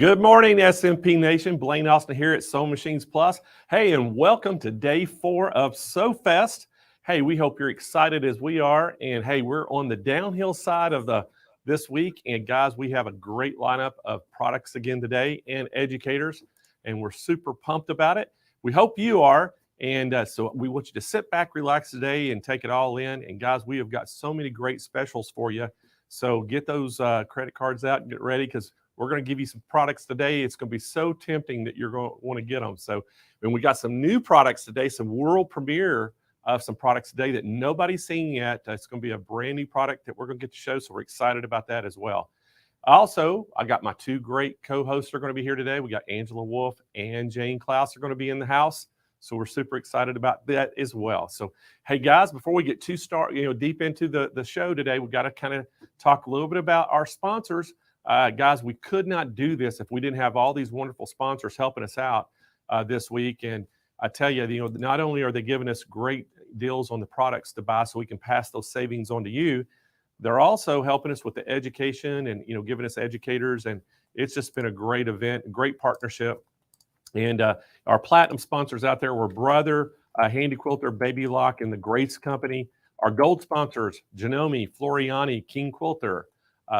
Good morning, SMP Nation. Blaine Austin here at Sewing Machines Plus. Hey, and welcome to day 4 of Sew Fest. Hey, we hope you're excited as we are. And hey, we're on the downhill side of this week. And guys, we have a great lineup of products again today and educators. And we're super pumped about it. We hope you are. And so we want you to sit back, relax today, and take it all in. And guys, we have got so many great specials for you. So get those credit cards out and get ready, because we're going to give you some products today. It's going to be so tempting that you're going to want to get them. So, and we got some new products today, some world premiere of some products today that nobody's seen yet. It's going to be a brand new product that we're going to get to show. So we're excited about that as well. Also, I got my two great co-hosts are going to be here today. We got Angela Wolf and Jane Klaus are going to be in the house. So we're super excited about that as well. So, hey guys, before we get too deep into the show today, we've got to kind of talk a little bit about our sponsors. Guys, we could not do this if we didn't have all these wonderful sponsors helping us out this week. And I tell you, not only are they giving us great deals on the products to buy so we can pass those savings on to you, they're also helping us with the education and, giving us educators. And it's just been a great event, great partnership. And our platinum sponsors out there were Brother, Handy Quilter, Baby Lock, and the Grace Company. Our gold sponsors, Janome, Floriani, King Quilter.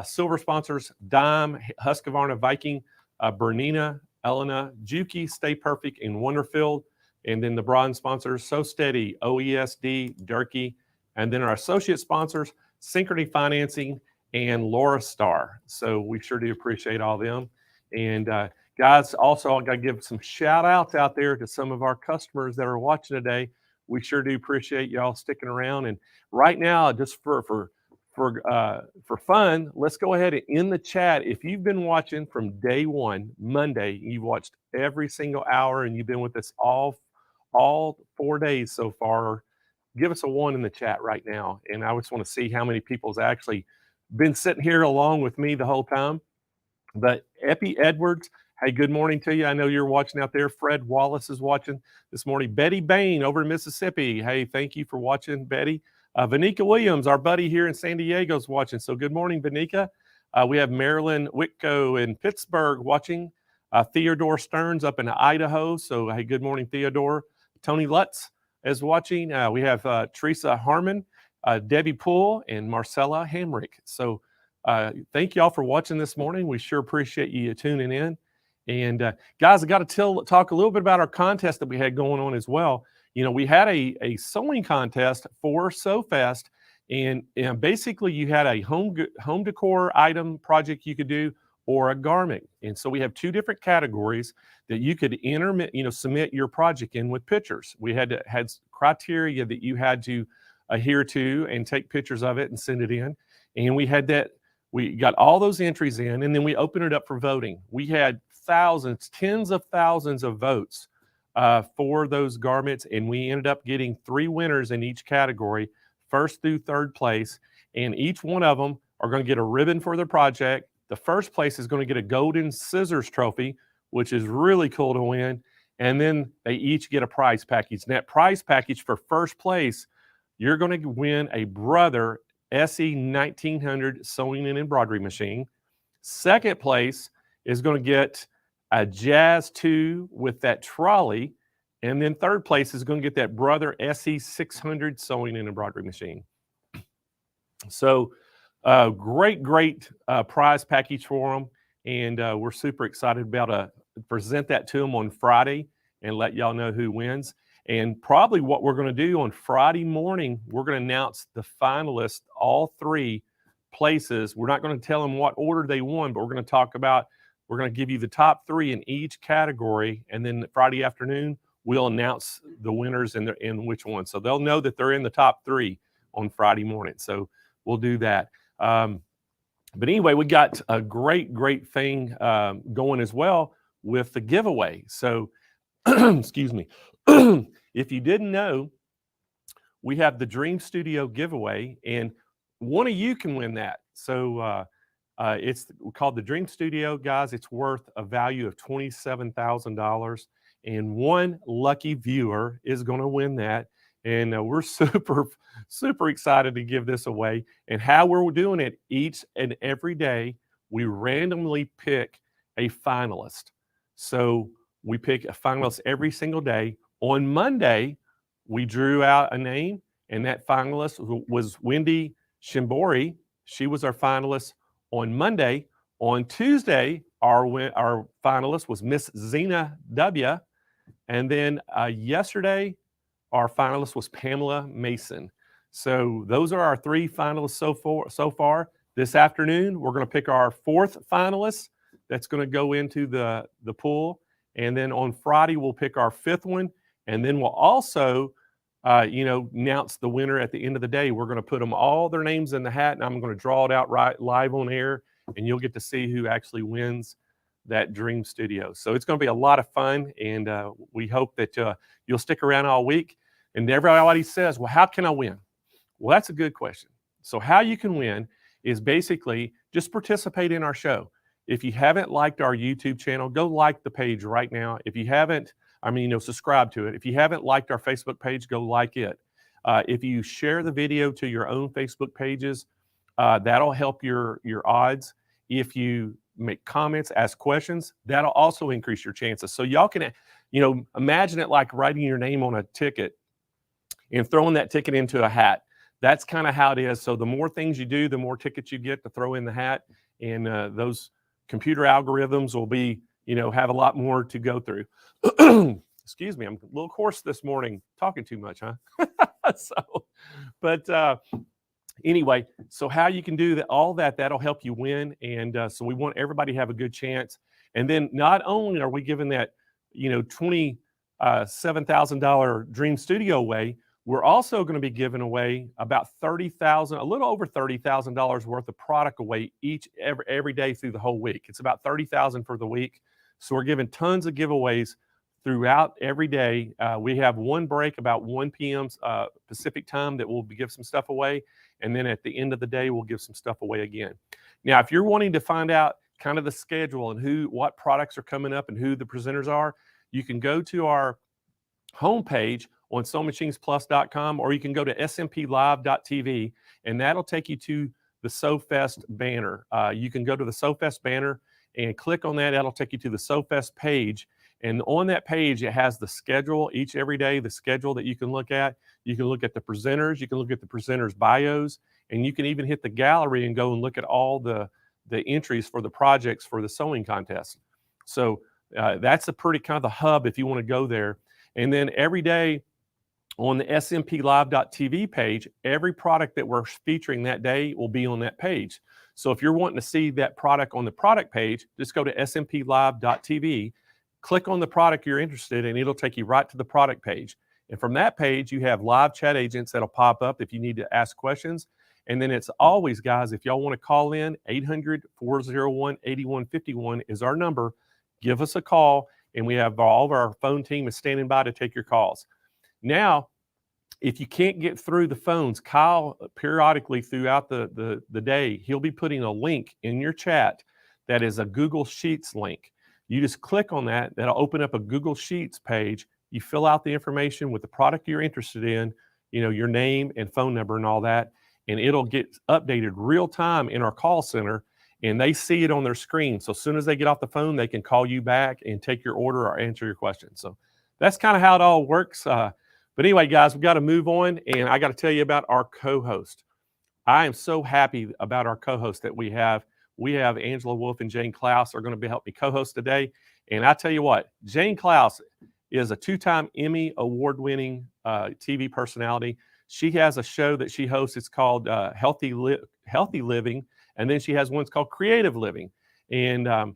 Silver sponsors, Dime, Husqvarna, Viking, Bernina, Elena, Juki, Stay Perfect, and Wonderfield. And then the bronze sponsors, So Steady, OESD, Durkee. And then our associate sponsors, Synchrony Financing and Laura Star. So we sure do appreciate all them. And guys, also, I got to give some shout outs out there to some of our customers that are watching today. We sure do appreciate y'all sticking around. And right now, just for fun, let's go ahead and in the chat. If you've been watching from day one, Monday, you've watched every single hour and you've been with us all 4 days so far, give us a 1 in the chat right now. And I just want to see how many people's actually been sitting here along with me the whole time. But Epi Edwards, hey, good morning to you. I know you're watching out there. Fred Wallace is watching this morning. Betty Bain over in Mississippi. Hey, thank you for watching, Betty. Vanika Williams, our buddy here in San Diego, is watching. So good morning, Vanika. We have Marilyn Whitco in Pittsburgh watching. Theodore Stearns up in Idaho. So hey, good morning, Theodore. Tony Lutz is watching. We have Teresa Harmon, Debbie Poole, and Marcella Hamrick. So thank y'all for watching this morning. We sure appreciate you tuning in. And guys, I got to talk a little bit about our contest that we had going on as well. We had a sewing contest for Sew Fest, and basically you had a home decor item project you could do, or a garment. And so we have 2 different categories that you could submit your project in with pictures. We had criteria that you had to adhere to and take pictures of it and send it in. And we got all those entries in, and then we opened it up for voting. We had tens of thousands of votes for those garments, and we ended up getting 3 winners in each category, 1st through 3rd place, and each one of them are going to get a ribbon for their project. The 1st place is going to get a golden scissors trophy, which is really cool to win, and then they each get a prize package. And that prize package for 1st place, you're going to win a Brother SE 1900 sewing and embroidery machine. 2nd place is going to get a Jazz 2 with that trolley, and then 3rd place is going to get that Brother SE 600 sewing and embroidery machine. So great prize package for them, and we're super excited about to present that to them on Friday and let y'all know who wins. And probably what we're going to do on Friday morning, we're going to announce the finalists, all 3 places. We're not going to tell them what order they won, but we're going to give you the top 3 in each category, and then Friday afternoon we'll announce the winners and which one. So they'll know that they're in the top 3 on Friday morning. So we'll do that. But anyway, we got a great thing going as well with the giveaway. So excuse me. If you didn't know, we have the Dream Studio giveaway, and one of you can win that. So it's called the Dream Studio, guys. It's worth a value of $27,000, and one lucky viewer is going to win that. And we're super excited to give this away. And how we're doing it each and every day, we randomly pick a finalist. So we pick a finalist every single day. On Monday, we drew out a name, and that finalist was Wendy Shimbori. She was our finalist on Monday. On Tuesday, our finalist was Miss Zena W. And then yesterday, our finalist was Pamela Mason. So those are our 3 finalists so far. This afternoon, we're going to pick our 4th finalist that's going to go into the pool. And then on Friday, we'll pick our 5th one. And then we'll also, announce the winner at the end of the day. We're going to put them all their names in the hat, and I'm going to draw it out right live on air, and you'll get to see who actually wins that dream studio. So it's going to be a lot of fun, and we hope that you'll stick around all week. And everybody says, well, how can I win? Well, that's a good question. So how you can win is basically just participate in our show. If you haven't liked our YouTube channel, go like the page right now. If you haven't, subscribe to it. If you haven't liked our Facebook page, go like it. If you share the video to your own Facebook pages, that'll help your odds. If you make comments, ask questions, that'll also increase your chances. So y'all can, imagine it like writing your name on a ticket and throwing that ticket into a hat. That's kind of how it is. So the more things you do, the more tickets you get to throw in the hat, and those computer algorithms will be, have a lot more to go through. Excuse me, I'm a little hoarse this morning, talking too much, huh? Anyway, so how you can do that, all that'll help you win. And so we want everybody to have a good chance. And then not only are we giving that, $27,000 Dream Studio away, we're also going to be giving away about a little over $30,000 worth of product away every day through the whole week. It's about $30,000 for the week. So we're giving tons of giveaways throughout every day. We have one break about 1 p.m. Pacific time that we'll give some stuff away. And then at the end of the day, we'll give some stuff away again. Now, if you're wanting to find out kind of the schedule and what products are coming up and who the presenters are, you can go to our homepage on SewingMachinesPlus.com, or you can go to SMPLive.tv, and that'll take you to the Sew Fest banner. You can go to the Sew Fest banner and click on that. That'll take you to the Sew Fest page. And on that page, it has the schedule every day, the schedule that you can look at. You can look at the presenters. You can look at the presenters' bios. And you can even hit the gallery and go and look at all the entries for the projects for the sewing contest. So that's a pretty kind of the hub if you want to go there. And then every day on the SMPLive.tv page, every product that we're featuring that day will be on that page. So if you're wanting to see that product on the product page, just go to SMPLive.tv, click on the product you're interested in, it'll take you right to the product page. And from that page, you have live chat agents that'll pop up if you need to ask questions. And then it's always, guys, if y'all want to call in, 800-401-8151 is our number. Give us a call, and we have all of our phone team is standing by to take your calls. Now, if you can't get through the phones, Kyle periodically throughout the day, he'll be putting a link in your chat that is a Google Sheets link. You just click on that. That'll open up a Google Sheets page. You fill out the information with the product you're interested in, your name and phone number and all that, and it'll get updated real time in our call center, and they see it on their screen. So as soon as they get off the phone, they can call you back and take your order or answer your questions. So that's kind of how it all works. But anyway, guys, we've got to move on, and I got to tell you about our co-host. I am so happy about our co-host that we have. We have Angela Wolf and Jane Klaus are going to be helping me co-host today. And I tell you what, Jane Klaus is a 2-time Emmy award-winning TV personality. She has a show that she hosts. It's called Healthy Living, and then she has one called Creative Living. And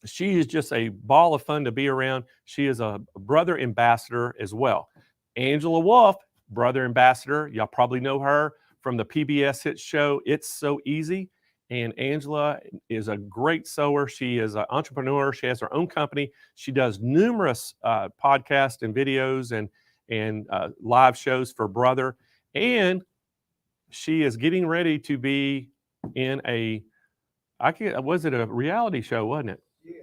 she is just a ball of fun to be around. She is a brother ambassador as well. Angela Wolf, brother ambassador. Y'all probably know her from the PBS hit show It's So Easy. And Angela is a great sewer. She is an entrepreneur. She has her own company. She does numerous podcasts and videos and live shows for Brother. And she is getting ready to be in was it a reality show, wasn't it? Yeah.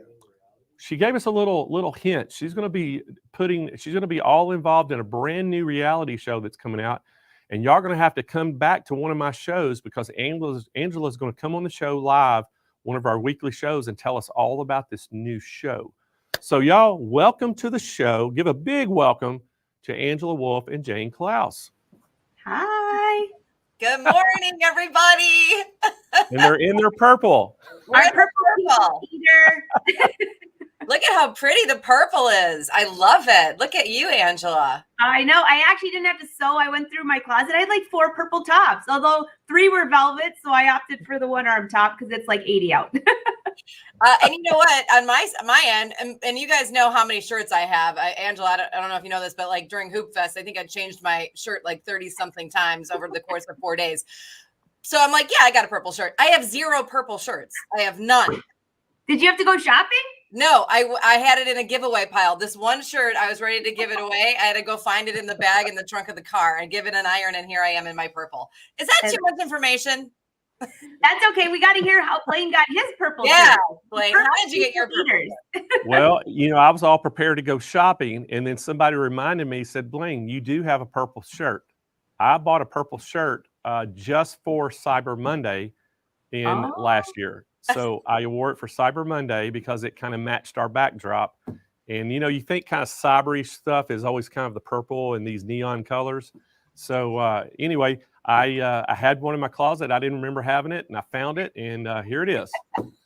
She gave us a little hint. She's going to be all involved in a brand new reality show that's coming out. And y'all are going to have to come back to one of my shows because Angela's going to come on the show live one of our weekly shows and tell us all about this new show. So y'all, welcome to the show. Give a big welcome to Angela Wolf and Jane Klaus. Hi. Good morning, everybody. And they're in their purple. We're in purple. Look at how pretty the purple is. I love it. Look at you, Angela. I know. I actually didn't have to sew. I went through my closet. I had like 4 purple tops, although 3 were velvet. So I opted for the 1-arm top because it's like 80 out. And you know what? On my end, and you guys know how many shirts I have. Angela, I don't know if you know this, but like during Hoop Fest, I think I changed my shirt like 30-something times over the course of 4 days. So I'm like, yeah, I got a purple shirt. I have 0 purple shirts. I have none. Did you have to go shopping? No, I had it in a giveaway pile. This one shirt, I was ready to give it away. I had to go find it in the bag in the trunk of the car and give it an iron, and here I am in my purple. Is that too much information? That's okay. We got to hear how Blaine got his purple. Yeah, Blaine, how did you get your purple? Well, I was all prepared to go shopping, and then somebody reminded me, said, Blaine, you do have a purple shirt. I bought a purple shirt just for Cyber Monday in last year. So I wore it for Cyber Monday because it kind of matched our backdrop. And, you think kind of cyber-y stuff is always kind of the purple and these neon colors. So anyway, I had one in my closet. I didn't remember having it, and I found it, and here it is.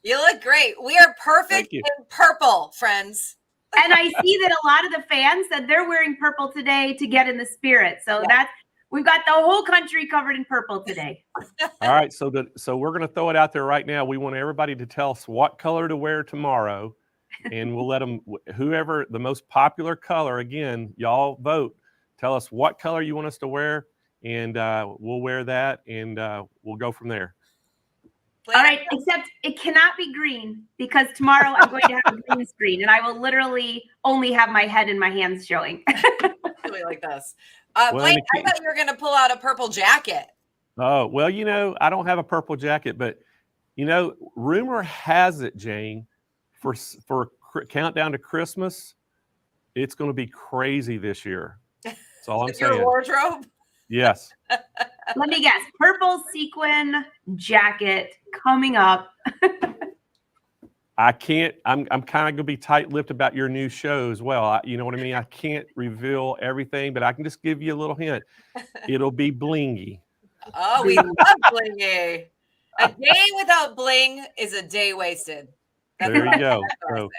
You look great. We are perfect in purple, friends. And I see that a lot of the fans said they're wearing purple today to get in the spirit. So we've got the whole country covered in purple today. All right, so we're going to throw it out there right now. We want everybody to tell us what color to wear tomorrow, and we'll let them, whoever the most popular color, again, y'all vote. Tell us what color you want us to wear, and we'll wear that, and we'll go from there. All right, except it cannot be green because tomorrow I'm going to have a green screen, and I will literally only have my head and my hands showing. Really like this. Blaine, I thought you were going to pull out a purple jacket. Oh, well, I don't have a purple jacket, but, rumor has it, Jane, for Countdown to Christmas, it's going to be crazy this year. That's all I'm saying. Your wardrobe? Yes. Let me guess. Purple sequin jacket coming up. I can't, I'm kind of going to be tight-lipped about your new show as well. You know what I mean? I can't reveal everything, but I can just give you a little hint. It'll be blingy. Oh, we love blingy. A day without bling is a day wasted. There you go. So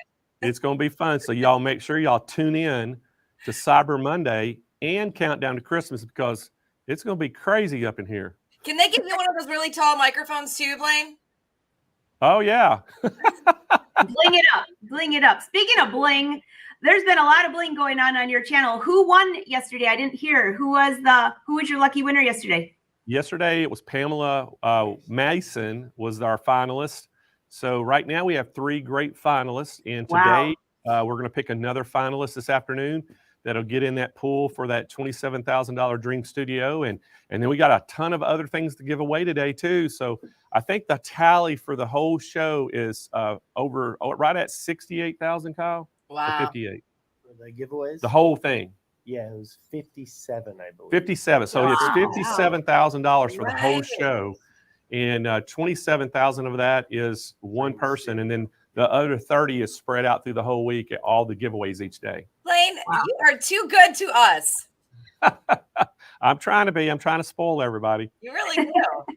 it's going to be fun. So y'all make sure y'all tune in to Cyber Monday and Countdown to Christmas because it's going to be crazy up in here. Can they give you one of those really tall microphones too, Blaine? Oh, yeah. Bling it up. Bling it up. Speaking of bling, there's been a lot of bling going on your channel. Who won yesterday? I didn't hear. Who was your lucky winner yesterday? Yesterday, it was Pamela Mason was our finalist. So right now we have 3 great finalists. And today we're going to pick another finalist this afternoon that'll get in that pool for that $27,000 Dream Studio. And then we got a ton of other things to give away today too. So I think the tally for the whole show is right at 68,000, Kyle. Wow. Or 58. For the giveaways? The whole thing. Yeah, it was 57, I believe. 57. So it's $57,000 for the whole show. And 27,000 of that is one person. And then the other 30 is spread out through the whole week at all the giveaways each day. Blaine, you are too good to us. I'm trying to be. I'm trying to spoil everybody. You really do.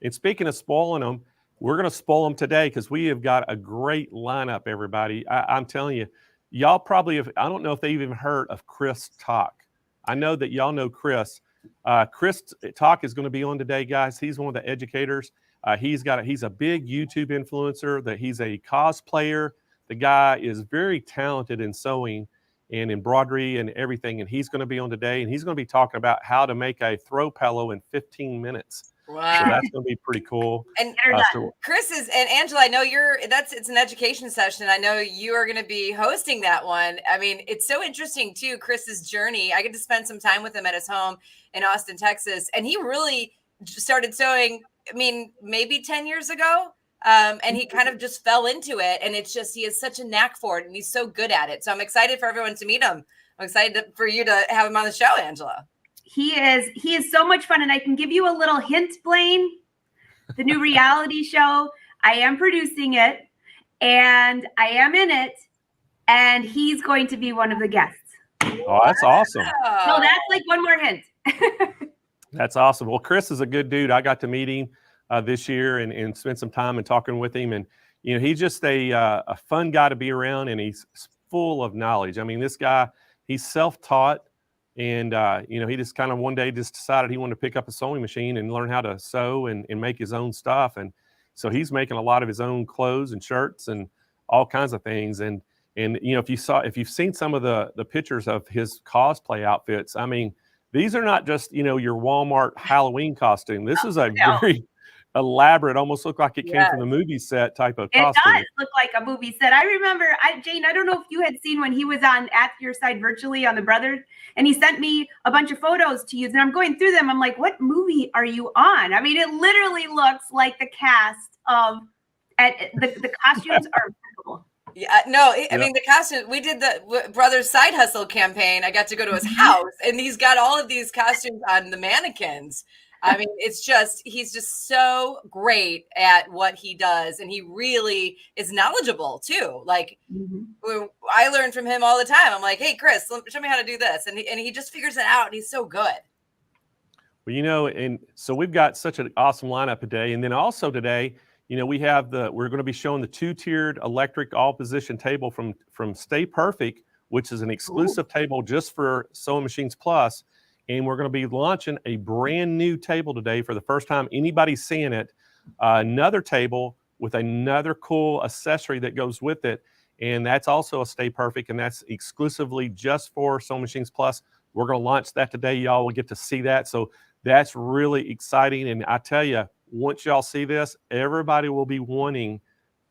And speaking of spoiling them, we're going to spoil them today because we have got a great lineup, everybody. I'm telling you, y'all probably have, I don't know if they've even heard of Chris Talk. I know that y'all know Chris. Chris Talk is going to be on today, guys. He's one of the educators. He's a big YouTube influencer. That he's a cosplayer. The guy is very talented in sewing and embroidery and everything. And he's going to be on today, and he's going to be talking about how to make a throw pillow in 15 minutes. Wow. So that's going to be pretty cool. And Chris is, and Angela, I know it's an education session. I know you are going to be hosting that one. I mean, it's so interesting too, Chris's journey. I get to spend some time with him at his home in Austin, Texas. And he really started sewing, I mean, maybe 10 years ago. And he kind of just fell into it. And it's just, he has such a knack for it and he's so good at it. So I'm excited for everyone to meet him. I'm excited for you to have him on the show, Angela. He is so much fun. And I can give you a little hint, Blaine, the new reality show. I am producing it, and I am in it, and he's going to be one of the guests. Oh, that's awesome. So that's like one more hint. That's awesome. Well, Chris is a good dude. I got to meet him this year and spend some time and talking with him. And, you know, he's just a fun guy to be around, and he's full of knowledge. I mean, this guy, he's self-taught, and, you know, he just kind of one day just decided he wanted to pick up a sewing machine and learn how to sew and make his own stuff. And so he's making a lot of his own clothes and shirts and all kinds of things. And you know, if you've seen some of the pictures of his cosplay outfits, I mean, these are not just, you know, your Walmart Halloween costume. This is a very elaborate, almost look like it came from the movie set type of costume. It does look like a movie set. I remember, Jane, I don't know if you had seen when he was on At Your Side Virtually on the Brothers, and he sent me a bunch of photos to use, and I'm going through them. I'm like, what movie are you on? I mean, it literally looks like the cast of, the costumes are incredible. Yeah, no, I mean, the costume, we did the Brothers Side Hustle campaign. I got to go to his house, and he's got all of these costumes on the mannequins. I mean, he's just so great at what he does. And he really is knowledgeable too. Like I learn from him all the time. I'm like, hey, Chris, show me how to do this. And he just figures it out. And he's so good. Well, you know, and so we've got such an awesome lineup today. And then also today, you know, we're going to be showing the 2-tiered electric all position table from Stay Perfect, which is an exclusive table just for Sewing Machines Plus. And we're going to be launching a brand new table today for the first time anybody's seeing it. Another table with another cool accessory that goes with it. And that's also a Stay Perfect, and that's exclusively just for Sewing Machines Plus. We're going to launch that today. Y'all will get to see that. So that's really exciting. And I tell you, once y'all see this, everybody will be wanting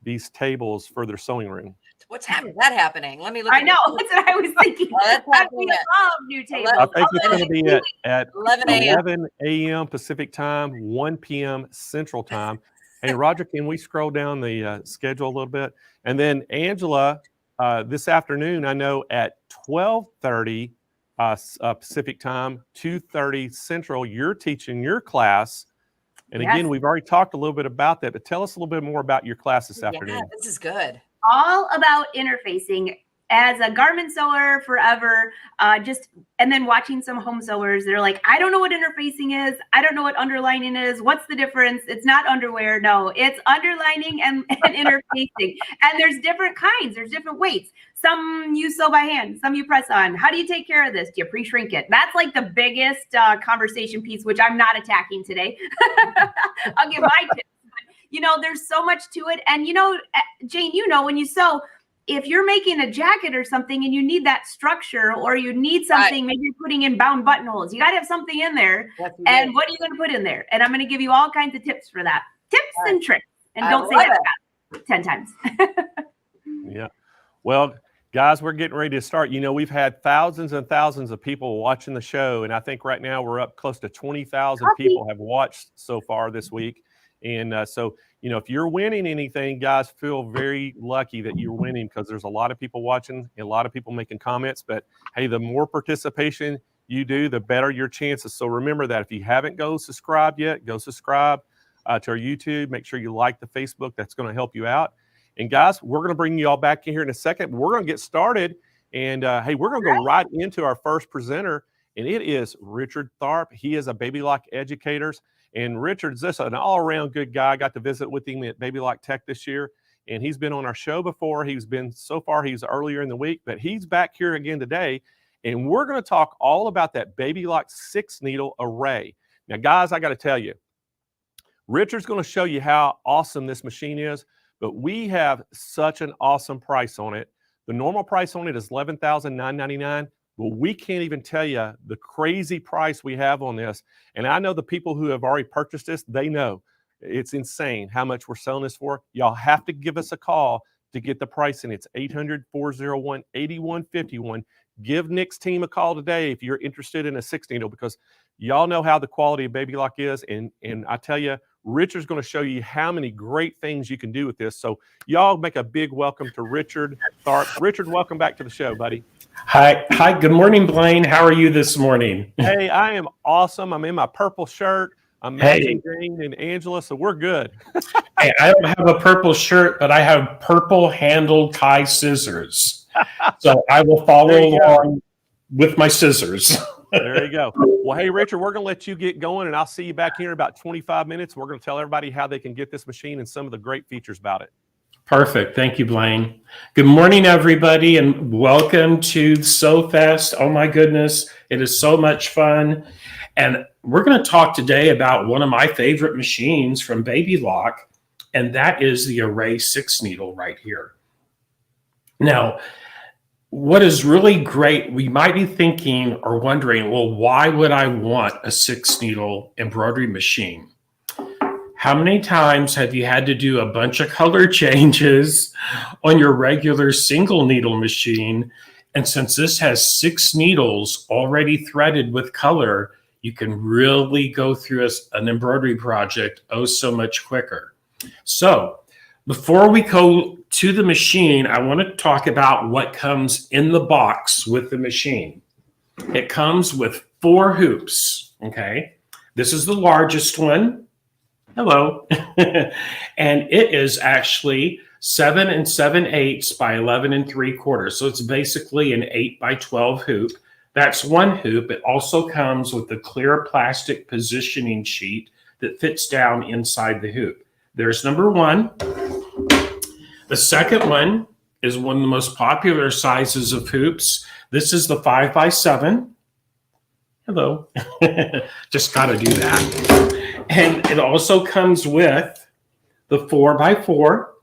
these tables for their sewing room. What time is that happening? Let me look. I know. That's what I was thinking. That's I love new tables. I think it's going to be at 11 a.m. Pacific time, 1 p.m. Central time. Hey, Roger, can we scroll down the schedule a little bit? And then Angela, this afternoon, I know at 12:30 Pacific time, 2:30 Central, you're teaching your class. And again, we've already talked a little bit about that, but tell us a little bit more about your class this afternoon. Yeah, this is good. All about interfacing. As a garment sewer forever, and then watching some home sewers, they're like, I don't know what interfacing is. I don't know what underlining is. What's the difference? It's not underwear. No, it's underlining and interfacing. And there's different kinds. There's different weights. Some you sew by hand. Some you press on. How do you take care of this? Do you pre-shrink it? That's like the biggest conversation piece, which I'm not attacking today. I'll give my tips. But, you know, there's so much to it. And, you know, Jane, you know, when you sew, if you're making a jacket or something and you need that structure, or you need something, maybe you're putting in bound buttonholes, you got to have something in there. And what are you going to put in there? And I'm going to give you all kinds of tips for that. Tips and tricks. And don't say that 10 times. Yeah. Well, guys, we're getting ready to start. You know, we've had thousands and thousands of people watching the show. And I think right now we're up close to 20,000 people have watched so far this week. And so, you know, if you're winning anything, guys, feel very lucky that you're winning, because there's a lot of people watching and a lot of people making comments. But hey, the more participation you do, the better your chances. So remember that if you haven't subscribed yet, go subscribe to our YouTube. Make sure you like the Facebook. That's going to help you out. And guys, we're going to bring you all back in here in a second. We're going to get started. And hey, we're going to go right into our first presenter. And it is Richard Tharp. He is a Baby Lock educator. And Richard's just an all-around good guy. I got to visit with him at Baby Lock Tech this year, and he's been on our show before. He's earlier in the week, but he's back here again today, and we're going to talk all about that Baby Lock 6-needle array. Now, guys, I got to tell you, Richard's going to show you how awesome this machine is, but we have such an awesome price on it. The normal price on it is $11,999. Well, we can't even tell you the crazy price we have on this. And I know the people who have already purchased this, they know it's insane how much we're selling this for. Y'all have to give us a call to get the pricing. It's 800-401-8151. Give Nick's team a call today if you're interested in a 6-needle, because y'all know how the quality of Baby Lock is. And I tell you, Richard's going to show you how many great things you can do with this. So y'all make a big welcome to Richard Tharp. Richard, welcome back to the show, buddy. Hi. Good morning, Blaine. How are you this morning? Hey, I am awesome. I'm in my purple shirt. I'm Hey. matching Jane and Angela, so we're good. Hey, I don't have a purple shirt, but I have purple handled Kai scissors. So I will follow There you go. along with my scissors. There you go. Well, hey, Richard, we're going to let you get going, and I'll see you back here in about 25 minutes. We're going to tell everybody how they can get this machine and some of the great features about it. Perfect. Thank you, Blaine. Good morning, everybody, and welcome to Sew Fest. Oh, my goodness. It is so much fun. And we're going to talk today about one of my favorite machines from Baby Lock, and that is the Array 6 needle right here. Now, what is really great, we might be thinking or wondering, well, why would I want a 6 needle embroidery machine? How many times have you had to do a bunch of color changes on your regular single needle machine? And since this has 6 needles already threaded with color, you can really go through an embroidery project oh so much quicker. So before we go to the machine, I want to talk about what comes in the box with the machine. It comes with 4 hoops, okay? This is the largest one. Hello. And it is actually 7 7/8 by 11 3/4. So it's basically an 8 by 12 hoop. That's one hoop. It also comes with a clear plastic positioning sheet that fits down inside the hoop. There's number 1. The second one is one of the most popular sizes of hoops. This is the 5 by 7. Hello. Just got to do that. And it also comes with the 4 by 4.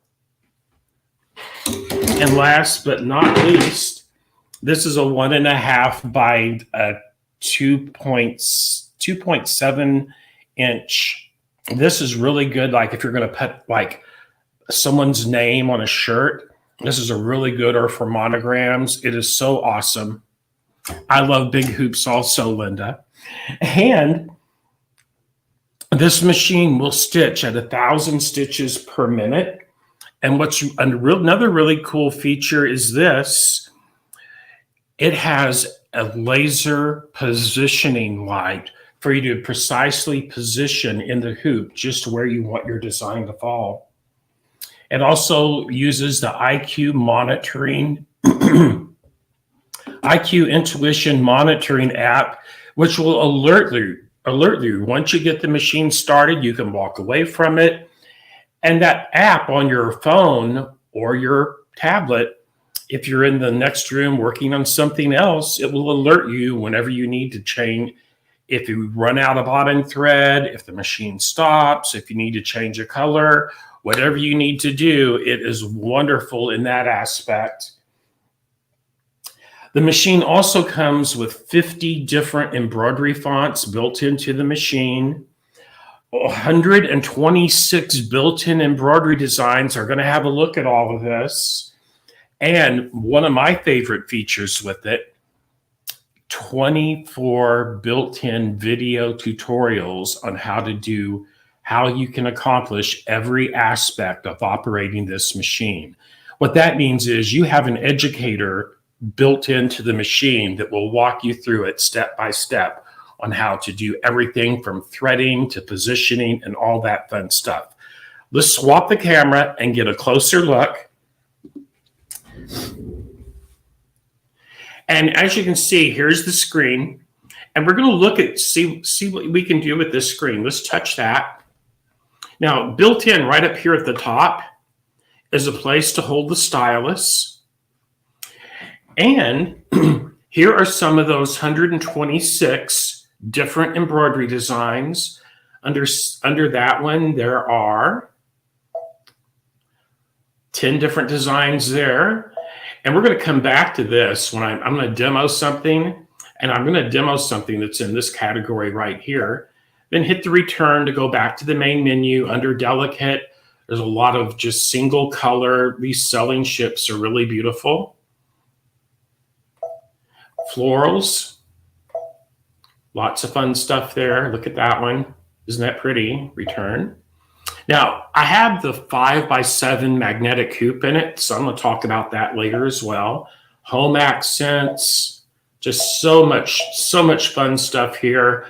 And last but not least, this is a 1.5 by 2.7 inch. This is really good. Like if you're going to put like someone's name on a shirt, this is a really good, or for monograms. It is so awesome. I love big hoops also, Linda. And this machine will stitch at 1,000 stitches per minute. And what's another really cool feature is this. It has a laser positioning light for you to precisely position in the hoop just where you want your design to fall. It also uses the IQ monitoring, IQ Intuition monitoring app, which will alert you. Once you get the machine started, you can walk away from it. And that app on your phone or your tablet, if you're in the next room working on something else, it will alert you whenever you need to change. If you run out of bobbin thread, if the machine stops, if you need to change a color, whatever you need to do, it is wonderful in that aspect. The machine also comes with 50 different embroidery fonts built into the machine. 126 built-in embroidery designs. Are going to have a look at all of this. And one of my favorite features with it, 24 built-in video tutorials on how you can accomplish every aspect of operating this machine. What that means is you have an educator built into the machine that will walk you through it step by step on how to do everything from threading to positioning and all that fun stuff. Let's swap the camera and get a closer look. And as you can see, here's the screen. And we're going to look at, see what we can do with this screen. Let's touch that. Now, built in right up here at the top is a place to hold the stylus. And here are some of those 126 different embroidery designs. Under that one, there are 10 different designs there. And we're going to come back to this when I'm going to demo something. And I'm going to demo something that's in this category right here. Then hit the return to go back to the main menu. Under delicate, there's a lot of just single color. These selling ships are really beautiful. Florals, lots of fun stuff there. Look at that one. Isn't that pretty? Return. Now, I have the 5 by 7 magnetic hoop in it, so I'm going to talk about that later as well. Home accents, just so much fun stuff here.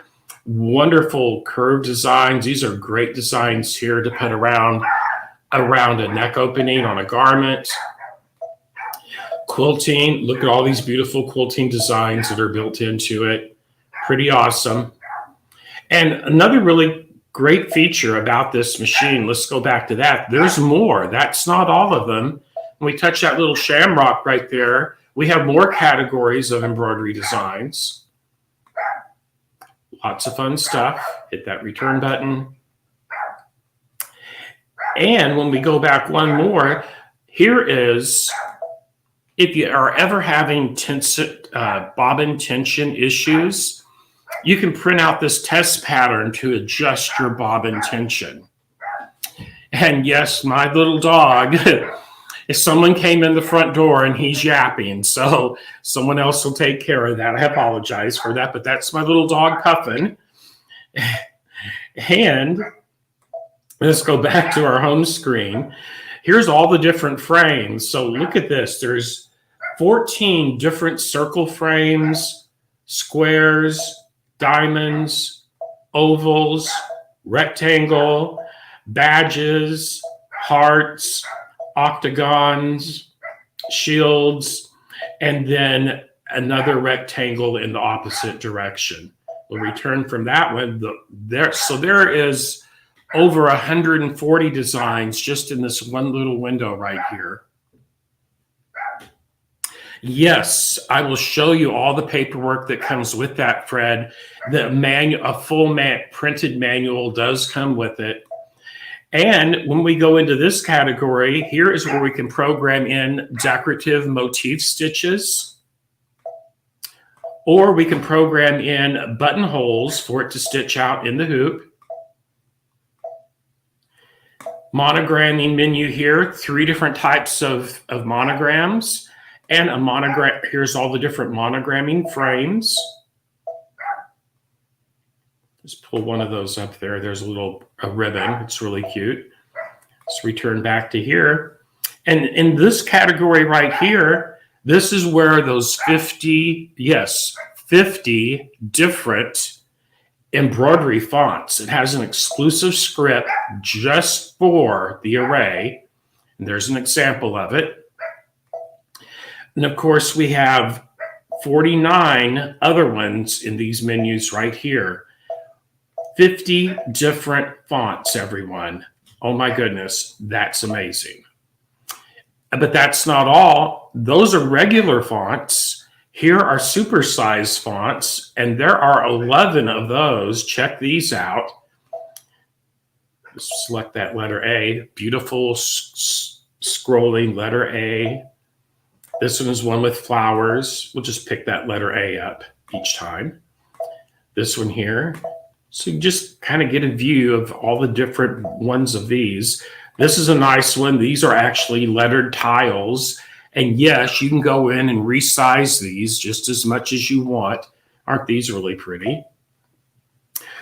wonderful curved designs. These are great designs here to put around a neck opening on a garment. Quilting, look at all these beautiful quilting designs that are built into it. Pretty awesome. And another really great feature about this machine, let's go back to that. There's more. That's not all of them. When we touch that little shamrock right there, we have more categories of embroidery designs. Lots of fun stuff. Hit that return button. And when we go back one more, here is, if you are ever having bobbin tension issues, you can print out this test pattern to adjust your bobbin tension. And yes, my little dog, if someone came in the front door and he's yapping, so someone else will take care of that. I apologize for that, but that's my little dog Puffin. And let's go back to our home screen. Here's all the different frames. So look at this. There's 14 different circle frames, squares, diamonds, ovals, rectangle, badges, hearts, octagons, shields, and then another rectangle in the opposite direction. We'll return from that one. So there is over 140 designs just in this one little window right here. Yes, I will show you all the paperwork that comes with that, Fred. A full printed manual does come with it. And when we go into this category, here is where we can program in decorative motif stitches, or we can program in buttonholes for it to stitch out in the hoop. Monogramming menu here, 3 different types of monograms. And a monogram, here's all the different monogramming frames. Just pull one of those up there. There's a ribbon. It's really cute. Let's return back to here. And in this category right here, this is where those 50 different embroidery fonts. It has an exclusive script just for the array. And there's an example of it. And of course, we have 49 other ones in these menus right here. 50 different fonts, everyone. Oh my goodness, that's amazing. But that's not all. Those are regular fonts. Here are supersized fonts, and there are 11 of those. Check these out. Just select that letter A. Beautiful scrolling letter A. This one is one with flowers. We'll just pick that letter A up each time. This one here. So you just kind of get a view of all the different ones of these. This is a nice one. These are actually lettered tiles. And yes, you can go in and resize these just as much as you want. Aren't these really pretty?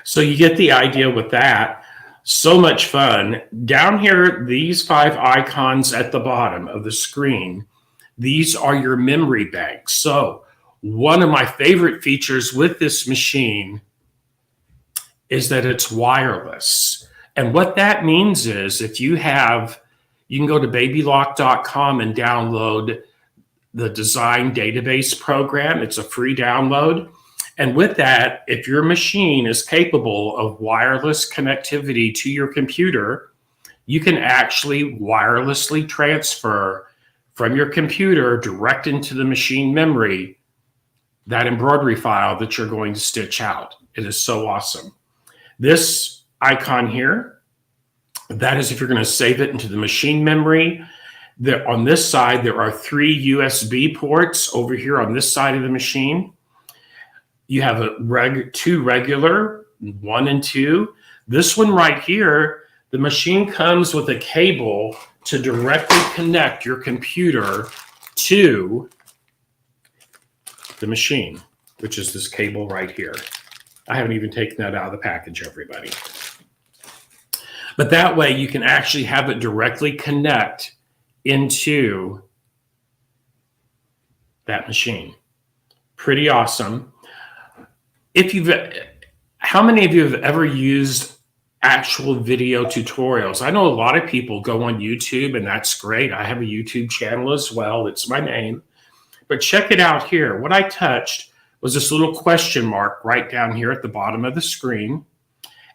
So you get the idea with that. So much fun. Down here, these 5 icons at the bottom of the screen, these are your memory banks. So one of my favorite features with this machine is that it's wireless. And what that means is if you can go to babylock.com and download the design database program. It's a free download. And with that, if your machine is capable of wireless connectivity to your computer, you can actually wirelessly transfer from your computer direct into the machine memory that embroidery file that you're going to stitch out. It is so awesome. This icon here, that is if you're going to save it into the machine memory. On this side, there are 3 USB ports over here on this side of the machine. You have 2 regular, 1 and 2. This one right here, the machine comes with a cable to directly connect your computer to the machine, which is this cable right here. I haven't even taken that out of the package, everybody. But that way you can actually have it directly connect into that machine. Pretty awesome. If you've how many of you have ever used actual video tutorials? I know a lot of people go on YouTube, and that's great. I have a YouTube channel as well. It's my name. But check it out here. What I touched was this little question mark right down here at the bottom of the screen.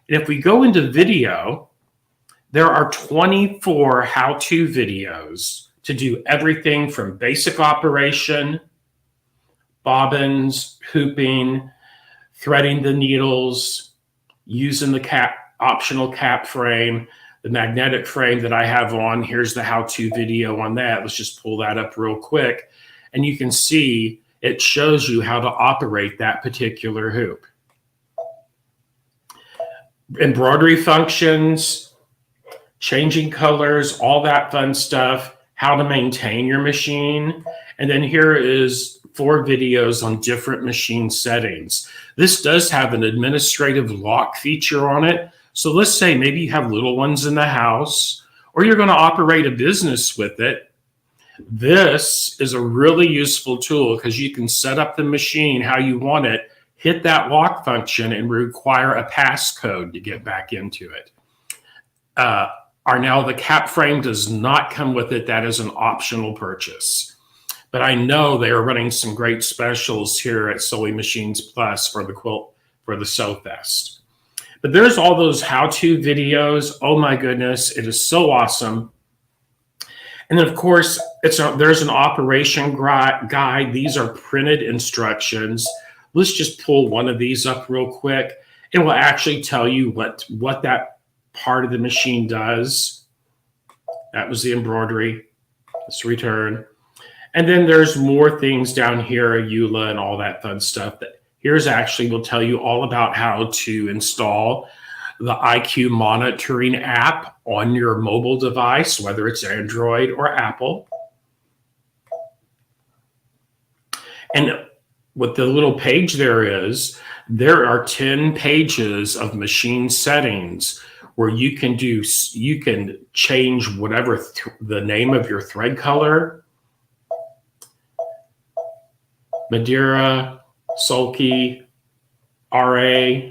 And if we go into video, there are 24 how-to videos to do everything from basic operation, bobbins, hooping, threading the needles, using the optional cap frame, the magnetic frame that I have on. Here's the how-to video on that. Let's just pull that up real quick. And you can see it shows you how to operate that particular hoop. Embroidery functions, changing colors, all that fun stuff, how to maintain your machine. And then here is 4 videos on different machine settings. This does have an administrative lock feature on it. So let's say maybe you have little ones in the house, or you're going to operate a business with it. This is a really useful tool because you can set up the machine how you want it, hit that lock function, and require a passcode to get back into it. Now the cap frame does not come with it. That is an optional purchase. But I know they are running some great specials here at Sewing Machines Plus for the Sew Fest. But there's all those how-to videos. Oh my goodness, it is so awesome. And then of course, there's an operation guide. These are printed instructions. Let's just pull one of these up real quick. It will actually tell you what that part of the machine does. That was the embroidery. Let's return. And then there's more things down here, EULA and all that fun stuff. That here's actually will tell you all about how to install the IQ monitoring app on your mobile device, whether it's Android or Apple. And what the little page there are 10 pages of machine settings where you can change whatever the name of your thread color, Madeira, sulky, RA,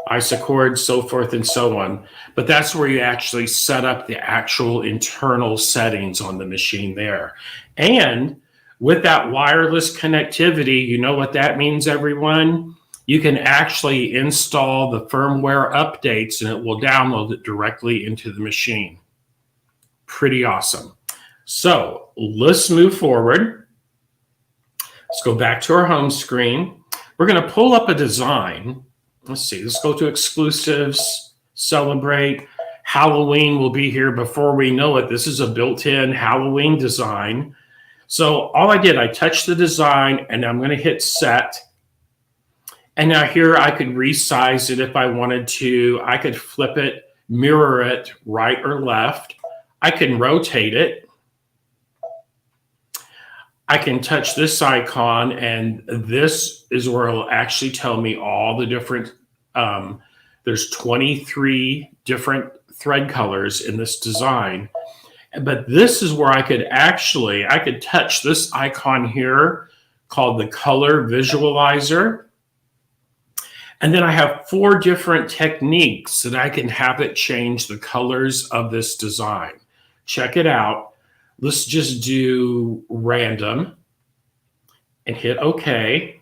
isocord, so forth and so on. But that's where you actually set up the actual internal settings on the machine there. And with that wireless connectivity, you know what that means, everyone? You can actually install the firmware updates and it will download it directly into the machine. Pretty awesome. So let's move forward. Let's go back to our home screen. We're going to pull up a design. Let's see. Let's go to exclusives, celebrate. Halloween will be here before we know it. This is a built-in Halloween design. So all I touched the design and I'm going to hit set. And now here I could resize it if I wanted to. I could flip it, mirror it right or left. I can rotate it. I can touch this icon, and this is where it'll actually tell me all the different, there's 23 different thread colors in this design. But this is where I could touch this icon here called the color visualizer. And then I have 4 different techniques that I can have it change the colors of this design. Check it out. Let's just do random and hit OK.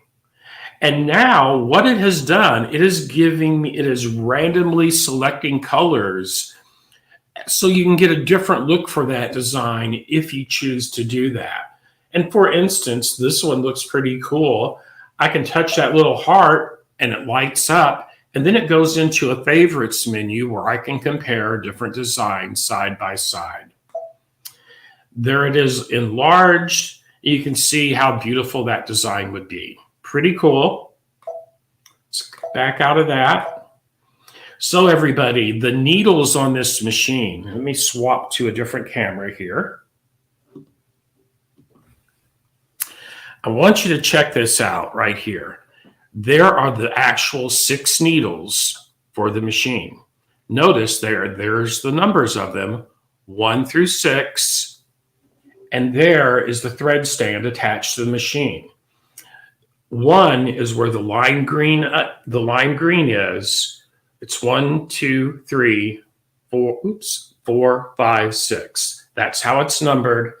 And now what it has done, it is randomly selecting colors so you can get a different look for that design if you choose to do that. And for instance, this one looks pretty cool. I can touch that little heart and it lights up, and then it goes into a favorites menu where I can compare different designs side by side. There it is enlarged. You can see how beautiful that design would be. Pretty cool. Let's back out of that. So everybody, the needles on this machine, let me swap to a different camera here. I want you to check this out right here. There are the actual 6 needles for the machine. Notice there's the numbers of them, 1 through 6. And there is the thread stand attached to the machine. One is where the lime green is. It's 1, 2, 3, 4. Oops, 4, 5, 6. That's how it's numbered.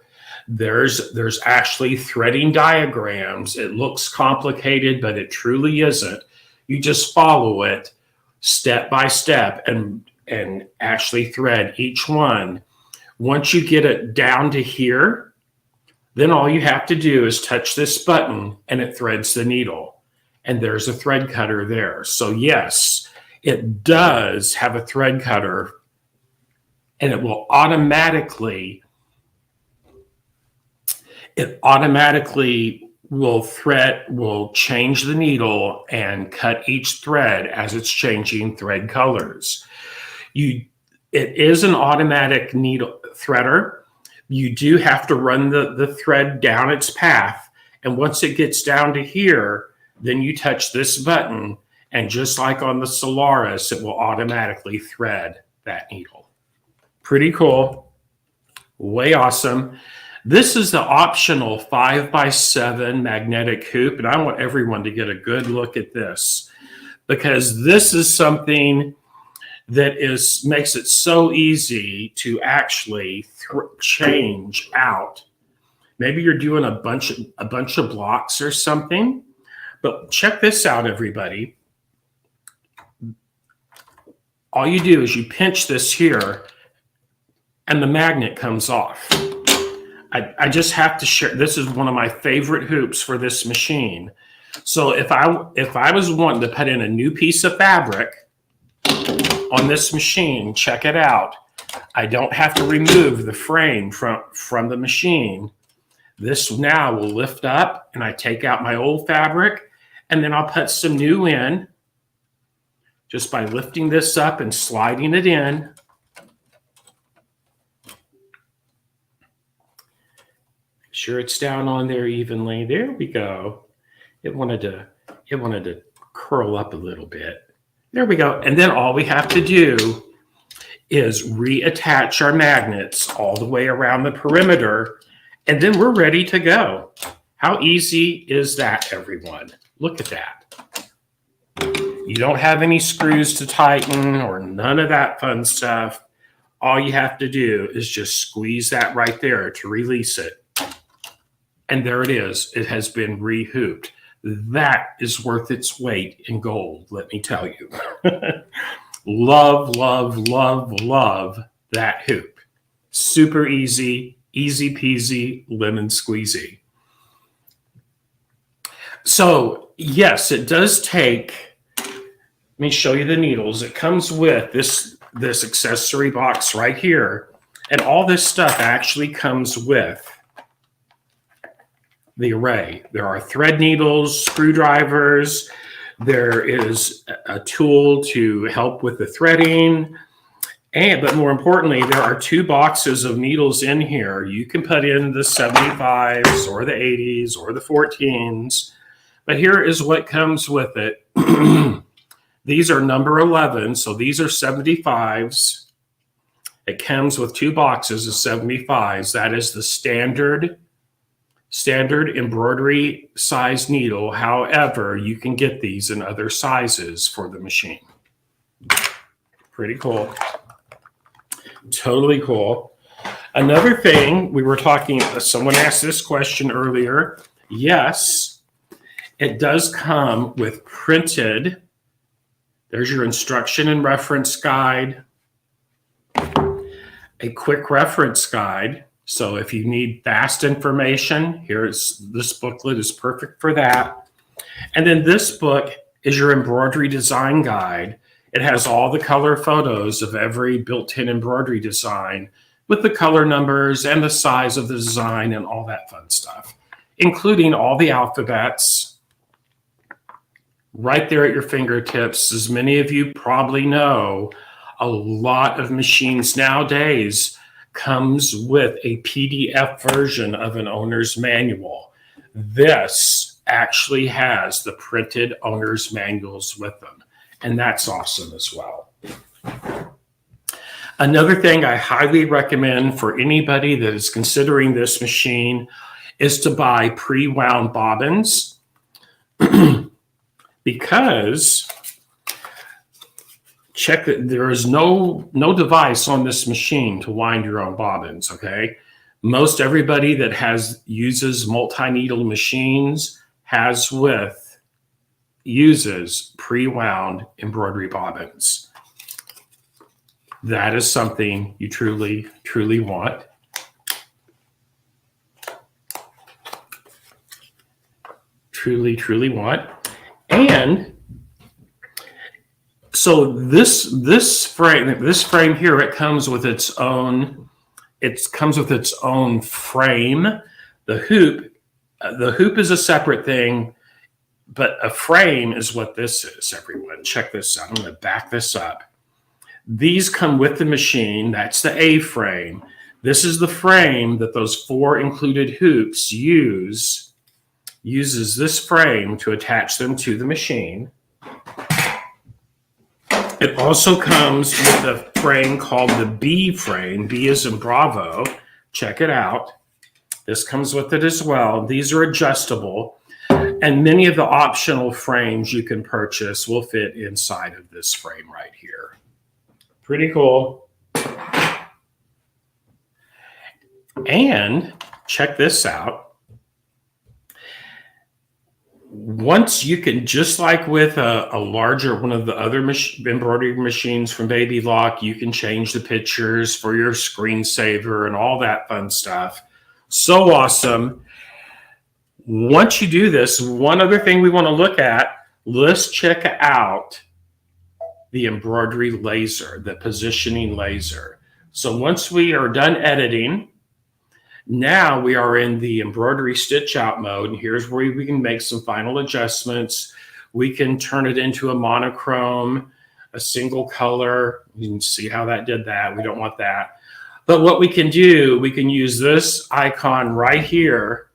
There's actually threading diagrams. It looks complicated, but it truly isn't. You just follow it step by step and actually thread each one. Once you get it down to here, then all you have to do is touch this button and it threads the needle. And there's a thread cutter there. So yes, it does have a thread cutter, and it will automatically will change the needle and cut each thread as it's changing thread colors. It is an automatic needle threader. You do have to run the thread down its path. And once it gets down to here, then you touch this button, and just like on the Solaris, it will automatically thread that needle. Pretty cool. Way awesome. This is the optional 5x7 magnetic hoop, and I want everyone to get a good look at this, because this is something that makes it so easy to actually change out. Maybe you're doing a bunch of blocks or something, but check this out, everybody. All you do is you pinch this here, and the magnet comes off. I just have to share. This is one of my favorite hoops for this machine. So if I was wanting to put in a new piece of fabric on this machine, check it out. I don't have to remove the frame from the machine. This now will lift up, and I take out my old fabric, and then I'll put some new in just by lifting this up and sliding it in. Sure it's down on there evenly. There we go. It wanted to curl up a little bit. There we go. And then all we have to do is reattach our magnets all the way around the perimeter, and then we're ready to go. How easy is that, everyone? Look at that. You don't have any screws to tighten or none of that fun stuff. All you have to do is just squeeze that right there to release it. And there it is. It has been rehooped. That is worth its weight in gold, let me tell you. Love, love, love, love that hoop. Super easy, easy peasy, lemon squeezy. So yes, it does take, let me show you the needles. It comes with this accessory box right here. And all this stuff actually comes with the array. There are thread needles, screwdrivers. There is a tool to help with the threading. But more importantly, there are 2 boxes of needles in here. You can put in the 75s or the 80s or the 14s. But here is what comes with it. These are number 11, so these are 75s. It comes with 2 boxes of 75s. That is the standard embroidery size needle. However, you can get these in other sizes for the machine. Pretty cool. Totally cool. Another thing we were talking, someone asked this question earlier. Yes, it does come with printed. There's your instruction and reference guide, a quick reference guide. So if you need fast information, this booklet is perfect for that. And then this book is your embroidery design guide. It has all the color photos of every built-in embroidery design with the color numbers and the size of the design and all that fun stuff, including all the alphabets right there at your fingertips. As many of you probably know, a lot of machines nowadays comes with a PDF version of an owner's manual. This actually has the printed owner's manuals with them, and that's awesome as well. Another thing I highly recommend for anybody that is considering this machine is to buy pre-wound bobbins. because check that there is no device on this machine to wind your own bobbins. Okay, most everybody that uses multi-needle machines uses pre-wound embroidery bobbins. That is something you truly want. Truly want. And so this frame here, it comes with its own frame. The hoop is a separate thing, but a frame is what this is, everyone. Check this out. I'm going to back this up. These come with the machine. That's the A-frame. This is the frame that those 4 included hoops uses this frame to attach them to the machine. It also comes with a frame called the B frame. B is in Bravo. Check it out. This comes with it as well. These are adjustable, and many of the optional frames you can purchase will fit inside of this frame right here. Pretty cool. And check this out. Once you can, just like with a larger one of the other embroidery machines from Baby Lock, you can change the pictures for your screensaver and all that fun stuff. So awesome. Once you do this, one other thing we want to look at, let's check out the embroidery laser, the positioning laser. So once we are done editing, now we are in the embroidery stitch out mode, and here's where we can make some final adjustments. We can turn it into a monochrome, a single color. You can see how that did that. We don't want that. But what we can do, we can use this icon right here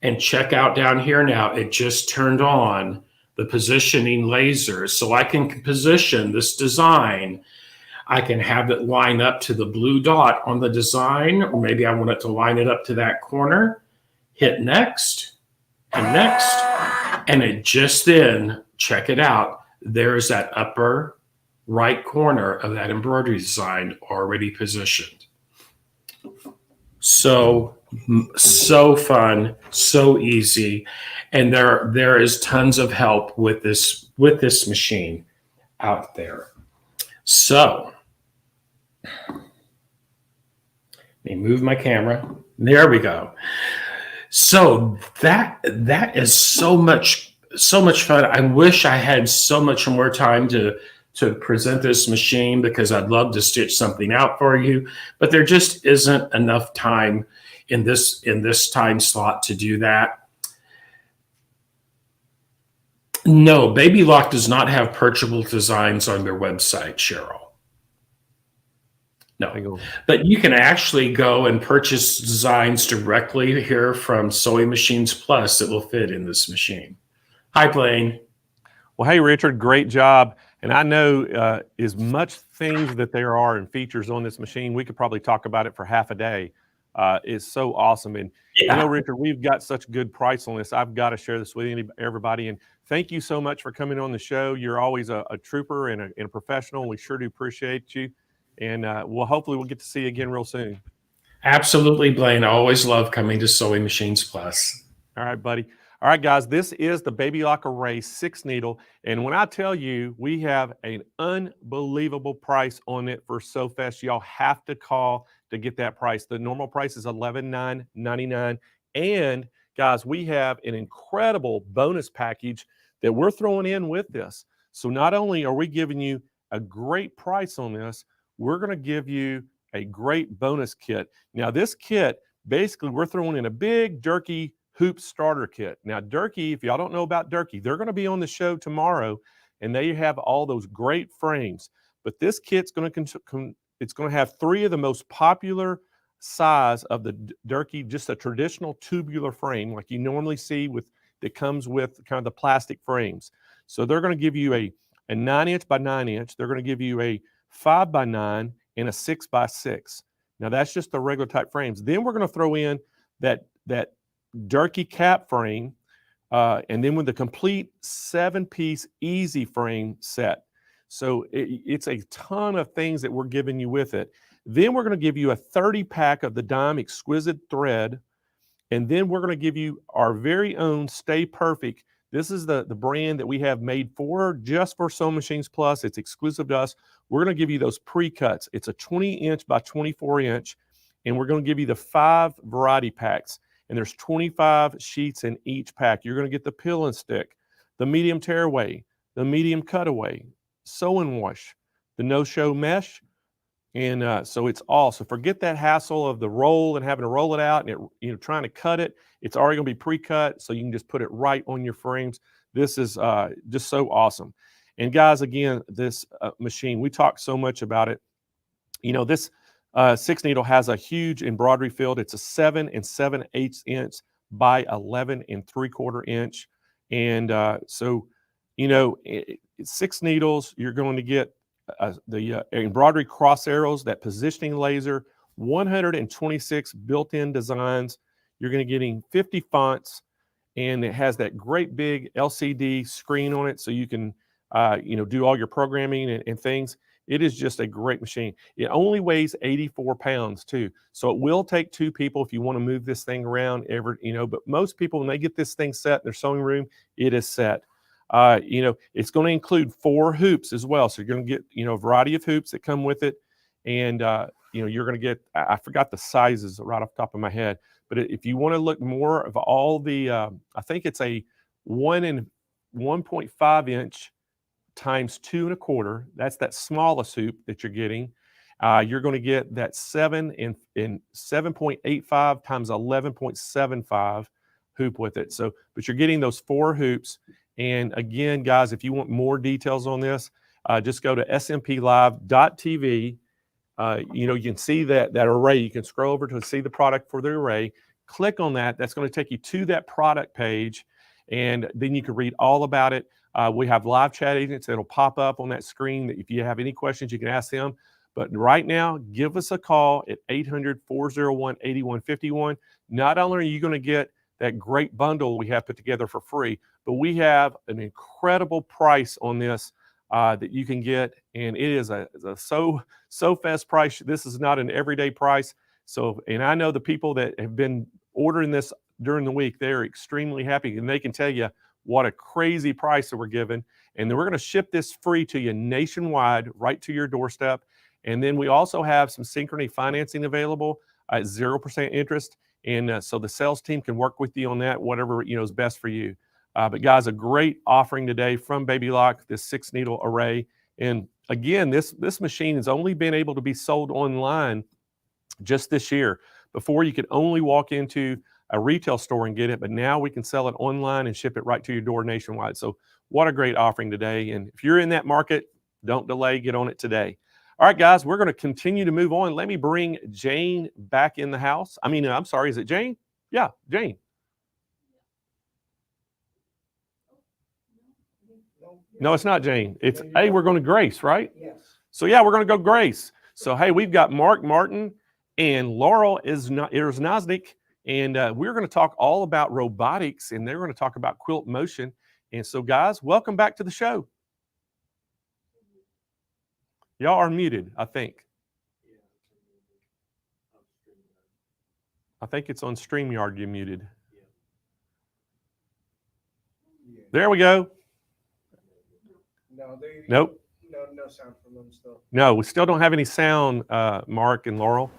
and check out down here now. It just turned on the positioning laser. So I can position this design. I can have it line up to the blue dot on the design, or maybe I want it to line it up to that corner. Hit next and next, and it just then, check it out, there's that upper right corner of that embroidery design already positioned. So fun, so easy, and there is tons of help with this machine out there. So let me move my camera. There we go. So that is so much fun. I wish I had so much more time to present this machine, because I'd love to stitch something out for you, but there just isn't enough time in this time slot to do that. No, Baby Lock does not have purchasable designs on their website, Cheryl. No, but you can actually go and purchase designs directly here from Sewing Machines Plus that will fit in this machine. Hi, Blaine. Well, hey, Richard, great job. And I know as much things that there are and features on this machine, we could probably talk about it for half a day. It's so awesome. And Yeah. you know, Richard, we've got such good price on this. I've got to share this with everybody. And thank you so much for coming on the show. You're always a trooper and a professional. We sure do appreciate you. And hopefully we'll get to see you again real soon. Absolutely, Blaine. I always love coming to Sewing Machines Plus. All right, buddy. All right, guys, this is the Baby Lock Array 6-needle. And when I tell you we have an unbelievable price on it for Sew Fest, y'all have to call to get that price. The normal price is $11,999. And guys, we have an incredible bonus package that we're throwing in with this. So not only are we giving you a great price on this, we're going to give you a great bonus kit. Now, this kit, basically, we're throwing in a big Durkee hoop starter kit. Now, Durkee, if y'all don't know about Durkee, they're going to be on the show tomorrow, and they have all those great frames. But this kit's going to it's going to have 3 of the most popular size of the Durkee, just a traditional tubular frame like you normally see that comes with kind of the plastic frames. So they're going to give you a 9-inch by 9-inch. They're going to give you a 5x9 and a 6x6. Now that's just the regular type frames. Then we're going to throw in that Durkee cap frame And then with the complete 7-piece easy frame set. So it's a ton of things that we're giving you with it. Then we're going to give you a 30-pack of the Dime Exquisite Thread. And then we're going to give you our very own Stay Perfect. This is the brand that we have made just for Sewing Machines Plus. It's exclusive to us. We're going to give you those pre-cuts. It's a 20-inch by 24-inch. And we're going to give you the 5 variety packs. And there's 25 sheets in each pack. You're going to get the peel and stick, the medium tearaway, the medium cutaway, sewing wash, the no-show mesh. And so it's all. So forget that hassle of the roll and having to roll it out and trying to cut it. It's already going to be pre-cut, so you can just put it right on your frames. This is just so awesome. And guys, again, this machine, we talk so much about it. This 6 needle has a huge embroidery field. It's a 7 7/8 inch by 11 3/4 inch. And so 6 needles, you're going to get the embroidery cross arrows, that positioning laser, 126 built-in designs. You're going to getting 50 fonts, and it has that great big LCD screen on it, so you can do all your programming and things. It is just a great machine. It only weighs 84 pounds too. So it will take 2 people if you want to move this thing around but most people, when they get this thing set in their sewing room, it is set. It's going to include 4 hoops as well. So you're going to get, a variety of hoops that come with it. And, you're going to get, I forgot the sizes right off the top of my head, but if you want to look more of all the, I think it's a 1.5 inch times 2 1/4. That's that smallest hoop that you're getting. You're going to get that 7 in 7.85 times 11.75 hoop with it. So, but you're getting those 4 hoops. And again, guys, if you want more details on this, just go to smplive.tv. You can see that array. You can scroll over to see the product for the array. Click on that. That's going to take you to that product page, and then you can read all about it. We have live chat agents that'll pop up on that screen. That if you have any questions, you can ask them. But right now, give us a call at 800-401-8151. Not only are you going to get that great bundle we have put together for free, but we have an incredible price on this that you can get, and it is a Sew Fest price. This is not an everyday price. So, and I know the people that have been ordering this during the week, they're extremely happy, and they can tell you what a crazy price that we're giving. And then we're going to ship this free to you nationwide, right to your doorstep. And then we also have some Synchrony financing available at 0% interest. And so the sales team can work with you on that, whatever is best for you. But guys, a great offering today from Baby Lock, this 6 needle array. And again, this machine has only been able to be sold online just this year. Before, you could only walk into a retail store and get it, but now we can sell it online and ship it right to your door nationwide. So what a great offering today. And if you're in that market, don't delay, get on it today. All right, guys, we're going to continue to move on. Let me bring Jane back in the house. I'm sorry, is it Jane? Yeah, Jane. No, it's not Jane. It's, hey, we're going to Grace, right? Yes. So, yeah, we're going to go Grace. So, hey, we've got Mark Martin and Laurel Irznosnik, and we're going to talk all about robotics, and they're going to talk about Quilt Motion. And so, guys, welcome back to the show. Y'all are muted, I think. I think it's on StreamYard you're muted. There we go. No, Nope. No sound from them still. No, we still don't have any sound, Mark and Laurel.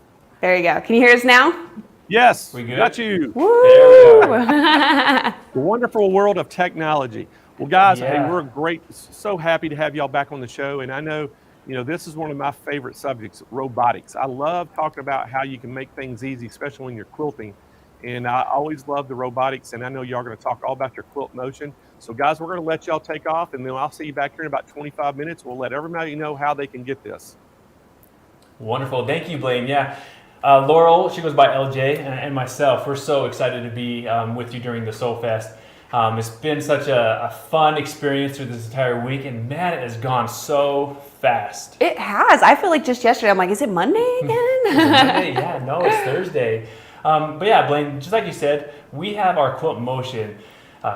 There you go. Can you hear us now? Yes, We good? got you. Woo! The wonderful world of technology. Well, guys, hey, Yeah. we're so happy to have y'all back on the show. And I know, this is one of my favorite subjects, robotics. I love talking about how you can make things easy, especially when you're quilting. And I always love the robotics, and I know y'all are going to talk all about your Quilt Motion. So, guys, we're going to let y'all take off, and then I'll see you back here in about 25 minutes. We'll let everybody know how they can get this. Wonderful. Thank you, Blaine. Yeah. Laurel, she goes by LJ, and myself, we're so excited to be with you during the Sew Fest. It's been such a fun experience through this entire week, and man, it has gone so fast. It has. I feel like just yesterday, I'm like, is it Monday again? Monday? Yeah, no, it's Thursday. But yeah, Blaine, just like you said, we have our Quilt Motion.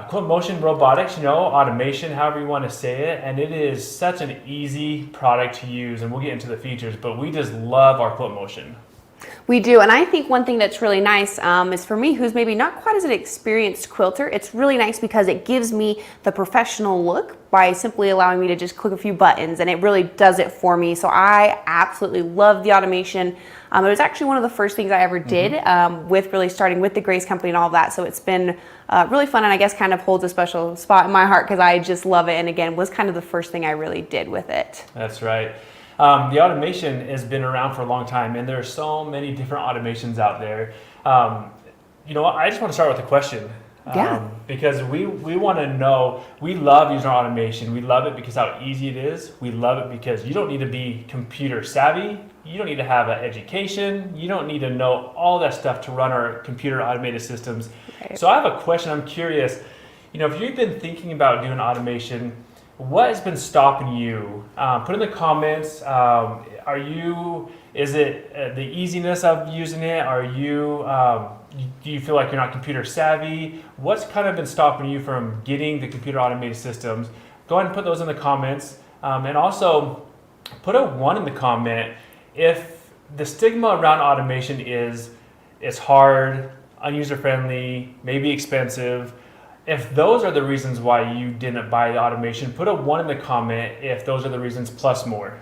Quilt Motion robotics, automation, however you want to say it. And it is such an easy product to use, and we'll get into the features, but we just love our Quilt Motion. We do, and I think one thing that's really nice is for me, who's maybe not quite as an experienced quilter, it's really nice because it gives me the professional look by simply allowing me to just click a few buttons, and it really does it for me. So I absolutely love the automation. It was actually one of the first things I ever did with really starting with the Grace Company and all of that. So it's been really fun, and I guess kind of holds a special spot in my heart because I just love it. And again, was kind of the first thing I really did with it. That's right. The automation has been around for a long time, and there are so many different automations out there. I just want to start with a question. Because we want to know, we love using our automation. We love it because how easy it is. We love it because you don't need to be computer savvy. You don't need to have an education. You don't need to know all that stuff to run our computer automated systems. Right. So I have a question. I'm curious, if you've been thinking about doing automation, what has been stopping you? Put in the comments. Is it the easiness of using it? Do you feel like you're not computer savvy? What's kind of been stopping you from getting the computer automated systems? Go ahead and put those in the comments. And also put a 1 in the comment if the stigma around automation is it's hard, unuser friendly, maybe expensive. If those are the reasons why you didn't buy the automation, put a 1 in the comment if those are the reasons plus more.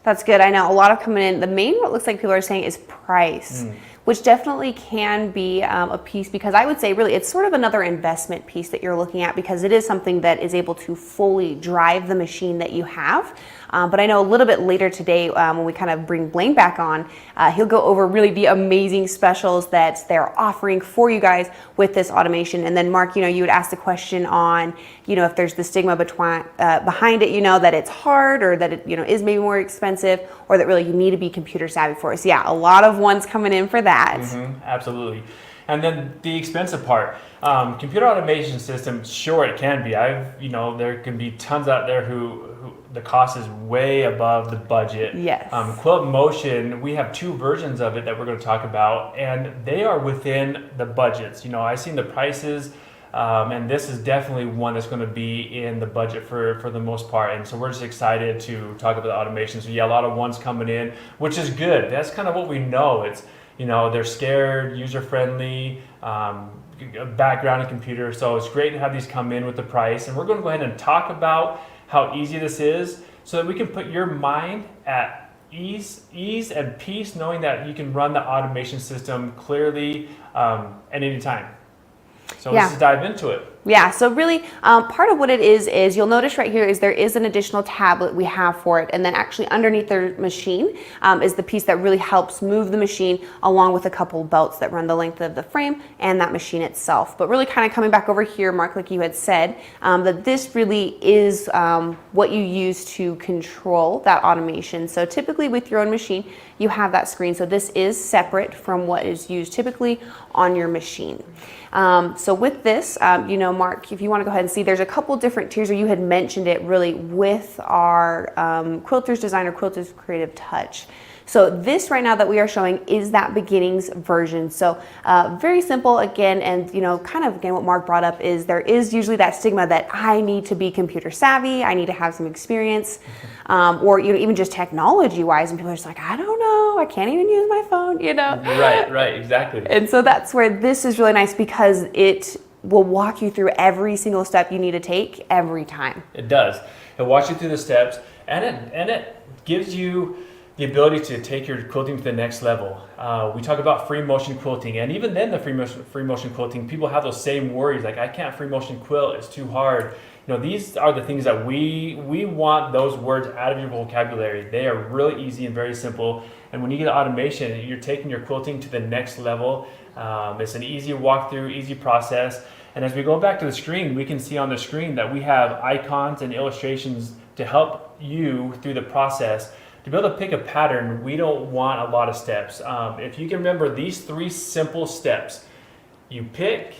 That's good. I know a lot of coming in. The main, what looks like people are saying, is price, which definitely can be a piece, because I would say really it's sort of another investment piece that you're looking at, because it is something that is able to fully drive the machine that you have. But I know a little bit later today when we kind of bring Blaine back on, he'll go over really the amazing specials that they're offering for you guys with this automation. And then Mark, you would ask the question on, if there's the stigma behind it, that it's hard, or that it, is maybe more expensive, or that really you need to be computer savvy for it. So yeah, a lot of ones coming in for that. Absolutely. And then the expensive part, computer automation systems, sure, it can be. There can be tons out there who the cost is way above the budget. Yes. Quilt Motion, we have 2 versions of it that we're going to talk about, and they are within the budgets. I've seen the prices, and this is definitely one that's going to be in the budget for the most part. And so we're just excited to talk about the automation. So yeah, a lot of 1s coming in, which is good. That's kind of what we know. It's, they're scared, user-friendly, background in computer. So it's great to have these come in with the price. And we're going to go ahead and talk about how easy this is so that we can put your mind at ease and peace, knowing that you can run the automation system clearly at any time. So let's just dive into it. Yeah, so really part of what it is you'll notice right here is there is an additional tablet we have for it, and then actually underneath the machine is the piece that really helps move the machine, along with a couple belts that run the length of the frame and that machine itself. But really kind of coming back over here, Mark, like you had said, that this really is what you use to control that automation. So typically with your own machine, you have that screen. So this is separate from what is used typically on your machine. So with this, Mark, if you want to go ahead and see, there's a couple different tiers, or you had mentioned it really with our Quilter's Designer, Quilter's Creative Touch. So this right now that we are showing is that beginnings version. So very simple again, and kind of again what Mark brought up is there is usually that stigma that I need to be computer savvy, I need to have some experience, or even just technology wise, and people are just like, I don't know, I can't even use my phone, Right, exactly. And so that's where this is really nice, because it will walk you through every single step you need to take every time. It does. It walks you through the steps, and it gives you the ability to take your quilting to the next level. We talk about free motion quilting, and even then the free motion quilting, people have those same worries, like I can't free motion quilt, it's too hard. These are the things that we want those words out of your vocabulary. They are really easy and very simple. And when you get automation, you're taking your quilting to the next level. It's an easy walkthrough, easy process. And as we go back to the screen, we can see on the screen that we have icons and illustrations to help you through the process. To be able to pick a pattern, we don't want a lot of steps. If you can remember these 3 simple steps, you pick,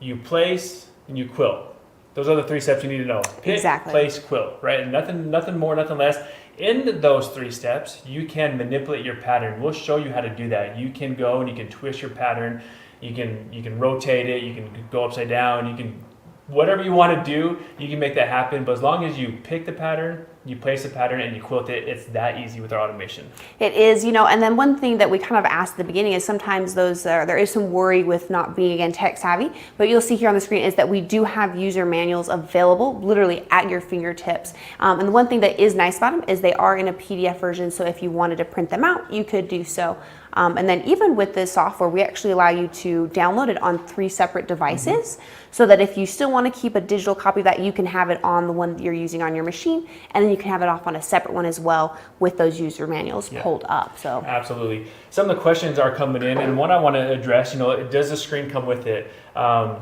you place, and you quilt. Those are the 3 steps you need to know. Pick, place, quilt, right? And nothing more, nothing less. In those 3 steps, you can manipulate your pattern. We'll show you how to do that. You can go and you can twist your pattern. You can rotate it. You can go upside down. You can whatever you want to do, you can make that happen. But as long as you pick the pattern, you place the pattern, and you quilt it, it's that easy with our automation. It is, you know, and then one thing that we kind of asked at the beginning is sometimes there is some worry with not being, again, tech savvy, but you'll see here on the screen is that we do have user manuals available literally at your fingertips. And the one thing that is nice about them is they are in a PDF version, so if you wanted to print them out, you could do so. And then even with this software, we actually allow you to download it on 3 separate devices, so that if you still want to keep a digital copy of that, you can have it on the one that you're using on your machine, and then you can have it off on a separate one as well with those user manuals pulled up. So absolutely. Some of the questions are coming in, and one I want to address, you know, does the screen come with it?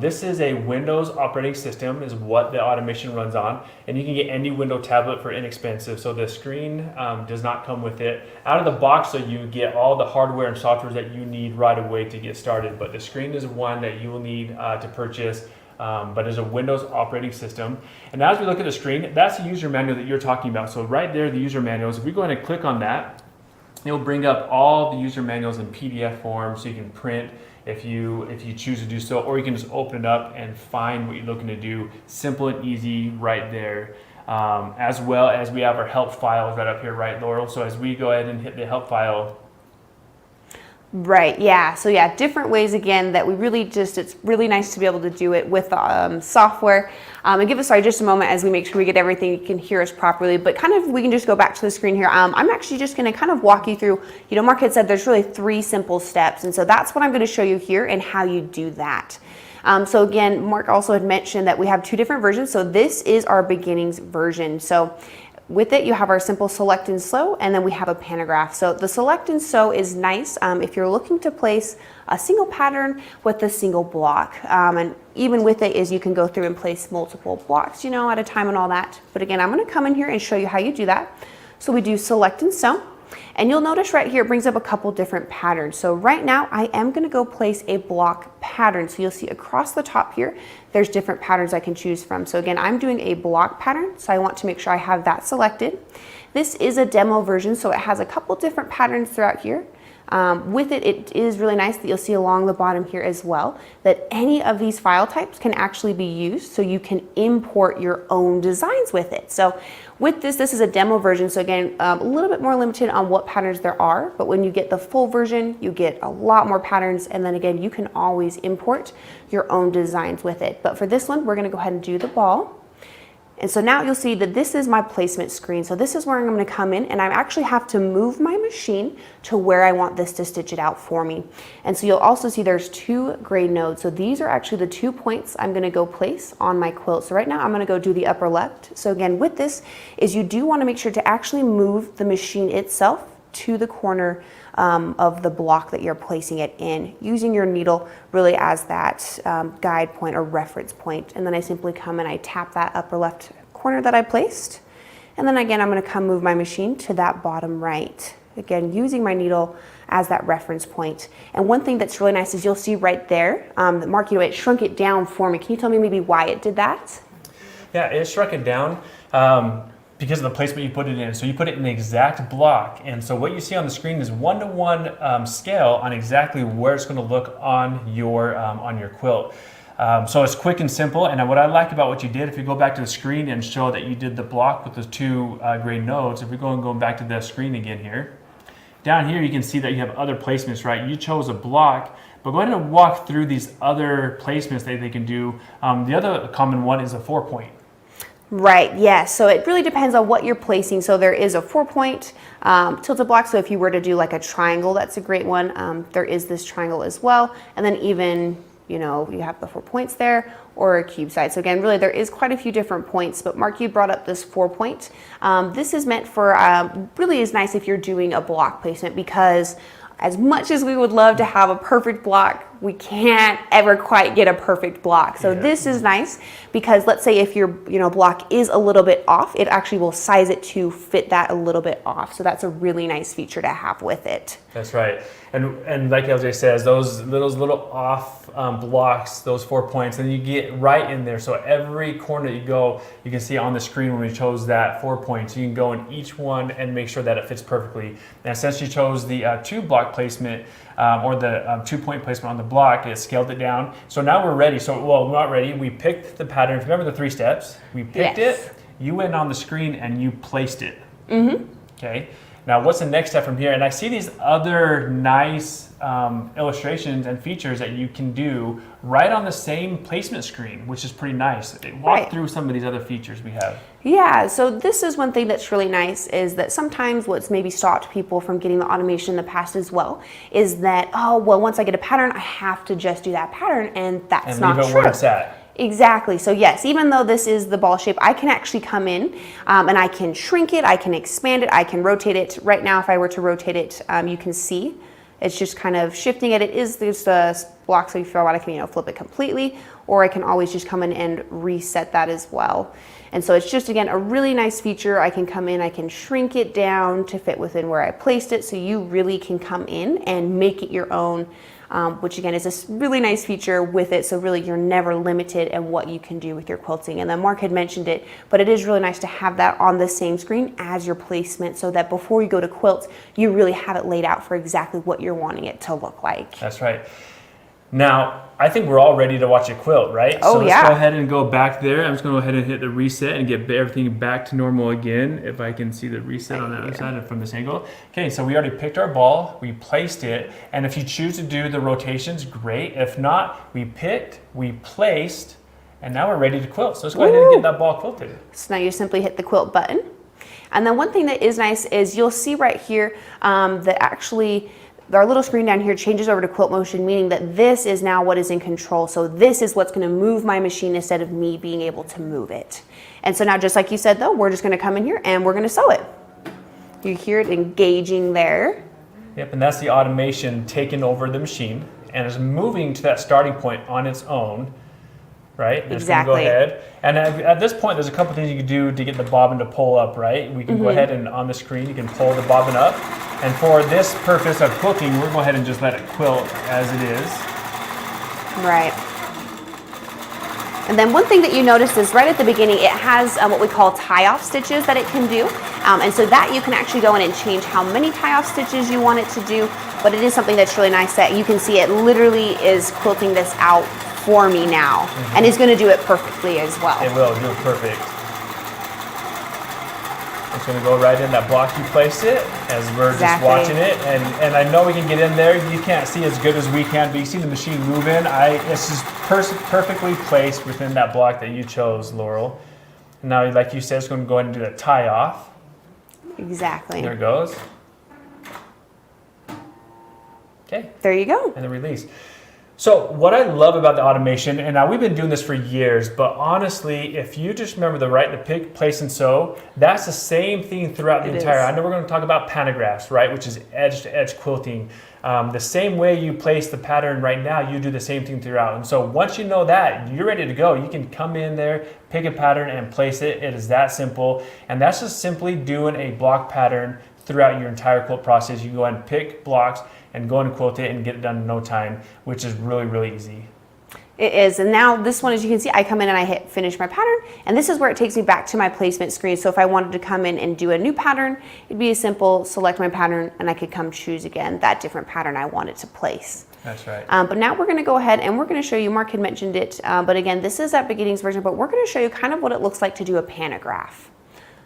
This is a Windows operating system is what the automation runs on, and you can get any Windows tablet for inexpensive. So the screen does not come with it. Out of the box, so you get all the hardware and software that you need right away to get started, but the screen is one that you will need to purchase. But it's a Windows operating system. And as we look at the screen, that's the user manual that you're talking about. So right there, the user manuals, if we go ahead and click on that, it'll bring up all the user manuals in PDF form, so you can print if you choose to do so, or you can just open it up and find what you're looking to do. Simple and easy right there. As well as we have our help files right up here, right, Laurel? So as we go ahead and hit the help file, right, yeah. So yeah, different ways again that we really it's really nice to be able to do it with software. And give us, sorry, just a moment as we make sure we get everything, you can hear us properly, but kind of, we can just go back to the screen here. I'm actually just gonna kind of walk you through, you know, Mark had said there's really 3 simple steps. And so that's what I'm gonna show you here and how you do that. So again, Mark also had mentioned that we have 2 different versions. So this is our beginnings version. So with it, you have our simple select and sew, and then we have a pantograph. So the select and sew is nice if you're looking to place a single pattern with a single block. And even with it is you can go through and place multiple blocks, you know, at a time and all that. But again, I'm gonna come in here and show you how you do that. So we do select and sew. And you'll notice right here, it brings up a couple different patterns. So right now I am gonna go place a block pattern. So you'll see across the top here, there's different patterns I can choose from. So again, I'm doing a block pattern. So I want to make sure I have that selected. This is a demo version, so it has a couple different patterns throughout here. With it, it is really nice that you'll see along the bottom here as well that any of these file types can actually be used, so you can import your own designs with it. So with this is a demo version, so again, a little bit more limited on what patterns there are, but when you get the full version, you get a lot more patterns, and then again, you can always import your own designs with it. But for this one, we're gonna go ahead and do the ball. And so now you'll see that this is my placement screen. So this is where I'm going to come in, and I actually have to move my machine to where I want this to stitch it out for me. And so you'll also see there's 2 gray nodes. So these are actually the 2 points I'm going to go place on my quilt. So right now I'm going to go do the upper left. So again, with this is you do want to make sure to actually move the machine itself to the corner of the block that you're placing it in, using your needle really as that guide point or reference point. And then I simply come and I tap that upper left corner that I placed. And then again, I'm going to come move my machine to that bottom right. Again, using my needle as that reference point. And one thing that's really nice is you'll see right there, that Mark, you know, it shrunk it down for me. Can you tell me maybe why it did that? yeah, it shrunk it down. Because of the placement you put it in. So you put it in the exact block. And so what you see on the screen is 1-to-1 scale on exactly where it's gonna look on your quilt. So it's quick and simple. And what I like about what you did, if you go back to the screen and show that you did the block with the 2 gray nodes, if we go and go back to the screen again here, down here you can see that you have other placements, right? You chose a block, but go ahead and walk through these other placements that they can do. The other common one is a 4-point. Right, yes. So it really depends on what you're placing. So there is a 4-point tilted block. So if you were to do like a triangle, that's a great one. There is this triangle as well. And then even, you know, you have the 4 points there, or a cube side. So again, really there is quite a few different points, but Mark, you brought up this 4-point. This is meant for, really is nice if you're doing a block placement, because as much as we would love to have a perfect block, we can't ever quite get a perfect block. So this is nice because let's say if your block is a little bit off, it actually will size it to fit that a little bit off. So that's a really nice feature to have with it. That's right. And like LJ says, those little off blocks, those 4 points, and you get right in there. So every corner you go, you can see on the screen when we chose that 4 points, you can go in each one and make sure that it fits perfectly. And since you chose the 2 block placement, or the 2-point placement on the block. It scaled it down. So now we're ready. So, well, we're not ready. We picked the pattern. Remember the 3 steps? We picked it. You went on the screen and you placed it. Okay. Now, what's the next step from here? And I see these other nice illustrations and features that you can do right on the same placement screen, which is pretty nice. Walk through some of these other features we have. Yeah, so this is one thing that's really nice, is that sometimes what's maybe stopped people from getting the automation in the past as well is that, oh, well, once I get a pattern, I have to just do that pattern, and that's not true. Where it's at. Exactly. So yes, even though this is the ball shape, I can actually come in and I can shrink it, I can expand it, I can rotate it. Right now, if I were to rotate it, you can see it's just kind of shifting it. It is there's a block, so if you want, I can flip it completely, or I can always just come in and reset that as well. And so it's just, again, a really nice feature. I can come in, I can shrink it down to fit within where I placed it, so you really can come in and make it your own. Which again is a really nice feature with it, so really you're never limited in what you can do with your quilting. And then Mark had mentioned it, but it is really nice to have that on the same screen as your placement, so that before you go to quilt, you really have it laid out for exactly what you're wanting it to look like. That's right. Now, I think we're all ready to watch a quilt, right? Oh, so let's go ahead and go back there. I'm just going to go ahead and hit the reset and get everything back to normal again. If I can see the reset on the other side from this angle. Okay, so we already picked our ball, we placed it, and if you choose to do the rotations, great. If not, we picked, we placed, and now we're ready to quilt. So let's go ahead and get that ball quilted. So now you simply hit the quilt button. And then one thing that is nice is you'll see right here that actually our little screen down here changes over to Quilt Motion, meaning that this is now what is in control. So this is what's going to move my machine instead of me being able to move it. And so now, just like you said though, we're just going to come in here and we're going to sew it. You hear it engaging there. Yep, and that's the automation taking over the machine and is moving to that starting point on its own. Right? And Exactly. Go ahead. And at this point, there's a couple things you can do to get the bobbin to pull up, right? We can go ahead and on the screen, you can pull the bobbin up. And for this purpose of quilting, we're going to go ahead and just let it quilt as it is. Right. And then one thing that you notice is right at the beginning, it has what we call tie-off stitches that it can do. And so that you can actually go in and change how many tie-off stitches you want it to do. But it is something that's really nice that you can see it literally is quilting this out for me now, and it's going to do it perfectly as well. It will do it perfect. It's going to go right in that block you placed it as we're just watching it, and I know we can get in there. You can't see as good as we can, but you see the machine moving. It's just perfectly placed within that block that you chose, Laurel. And now, like you said, it's going to go ahead and do that tie off. Exactly. There it goes. Okay. There you go. And the release. So what I love about the automation, and now we've been doing this for years, but honestly, if you just remember the right to pick, place, and sew, that's the same thing throughout the entire. I know we're going to talk about pantographs, right, which is edge-to-edge quilting. The same way you place the pattern right now, you do the same thing throughout. And so once you know that, you're ready to go. You can come in there, pick a pattern, and place it. It is that simple. And that's just simply doing a block pattern throughout your entire quilt process. You go ahead and pick blocks and go and quilt it and get it done in no time, which is really, really easy. It is, and now this one, as you can see, I come in and I hit finish my pattern, and this is where it takes me back to my placement screen. So if I wanted to come in and do a new pattern, it'd be as simple, select my pattern, and I could come choose again that different pattern I wanted to place. That's right. But now we're gonna go ahead and we're gonna show you, Mark had mentioned it, but again, this is that beginnings version, but we're gonna show you kind of what it looks like to do a pantograph.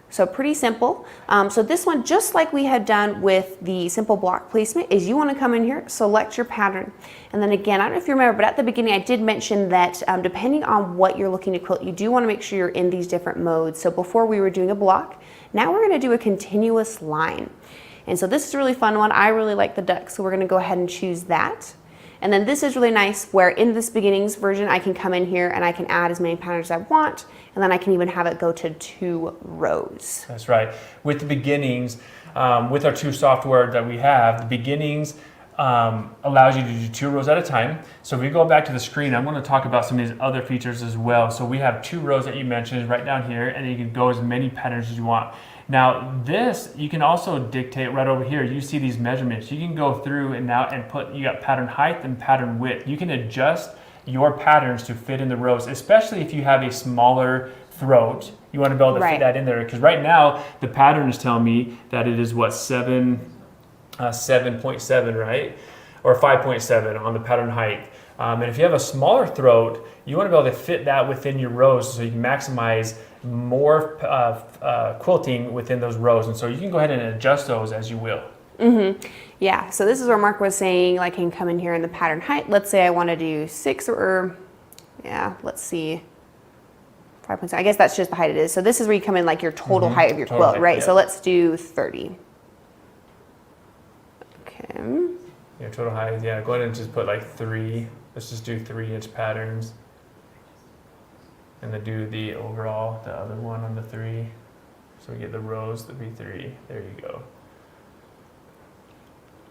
So pretty simple. So this one, just like we had done with the simple block placement, is you want to come in here, select your pattern. And then again, I don't know if you remember, but at the beginning I did mention that depending on what you're looking to quilt, you do want to make sure you're in these different modes. So before we were doing a block, now we're going to do a continuous line. And so this is a really fun one. I really like the duck, so we're going to go ahead and choose that. And then this is really nice where in this beginnings version, I can come in here and I can add as many patterns as I want. And then I can even have it go to 2 rows. That's right. With the beginnings, with our 2 software that we have, the beginnings allows you to do 2 rows at a time. So if we go back to the screen, I'm going to talk about some of these other features as well. So we have 2 rows that you mentioned right down here, and you can go as many patterns as you want. Now this, you can also dictate right over here. You see these measurements. You can go through and now and put, you got pattern height and pattern width. You can adjust your patterns to fit in the rows, especially if you have a smaller throat. You want to be able to fit that in there, because right now the pattern is telling me that it is what, 7.7, right? or 5.7 on the pattern height. And if you have a smaller throat, you want to be able to fit that within your rows so you can maximize more quilting within those rows. And so you can go ahead and adjust those as you will. Yeah, so this is where Mark was saying, like, I can come in here in the pattern height. Let's say I want to do 6 or, yeah, let's see, 5.7. I guess that's just the height it is. So this is where you come in like your total height of your Total quilt, height, right? yeah. So let's do 30. Okay. Yeah, total height, yeah, go ahead and just put like 3. Let's just do 3-inch patterns. And then do the overall, the other one on the 3. So we get the rows to be 3. There you go.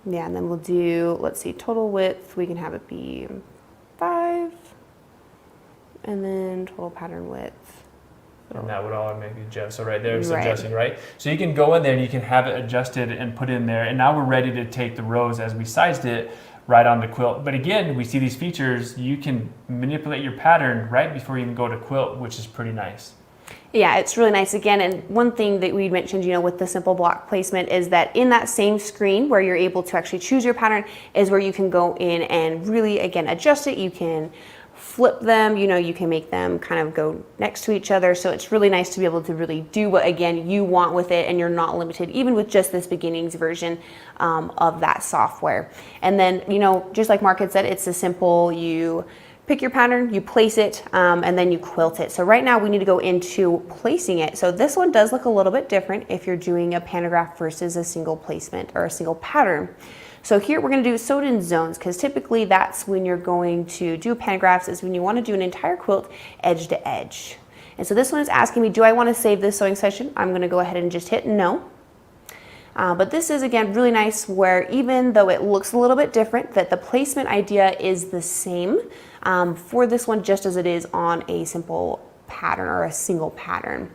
Yeah, and then we'll do, let's see, total width, we can have it be 5. And then total pattern width. And that would automatically adjust. So right there it's Right. adjusting, right? So you can go in there and you can have it adjusted and put in there. And now we're ready to take the rows as we sized it right on the quilt. But again, we see these features. You can manipulate your pattern right before you even go to quilt, which is pretty nice. Yeah, it's really nice. Again, and one thing that we mentioned, you know, with the simple block placement is that in that same screen where you're able to actually choose your pattern is where you can go in and really, again, adjust it. You can flip them, you know, you can make them kind of go next to each other. So it's really nice to be able to really do what, again, you want with it, and you're not limited even with just this beginnings version of that software. And then, you know, just like Mark had said, it's a simple, you pick your pattern, you place it, and then you quilt it. So right now we need to go into placing it. So this one does look a little bit different if you're doing a pantograph versus a single placement or a single pattern. So here we're going to do sewed in zones, because typically that's when you're going to do pantographs, is when you want to do an entire quilt edge to edge. And so this one is asking me, do I want to save this sewing session? I'm going to go ahead and just hit no. But this is, again, really nice where even though it looks a little bit different, that the placement idea is the same for this one, just as it is on a simple pattern or a single pattern.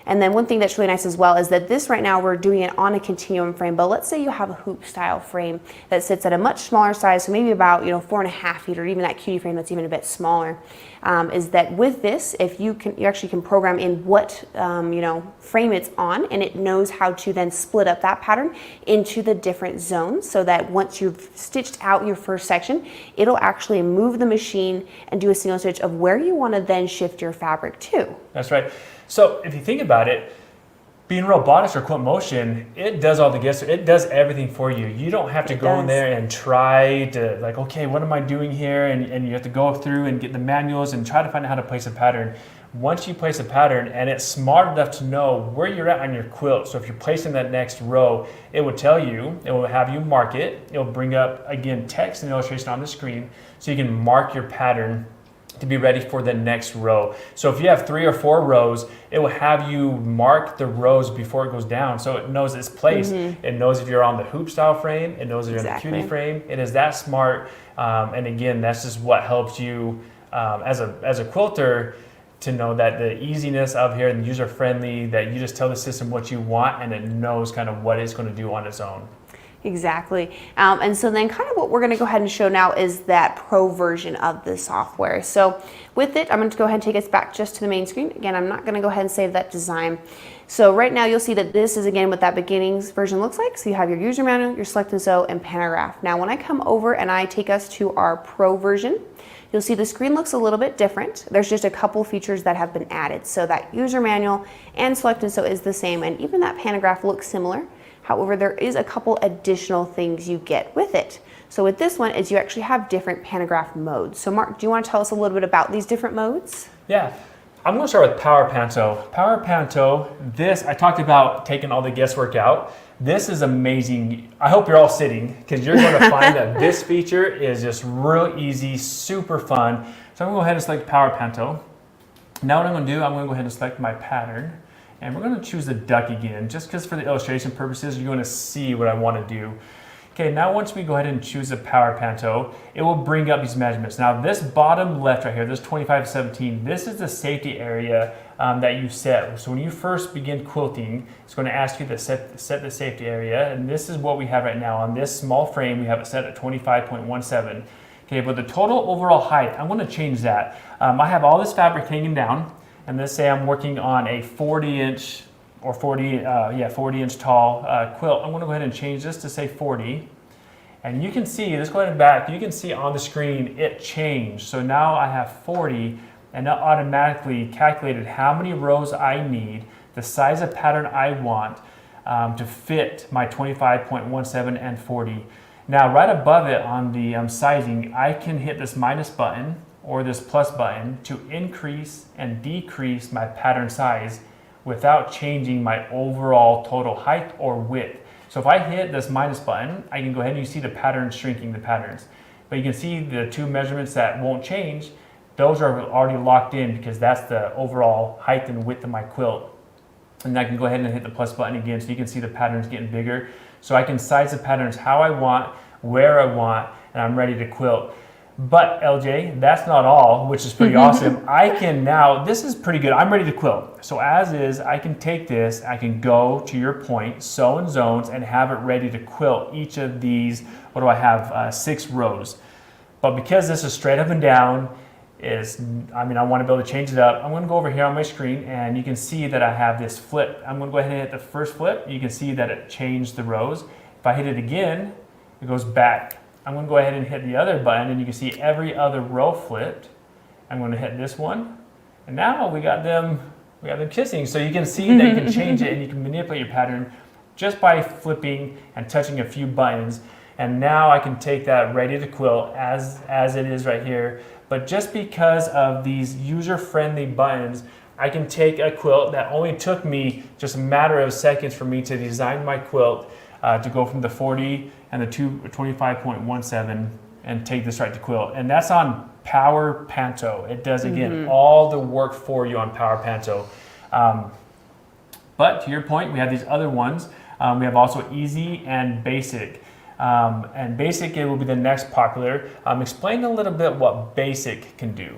And then one thing that's really nice as well is that this right now we're doing it on a continuum frame, but let's say you have a hoop style frame that sits at a much smaller size, so maybe about 4.5 feet, or even that cutie frame that's even a bit smaller. Is that with this, if you actually can program in what frame it's on, and it knows how to then split up that pattern into the different zones, so that once you've stitched out your first section, it'll actually move the machine and do a single stitch of where you want to then shift your fabric to. That's right. So if you think about it, being robotics or Quilt Motion, it does all the guesswork. It does everything for you. You don't have to go in there and try to like, okay, what am I doing here? And you have to go through and get the manuals and try to find out how to place a pattern. Once you place a pattern and it's smart enough to know where you're at on your quilt, so if you're placing that next row, it will tell you, it will have you mark it. It will bring up, again, text and illustration on the screen so you can mark your pattern to be ready for the next row. So if you have 3 or 4 rows, it will have you mark the rows before it goes down, so it knows its place. It knows if you're on the hoop style frame, it knows if you're in the cutie frame. It is that smart, and again, that's just what helps you as a quilter to know that the easiness of here and user friendly, that you just tell the system what you want and it knows kind of what it's going to do on its own. Exactly. And so then kind of what we're going to go ahead and show now is that pro version of the software. So with it, I'm going to go ahead and take us back just to the main screen. Again, I'm not going to go ahead and save that design. So right now you'll see that this is again what that beginnings version looks like. So you have your user manual, your select and sew, and pantograph. Now when I come over and I take us to our pro version, you'll see the screen looks a little bit different. There's just a couple features that have been added. So that user manual and select and sew is the same, and even that pantograph looks similar. However, there is a couple additional things you get with it. So with this one is you actually have different pantograph modes. So Mark, do you want to tell us a little bit about these different modes? Yeah, I'm going to start with Power Panto. Power Panto, this, I talked about taking all the guesswork out. This is amazing. I hope you're all sitting, because you're going to find that this feature is just real easy, super fun. So I'm going to go ahead and select Power Panto. Now what I'm going to do, I'm going to go ahead and select my pattern. And we're going to choose the duck again, just because for the illustration purposes, you're going to see what I want to do. Okay, now once we go ahead and choose the Power Panto, it will bring up these measurements. Now this bottom left right here, this 25-17, this is the safety area that you set. So when you first begin quilting, it's going to ask you to set the safety area. And this is what we have right now. On this small frame, we have it set at 25.17. Okay, but the total overall height, I'm going to change that. I have all this fabric hanging down. And let's say I'm working on a 40-inch or 40-inch tall quilt. I'm going to go ahead and change this to say 40. And you can see, let's go ahead and back, you can see on the screen it changed. So now I have 40, and it automatically calculated how many rows I need, the size of pattern I want to fit my 25.17 and 40. Now right above it on the sizing, I can hit this minus button or this plus button to increase and decrease my pattern size without changing my overall total height or width. So if I hit this minus button, I can go ahead and you see the pattern shrinking the patterns. But you can see the two measurements that won't change, those are already locked in because that's the overall height and width of my quilt. And I can go ahead and hit the plus button again so you can see the patterns getting bigger. So I can size the patterns how I want, where I want, and I'm ready to quilt. But LJ, that's not all, which is pretty awesome. I can now, this is pretty good. I'm ready to quilt. So as is, I can take this, I can go to your point, sew in zones, and have it ready to quilt each of these, what do I have, 6 rows. But because this is straight up and down, I want to be able to change it up. I'm going to go over here on my screen and you can see that I have this flip. I'm going to go ahead and hit the first flip. You can see that it changed the rows. If I hit it again, it goes back. I'm going to go ahead and hit the other button and you can see every other row flipped. I'm going to hit this one. And now we got them kissing. So you can see that you can change it and you can manipulate your pattern just by flipping and touching a few buttons. And now I can take that ready to quilt as it is right here. But just because of these user-friendly buttons, I can take a quilt that only took me just a matter of seconds for me to design my quilt to go from the 40 and the 25.17 and take this right to quilt. And that's on Power Panto. It does, again, all the work for you on Power Panto. But to your point, we have these other ones. We have also Easy and Basic. And Basic, it will be the next popular. Explain a little bit what Basic can do.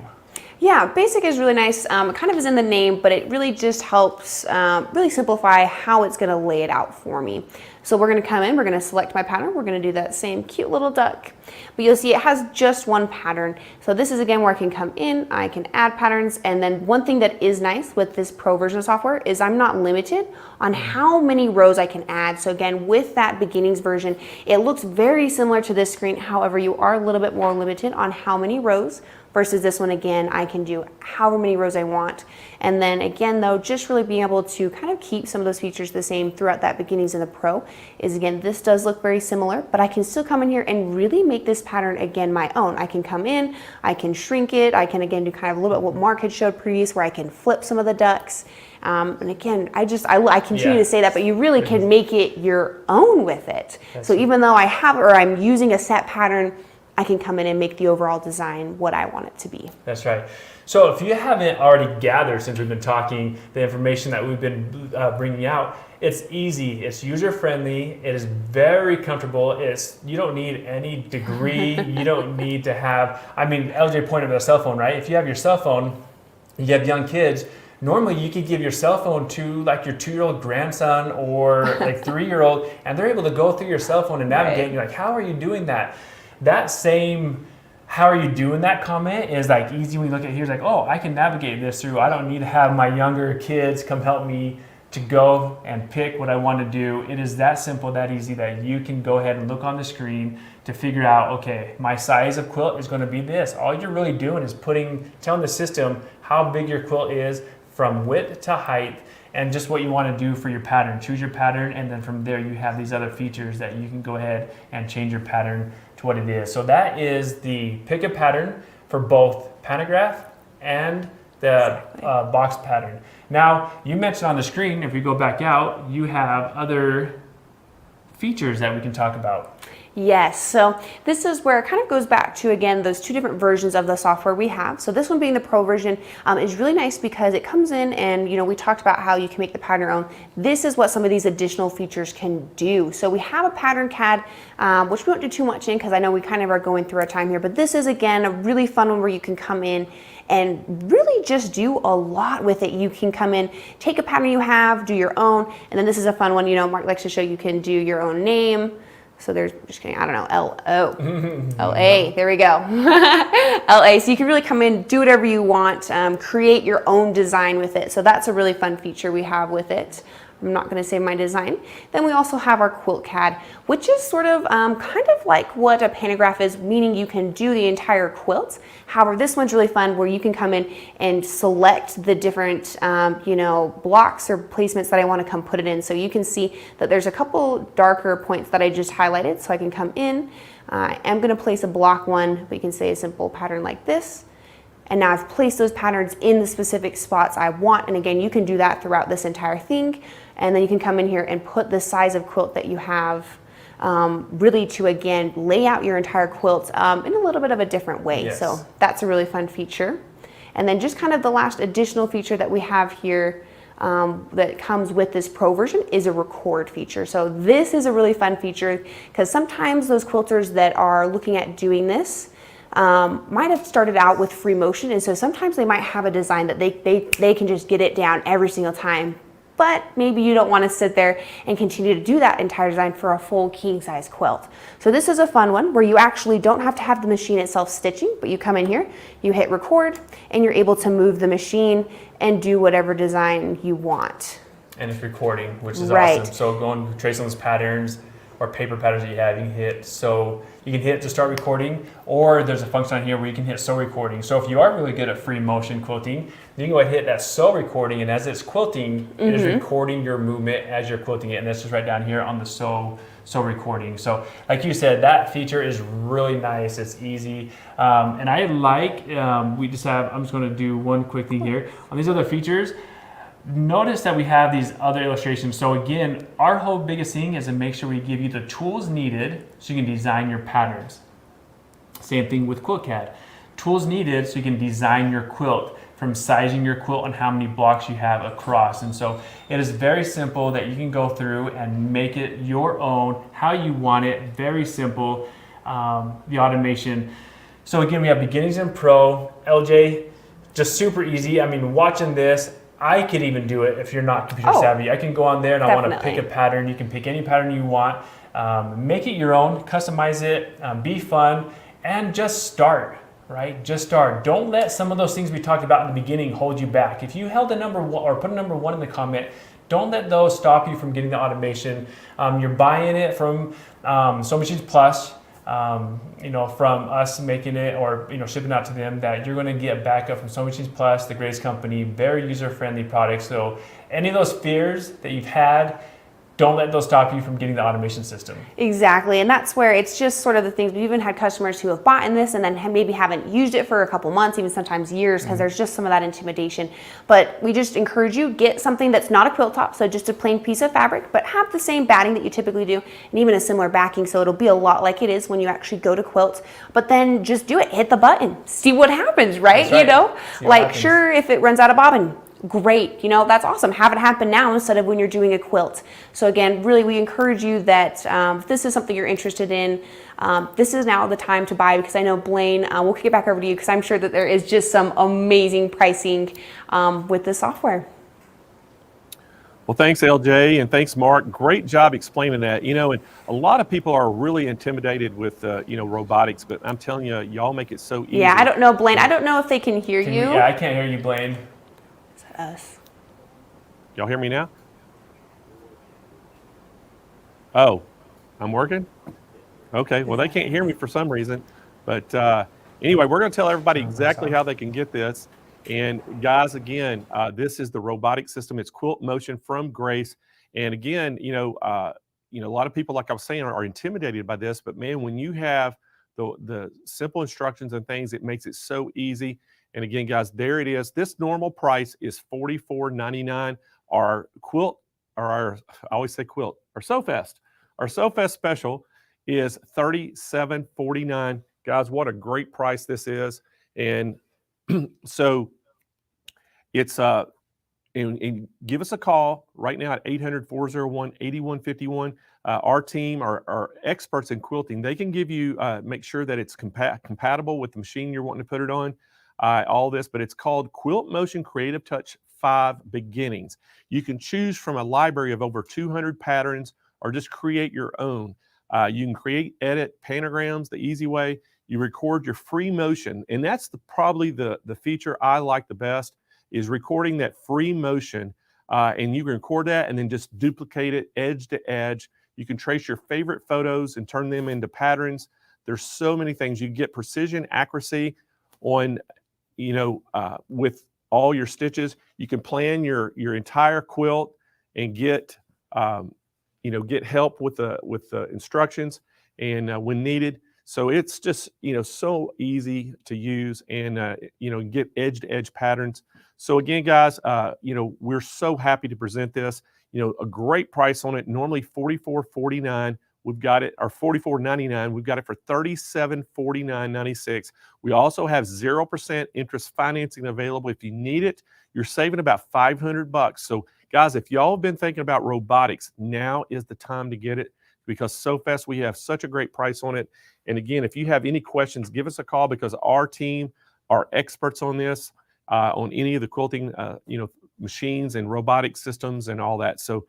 Yeah, Basic is really nice. It kind of is in the name, but it really just helps really simplify how it's going to lay it out for me. So we're going to come in, we're going to select my pattern, we're going to do that same cute little duck. But you'll see it has just one pattern. So this is again where I can come in, I can add patterns, and then one thing that is nice with this Pro version of software is I'm not limited on how many rows I can add. So again, with that beginnings version, it looks very similar to this screen. However, you are a little bit more limited on how many rows. Versus this one, again, I can do however many rows I want. And then again, though, just really being able to kind of keep some of those features the same throughout that beginnings in the Pro is, again, this does look very similar, but I can still come in here and really make this pattern, again, my own. I can come in, I can shrink it, I can, again, do kind of a little bit what Mark had showed previous, where I can flip some of the ducks. And again, I continue to say that, but you really can make it your own with it. So even though I have, or I'm using a set pattern, I can come in and make the overall design what I want it to be. That's right. So if you haven't already gathered, since we've been talking, the information that we've been bringing out, it's easy, it's user-friendly, it is very comfortable, you don't need any degree, you don't need to have, LJ pointed at a cell phone, right? If you have your cell phone, you have young kids, normally you could give your cell phone to like your 2-year-old grandson or like 3-year-old, and they're able to go through your cell phone and navigate, and you're like, how are you doing that? That same, how are you doing that comment is like easy when you look at it here. It's like, oh, I can navigate this through. I don't need to have my younger kids come help me to go and pick what I want to do. It is that simple, that easy, that you can go ahead and look on the screen to figure out, okay, my size of quilt is going to be this. All you're really doing is telling the system how big your quilt is from width to height, and just what you want to do for your pattern. Choose your pattern, and then from there you have these other features that you can go ahead and change your pattern to what it is. So that is the pick a pattern for both pantograph and the box pattern. Now, you mentioned on the screen, if we go back out, you have other features that we can talk about. Yes, so this is where it kind of goes back to, again, those two different versions of the software we have. So this one being the Pro version is really nice because it comes in and, we talked about how you can make the pattern your own. This is what some of these additional features can do. So we have a pattern CAD, which we won't do too much in because I know we kind of are going through our time here, but this is, again, a really fun one where you can come in and really just do a lot with it. You can come in, take a pattern you have, do your own, and then this is a fun one, Mark likes to show you can do your own name. So there's, just kidding, I don't know, L-O, L-A, there we go, L-A. So you can really come in, do whatever you want, create your own design with it. So that's a really fun feature we have with it. I'm not going to save my design. Then we also have our Quilt CAD, which is sort of kind of like what a pantograph is, meaning you can do the entire quilt. However, this one's really fun where you can come in and select the different, you know, blocks or placements that I want to come put it in. So you can see that there's a couple darker points that I just highlighted. So I can come in, I am going to place a block one, but you can say a simple pattern like this. And now I've placed those patterns in the specific spots I want. And again, you can do that throughout this entire thing. And then you can come in here and put the size of quilt that you have, really to, again, lay out your entire quilt in a little bit of a different way. Yes. So that's a really fun feature. And then just kind of the last additional feature that we have here that comes with this Pro version is a record feature. So this is a really fun feature because sometimes those quilters that are looking at doing this might have started out with free motion, and so sometimes they might have a design that they can just get it down every single time, but maybe you don't want to sit there and continue to do that entire design for a full king size quilt. So this is a fun one where you actually don't have to have the machine itself stitching, but you come in here, you hit record, and you're able to move the machine and do whatever design you want. And it's recording, which is Right. awesome. So going to trace on those patterns or paper patterns that you have, you can hit to start recording, or there's a function on here where you can hit sew recording. So if you are really good at free motion quilting, you can go ahead and hit that sew recording, and as it's quilting, it is recording your movement as you're quilting it, and that's just right down here on the sew recording. So like you said, that feature is really nice. It's easy, and I like, I'm just going to do one quick thing here on these other features. Notice that we have these other illustrations. So again, our whole biggest thing is to make sure we give you the tools needed so you can design your patterns. Same thing with Quilt CAD. Tools needed so you can design your quilt, from sizing your quilt and how many blocks you have across. And so it is very simple that you can go through and make it your own, how you want it, very simple, the automation. So again, we have beginnings and pro. LJ, just super easy. I mean, watching this, I could even do it if you're not computer savvy. I can go on there and I want to pick a pattern. You can pick any pattern you want, make it your own, customize it, be fun, and just start, right? Just start. Don't let some of those things we talked about in the beginning hold you back. If you held a number one or put a number one in the comment, don't let those stop you from getting the automation. You're buying it from Sew Machines Plus. You know, from us making it or, you know, shipping out to them, that you're going to get backup from Sew Machines Plus, the greatest company, very user-friendly products. So any of those fears that you've had, don't let those stop you from getting the automation system. Exactly, and that's where it's just sort of the things. We've even had customers who have bought in this and then maybe haven't used it for a couple months, even sometimes years, because there's just some of that intimidation. But we just encourage you, get something that's not a quilt top, so just a plain piece of fabric, but have the same batting that you typically do, and even a similar backing, so it'll be a lot like it is when you actually go to quilt. But then just do it, hit the button, see what happens, right? That's right. You know, See what like happens. sure, if it runs out of bobbin, great, you know, that's awesome. Have it happen now instead of when you're doing a quilt. So again, really, we encourage you that if this is something you're interested in, this is now the time to buy, because I know, Blaine, we'll kick it back over to you because I'm sure that there is just some amazing pricing with this software. Well, thanks, LJ, and thanks, Mark. Great job explaining that. You know, and a lot of people are really intimidated with, you know, robotics, but I'm telling you, y'all make it so easy. Yeah, I don't know, Blaine. I don't know if they can hear you. Yeah, I can't hear you, Blaine. Us. Y'all hear me now? Oh, I'm working? Okay, well, they can't hear me for some reason. But anyway, we're going to tell everybody exactly how they can get this. And guys, again, this is the robotic system. It's Quilt Motion from Grace. And again, you know, a lot of people, like I was saying, are intimidated by this. But man, when you have the simple instructions and things, it makes it so easy. And again, guys, there it is. This normal price is $44.99. Our quilt, or our, I always say quilt, our Sew Fest. Our Sew Fest special is $37.49. Guys, what a great price this is. And so it's, and give us a call right now at 800-401-8151. Our team are experts in quilting. They can give you, make sure that it's compatible with the machine you're wanting to put it on. All this, but it's called Quilt Motion Creative Touch 5 Beginnings. You can choose from a library of over 200 patterns or just create your own. You can create, edit pantograms the easy way. You record your free motion, and that's probably the feature I like the best, is recording that free motion and you can record that and then just duplicate it edge to edge. You can trace your favorite photos and turn them into patterns. There's so many things. You get precision, accuracy on, with all your stitches. You can plan your entire quilt and get, get help with the instructions and when needed. So it's just, so easy to use and, get edge to edge patterns. So again, guys, we're so happy to present this, a great price on it. Normally $44.49. We've got it, or $44.99. We've got it for $37.49.96. We also have 0% interest financing available. If you need it, you're saving about $500. So guys, if y'all have been thinking about robotics, now is the time to get it, because Sew Fest, we have such a great price on it. And again, if you have any questions, give us a call, because our team are experts on this, on any of the quilting, machines and robotic systems and all that. So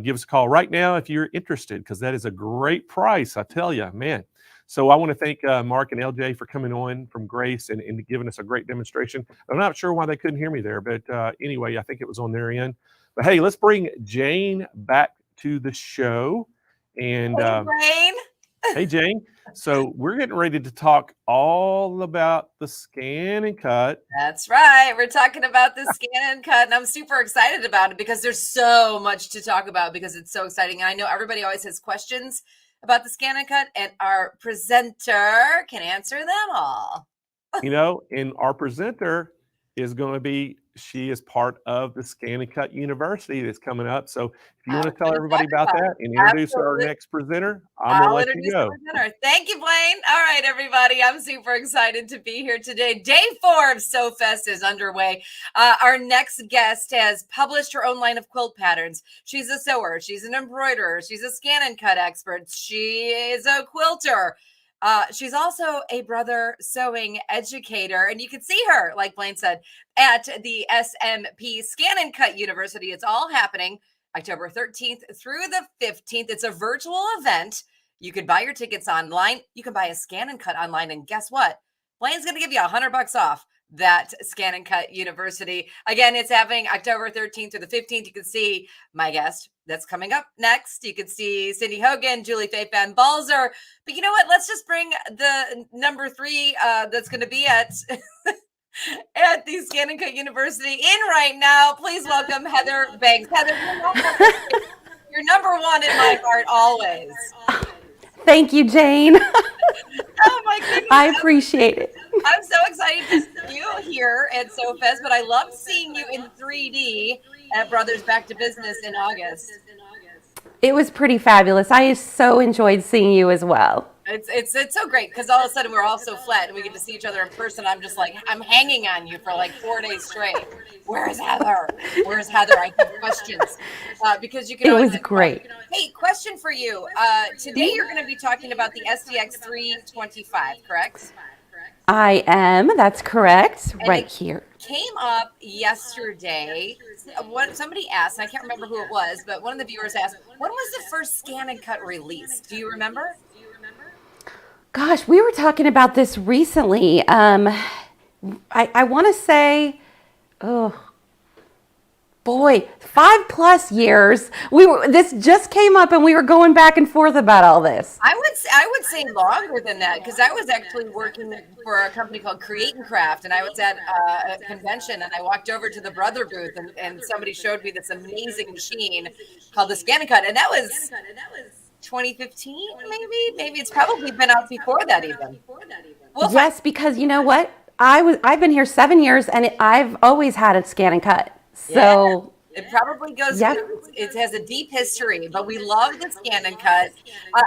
give us a call right now if you're interested, because that is a great price, I tell you, man. So I want to thank Mark and LJ for coming on from Grace and giving us a great demonstration. I'm not sure why they couldn't hear me there, but anyway, I think it was on their end. But hey, let's bring Jane back to the show. And Hey, Jane. hey, Jane. So we're getting ready to talk all about the ScanNCut. That's right. We're talking about the ScanNCut, and I'm super excited about it because there's so much to talk about, because it's so exciting. And I know everybody always has questions about the ScanNCut, and our presenter can answer them all. And our presenter is going to be, she is part of the ScanNCut University that's coming up. So if you want to tell everybody about that and introduce our next presenter, I'm going to let you go. Thank you, Blaine. All right, everybody. I'm super excited to be here today. Day 4 of Sew Fest is underway. Our next guest has published her own line of quilt patterns. She's a sewer. She's an embroiderer. She's a ScanNCut expert. She is a quilter. She's also a brother sewing educator, and you can see her, like Blaine said, at the SMP ScanNCut University. It's all happening October 13th through the 15th. It's a virtual event. You can buy your tickets online. You can buy a ScanNCut online, and guess what? Blaine's going to give you $100 off that ScanNCut University. Again, it's happening October 13th through the 15th. You can see my guest that's coming up next. You can see Cindy Hogan, Julie Faye Van Balzer. But you know what? Let's just bring the number 3 that's going to be at at the ScanNCut University in right now. Please welcome Heather Banks. Heather, you're number 1 in my heart always. Thank you, Jane. Oh my goodness. I appreciate it. I'm so excited to see you here at Sew Fest, but I loved seeing you in 3D at Brothers Back to Business in August. It was pretty fabulous. I so enjoyed seeing you as well. It's so great, because all of a sudden we're all so flat and we get to see each other in person. I'm just like, I'm hanging on you for like 4 days straight. Where's Heather? Where's Heather? I have questions because you can. It always was great. Hey, question for you. Today you're going to be talking about the SDX 325, correct? I am. That's correct. And right here. Came up yesterday. What somebody asked, and I can't remember who it was, but one of the viewers asked, when was the first ScanNCut release? Do you remember? Gosh, we were talking about this recently. I want to say, oh boy, 5+ years. This just came up, and we were going back and forth about all this. I would say longer than that, because I was actually working for a company called Create and Craft, and I was at a convention, and I walked over to the Brother booth, and somebody showed me this amazing machine called the ScanNCut, and that was 2015, maybe it's probably been out before that even. Yes, because you know what? I've been here 7 years, and I've always had a ScanNCut. So yeah, it probably goes. Yep. It has a deep history, but we love the ScanNCut.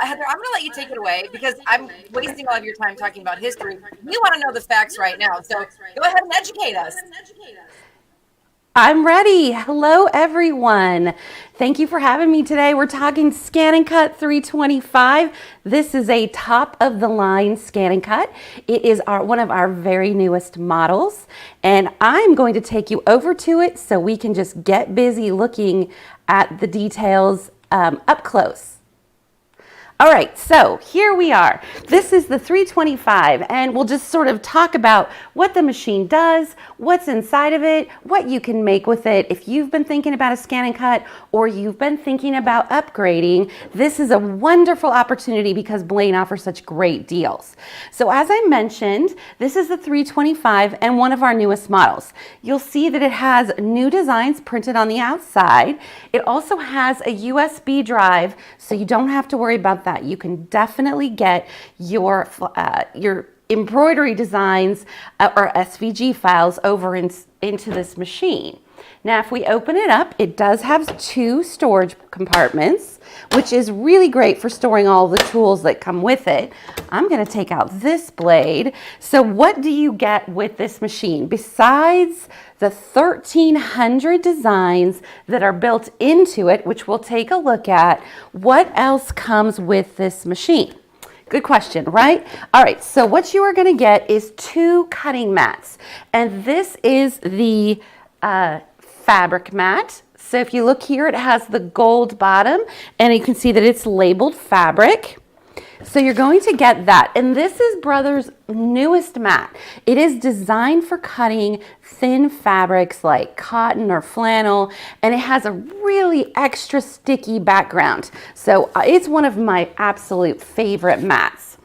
Heather, I'm going to let you take it away, because I'm wasting all of your time talking about history. We want to know the facts right now, so go ahead and educate us. I'm ready. Hello, everyone. Thank you for having me today. We're talking ScanNCut 325. This is a top-of-the-line ScanNCut. It is one of our very newest models, and I'm going to take you over to it so we can just get busy looking at the details up close. All right, so here we are. This is the 325, and we'll just sort of talk about what the machine does, what's inside of it, what you can make with it. If you've been thinking about a ScanNCut or you've been thinking about upgrading, this is a wonderful opportunity because Blaine offers such great deals. So as I mentioned, this is the 325 and one of our newest models. You'll see that it has new designs printed on the outside. It also has a USB drive, so you don't have to worry about that. You can definitely get your embroidery designs or SVG files over into this machine. Now, if we open it up, it does have 2 storage compartments, which is really great for storing all the tools that come with it. I'm going to take out this blade. So what do you get with this machine? Besides the 1,300 designs that are built into it, which we'll take a look at, what else comes with this machine? Good question, right? All right, so what you are going to get is 2 cutting mats, and this is the fabric mat. So if you look here, it has the gold bottom, and you can see that it's labeled fabric. So you're going to get that. And this is Brother's newest mat. It is designed for cutting thin fabrics like cotton or flannel, and it has a really extra sticky background. So it's one of my absolute favorite mats.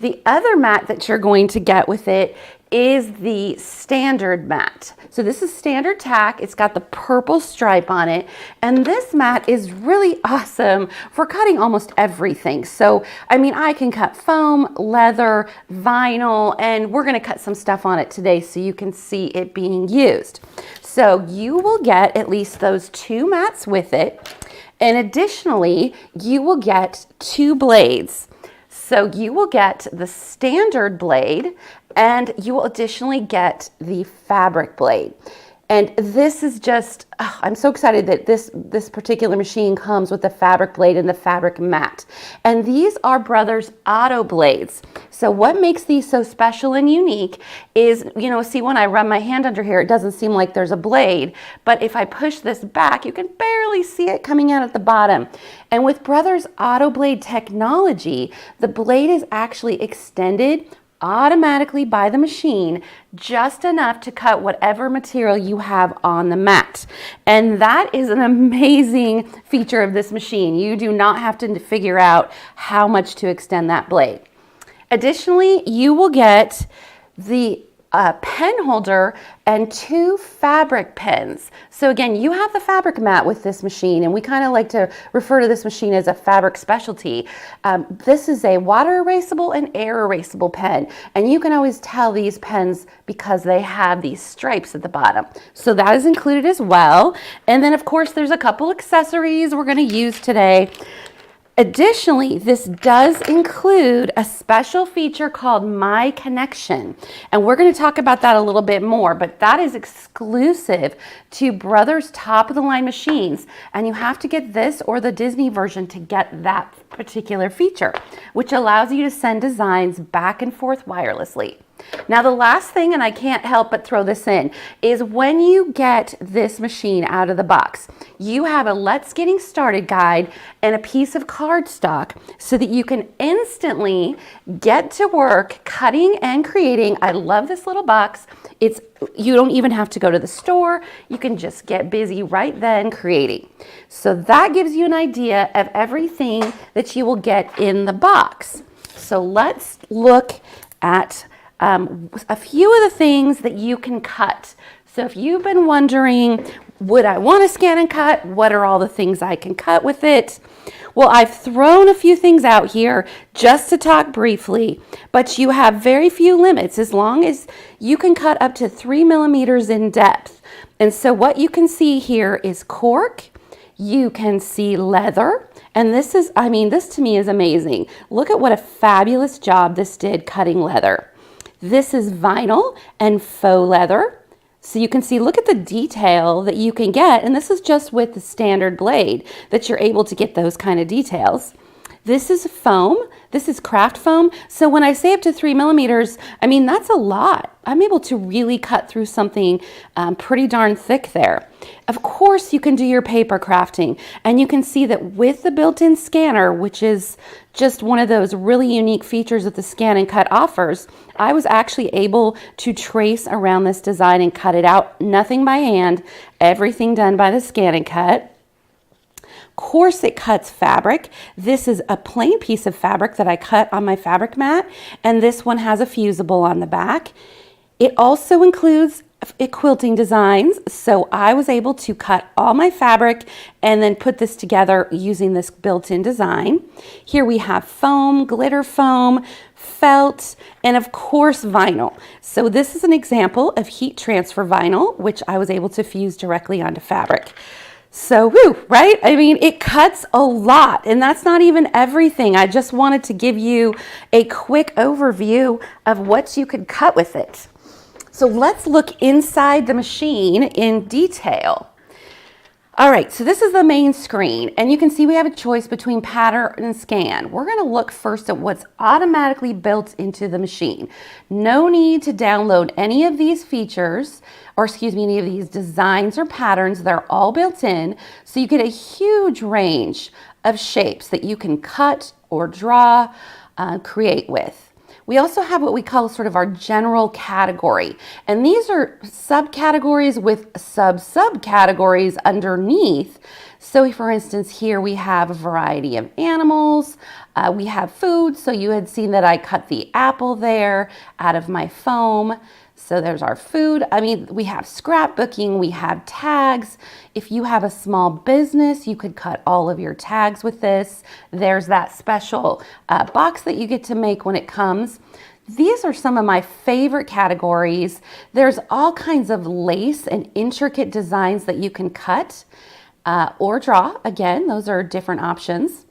The other mat that you're going to get with it is the standard mat. So this is standard tack. It's got the purple stripe on it. And this mat is really awesome for cutting almost everything. So, I mean, I can cut foam, leather, vinyl, and we're gonna cut some stuff on it today so you can see it being used. So you will get at least those 2 mats with it. And additionally, you will get 2 blades. So you will get the standard blade, and you will additionally get the fabric blade. And this is just, I'm so excited that this particular machine comes with the fabric blade and the fabric mat. And these are Brother's auto blades. So what makes these so special and unique is, you know, see, when I run my hand under here, it doesn't seem like there's a blade, but if I push this back, you can barely see it coming out at the bottom. And with Brother's auto blade technology, the blade is actually extended automatically by the machine just enough to cut whatever material you have on the mat. And that is an amazing feature of this machine. You do not have to figure out how much to extend that blade. Additionally, you will get the pen holder and 2 fabric pens. So again, you have the fabric mat with this machine, and we kind of like to refer to this machine as a fabric specialty. This is a water erasable and air erasable pen, and you can always tell these pens because they have these stripes at the bottom. So that is included as well. And then of course there's a couple accessories we're going to use today. Additionally, this does include a special feature called My Connection, and we're going to talk about that a little bit more, but that is exclusive to Brother's top-of-the-line machines, and you have to get this or the Disney version to get that particular feature, which allows you to send designs back and forth wirelessly. Now the last thing, and I can't help but throw this in, is when you get this machine out of the box, you have a Let's Getting Started guide and a piece of cardstock so that you can instantly get to work cutting and creating. I love this little box. You don't even have to go to the store. You can just get busy right then creating. So that gives you an idea of everything that you will get in the box. So let's look at a few of the things that you can cut. So if you've been wondering, would I want to ScanNCut? What are all the things I can cut with it? Well, I've thrown a few things out here just to talk briefly, but you have very few limits as long as you can cut up to 3 millimeters in depth. And so what you can see here is cork, you can see leather, and this is, I mean, this to me is amazing. Look at what a fabulous job this did cutting leather. This is vinyl and faux leather. So you can see, look at the detail that you can get, and this is just with the standard blade that you're able to get those kind of details. This is foam. This is craft foam. So when I say up to 3 millimeters, I mean, that's a lot. I'm able to really cut through something pretty darn thick there. Of course, you can do your paper crafting, and you can see that with the built-in scanner, which is just one of those really unique features that the ScanNCut offers, I was actually able to trace around this design and cut it out. Nothing by hand, everything done by the ScanNCut. Of course, it cuts fabric. This is a plain piece of fabric that I cut on my fabric mat, and this one has a fusible on the back. It also includes quilting designs, so I was able to cut all my fabric and then put this together using this built-in design. Here we have foam, glitter foam, felt, and of course vinyl. So this is an example of heat transfer vinyl, which I was able to fuse directly onto fabric. So, right? I mean, it cuts a lot, and that's not even everything. I just wanted to give you a quick overview of what you could cut with it. So let's look inside the machine in detail. All right, so this is the main screen, and you can see we have a choice between pattern and scan. We're going to look first at what's automatically built into the machine. No need to download any of these features, or excuse me, any of these designs or patterns. They're all built in, so you get a huge range of shapes that you can cut or draw, create with. We also have what we call sort of our general category, and these are subcategories with subcategories underneath. So for instance, here we have a variety of animals, we have food, so you had seen that I cut the apple there out of my foam. So there's our food. I mean, we have scrapbooking, we have tags. If you have a small business, you could cut all of your tags with this. There's that special box that you get to make when it comes. These are some of my favorite categories. There's all kinds of lace and intricate designs that you can cut or draw. Again, those are different options.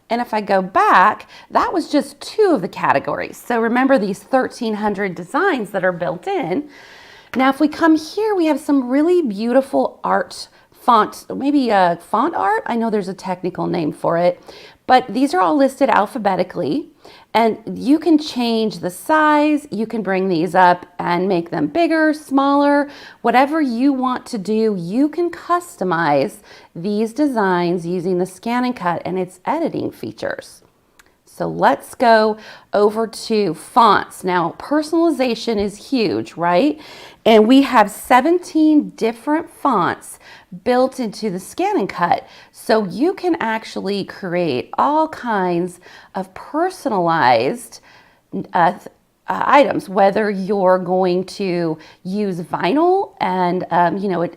And if I go back, that was just 2 of the categories. So remember these 1,300 designs that are built in. Now, if we come here, we have some really beautiful art font, maybe font art. I know there's a technical name for it, but these are all listed alphabetically. And you can change the size, you can bring these up and make them bigger, smaller, whatever you want to do. You can customize these designs using the ScanNCut and its editing features. So let's go over to fonts. Now, personalization is huge, right? And we have 17 different fonts built into the ScanNCut. So you can actually create all kinds of personalized items, whether you're going to use vinyl and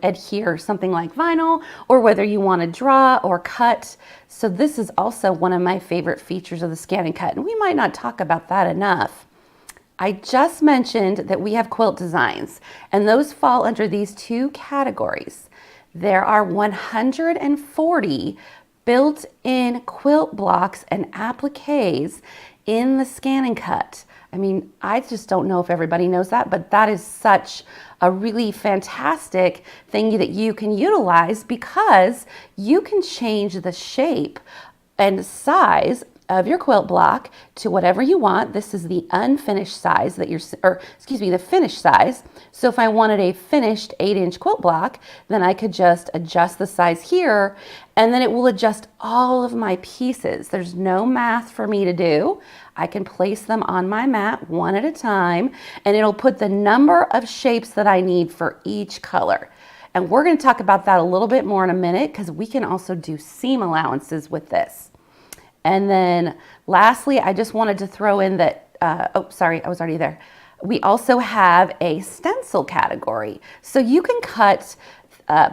adhere something like vinyl, or whether you want to draw or cut. So this is also one of my favorite features of the ScanNCut, and we might not talk about that enough. I just mentioned that we have quilt designs, and those fall under these 2 categories. There are 140 built-in quilt blocks and appliques in the ScanNCut. I mean, I just don't know if everybody knows that, but that is such a really fantastic thing that you can utilize, because you can change the shape and size of your quilt block to whatever you want. This is the unfinished size that the finished size. So if I wanted a finished 8-inch quilt block, then I could just adjust the size here, and then it will adjust all of my pieces. There's no math for me to do. I can place them on my mat one at a time, and it'll put the number of shapes that I need for each color. And we're going to talk about that a little bit more in a minute, because we can also do seam allowances with this. And then lastly, I just wanted to throw in that, oh, sorry, I was already there. We also have a stencil category. So you can cut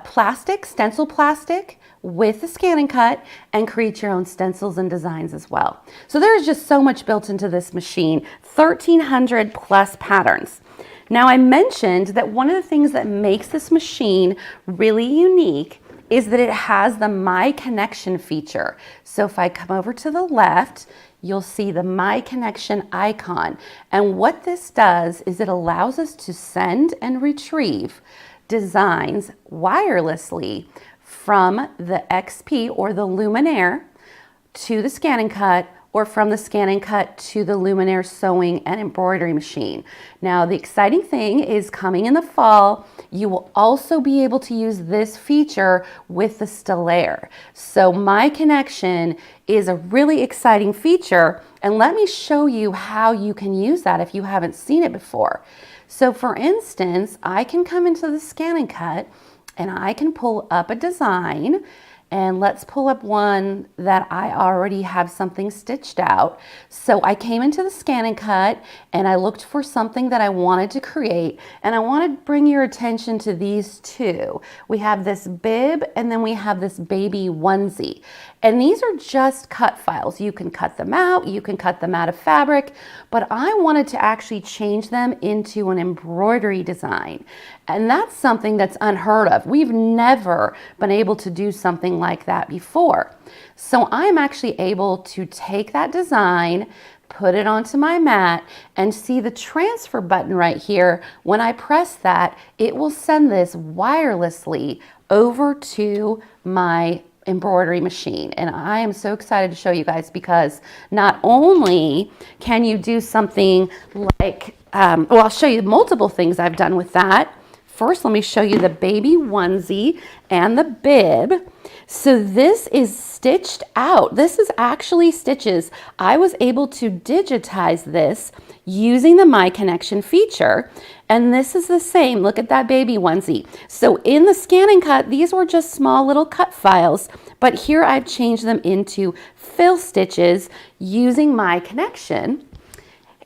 plastic, stencil plastic, with the ScanNCut and create your own stencils and designs as well. So there's just so much built into this machine, 1,300 plus patterns. Now, I mentioned that one of the things that makes this machine really unique is that it has the My Connection feature. So if I come over to the left, you'll see the My Connection icon. And what this does is it allows us to send and retrieve designs wirelessly from the XP or the Luminaire to the ScanNCut or from the ScanNCut to the Luminaire sewing and embroidery machine. Now, the exciting thing is coming in the fall, you will also be able to use this feature with the Stellaire. So My Connection is a really exciting feature, and let me show you how you can use that if you haven't seen it before. So for instance, I can come into the ScanNCut and I can pull up a design, and let's pull up one that I already have something stitched out. So I came into the ScanNCut and I looked for something that I wanted to create, and I want to bring your attention to these two. We have this bib and then we have this baby onesie. And these are just cut files. You can cut them out, you can cut them out of fabric, but I wanted to actually change them into an embroidery design. And that's something that's unheard of. We've never been able to do something like that before. So I'm actually able to take that design, put it onto my mat, and see the transfer button right here. When I press that, it will send this wirelessly over to my embroidery machine. And I am so excited to show you guys, because not only can you do something like, well, I'll show you multiple things I've done with that. First, let me show you the baby onesie and the bib. So this is stitched out. This is actually stitches. I was able to digitize this using the My Connection feature. And this is the same. Look at that baby onesie. So in the ScanNCut, these were just small little cut files, but here I've changed them into fill stitches using My Connection.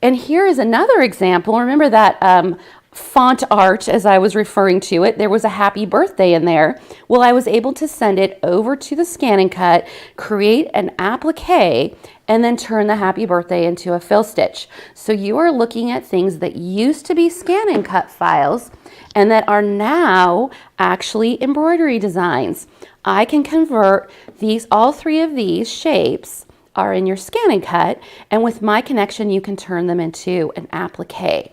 And here is another example. Remember that font art, as I was referring to it, there was a happy birthday in there. Well, I was able to send it over to the ScanNCut, create an applique, and then turn the happy birthday into a fill stitch. So you are looking at things that used to be ScanNCut files and that are now actually embroidery designs. I can convert these, all three of these shapes are in your ScanNCut, and with My Connection, you can turn them into an applique.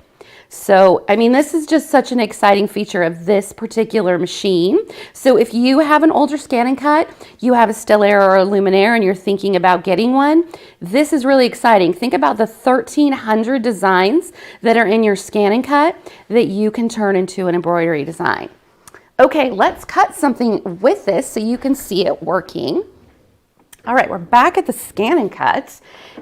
So, I mean, this is just such an exciting feature of this particular machine. So if you have an older ScanNCut, you have a Stellaire or a Luminaire, and you're thinking about getting one, this is really exciting. Think about the 1,300 designs that are in your ScanNCut that you can turn into an embroidery design. Okay, let's cut something with this so you can see it working. All right, we're back at the ScanNCut,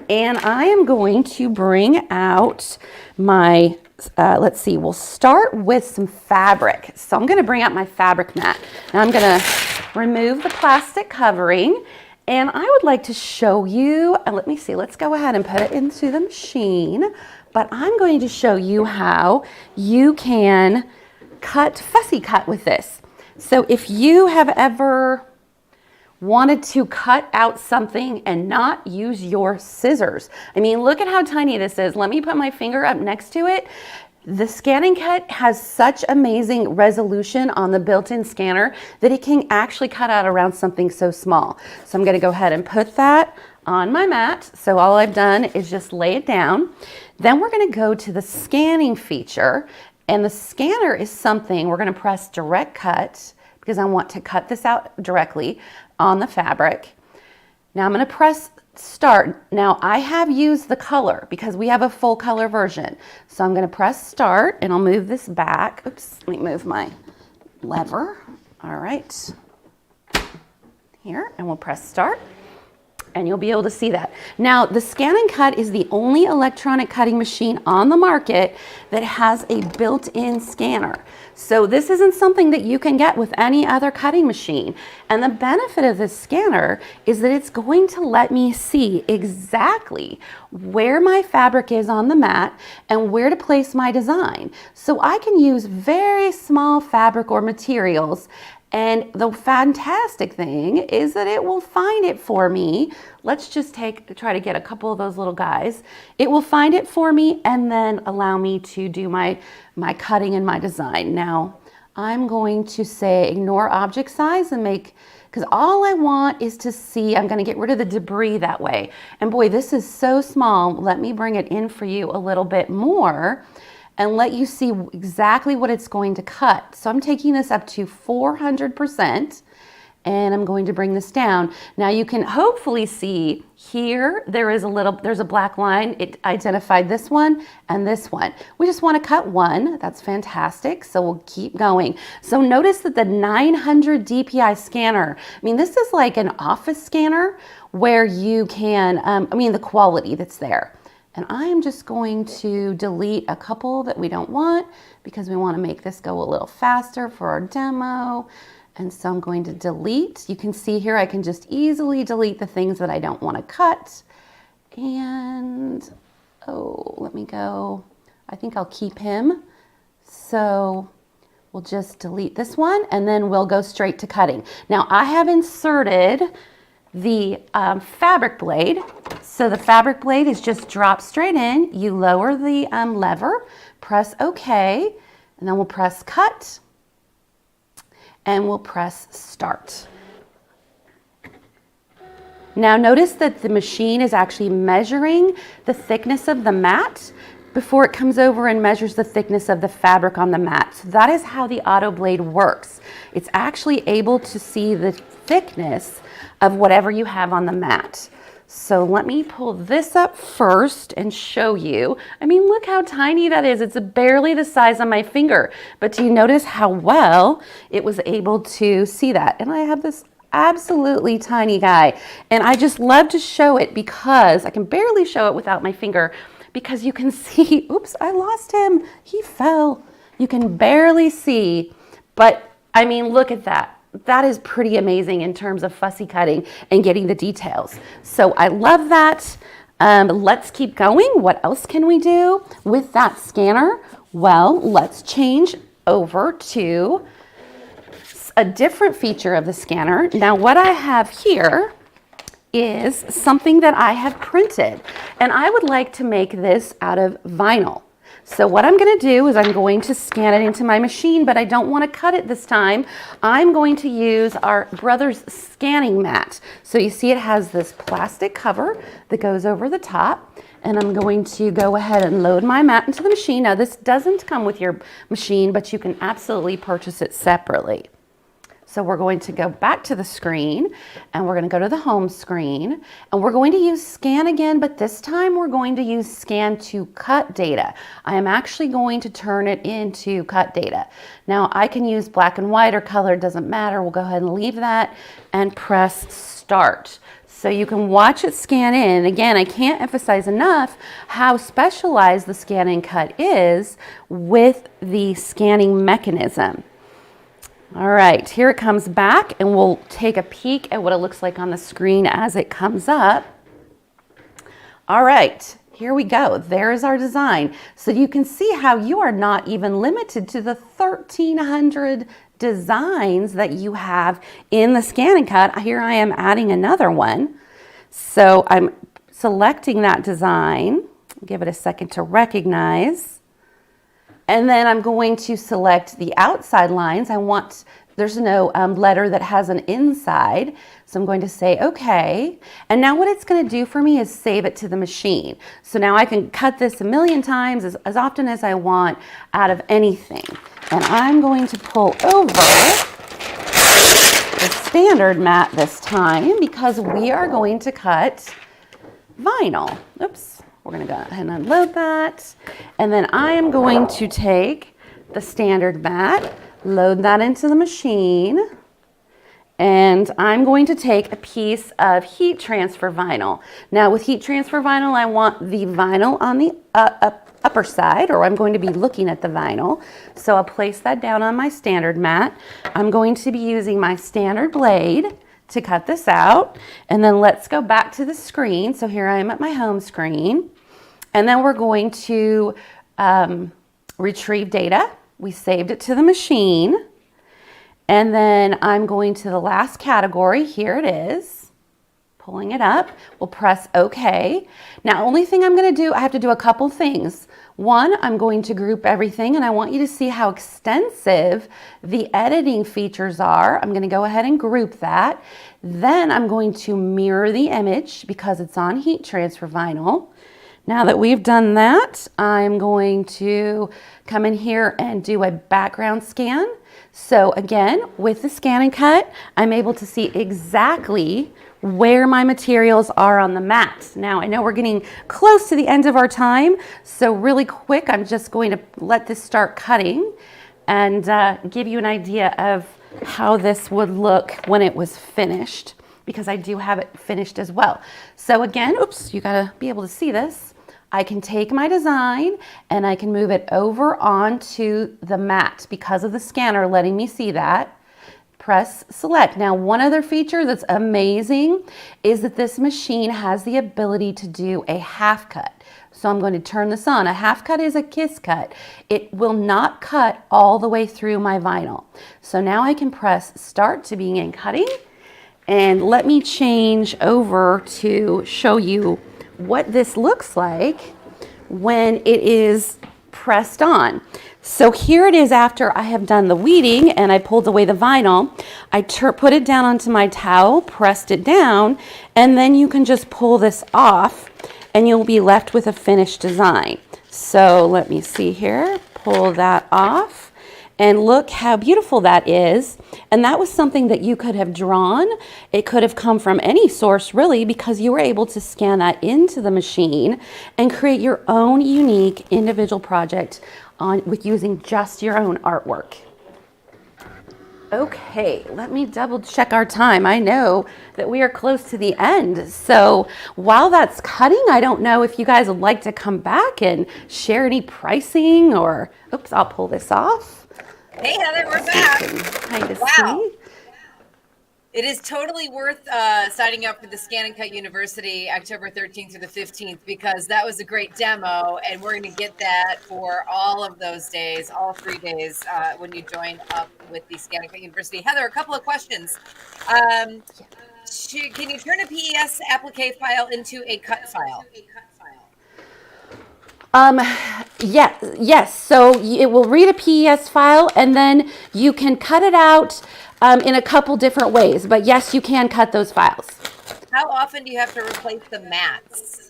and I am going to bring out my let's see, we'll start with some fabric. So I'm going to bring out my fabric mat. Now I'm going to remove the plastic covering, and I would like to show you, let me see, let's go ahead and put it into the machine, but I'm going to show you how you can fussy cut with this. So if you have ever wanted to cut out something and not use your scissors. I mean, look at how tiny this is. Let me put my finger up next to it. The ScanNCut has such amazing resolution on the built-in scanner that it can actually cut out around something so small. So I'm going to go ahead and put that on my mat. So all I've done is just lay it down. Then we're going to go to the scanning feature, and the scanner is something we're going to press direct cut because I want to cut this out directly on the fabric. Now I'm going to press start. Now I have used the color because we have a full color version. So I'm going to press start, and I'll move this back. Oops, let me move my lever. All right. Here, and we'll press start, and you'll be able to see that. Now, the ScanNCut is the only electronic cutting machine on the market that has a built-in scanner. So this isn't something that you can get with any other cutting machine. And the benefit of this scanner is that it's going to let me see exactly where my fabric is on the mat and where to place my design. So I can use very small fabric or materials. And the fantastic thing is that it will find it for me. Let's just try to get a couple of those little guys. It will find it for me and then allow me to do my cutting and my design. Now, I'm going to say ignore object size and because all I want is to see, I'm going to get rid of the debris that way. And boy, this is so small. Let me bring it in for you a little bit more and let you see exactly what it's going to cut. So I'm taking this up to 400%, and I'm going to bring this down. Now you can hopefully see here, there's a black line. It identified this one and this one. We just want to cut one. That's fantastic. So we'll keep going. So notice that the 900 DPI scanner, I mean, this is like an office scanner where you can, the quality that's there. And I'm just going to delete a couple that we don't want because we want to make this go a little faster for our demo. And so I'm going to delete. You can see here I can just easily delete the things that I don't want to cut. And, let me go. I think I'll keep him. So we'll just delete this one and then we'll go straight to cutting. Now I have inserted the fabric blade. So the fabric blade is just dropped straight in. You lower the lever, press OK, and then we'll press cut. And we'll press start. Now notice that the machine is actually measuring the thickness of the mat before it comes over and measures the thickness of the fabric on the mat. So that is how the auto blade works. It's actually able to see the thickness of whatever you have on the mat. So let me pull this up first and show you. I mean, look how tiny that is. It's barely the size of my finger. But do you notice how well it was able to see that? And I have this absolutely tiny guy. And I just love to show it because I can barely show it without my finger because you can see, oops, I lost him. He fell. You can barely see. But I mean, look at that. That is pretty amazing in terms of fussy cutting and getting the details. So I love that. Let's keep going. What else can we do with that scanner? Well, let's change over to a different feature of the scanner. Now what I have here is something that I have printed, and I would like to make this out of vinyl. So what I'm going to do is I'm going to scan it into my machine, but I don't want to cut it this time. I'm going to use our Brothers scanning mat. So you see it has this plastic cover that goes over the top, and I'm going to go ahead and load my mat into the machine. Now this doesn't come with your machine, but you can absolutely purchase it separately. So we're going to go back to the screen and we're going to go to the home screen and we're going to use scan again, but this time we're going to use scan to cut data. I am actually going to turn it into cut data. Now I can use black and white or color, doesn't matter. We'll go ahead and leave that and press start. So you can watch it scan in. Again, I can't emphasize enough how specialized the ScanNCut is with the scanning mechanism. All right, here it comes back and we'll take a peek at what it looks like on the screen as it comes up. All right, here we go. There's our design. So you can see how you are not even limited to the 1,300 designs that you have in the ScanNCut. Here I am adding another one. So I'm selecting that design. Give it a second to recognize. And then I'm going to select the outside lines. There's no letter that has an inside. So I'm going to say, okay. And now what it's going to do for me is save it to the machine. So now I can cut this a million times as often as I want out of anything. And I'm going to pull over the standard mat this time because we are going to cut vinyl. Oops. We're going to go ahead and unload that. And then I am going to take the standard mat, load that into the machine. And I'm going to take a piece of heat transfer vinyl. Now with heat transfer vinyl, I want the vinyl on the upper side, or I'm going to be looking at the vinyl. So I'll place that down on my standard mat. I'm going to be using my standard blade to cut this out. And then let's go back to the screen. So here I am at my home screen. And then we're going to retrieve data. We saved it to the machine. And then I'm going to the last category. Here it is. Pulling it up. We'll press OK. Now, only thing I'm going to do, I have to do a couple things. One, I'm going to group everything, and I want you to see how extensive the editing features are. I'm going to go ahead and group that. Then I'm going to mirror the image because it's on heat transfer vinyl. Now that we've done that, I'm going to come in here and do a background scan. So again, with the ScanNCut, I'm able to see exactly where my materials are on the mat. Now I know we're getting close to the end of our time, so really quick, I'm just going to let this start cutting and give you an idea of how this would look when it was finished, because I do have it finished as well. So again, oops, you gotta be able to see this. I can take my design and I can move it over onto the mat because of the scanner letting me see that. Press select. Now, one other feature that's amazing is that this machine has the ability to do a half cut. So I'm going to turn this on. A half cut is a kiss cut. It will not cut all the way through my vinyl. So now I can press start to begin cutting, and let me change over to show you what this looks like when it is pressed on. So here it is after I have done the weeding and I pulled away the vinyl. I put it down onto my towel, pressed it down, and then you can just pull this off and you'll be left with a finished design. So let me see here, pull that off, and look how beautiful that is. And that was something that you could have drawn. It could have come from any source really, because you were able to scan that into the machine and create your own unique individual project with using just your own artwork. Okay, let me double check our time. I know that we are close to the end. So while that's cutting, I don't know if you guys would like to come back and share any pricing or, oops, I'll pull this off. Hey, Heather, we're back. Kind of Wow. see. It is totally worth signing up for the ScanNCut University October 13th through the 15th, because that was a great demo, and we're going to get that for all of those days, all 3 days, when you join up with the ScanNCut University. Heather, a couple of questions. Can you turn a PES applique file into a cut file? Yes. So it will read a PES file, and then you can cut it out in a couple different ways. But yes, you can cut those files. How often do you have to replace the mats?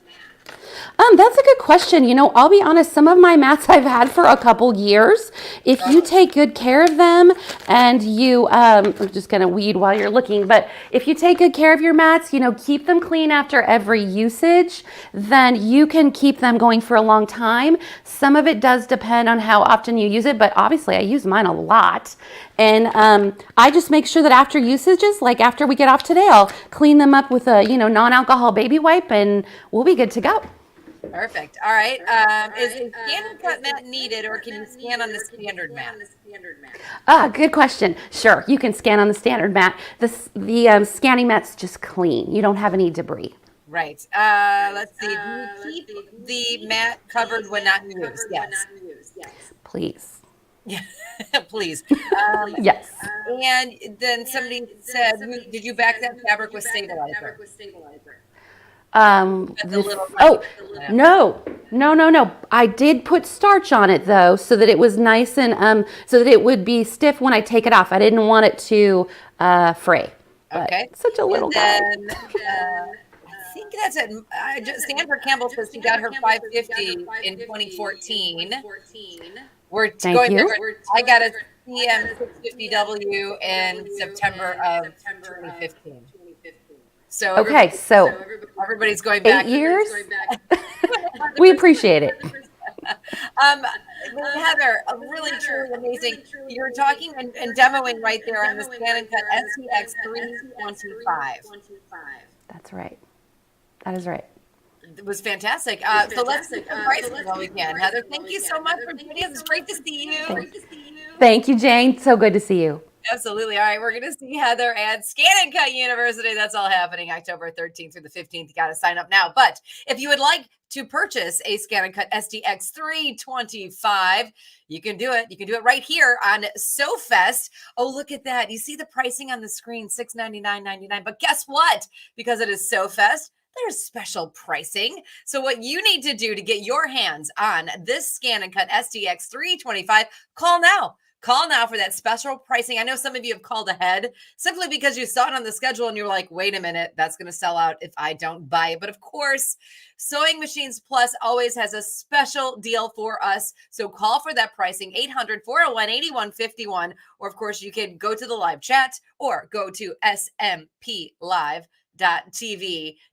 That's a good question. You know, I'll be honest, some of my mats I've had for a couple years. If you take good care of them and you, I'm just going to weed while you're looking, but if you take good care of your mats, you know, keep them clean after every usage, then you can keep them going for a long time. Some of it does depend on how often you use it, but obviously I use mine a lot. And I just make sure that after usages, like after we get off today, I'll clean them up with a, non-alcohol baby wipe, and we'll be good to go. Perfect. All right. Is a ScanNCut mat needed, or can you scan on the standard mat? Good question. Sure, you can scan on the standard mat. The scanning mat's just clean. You don't have any debris. Right. Let's see. Do you keep the mat covered when not used? Yes. Please. Yeah. Please. Yes. And then somebody said, did you back that fabric with stabilizer? No. I did put starch on it though, so that it was nice and so that it would be stiff when I take it off. I didn't want it to fray. Okay. Such a little guy. I think that's it. Sandra Campbell says she got her 550 in 2014. We're going back. I got a CM 650W in September of 2015. So okay, so everybody's going back 8 years. We appreciate it. Heather, really truly amazing. You're talking and demoing right there on the ScanNCut STX 325. That's right. That is right. It was fantastic. So let's do some pricing while we can. Heather, thank you so much for joining us. It's great to see you. Thank you, Jane. So good to see you. Absolutely. All right. We're going to see Heather at ScanNCut University. That's all happening October 13th through the 15th. You got to sign up now. But if you would like to purchase a ScanNCut STX 325, you can do it. You can do it right here on Sew Fest. Oh, look at that. You see the pricing on the screen, $699.99. But guess what? Because it is Sew Fest, there's special pricing. So what you need to do to get your hands on this ScanNCut STX 325, call now. Call now for that special pricing. I know some of you have called ahead simply because you saw it on the schedule and you're like, wait a minute, that's going to sell out if I don't buy it. But of course, Sewing Machines Plus always has a special deal for us. So call for that pricing, 800-401-8151. Or of course, you can go to the live chat or go to SMPLive.tv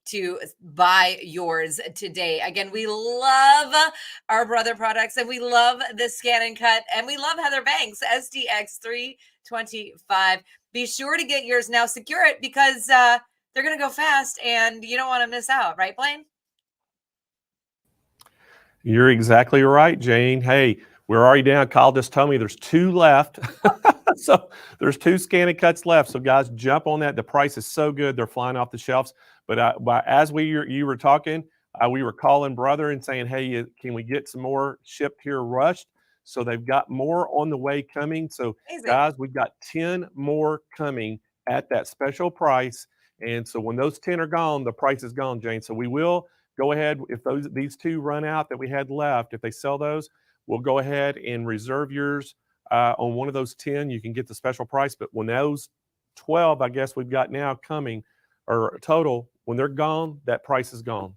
to buy yours today. Again, we love our brother products and we love the ScanNCut and we love Heather Banks SDX 325. Be sure to get yours now. Secure it because they're going to go fast and you don't want to miss out, right, Blaine? You're exactly right, Jane. Hey, we're already down. Kyle just told me there's 2 left. So there's 2 ScanNCuts left. So guys, jump on that. The price is so good. They're flying off the shelves. But as you were talking, we were calling brother and saying, hey, can we get some more shipped here rushed? So they've got more on the way coming. So guys, we've got 10 more coming at that special price. And so when those 10 are gone, the price is gone, Jane. So we will go ahead, if these 2 run out that we had left, if they sell those, we'll go ahead and reserve yours on one of those 10. You can get the special price. But when those 12, I guess we've got now coming, or total, when they're gone, that price is gone.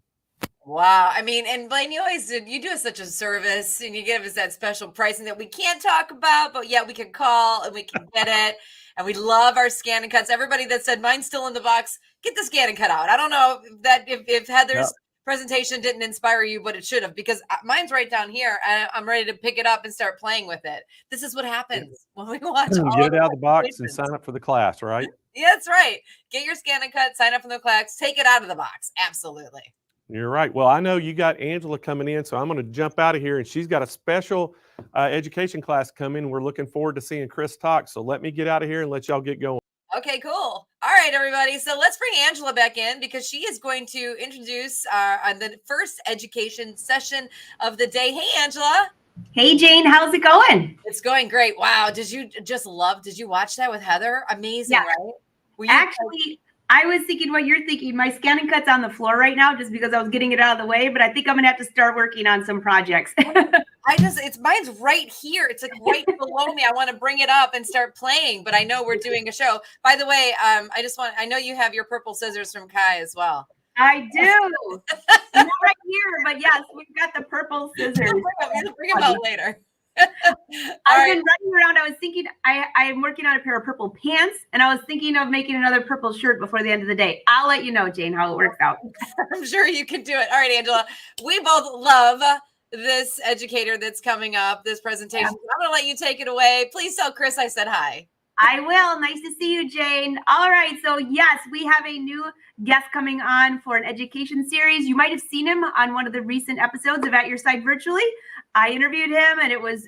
Wow. I mean, and Blaine, you do us such a service and you give us that special pricing that we can't talk about, but yet we can call and we can get it. And we love our ScanNCuts. Everybody that said mine's still in the box, get the ScanNCut out. I don't know if Heather's presentation didn't inspire you, but it should have, because mine's right down here and I'm ready to pick it up and start playing with it. This is what happens when we watch. Get it out of the box and sign up for the class, right? Yeah, that's right. Get your ScanNCut, sign up for the class, take it out of the box. Absolutely. You're right. Well, I know you got Angela coming in, so I'm going to jump out of here, and she's got a special education class coming. We're looking forward to seeing Chris talk. So let me get out of here and let y'all get going. Okay, cool. All right, everybody. So let's bring Angela back in because she is going to introduce the first education session of the day. Hey, Angela. Hey, Jane, how's it going? It's going great. Wow. Did you watch that with Heather? Amazing, Yeah. right? Actually, I was thinking what you're thinking. My ScanNCut's on the floor right now just because I was getting it out of the way, but I think I'm going to have to start working on some projects. Mine's right here. It's like right below me. I want to bring it up and start playing, but I know we're doing a show. By the way, I know you have your purple scissors from Kai as well. I do. Not right here, but yes, we've got the purple scissors. Bring them out later. I've been running around. I was thinking I'm working on a pair of purple pants, and I was thinking of making another purple shirt before the end of the day. I'll let you know, Jane, how it works out. I'm sure you can do it. All right, Angela. We both love this educator that's coming up, this presentation. I'm going to let you take it away. Please tell Chris I said hi. I will. Nice to see you, Jane. All right. So yes, we have a new guest coming on for an education series. You might have seen him on one of the recent episodes of At Your Side Virtually. I interviewed him and it was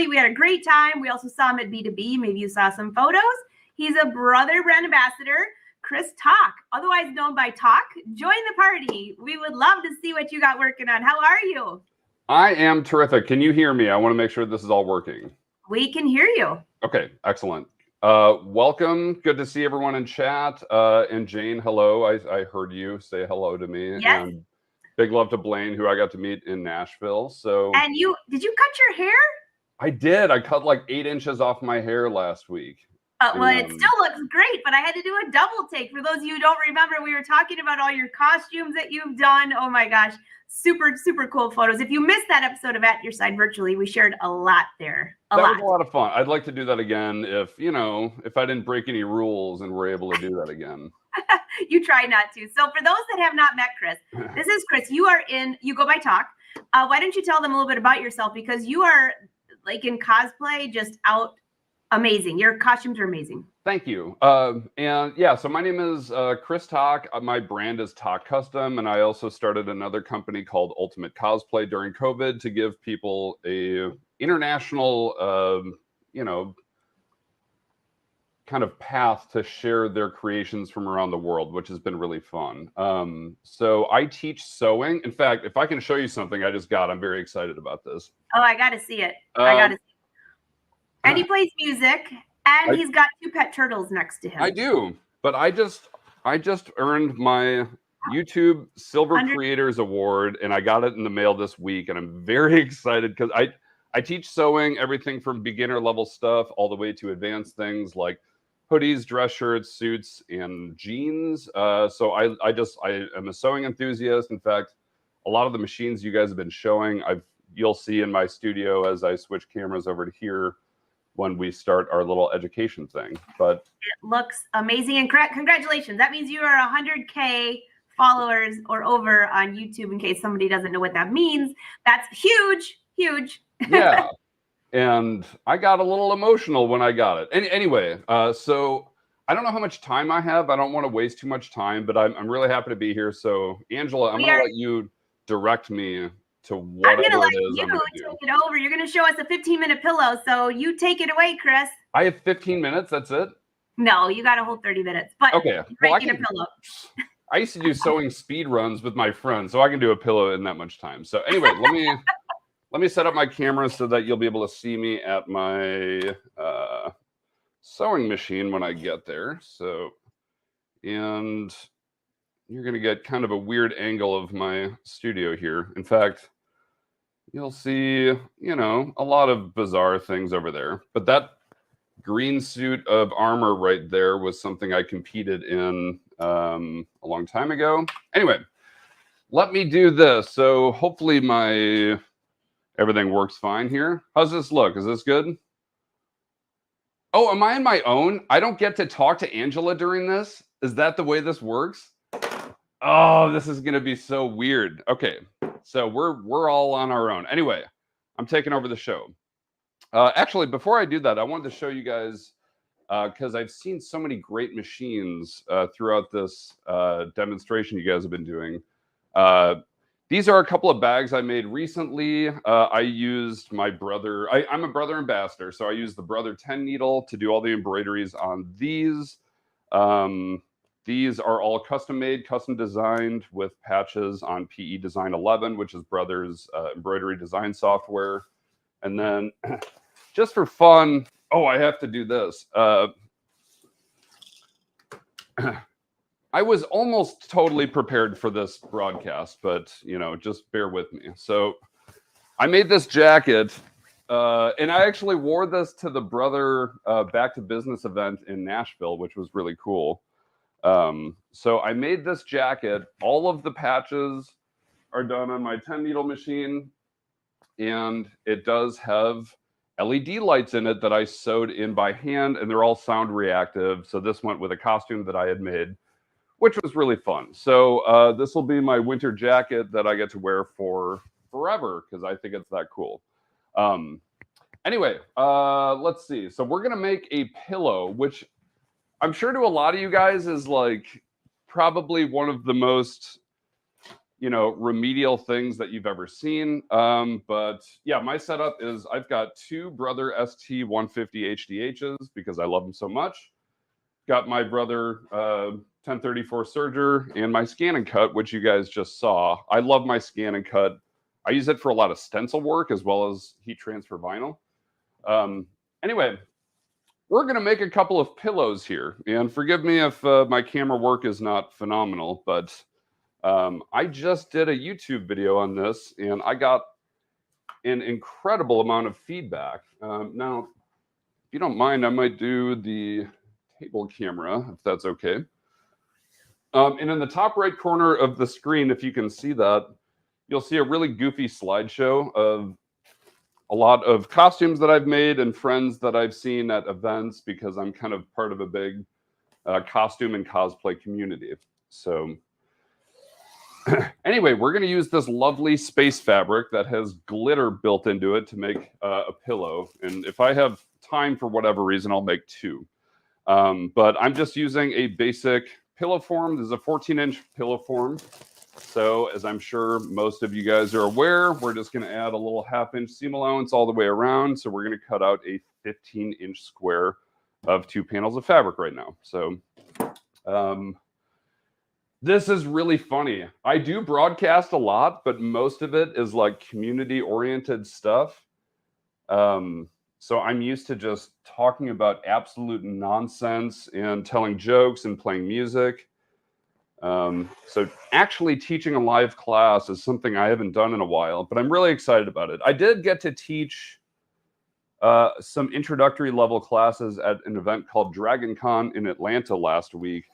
we had a great time. We also saw him at B2B. Maybe you saw some photos. He's a brother brand ambassador, Chris Talk, otherwise known by Talk. Join the party. We would love to see what you got working on. How are you? I am terrific. Can you hear me? I want to make sure this is all working. We can hear you. Okay, excellent. Welcome. Good to see everyone in chat. And Jane, hello. I heard you say hello to me. Yes. And big love to Blaine, who I got to meet in Nashville. So. And did you cut your hair? I did. I cut like 8 inches off my hair last week. Well, it still looks great, but I had to do a double take. For those of you who don't remember, we were talking about all your costumes that you've done. Oh my gosh. Super, super cool photos. If you missed that episode of At Your Side Virtually, we shared a lot there. That was a lot of fun. I'd like to do that again if I didn't break any rules and we're able to do that again. You try not to. So for those that have not met Chris, this is Chris. You go by Talk. Why don't you tell them a little bit about yourself? Because you are like in cosplay, just out amazing. Your costumes are amazing. Thank you. And yeah, so my name is Chris Talk. My brand is Talk Custom, and I also started another company called Ultimate Cosplay during COVID to give people a international, kind of path to share their creations from around the world, which has been really fun. So I teach sewing. In fact, if I can show you something I just got, I'm very excited about this. Oh, I got to see it. I got to see it. And he plays music. And he's got 2 pet turtles next to him. I do, but I just earned my YouTube Silver Creators Award, and I got it in the mail this week, and I'm very excited because I teach sewing, everything from beginner level stuff all the way to advanced things like hoodies, dress shirts, suits, and jeans. So I am a sewing enthusiast. In fact, a lot of the machines you guys have been showing, you'll see in my studio as I switch cameras over to here when we start our little education thing. But it looks amazing, and congratulations. That means you are 100K followers or over on YouTube, in case somebody doesn't know what that means. That's huge, huge. yeah. And I got a little emotional when I got it. Anyway, so I don't know how much time I have. I don't want to waste too much time, but I'm really happy to be here. So Angela, I'm going to let you direct me to whatever it is I'm going to do. Take it over. You're going to show us a 15-minute pillow. So you take it away, Chris. I have 15 minutes. That's it? No, you got a whole 30 minutes. But okay. Well, I used to do sewing speed runs with my friends, so I can do a pillow in that much time. So anyway, let me set up my camera so that you'll be able to see me at my sewing machine when I get there. So, and you're going to get kind of a weird angle of my studio here. In fact, you'll see, you know, a lot of bizarre things over there. But that green suit of armor right there was something I competed in a long time ago. Anyway, let me do this. So hopefully everything works fine here. How's this look? Is this good? Oh, am I on my own? I don't get to talk to Angela during this? Is that the way this works? Oh, this is going to be so weird. Okay, so we're all on our own. Anyway, I'm taking over the show. Actually, before I do that, I wanted to show you guys, because I've seen so many great machines throughout this demonstration you guys have been doing. These are a couple of bags I made recently. I used my brother. I'm a brother ambassador, so I used the Brother 10 needle to do all the embroideries on these. These are all custom made, custom designed with patches on PE Design 11, which is Brother's embroidery design software. And then just for fun, oh, I have to do this. I was almost totally prepared for this broadcast, but, you know, just bear with me. So I made this jacket, and I actually wore this to the Brother Back to Business event in Nashville, which was really cool. So I made this jacket. All of the patches are done on my 10 needle machine, and it does have LED lights in it that I sewed in by hand, and they're all sound reactive. So this went with a costume that I had made, which was really fun. So this will be my winter jacket that I get to wear for forever because I think it's that cool. Anyway, let's see. So we're going to make a pillow, which I'm sure to a lot of you guys is like probably one of the most, you know, remedial things that you've ever seen. But yeah, my setup is I've got two Brother ST150 HDHs because I love them so much. Got my Brother 1034 serger and my ScanNCut, which you guys just saw. I love my ScanNCut. I use it for a lot of stencil work as well as heat transfer vinyl. Anyway, we're going to make a couple of pillows here. And forgive me if my camera work is not phenomenal, but I just did a YouTube video on this and I got an incredible amount of feedback. Now, if you don't mind, I might do the table camera, if that's okay. And in the top right corner of the screen, if you can see that, you'll see a really goofy slideshow of a lot of costumes that I've made and friends that I've seen at events because I'm kind of part of a big costume and cosplay community. So anyway, we're going to use this lovely space fabric that has glitter built into it to make a pillow. And if I have time for whatever reason, I'll make two. But I'm just using a basic pillow form. This is a 14-inch pillow form. So as I'm sure most of you guys are aware, we're just going to add a little 1/2-inch seam allowance all the way around. So we're going to cut out a 15-inch square of 2 panels of fabric right now. So this is really funny. I do broadcast a lot, but most of it is like community-oriented stuff. So I'm used to just talking about absolute nonsense and telling jokes and playing music. So actually teaching a live class is something I haven't done in a while, but I'm really excited about it. I did get to teach some introductory level classes at an event called DragonCon in Atlanta last week,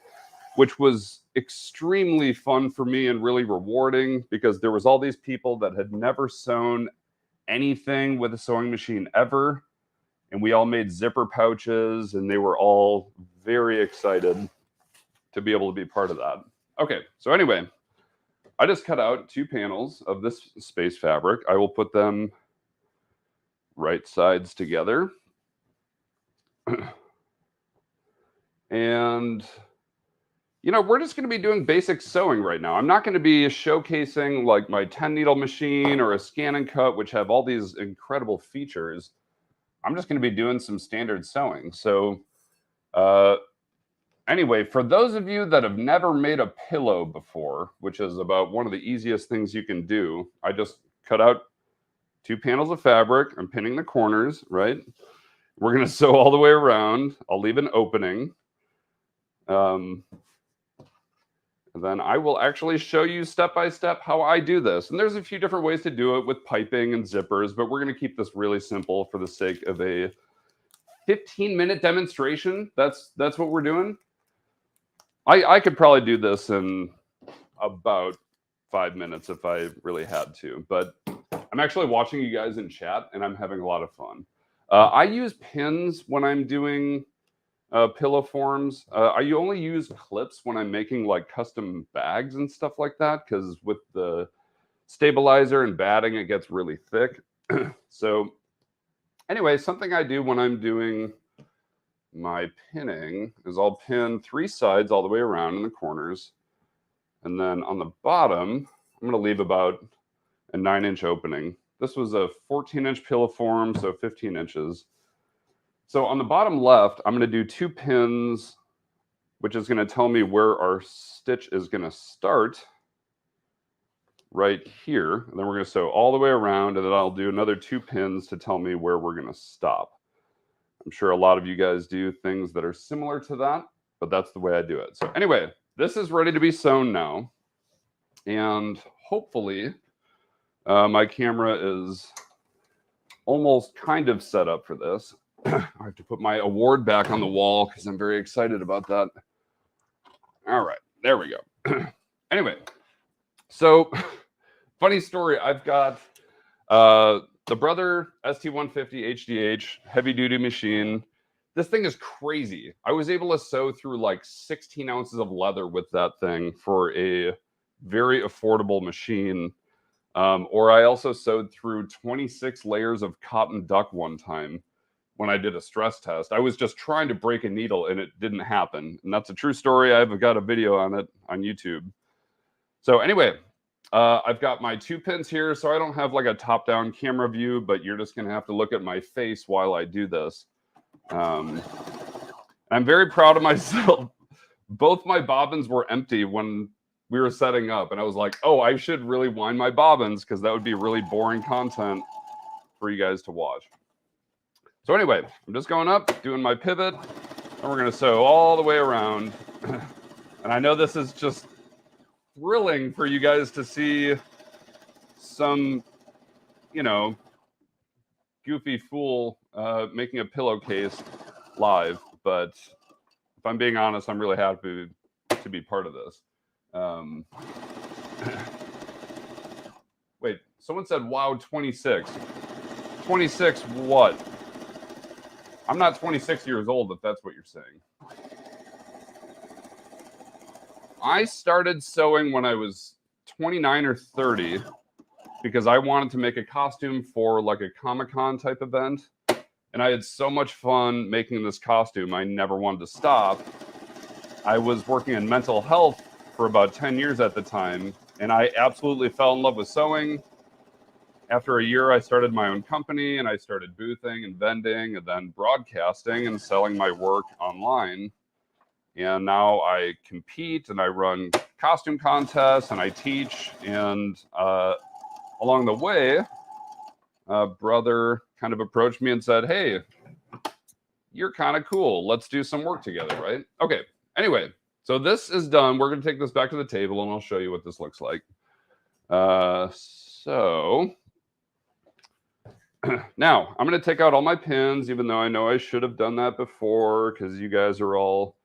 which was extremely fun for me and really rewarding because there was all these people that had never sewn anything with a sewing machine ever. And we all made zipper pouches and they were all very excited to be able to be part of that. Okay, so anyway, I just cut out 2 panels of this space fabric. I will put them right sides together. And you know, we're just going to be doing basic sewing right now. I'm not going to be showcasing like my 10 needle machine or a ScanNCut, which have all these incredible features. I'm just going to be doing some standard sewing. So anyway, for those of you that have never made a pillow before, which is about one of the easiest things you can do, I just cut out 2 panels of fabric. I'm pinning the corners, right? We're going to sew all the way around. I'll leave an opening. And then I will actually show you step by step how I do this. And there's a few different ways to do it with piping and zippers, but we're going to keep this really simple for the sake of a 15-minute demonstration. That's what we're doing. I could probably do this in about 5 minutes if I really had to, but I'm actually watching you guys in chat and I'm having a lot of fun. I use pins when I'm doing pillow forms. I only use clips when I'm making like custom bags and stuff like that, because with the stabilizer and batting, it gets really thick. So anyway, something I do when I'm doing my pinning is I'll pin 3 sides all the way around in the corners. And then on the bottom, I'm going to leave about a 9-inch opening. This was a 14-inch pillow form, so 15 inches. So on the bottom left, I'm going to do 2 pins, which is going to tell me where our stitch is going to start right here. And then we're going to sew all the way around, and then I'll do another 2 pins to tell me where we're going to stop. I'm sure a lot of you guys do things that are similar to that, but that's the way I do it. So anyway, this is ready to be sewn now. And hopefully my camera is almost kind of set up for this. I have to put my award back on the wall because I'm very excited about that. All right, there we go. Anyway, so funny story. I've got the Brother ST150 HDH heavy duty machine. This thing is crazy. I was able to sew through like 16 ounces of leather with that thing for a very affordable machine. Or I also sewed through 26 layers of cotton duck one time when I did a stress test. I was just trying to break a needle and it didn't happen. And that's a true story. I've got a video on it on YouTube. So anyway, I've got my 2 pins here. So I don't have like a top-down camera view, but you're just going to have to look at my face while I do this. I'm very proud of myself. Both my bobbins were empty when we were setting up. And I was like, oh, I should really wind my bobbins because that would be really boring content for you guys to watch. So anyway, I'm just going up, doing my pivot, and we're going to sew all the way around. And I know this is just thrilling for you guys to see some, you know, goofy fool making a pillowcase live. But if I'm being honest, I'm really happy to be part of this. Wait, someone said, wow, 26. 26 what? I'm not 26 years old, if that's what you're saying. I started sewing when I was 29 or 30 because I wanted to make a costume for like a Comic-Con type event. And I had so much fun making this costume, I never wanted to stop. I was working in mental health for about 10 years at the time, and I absolutely fell in love with sewing. After a year, I started my own company, and I started boothing and vending and then broadcasting and selling my work online. And now I compete and I run costume contests and I teach. And along the way, a brother kind of approached me and said, hey, you're kind of cool. Let's do some work together, right? Okay. Anyway, So this is done. We're going to take this back to the table and I'll show you what this looks like. So now I'm going to take out all my pins, even though I know I should have done that before because you guys are all,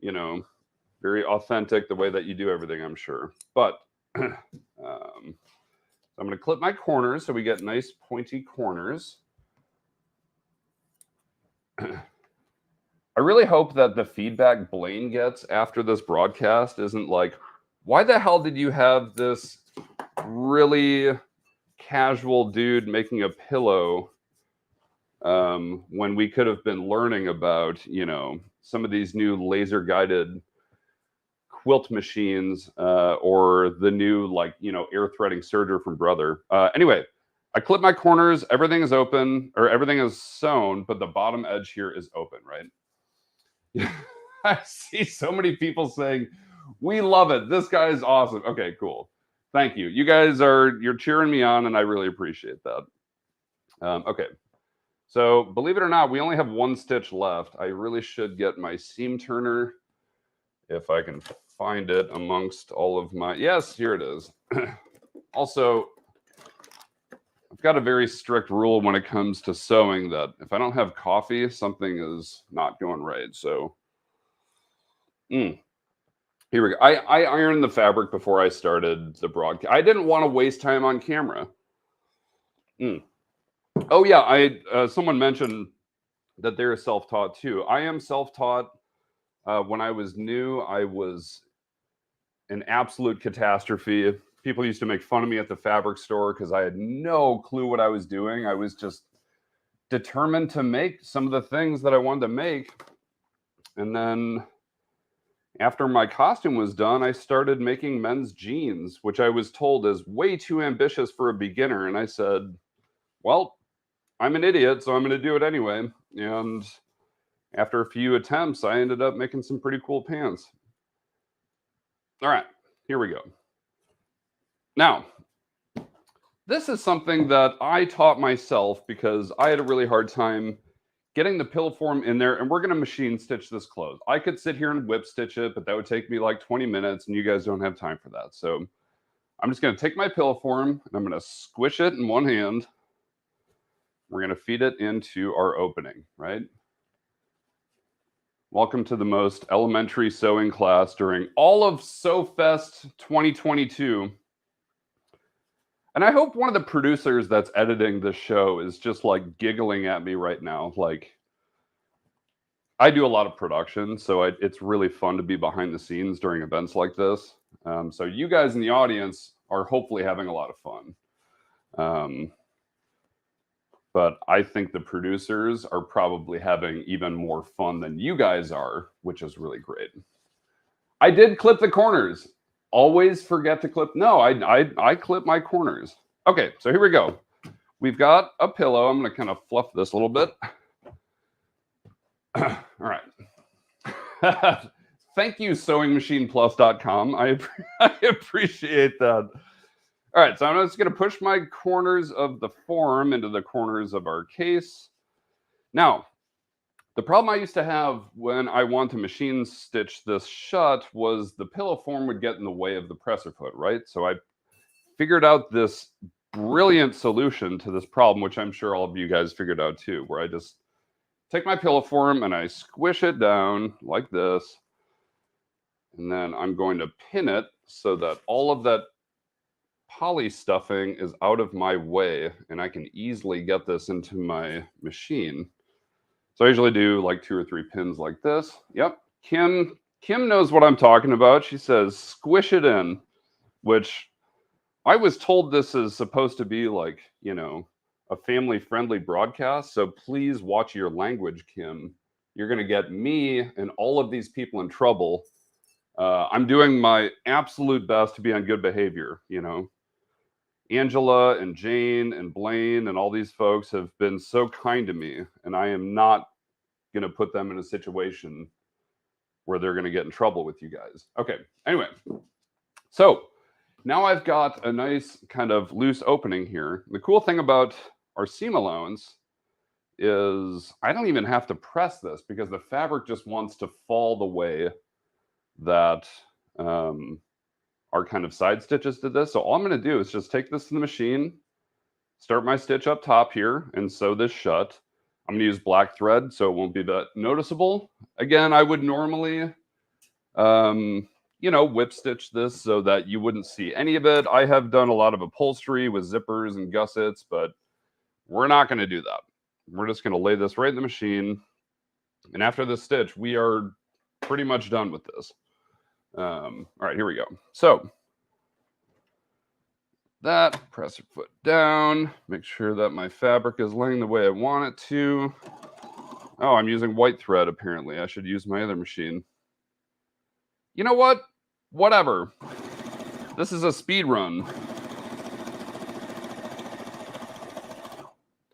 you know, very authentic the way that you do everything, I'm sure. But I'm going to clip my corners so we get nice pointy corners. I really hope that the feedback Blaine gets after this broadcast isn't like, why the hell did you have this really casual dude making a pillow when we could have been learning about, you know, some of these new laser guided quilt machines or the new, like, you know, air threading serger from Brother. Anyway, I clip my corners. Everything is open, or everything is sewn, but the bottom edge here is open, right? I see so many people saying, we love it. This guy is awesome. Okay, cool. Thank you. You guys you're cheering me on, and I really appreciate that. Okay. So believe it or not, we only have one stitch left. I really should get my seam turner if I can find it amongst all of my, yes, here it is. Also, I've got a very strict rule when it comes to sewing that if I don't have coffee, something is not going right. So here we go. I ironed the fabric before I started the broadcast. I didn't want to waste time on camera. Oh yeah, someone mentioned that they're self-taught too. I am self-taught. When I was new, I was an absolute catastrophe. People used to make fun of me at the fabric store because I had no clue what I was doing. I was just determined to make some of the things that I wanted to make. And then after my costume was done, I started making men's jeans, which I was told is way too ambitious for a beginner. And I said, well, I'm an idiot, so I'm going to do it anyway. And after a few attempts, I ended up making some pretty cool pants. All right, here we go. Now, this is something that I taught myself because I had a really hard time getting the pillowform in there, and we're going to machine stitch this closed. I could sit here and whip stitch it, but that would take me like 20 minutes, and you guys don't have time for that. So I'm just going to take my pillowform, and I'm going to squish it in one hand. We're going to feed it into our opening, right? Welcome to the most elementary sewing class during all of Sew Fest 2022. And I hope one of the producers that's editing this show is just like giggling at me right now. Like, I do a lot of production, so it's really fun to be behind the scenes during events like this. So you guys in the audience are hopefully having a lot of fun. But I think the producers are probably having even more fun than you guys are, which is really great. I did clip the corners. Always forget to clip. No, I clip my corners. Okay, so here we go. We've got a pillow. I'm going to kind of fluff this a little bit. All right. Thank you, SewingMachinePlus.com. I appreciate that. All right, so I'm just going to push my corners of the form into the corners of our case. Now, the problem I used to have when I wanted to machine stitch this shut was the pillow form would get in the way of the presser foot, right? So I figured out this brilliant solution to this problem, which I'm sure all of you guys figured out too, where I just take my pillow form and I squish it down like this. And then I'm going to pin it so that all of that poly stuffing is out of my way and I can easily get this into my machine. So I usually do like 2 or 3 pins like this. Yep. Kim knows what I'm talking about. She says, squish it in, which I was told this is supposed to be like, you know, a family-friendly broadcast. So please watch your language, Kim. You're going to get me and all of these people in trouble. I'm doing my absolute best to be on good behavior, you know. Angela and Jane and Blaine and all these folks have been so kind to me, and I am not going to put them in a situation where they're going to get in trouble with you guys. Okay, anyway. So now I've got a nice kind of loose opening here. The cool thing about our seam allowance is I don't even have to press this because the fabric just wants to fall the way that are kind of side stitches to this. So all I'm going to do is just take this to the machine, start my stitch up top here, and sew this shut. I'm going to use black thread so it won't be that noticeable. Again, I would normally, you know, whip stitch this so that you wouldn't see any of it. I have done a lot of upholstery with zippers and gussets, but we're not going to do that. We're just going to lay this right in the machine. And after this stitch, we are pretty much done with this. All right, here we go. So that, press your foot down, make sure that my fabric is laying the way I want it to. Oh, I'm using white thread, apparently. I should use my other machine. You know what? Whatever. This is a speed run.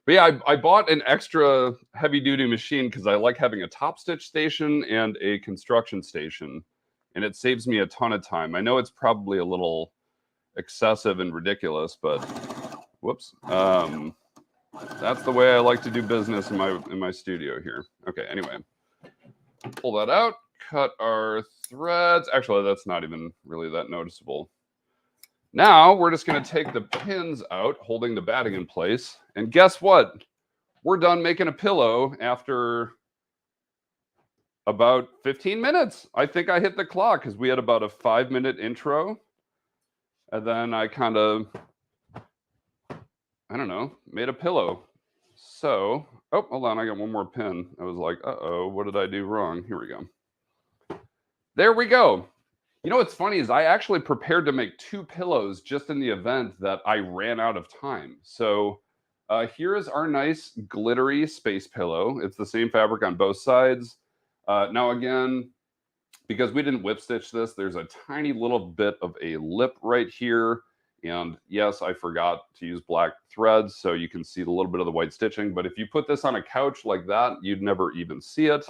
But yeah, I bought an extra heavy-duty machine because I like having a top stitch station and a construction station, and it saves me a ton of time. I know it's probably a little excessive and ridiculous, but whoops. That's the way I like to do business in my studio here. Okay, anyway. Pull that out, cut our threads. Actually, that's not even really that noticeable. Now we're just going to take the pins out, holding the batting in place. And guess what? We're done making a pillow after about 15 minutes. I think I hit the clock because we had about a 5-minute intro. And then I kind of, I don't know, made a pillow. So, oh, hold on, I got one more pin. I was like, uh-oh, what did I do wrong? Here we go. There we go. You know what's funny is I actually prepared to make 2 pillows just in the event that I ran out of time. So here is our nice glittery space pillow. It's the same fabric on both sides. Now again, because we didn't whip stitch this, there's a tiny little bit of a lip right here. And yes, I forgot to use black threads so you can see the little bit of the white stitching. But if you put this on a couch like that, you'd never even see it.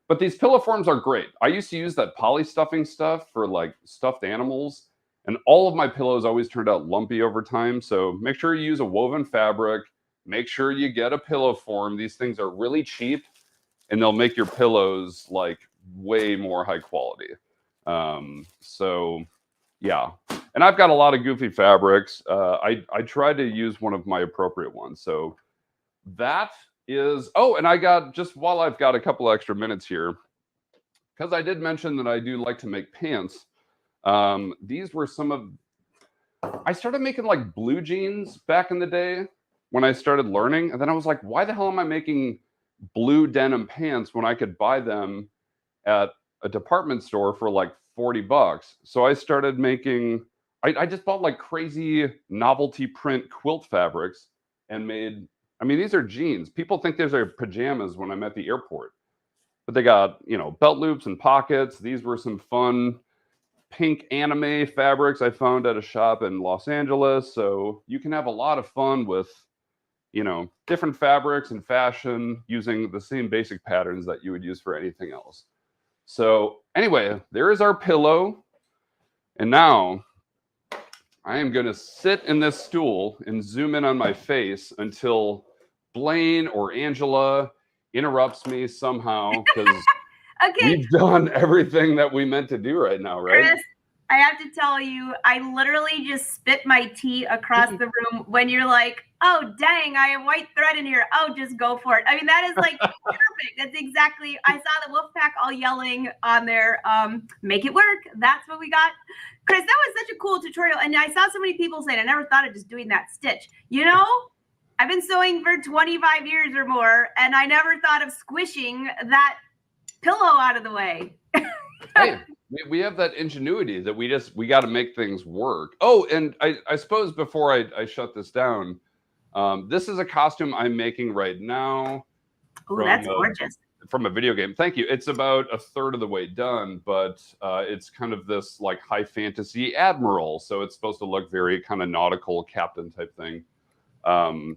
But these pillow forms are great. I used to use that poly stuffing stuff for like stuffed animals. And all of my pillows always turned out lumpy over time. So make sure you use a woven fabric. Make sure you get a pillow form. These things are really cheap and they'll make your pillows like way more high quality. So yeah. And I've got a lot of goofy fabrics. I tried to use one of my appropriate ones. So that is, oh, and I got, just while I've got a couple extra minutes here, because I did mention that I do like to make pants. These were some of, I started making like blue jeans back in the day when I started learning. And then I was like, why the hell am I making blue denim pants when I could buy them at a department store for like $40? So I started making, I just bought like crazy novelty print quilt fabrics and made, I mean, these are jeans. People think these are pajamas when I'm at the airport, but they got, you know, belt loops and pockets. These were some fun pink anime fabrics I found at a shop in Los Angeles. So you can have a lot of fun with, you know, different fabrics and fashion using the same basic patterns that you would use for anything else. So anyway, there is our pillow. And now I am going to sit in this stool and zoom in on my face until Blaine or Angela interrupts me somehow, because Okay, we've done everything that we meant to do right now, right? Chris, I have to tell you, I literally just spit my tea across the room when you're like, oh, dang, I have white thread in here. Oh, just go for it. I mean, that is like perfect. That's exactly, I saw the Wolfpack all yelling on there, make it work. That's what we got. Chris, that was such a cool tutorial. And I saw so many people saying, I never thought of just doing that stitch. You know, I've been sewing for 25 years or more, and I never thought of squishing that pillow out of the way. Hey, we have that ingenuity that we got to make things work. Oh, and I suppose before I shut this down, this is a costume I'm making right now. Oh, that's gorgeous. From a video game. Thank you. It's about a third of the way done, but it's kind of this like high fantasy admiral. So it's supposed to look very kind of nautical captain type thing. And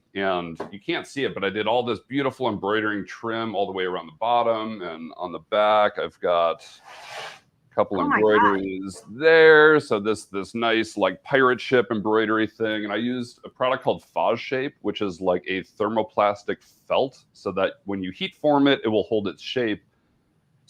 you can't see it, but I did all this beautiful embroidering trim all the way around the bottom, and on the back I've got a couple embroideries there. So this nice like pirate ship embroidery thing. And I used a product called Faz Shape, which is like a thermoplastic felt, so that when you heat form it, it will hold its shape.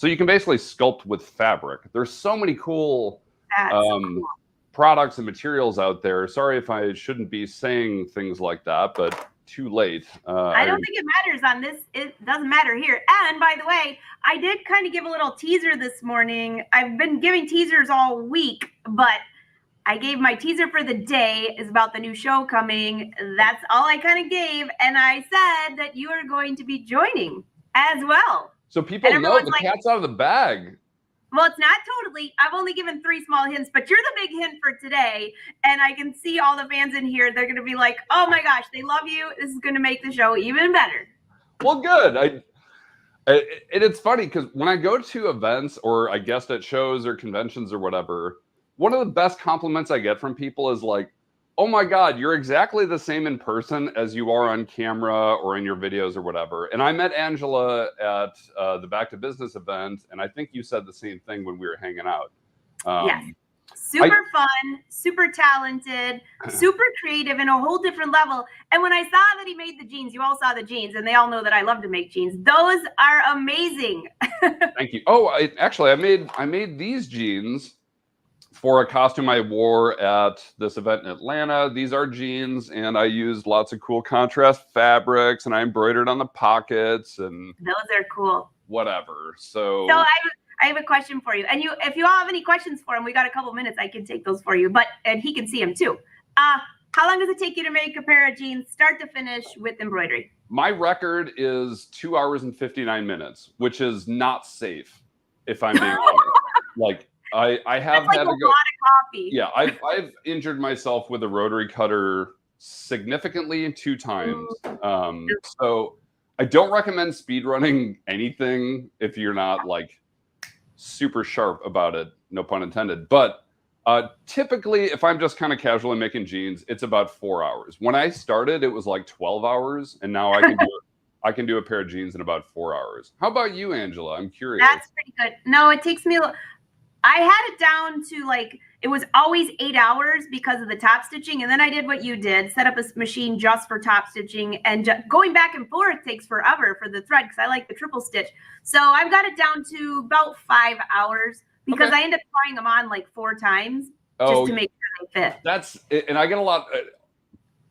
So you can basically sculpt with fabric. There's so many cool, That's cool. products and materials out there. Sorry if I shouldn't be saying things like that, but too late. I don't think it matters on this. It doesn't matter here. And by the way, I did kind of give a little teaser this morning. I've been giving teasers all week, but I gave my teaser for the day is about the new show coming. That's all I kind of gave. And I said that you are going to be joining as well. So people And know everyone's the like, cat's out of the bag. well, it's not totally. I've only given 3 small hints, but you're the big hint for today. And I can see all the fans in here. They're going to be like, oh my gosh, they love you. This is going to make the show even better. Well, good. It's funny because when I go to events or I guest at shows or conventions or whatever, one of the best compliments I get from people is like, oh my God, you're exactly the same in person as you are on camera or in your videos or whatever. And I met Angela at the Back to Business event, and I think you said the same thing when we were hanging out. Yes. Super fun, super talented, super creative in a whole different level. And when I saw that he made the jeans, you all saw the jeans, and they all know that I love to make jeans. Those are amazing. Thank you. Oh, I made these jeans for a costume I wore at this event in Atlanta. These are jeans, and I used lots of cool contrast fabrics, and I embroidered on the pockets and Those are cool. whatever. So I have a question for you. And if you all have any questions for him, we got a couple minutes. I can take those for you. And he can see them too. How long does it take you to make a pair of jeans, start to finish, with embroidery? my record is 2 hours and 59 minutes, which is not safe, if I'm being honest. Like I have That's had like to go. a lot of coffee. Yeah, I've injured myself with a rotary cutter significantly 2 times. So I don't recommend speed running anything if you're not like super sharp about it, no pun intended. But typically, if I'm just kind of casually making jeans, it's about 4 hours. When I started, it was like 12 hours, and now I can do a pair of jeans in about 4 hours. How about you, Angela? I'm curious. That's pretty good. No, it takes me. I had it down to like, it was always 8 hours because of the top stitching. And then I did what you did, set up a machine just for top stitching, and going back and forth takes forever for the thread because I like the triple stitch. So I've got it down to about 5 hours because I end up trying them on like 4 times just to make sure they fit. And I get a lot.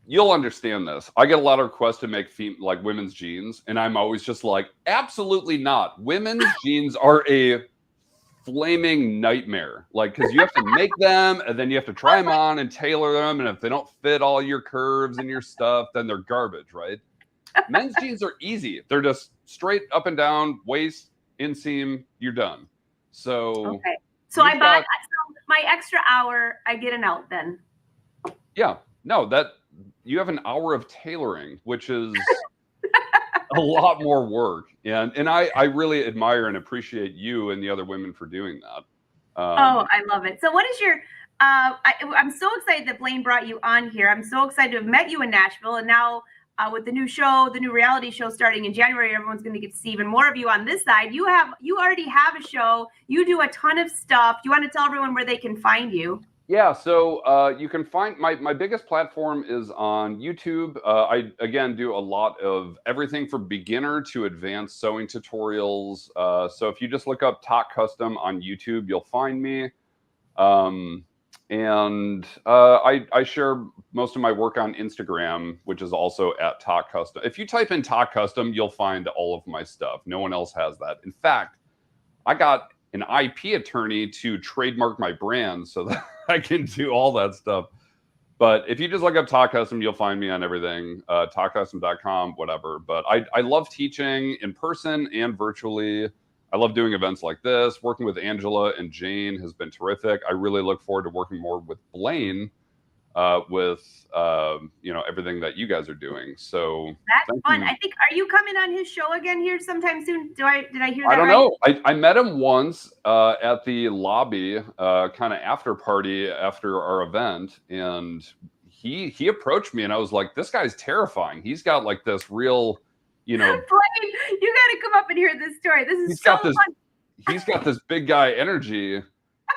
You'll understand this. I get a lot of requests to make like women's jeans, and I'm always just like, absolutely not. Women's jeans are a flaming nightmare, like, because you have to make them and then you have to try them on and tailor them, and if they don't fit all your curves and your stuff, then they're garbage, right? Men's jeans are easy. They're just straight up and down, waist, inseam, you're done. So so I bought my extra hour. I get an out then. Yeah, no, that you have an hour of tailoring, which is a lot more work. And I really admire and appreciate you and the other women for doing that. I love it. So what is your, I'm so excited that Blaine brought you on here. I'm so excited to have met you in Nashville. And now with the new show, the new reality show starting in January, everyone's going to get to see even more of you on this side. You already have a show. You do a ton of stuff. Do you want to tell everyone where they can find you? Yeah, so you can find my biggest platform is on YouTube. I, again, do a lot of everything from beginner to advanced sewing tutorials. So if you just look up Talk Custom on YouTube, you'll find me. And I share most of my work on Instagram, which is also at Talk Custom. If you type in Talk Custom, you'll find all of my stuff. No one else has that. In fact, I got an IP attorney to trademark my brand so that I can do all that stuff. But if you just look up Talk Custom, you'll find me on everything, talkcustom.com, whatever. But I love teaching in person and virtually. I love doing events like this. Working with Angela and Jane has been terrific. I really look forward to working more with Blaine with everything that you guys are doing. So that's fun. I think, are you coming on his show again here sometime soon? Did I hear that? I don't right? know. I met him once at the lobby, kind of after party after our event, and he approached me, and I was like, "This guy's terrifying. He's got like this real, Blaine, you got to come up and hear this story. This is so fun. He's got this big guy energy,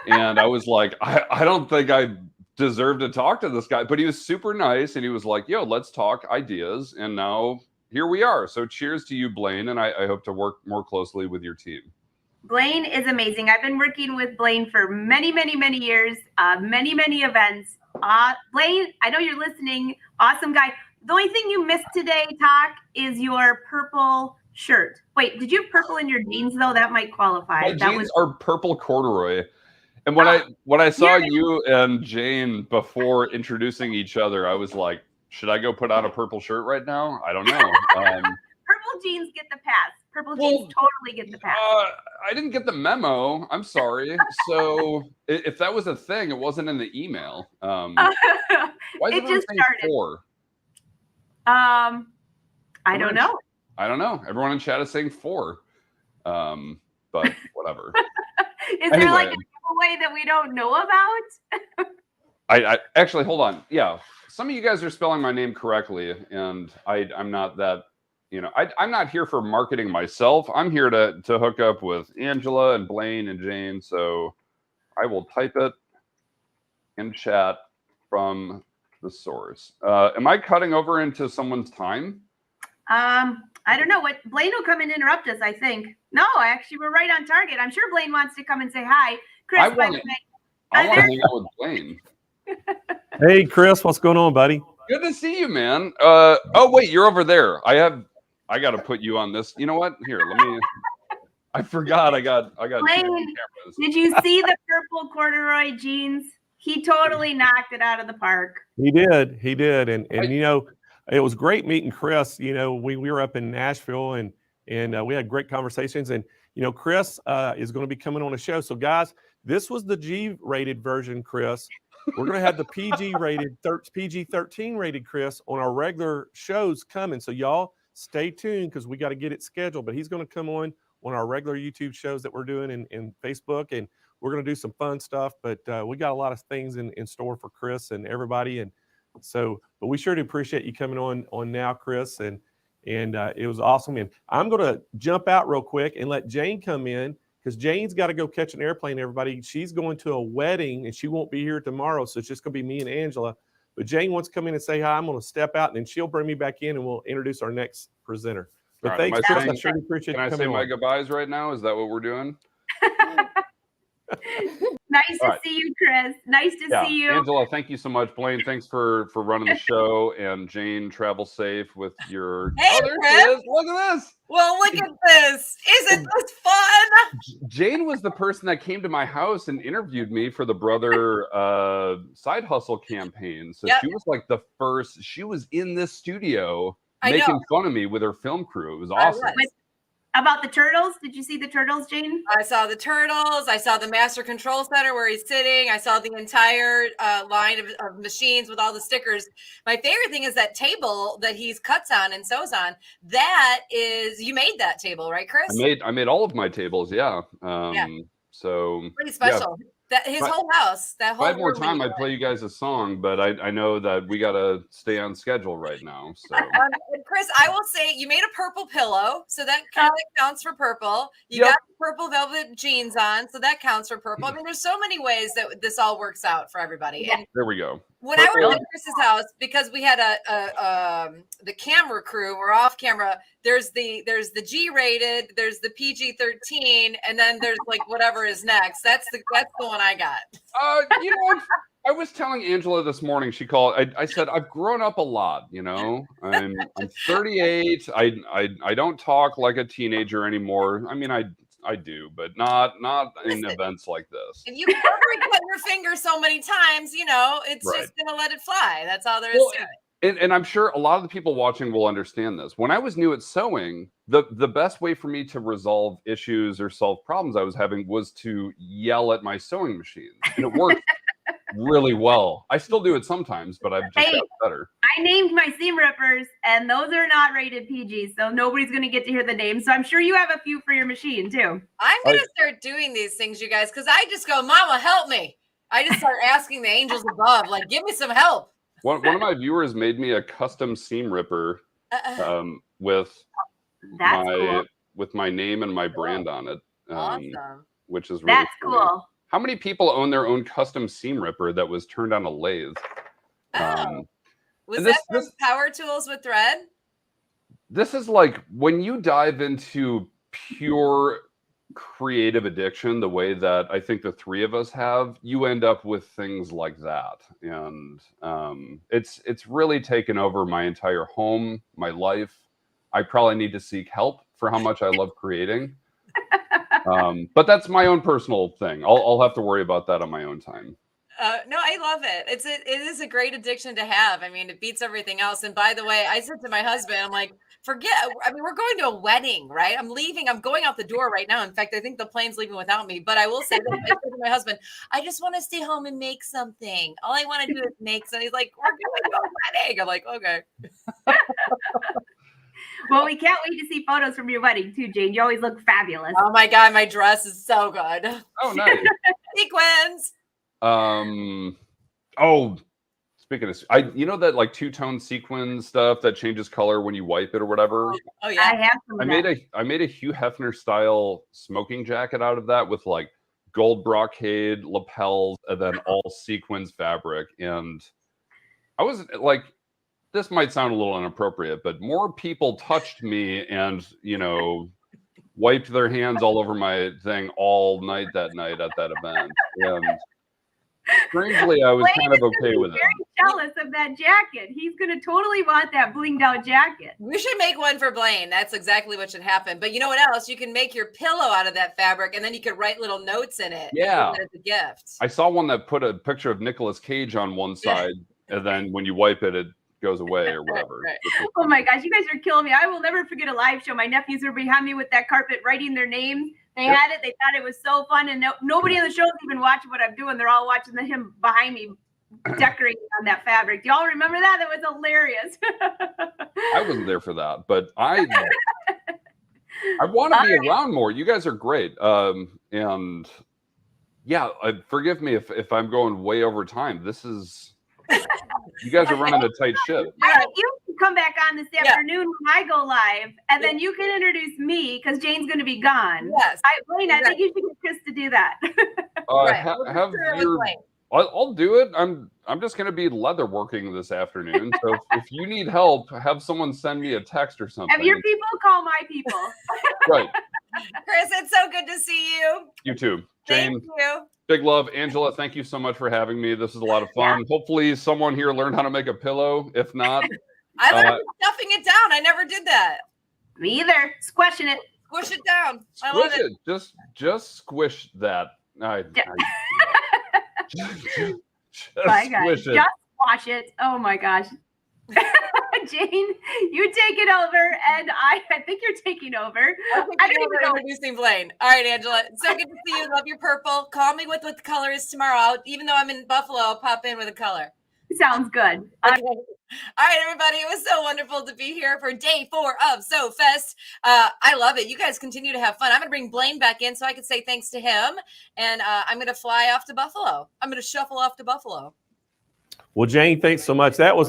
and I was like, I don't think I deserve to talk to this guy, but he was super nice, and he was like, yo, let's talk ideas, and now here we are. So cheers to you, Blaine, and I hope to work more closely with your team. Blaine is amazing. I've been working with Blaine for many, many, many years, many, many events. Blaine, I know you're listening. Awesome guy. The only thing you missed today, Talk, is your purple shirt. Wait, did you have purple in your jeans though? That might qualify. My That jeans are purple corduroy. And when I saw you and Jane before introducing each other, I was like, should I go put on a purple shirt right now? I don't know. Purple jeans get the pass. Purple jeans totally get the pass. I didn't get the memo. I'm sorry. So if that was a thing, it wasn't in the email. Why is It it just saying started. 4? I don't know. I don't know. Everyone in chat is saying 4. But whatever. Is there like a giveaway that we don't know about? I actually, hold on. Yeah. Some of you guys are spelling my name correctly, and I'm not that, I'm not here for marketing myself. I'm here to hook up with Angela and Blaine and Jane. So I will type it in chat from the source. Am I cutting over into someone's time? I don't know. What Blaine will come and interrupt us, I think. No, actually, we're right on target. I'm sure Blaine wants to come and say hi. Chris, I want to hang out with Blaine. Hey, Chris, what's going on, buddy? Good to see you, man. Oh wait, you're over there. I got to put you on this. You know what? Here, let me. I forgot. I got. Blaine, cameras. did you see the purple corduroy jeans? He totally knocked it out of the park. He did, and it was great meeting Chris. We were up in Nashville and we had great conversations. And Chris is going to be coming on a show. So guys, this was the G-rated version, Chris. We're going to have the PG-rated, PG-13 rated Chris on our regular shows coming. So y'all stay tuned because we got to get it scheduled. But he's going to come on our regular YouTube shows that we're doing in Facebook, and we're going to do some fun stuff. But we got a lot of things in store for Chris and everybody. And so, but we sure do appreciate you coming on now, Chris. And it was awesome. And I'm going to jump out real quick and let Jane come in, because Jane's got to go catch an airplane, everybody. She's going to a wedding and she won't be here tomorrow. So it's just going to be me and Angela. But Jane wants to come in and say hi. I'm going to step out and then she'll bring me back in and we'll introduce our next presenter. But All thanks, right, Chris. I sure appreciate you. Can I say my goodbyes right now? Is that what we're doing? Nice to see you, Chris. Nice to see you. Angela, thank you so much. Blaine, thanks for running the show. And Jane, travel safe with your... Hey, there Chris. she is. Look at this. Well, look at this. Isn't this fun? Jane was the person that came to my house and interviewed me for the Brother Side Hustle campaign. So she was like the first. She was in this studio making fun of me with her film crew. It was awesome. About the turtles? Did you see the turtles, Jane? I saw the turtles. I saw the master control center where he's sitting. I saw the entire line of machines with all the stickers. My favorite thing is that table that he's cuts on and sews on. That is, you made that table, right, Chris? I made all of my tables. Yeah. So pretty special. That his whole house. That whole. If I had more time, I'd play you guys a song, but I know that we got to stay on schedule right now. So, Chris, I will say you made a purple pillow, so that kind of counts for purple. You got purple velvet jeans on, so that counts for purple. I mean, there's so many ways that this all works out for everybody. And there we go. When I worked at Chris's house, because we had the camera crew, we're off camera. There's the G-rated, there's the PG-13, and then there's like whatever is next. That's the one I got. I was telling Angela this morning. She called. I said I've grown up a lot. I'm 38. I don't talk like a teenager anymore. I mean, I do, but not in events like this. And you already cut your finger so many times, it's just gonna let it fly. That's all there is to it. And I'm sure a lot of the people watching will understand this. When I was new at sewing, the best way for me to resolve issues or solve problems I was having was to yell at my sewing machines, and it worked really well. I still do it sometimes, but I've just got better. I named my seam rippers, and those are not rated PG, so nobody's going to get to hear the names. So I'm sure you have a few for your machine too. I'm going to start doing these things, you guys, because I just go, Mama, help me. I just start asking the angels above, like, give me some help. One of my viewers made me a custom seam ripper with my name and my brand on it. Awesome. Which is really cool. How many people own their own custom seam ripper that was turned on a lathe? Was that from Power Tools with Thread? This is like when you dive into pure creative addiction the way that I think the three of us have, you end up with things like that. And it's really taken over my entire home, my life. I probably need to seek help for how much I love creating. But that's my own personal thing. I'll have to worry about that on my own time. No, I love it. It is a great addiction to have. I mean, it beats everything else. And by the way, I said to my husband, I'm like, I mean, we're going to a wedding, right? I'm leaving. I'm going out the door right now. In fact, I think the plane's leaving without me. But I will say that I said to my husband, I just want to stay home and make something. All I want to do is make something. He's like, we're going to a wedding. I'm like, okay. Well, we can't wait to see photos from your wedding too, Jane. You always look fabulous. Oh my God, my dress is so good. Oh, nice. Sequins. Oh, speaking of, you know that like two-tone sequin stuff that changes color when you wipe it or whatever. Oh yeah. I have some. I made a Hugh Hefner style smoking jacket out of that with like gold brocade lapels and then all sequins fabric. And I was like, this might sound a little inappropriate, but more people touched me and, you know, wiped their hands all over my thing all night that night at that event. And strangely, I was Blaine kind of is gonna okay be with it. very jealous of that jacket. He's going to totally want that blinged out jacket. We should make one for Blaine. That's exactly what should happen. But you know what else? You can make your pillow out of that fabric, and then you could write little notes in it. Yeah. As a gift. I saw one that put a picture of Nicolas Cage on one side, and then when you wipe it, it goes away or whatever. Right. Oh my gosh, you guys are killing me. I will never forget a live show. My nephews were behind me with that carpet writing their names. They had it. They thought it was so fun. And nobody in the show is even watching what I'm doing. They're all watching him behind me decorating on that fabric. Do y'all remember that? That was hilarious. I wasn't there for that, but I want to be around more. You guys are great. And yeah, forgive me if I'm going way over time. This is, you guys are running a tight ship. I think you can come back on this afternoon when I go live, and then you can introduce me because Jane's going to be gone. Yes. Blaine, I think you should get Chris to do that. I'll do it. I'm just going to be leather working this afternoon. So if you need help, have someone send me a text or something. Have your people call my people. Right. Chris, it's so good to see you. You too. Jane, Thank you. big love. Angela, thank you so much for having me. This is a lot of fun. Yeah. Hopefully someone here learned how to make a pillow. If not, I learned stuffing it down. I never did that. Me either. Squishing it. Squish it down. I love squish it. Just squish that. My gosh. Squish it. Just wash it. Oh my gosh. Jane, you take it over, and I think you're taking over. I don't even know. Introducing Blaine. All right, Angela. So good to see you. Love your purple. Call me with what the color is tomorrow. Even though I'm in Buffalo, I'll pop in with a color. Sounds good. Okay. All right, everybody. It was so wonderful to be here for day 4 of Sew Fest. I love it. You guys continue to have fun. I'm going to bring Blaine back in so I can say thanks to him. And I'm going to fly off to Buffalo. I'm going to shuffle off to Buffalo. Well, Jane, thanks so much. That was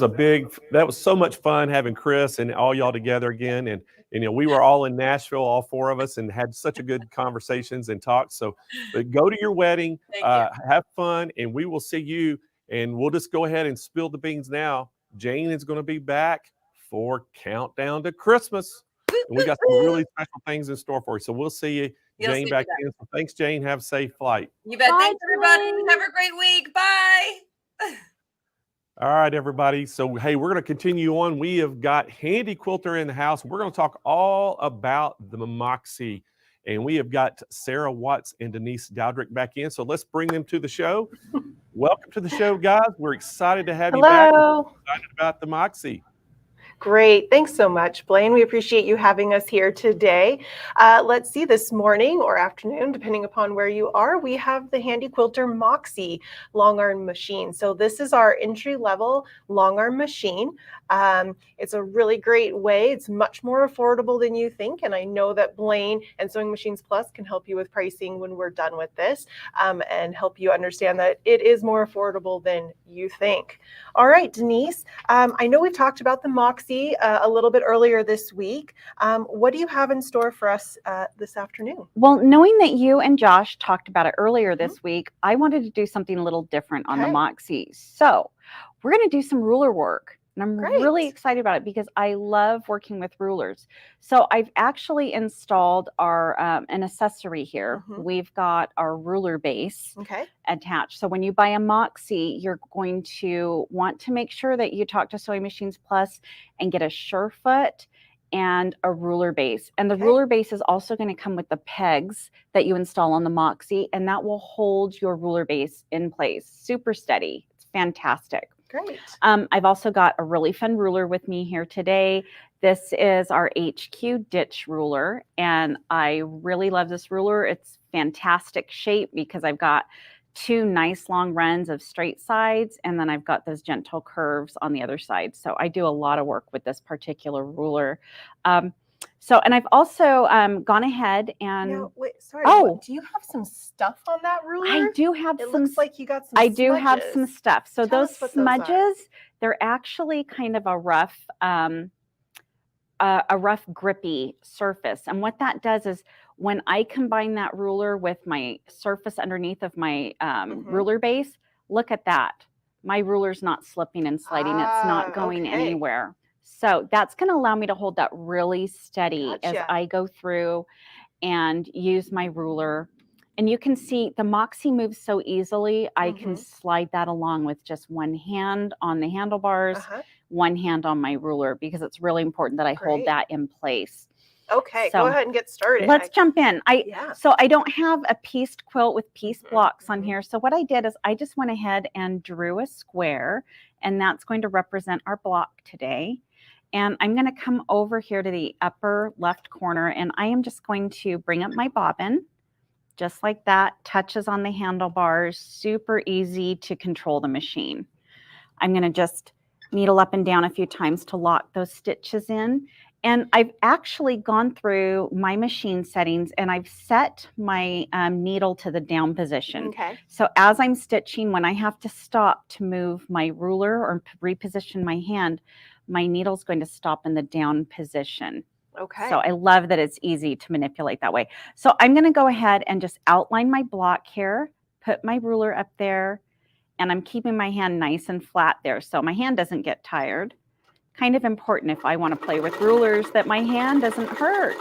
so much fun having Chris and all y'all together again. And you know, we were all in Nashville, all 4 of us, and had such a good conversations and talks. So but go to your wedding, have fun, and we will see you. And we'll just go ahead and spill the beans now. Jane is going to be back for Countdown to Christmas. And we got some really special things in store for you. So we'll see you, Jane, back in. So thanks, Jane. Have a safe flight. You bet. Bye, Thanks, everybody. Have a great week. Bye. All right, everybody. So, hey, we're going to continue on. We have got Handy Quilter in the house. We're going to talk all about the Moxie. And we have got Sarah Watts and Denise Dowdrick back in. So let's bring them to the show. Welcome to the show, guys. We're excited to have you back. We're excited about the Moxie. Great. Thanks so much, Blaine. We appreciate you having us here today. Let's see, this morning or afternoon, depending upon where you are, we have the Handy Quilter Moxie long arm machine. So this is our entry-level long arm machine. It's a really great way. It's much more affordable than you think. And I know that Blaine and Sewing Machines Plus can help you with pricing when we're done with this, and help you understand that it is more affordable than you think. All right, Denise, I know we've talked about the Moxie a little bit earlier this week. What do you have in store for us this afternoon? Well, knowing that you and Josh talked about it earlier this week, I wanted to do something a little different on the Moxie. So we're going to do some ruler work. And I'm Great. really excited about it because I love working with rulers. So I've actually installed our an accessory here. Mhm. We've got our ruler base Okay. attached. So when you buy a Moxie, you're going to want to make sure that you talk to Sewing Machines Plus and get a Surefoot and a ruler base. And the Okay. ruler base is also going to come with the pegs that you install on the Moxie, and that will hold your ruler base in place. Super steady. It's fantastic. Great. I've also got a really fun ruler with me here today. This is our HQ ditch ruler, and I really love this ruler. It's fantastic shape because I've got two nice long runs of straight sides, and then I've got those gentle curves on the other side. So I do a lot of work with this particular ruler. And I've also gone ahead and Now, wait, sorry. Oh. Do you have some stuff on that ruler? I do have It some. looks like you got some I do have some smudges. stuff. So Tell those us what those are. smudges, they're actually kind of a rough grippy surface. And what that does is when I combine that ruler with my surface underneath of my ruler base, look at that. My ruler's not slipping and sliding. It's not going okay. anywhere. So that's going to allow me to hold that really steady as Gotcha. I go through and use my ruler. And you can see the Moxie moves so easily. I can slide that along with just one hand on the handlebars, one hand on my ruler, because it's really important that I hold Great. that in place. Okay, So go ahead and get started. let's jump in. Yeah. So I don't have a pieced quilt with piece blocks on here. So what I did is I just went ahead and drew a square, and that's going to represent our block today. And I'm going to come over here to the upper left corner, and I am just going to bring up my bobbin, just like that, touches on the handlebars, super easy to control the machine. I'm going to just needle up and down a few times to lock those stitches in. And I've actually gone through my machine settings, and I've set my needle to the down position. Okay. So as I'm stitching, when I have to stop to move my ruler or reposition my hand, my needle's going to stop in the down position. Okay. So I love that it's easy to manipulate that way. So I'm going to go ahead and just outline my block here, put my ruler up there, and I'm keeping my hand nice and flat there so my hand doesn't get tired. Kind of important if I want to play with rulers that my hand doesn't hurt.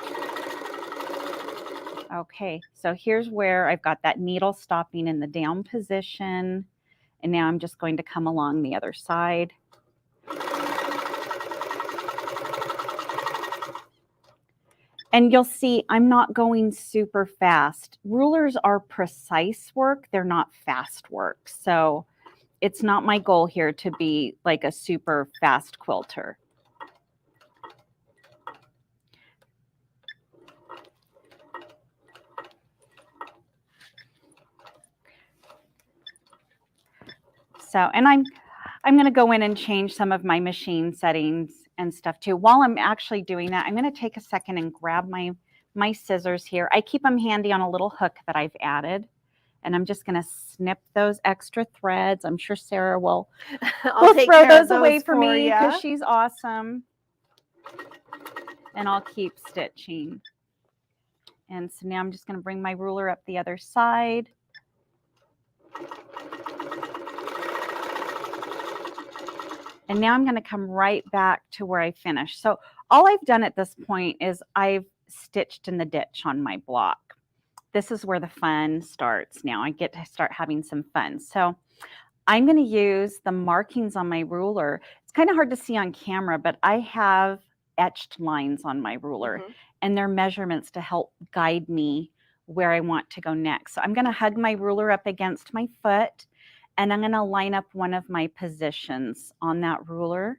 Okay, so here's where I've got that needle stopping in the down position. And now I'm just going to come along the other side. And you'll see I'm not going super fast. Rulers are precise work. They're not fast work. So it's not my goal here to be like a super fast quilter. So, and I'm going to go in and change some of my machine settings and stuff too. While I'm actually doing that, I'm going to take a second and grab my scissors here. I keep them handy on a little hook that I've added. And I'm just going to snip those extra threads. I'm sure Sarah will throw those away for me because she's awesome. And I'll keep stitching. And so now I'm just going to bring my ruler up the other side. And now I'm going to come right back to where I finished. So all I've done at this point is I've stitched in the ditch on my block. This is where the fun starts now. I get to start having some fun. So I'm going to use the markings on my ruler. It's kind of hard to see on camera, but I have etched lines on my ruler, and they're measurements to help guide me where I want to go next. So I'm going to hug my ruler up against my foot, and I'm going to line up one of my positions on that ruler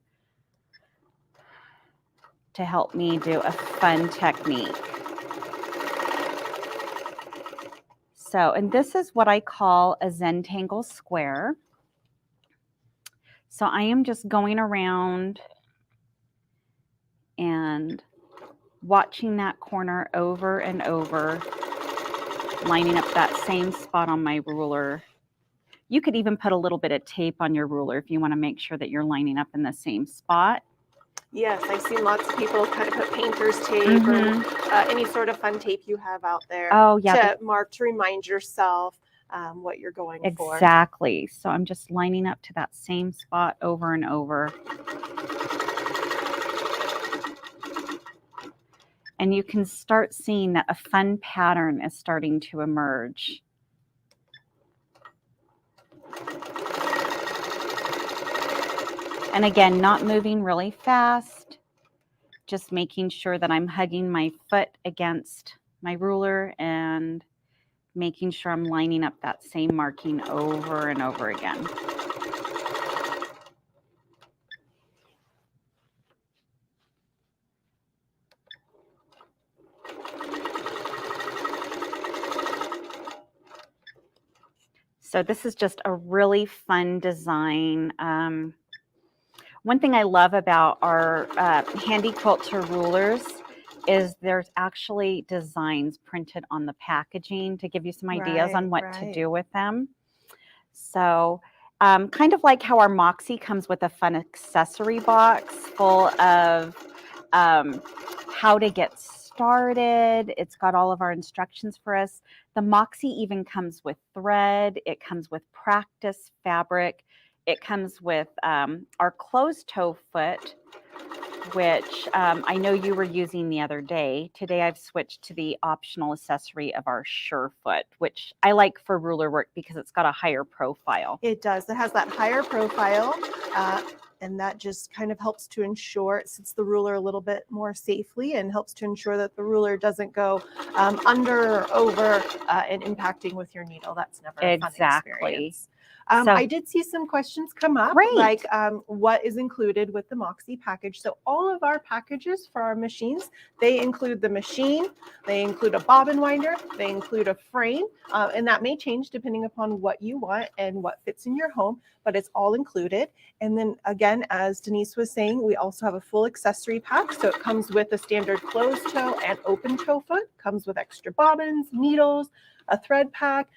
to help me do a fun technique. So, and this is what I call a Zentangle square. So I am just going around and watching that corner over and over, lining up that same spot on my ruler. You could even put a little bit of tape on your ruler if you want to make sure that you're lining up in the same spot. Yes, I've seen lots of people kind of put painter's tape or any sort of fun tape you have out there to mark, to remind yourself what you're going for. Exactly. So I'm just lining up to that same spot over and over. And you can start seeing that a fun pattern is starting to emerge. And again, not moving really fast, just making sure that I'm hugging my foot against my ruler and making sure I'm lining up that same marking over and over again. So this is just a really fun design. One thing I love about our Handy Quilter rulers is there's actually designs printed on the packaging to give you some ideas on what to do with them. So kind of like how our Moxie comes with a fun accessory box full of how to get started. It's got all of our instructions for us. The Moxie even comes with thread. It comes with practice fabric. It comes with our closed toe foot, which I know you were using the other day. Today I've switched to the optional accessory of our sure foot, which I like for ruler work because it's got a higher profile. It does. It has that higher profile, and that just kind of helps to ensure it sits the ruler a little bit more safely and helps to ensure that the ruler doesn't go under or over and impacting with your needle. That's never a fun experience. I did see some questions come up, like what is included with the Moxie package. So all of our packages for our machines, they include the machine, they include a bobbin winder, they include a frame, and that may change depending upon what you want and what fits in your home, but it's all included. And then again, as Denise was saying, we also have a full accessory pack. So it comes with a standard closed toe and open toe foot, comes with extra bobbins, needles, a thread pack.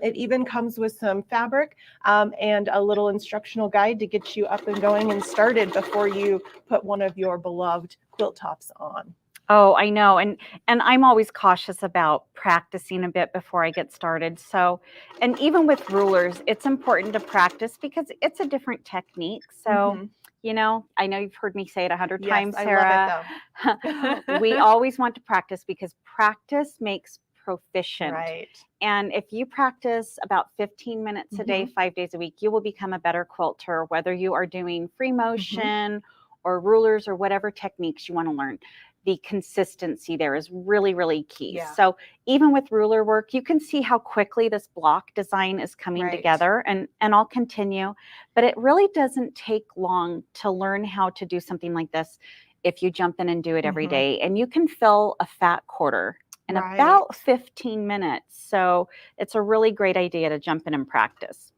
It even comes with some fabric and a little instructional guide to get you up and going and started before you put one of your beloved quilt tops on. Oh, I know. And I'm always cautious about practicing a bit before I get started. So, and even with rulers, it's important to practice because it's a different technique. So, you know, I know you've heard me say it 100 times, Sarah. I love it though. We always want to practice because practice makes proficient. Right. And if you practice about 15 minutes a day, 5 days a week, you will become a better quilter, whether you are doing free motion or rulers or whatever techniques you want to learn. The consistency there is really, really key. Yeah. So even with ruler work, you can see how quickly this block design is coming together, and I'll continue, but it really doesn't take long to learn how to do something like this if you jump in and do it every day. And you can fill a fat quarter in about 15 minutes. So it's a really great idea to jump in and practice.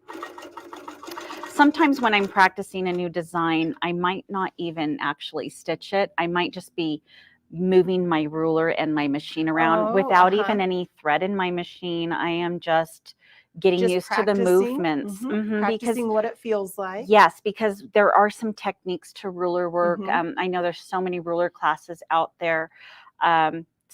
Sometimes when I'm practicing a new design, I might not even actually stitch it. I might just be moving my ruler and my machine around without even any thread in my machine. I am just getting used to the movements. Practicing what it feels like. Yes, because there are some techniques to ruler work. I know there's so many ruler classes out there.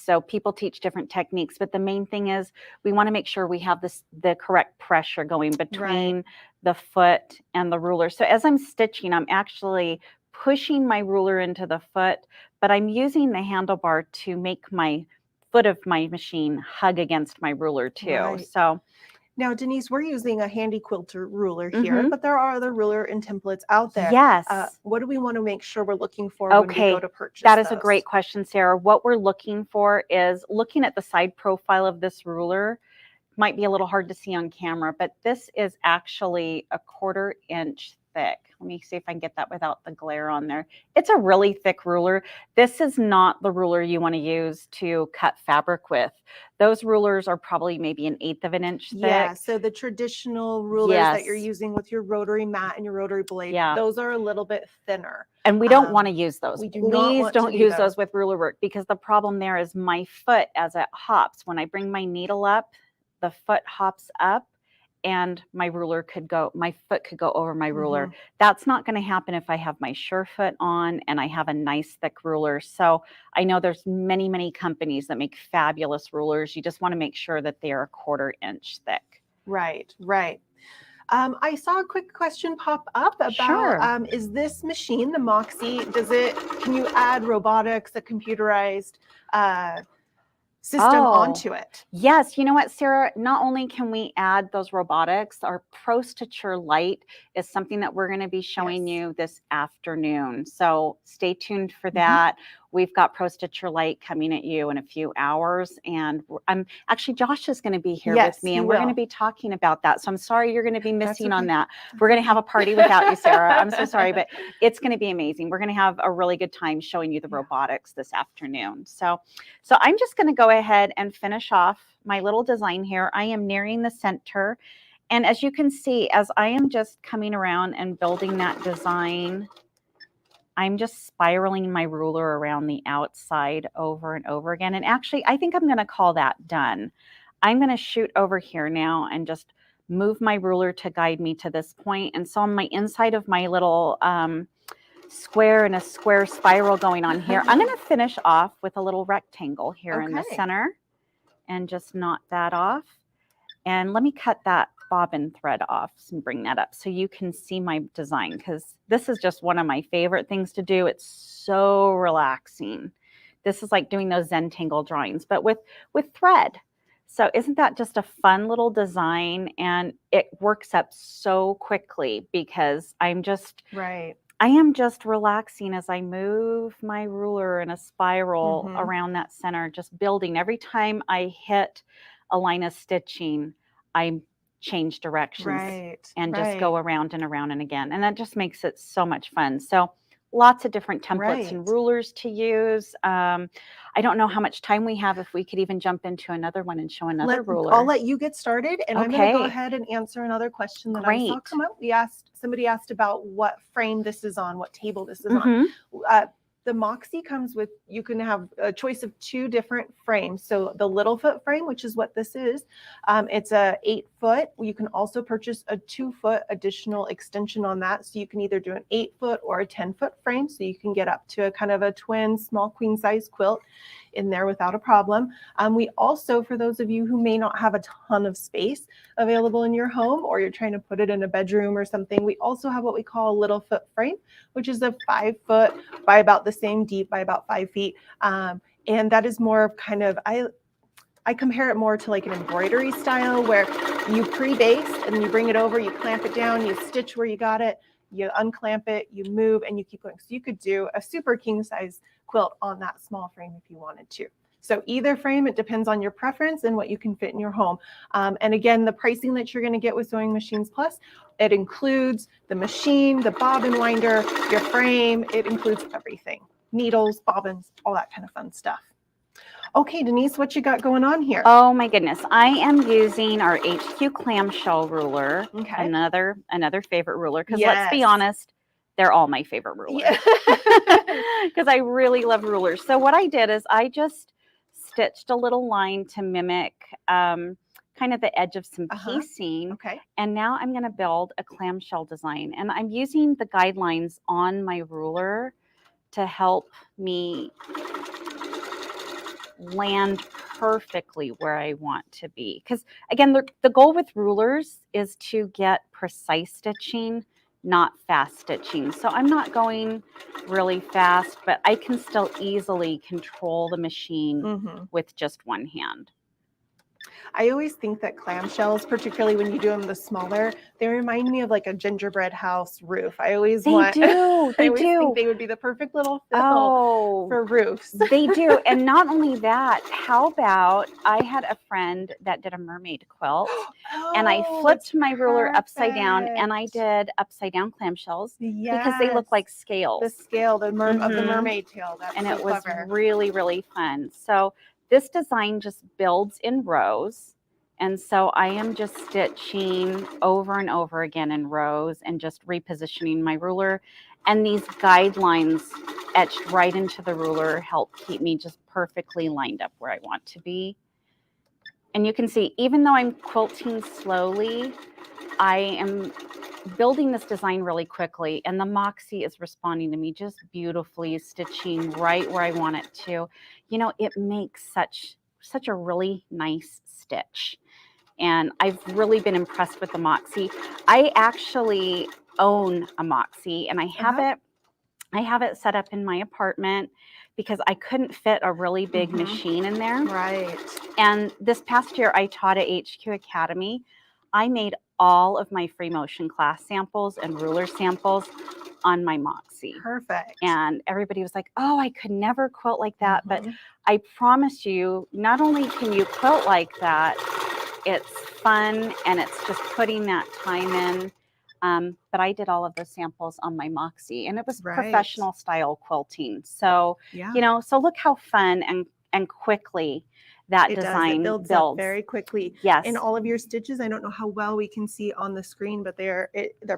So people teach different techniques, but the main thing is we want to make sure we have the correct pressure going between the foot and the ruler. So as I'm stitching, I'm actually pushing my ruler into the foot, but I'm using the handlebar to make my foot of my machine hug against my ruler too. So now, Denise, we're using a Handy Quilter ruler here, but there are other ruler and templates out there. Yes. What do we want to make sure we're looking for when we go to purchase that is those? a great question, Sarah. What we're looking for is looking at the side profile of this ruler. Might be a little hard to see on camera, but this is actually a 1/4 inch thick. Let me see if I can get that without the glare on there. It's a really thick ruler. This is not the ruler you want to use to cut fabric with. Those rulers are probably maybe 1/8 of an inch thick. Yeah, so the traditional rulers that you're using with your rotary mat and your rotary blade, those are a little bit thinner. And we don't want to use those. We do Please not want don't to use those with ruler work, because the problem there is my foot, as it hops, when I bring my needle up, the foot hops up and my foot could go over my ruler. That's not going to happen if I have my Surefoot on and I have a nice thick ruler. So I know there's many, many companies that make fabulous rulers. You just want to make sure that they are 1/4 inch thick. Right. I saw a quick question pop up about, is this machine, the Moxie, can you add robotics, a computerized system Oh. onto it. Yes, you know what, Sarah? Not only can we add those robotics, our Pro Stitcher Lite is something that we're going to be showing Yes. you this afternoon. So stay tuned for Mhm. that. We've got Pro Stitcher Lite coming at you in a few hours. And I'm actually, Josh is going to be here Yes, with me, he and we're going to will. be talking about that. So I'm sorry you're going to be That's missing on okay. that. We're going to have a party without you, Sarah. I'm so sorry, but it's going to be amazing. We're going to have a really good time showing you the robotics this afternoon. So I'm just going to go ahead and finish off my little design here. I am nearing the center. And as you can see, as I am just coming around and building that design, I'm just spiraling my ruler around the outside over and over again. And actually, I think I'm going to call that done. I'm going to shoot over here now and just move my ruler to guide me to this point. And so on my inside of my little square and a square spiral going on here, I'm going to finish off with a little rectangle here in the Okay. center and just knot that off. And let me cut that bobbin thread off and bring that up so you can see my design, because this is just one of my favorite things to do. It's so relaxing. This is like doing those Zentangle drawings, but with thread. So isn't that just a fun little design? And it works up so quickly because I am just relaxing as I move my ruler in a spiral around that center, just building. Every time I hit a line of stitching, I change directions and just go around and around and again. And that just makes it so much fun. So lots of different templates and rulers to use. I don't know how much time we have, if we could even jump into another one and show another ruler. I'll let you get started, and I'm going to go Okay. ahead and answer another question that I saw Great. come up. Somebody asked about what frame this is on, what table this is Mhm. on. The Moxie comes with, you can have a choice of 2 different frames. So the little foot frame, which is what this is, it's a 8 foot. You can also purchase a 2 foot additional extension on that. So you can either do an 8 foot or a 10 foot frame. So you can get up to a kind of a twin small queen size quilt in there without a problem. We also, for those of you who may not have a ton of space available in your home, or you're trying to put it in a bedroom or something, we also have what we call a little foot frame, which is a 5 foot by about the same deep by about 5 feet. And that is more of kind of, I compare it more to like an embroidery style, where you pre-base and you bring it over, you clamp it down, you stitch where you got it, you unclamp it, you move, and you keep going. So you could do a super king size quilt on that small frame if you wanted to. So either frame, it depends on your preference and what you can fit in your home. And again, the pricing that you're going to get with Sewing Machines Plus, it includes the machine, the bobbin winder, your frame. It includes everything: needles, bobbins, all that kind of fun stuff. Okay, Denise, what you got going on here? Oh my goodness. I am using our HQ clamshell ruler. Okay. Another favorite ruler, because Yes. let's be honest, they're all my favorite rulers. Because I really love rulers. So what I did is I just stitched a little line to mimic kind of the edge of some piecing. Okay. And now I'm going to build a clamshell design. And I'm using the guidelines on my ruler to help me land perfectly where I want to be. Because again, the goal with rulers is to get precise stitching, not fast stitching. So I'm not going really fast, but I can still easily control the machine with just one hand. I always think that clamshells, particularly when you do them the smaller, they remind me of like a gingerbread house roof. I always They want, do. I They always do. think they would be the perfect little fill Oh, for roofs. they do. And not only that, how about I had a friend that did a mermaid quilt, and I flipped my ruler upside down, and I did upside down clamshells because they look like scales. The scale, of the mermaid tail. That's And so it was clever. really, really fun. So this design just builds in rows. And so I am just stitching over and over again in rows and just repositioning my ruler. And these guidelines etched right into the ruler help keep me just perfectly lined up where I want to be. And you can see, even though I'm quilting slowly, I am building this design really quickly, and the Moxie is responding to me just beautifully, stitching right where I want it to. You know, it makes such a really nice stitch. And I've really been impressed with the Moxie. I actually own a Moxie, and I have it I have it set up in my apartment because I couldn't fit a really big machine in there. Right. And this past year, I taught at HQ Academy. I made all of my free motion class samples and ruler samples on my Moxie. Perfect. And everybody was like, oh, I could never quilt like that. But Mhm. I promise you, not only can you quilt like that, it's fun and it's just putting that time in. But I did all of those samples on my Moxie, and it was Right. professional style quilting. So, Yeah. you know, so look how fun and quickly that It does. It design builds up very quickly. Yes. In all of your stitches, I don't know how well we can see on the screen, but they're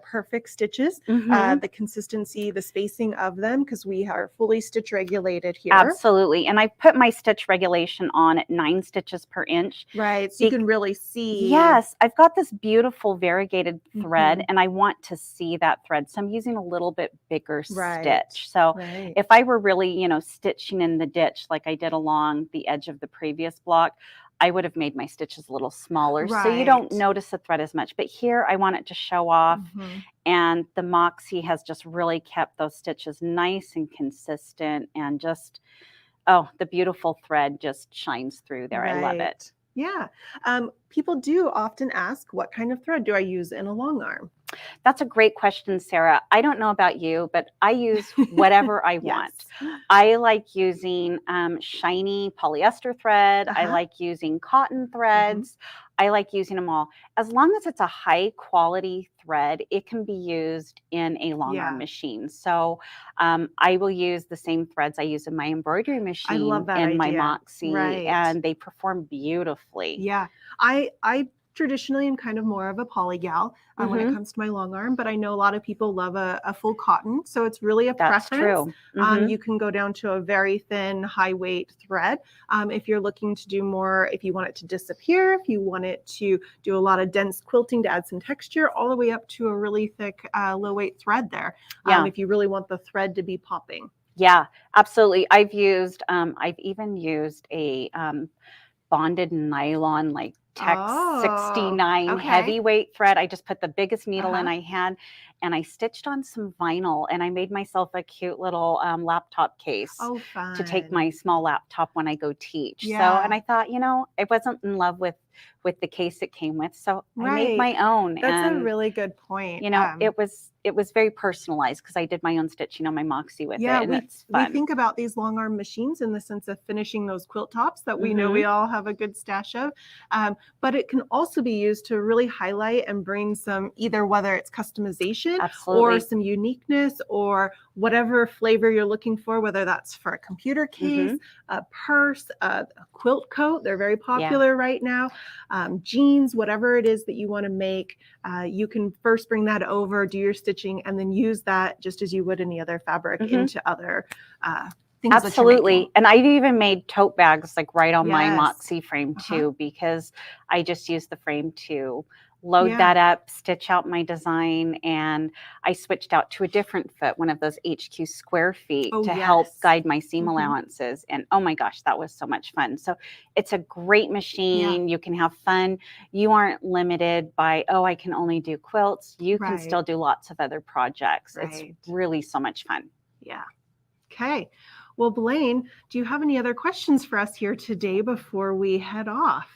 perfect stitches. Mhm. The consistency, the spacing of them, because we are fully stitch regulated here. Absolutely. And I put my stitch regulation on at 9 stitches per inch. Right. So you can really see. Yes, I've got this beautiful variegated thread, Mhm. and I want to see that thread. So I'm using a little bit bigger Right. stitch. So Right. if I were really, you know, stitching in the ditch like I did along the edge of the previous block, I would have made my stitches a little smaller. So you don't Right. notice the thread as much. But here I want it to show off. Mhm. And the Moxie has just really kept those stitches nice and consistent, and just, oh, the beautiful thread just shines through there. I love it. Right. Yeah. People do often ask, what kind of thread do I use in a long arm? That's a great question, Sarah. I don't know about you, but I use whatever I want. Yes. I like using shiny polyester thread. I Uh-huh. like using cotton threads. I like using them all. As long as it's a high quality thread, it can be used in a long Yeah. arm machine. So I will use the same threads I use in my embroidery machine love that in my idea. Moxie, Right. and they perform beautifully. Yeah. I traditionally am kind of more of a poly gal when it Mhm. comes to my long arm, but I know a lot of people love a full cotton. So it's really a That's preference. true. Mhm. You can go down to a very thin, high weight thread. If you're looking to do more, if you want it to disappear, if you want it to do a lot of dense quilting to add some texture, all the way up to a really thick, low weight thread there. Yeah. If you really want the thread to be popping. Yeah, absolutely. I've even used a bonded nylon, like Tex Oh, 69 okay. heavyweight thread. I just put the biggest needle in Uh-huh. I had, and I stitched on some vinyl, and I made myself a cute little laptop case Oh, to take fun. my small laptop when I go teach. So, Yeah. and I thought, you know, I wasn't in love with the case it came with, so I made Right. my own. That's a And really good point. you know, it was very personalized because I did my own stitching on my Moxie with Yeah, it, and we it's fun. we think about these long arm machines in the sense of finishing those quilt tops that we know we all have a good stash of. But it can also be used to really highlight and bring some, either whether it's customization Absolutely. or some uniqueness or whatever flavor you're looking for, whether that's for a computer case, a purse, a quilt coat. They're very popular right now. Jeans, whatever it is that you want to make, you can first bring that over, do your stitching, and then use that just as you would any other fabric into other things that you're Absolutely. making. And I've even made tote bags like right on my Yes. Moxie frame too, because I just use the frame to load Yeah. that up, stitch out my design, and I switched out to a different foot, one of those HQ square feet, Oh, to help yes. guide my seam Mhm. allowances. And oh my gosh, that was so much fun. So it's a great machine. You can have fun. You aren't limited by, oh, I can only do quilts. You can Right. still do lots of other projects. Right. It's really so much fun. Yeah. Okay. Well, Blaine, do you have any other questions for us here today before we head off?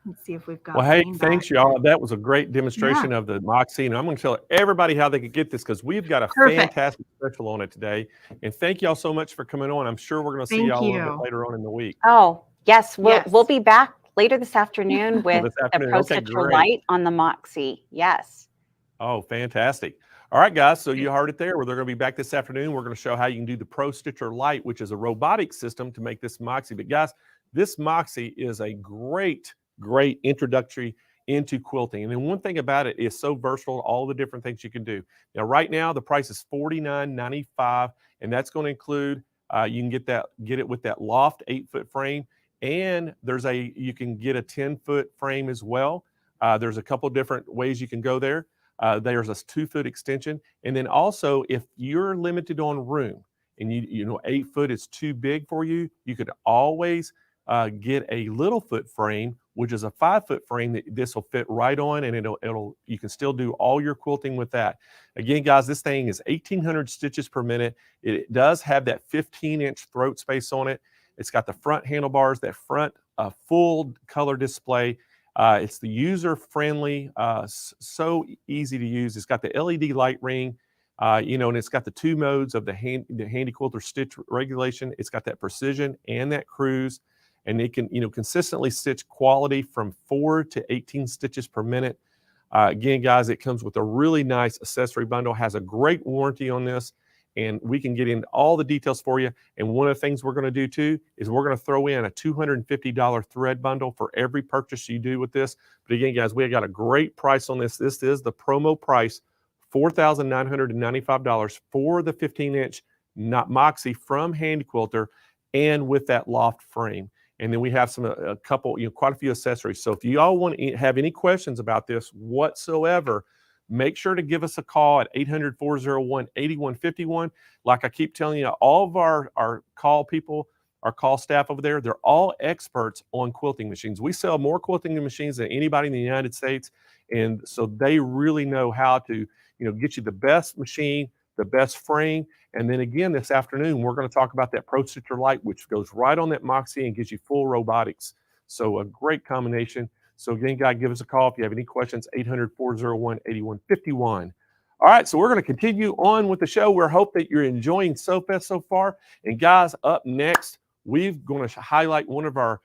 Let's see if we've got. Well, hey, Blaine thanks, back. y'all. That was a great demonstration of the Moxie, and I'm going to tell everybody how they can get this because we've got a Perfect. fantastic special on it today. And thank y'all so much for coming on. I'm sure we're going to see Thank y'all a little you. bit later on in the week. Oh, yes. Yes. We'll be back later this afternoon with this a afternoon. Pro Okay, Stitcher great. Light on the Moxie. Yes. Oh, fantastic. All right, guys. So you heard it there. They're going to be back this afternoon. We're going to show how you can do the Pro Stitcher Lite, which is a robotic system to make this Moxie. But guys, this Moxie is a great introductory into quilting. And then one thing about it is so versatile, all the different things you can do. Now, right now, the price is $49.95, and that's going to include, you can get it with that loft 8-foot frame, and you can get a 10-foot frame as well. There's a couple different ways you can go there. There's a 2-foot extension. And then also, if you're limited on room and you know 8 foot is too big for you, you could always get a little foot frame which is a 5-foot frame that this will fit right on, and you can still do all your quilting with that. Again, guys, this thing is 1,800 stitches per minute. It does have that 15-inch throat space on it. It's got the front handlebars, that front full color display. It's the user-friendly, so easy to use. It's got the LED light ring, and it's got the 2 modes of the Handy Quilter stitch regulation. It's got that precision and that cruise, and it can, consistently stitch quality from 4 to 18 stitches per minute. Again, guys, it comes with a really nice accessory bundle, has a great warranty on this, and we can get into all the details for you. And one of the things we're going to do too is we're going to throw in a $250 thread bundle for every purchase you do with this. But again, guys, we got a great price on this. This is the promo price, $4,995 for the 15-inch Moxie from Handy Quilter, and with that loft frame. And then we have a couple, quite a few accessories. So if you all have any questions about this whatsoever, make sure to give us a call at 800-401-8151. Like I keep telling you, all of our call people, our call staff over there, they're all experts on quilting machines. We sell more quilting machines than anybody in the United States. And so they really know how to, get you the best machine, the best frame. And then again, this afternoon, we're going to talk about that Pro Stitcher Lite, which goes right on that Moxie and gives you full robotics. So a great combination. So again, guys, give us a call if you have any questions, 800-401-8151. All right, so we're going to continue on with the show. We hope that you're enjoying Sew Fest so far. And guys, up next, we're going to highlight one of our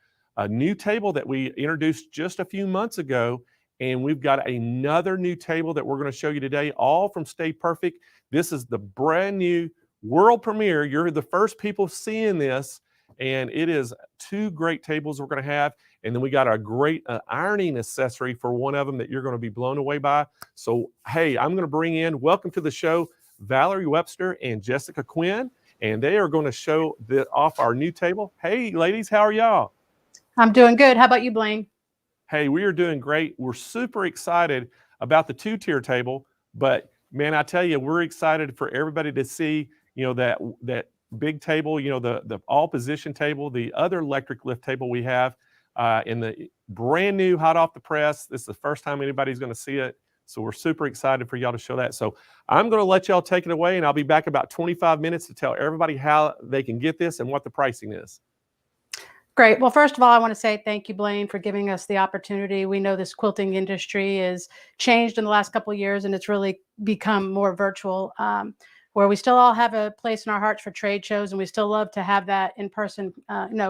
new table that we introduced just a few months ago. And we've got another new table that we're going to show you today, all from Stay Perfect. This is the brand new world premiere. You're the first people seeing this. And it is 2 great tables we're going to have. And then we got a great ironing accessory for one of them that you're going to be blown away by. So, hey, I'm going to bring in, welcome to the show, Valerie Webster and Jessica Quinn. And they are going to show off our new table. Hey, ladies, how are y'all? I'm doing good. How about you, Blaine? Hey, we are doing great. We're super excited about the 2-tier table. But, man, I tell you, we're excited for everybody to see, that big table, the all-position table, the other electric lift table we have. In the brand new, hot off the press. This is the first time anybody's going to see it. So we're super excited for y'all to show that. So I'm going to let y'all take it away, and I'll be back about 25 minutes to tell everybody how they can get this and what the pricing is. Great. Well, first of all, I want to say thank you, Blaine, for giving us the opportunity. We know this quilting industry has changed in the last couple of years, and it's really become more virtual, where we still all have a place in our hearts for trade shows, and we still love to have that in-person,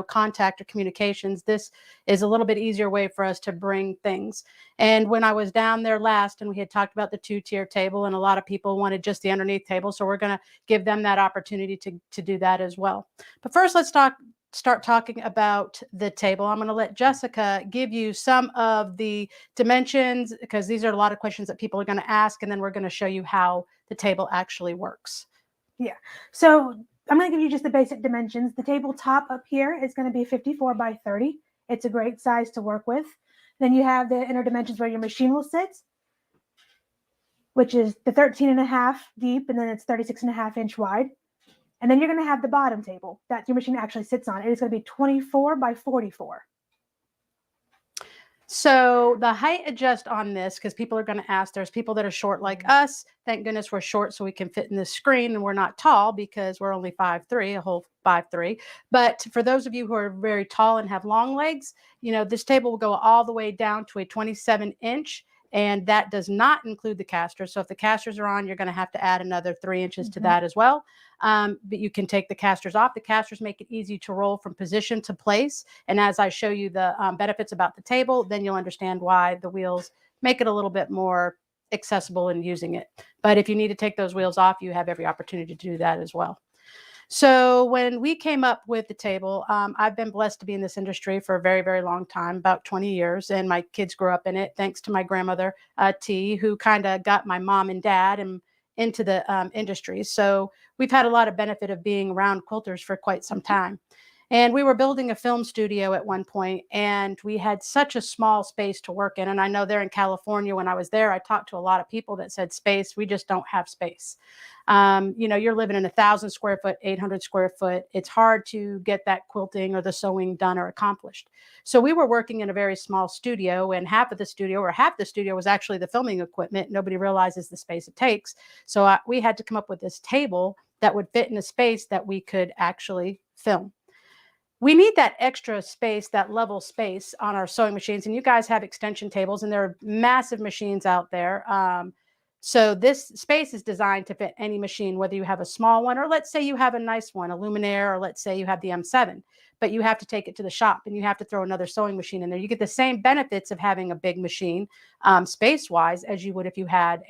contact or communications. This is a little bit easier way for us to bring things. And when I was down there last, and we had talked about the 2-tier table, and a lot of people wanted just the underneath table, so we're going to give them that opportunity to do that as well. But first, let's start talking about the table. I'm going to let Jessica give you some of the dimensions, because these are a lot of questions that people are going to ask, and then we're going to show you how the table actually works. Yeah. So I'm going to give you just the basic dimensions. The tabletop up here is going to be 54 by 30. It's a great size to work with. Then you have the inner dimensions where your machine will sit, which is the 13.5 deep, and then it's 36.5 inch wide. And then you're going to have the bottom table that your machine actually sits on. It is going to be 24 by 44. So the height adjust on this, because people are going to ask, there's people that are short like us. Thank goodness we're short so we can fit in this screen, and we're not tall because we're only 5'3", a whole 5'3". But for those of you who are very tall and have long legs, this table will go all the way down to a 27-inch. And that does not include the casters. So if the casters are on, you're going to have to add another 3 inches to that as well. But you can take the casters off. The casters make it easy to roll from position to place. And as I show you the benefits about the table, then you'll understand why the wheels make it a little bit more accessible in using it. But if you need to take those wheels off, you have every opportunity to do that as well. So when we came up with the table, I've been blessed to be in this industry for a very, very long time, about 20 years. And my kids grew up in it, thanks to my grandmother, T, who kind of got my mom and dad into the industry. So we've had a lot of benefit of being around quilters for quite some time. And we were building a film studio at one point, and we had such a small space to work in. And I know there in California, when I was there, I talked to a lot of people that said space, we just don't have space. You're living in 1,000 square foot, 800 square foot. It's hard to get that quilting or the sewing done or accomplished. So we were working in a very small studio, and half the studio was actually the filming equipment. Nobody realizes the space it takes. So we had to come up with this table that would fit in a space that we could actually film. We need that extra space, that level space on our sewing machines. And you guys have extension tables, and there are massive machines out there. So this space is designed to fit any machine, whether you have a small one, or let's say you have a nice one, a Luminaire, or let's say you have the M7, but you have to take it to the shop and you have to throw another sewing machine in there. You get the same benefits of having a big machine space-wise as you would if you had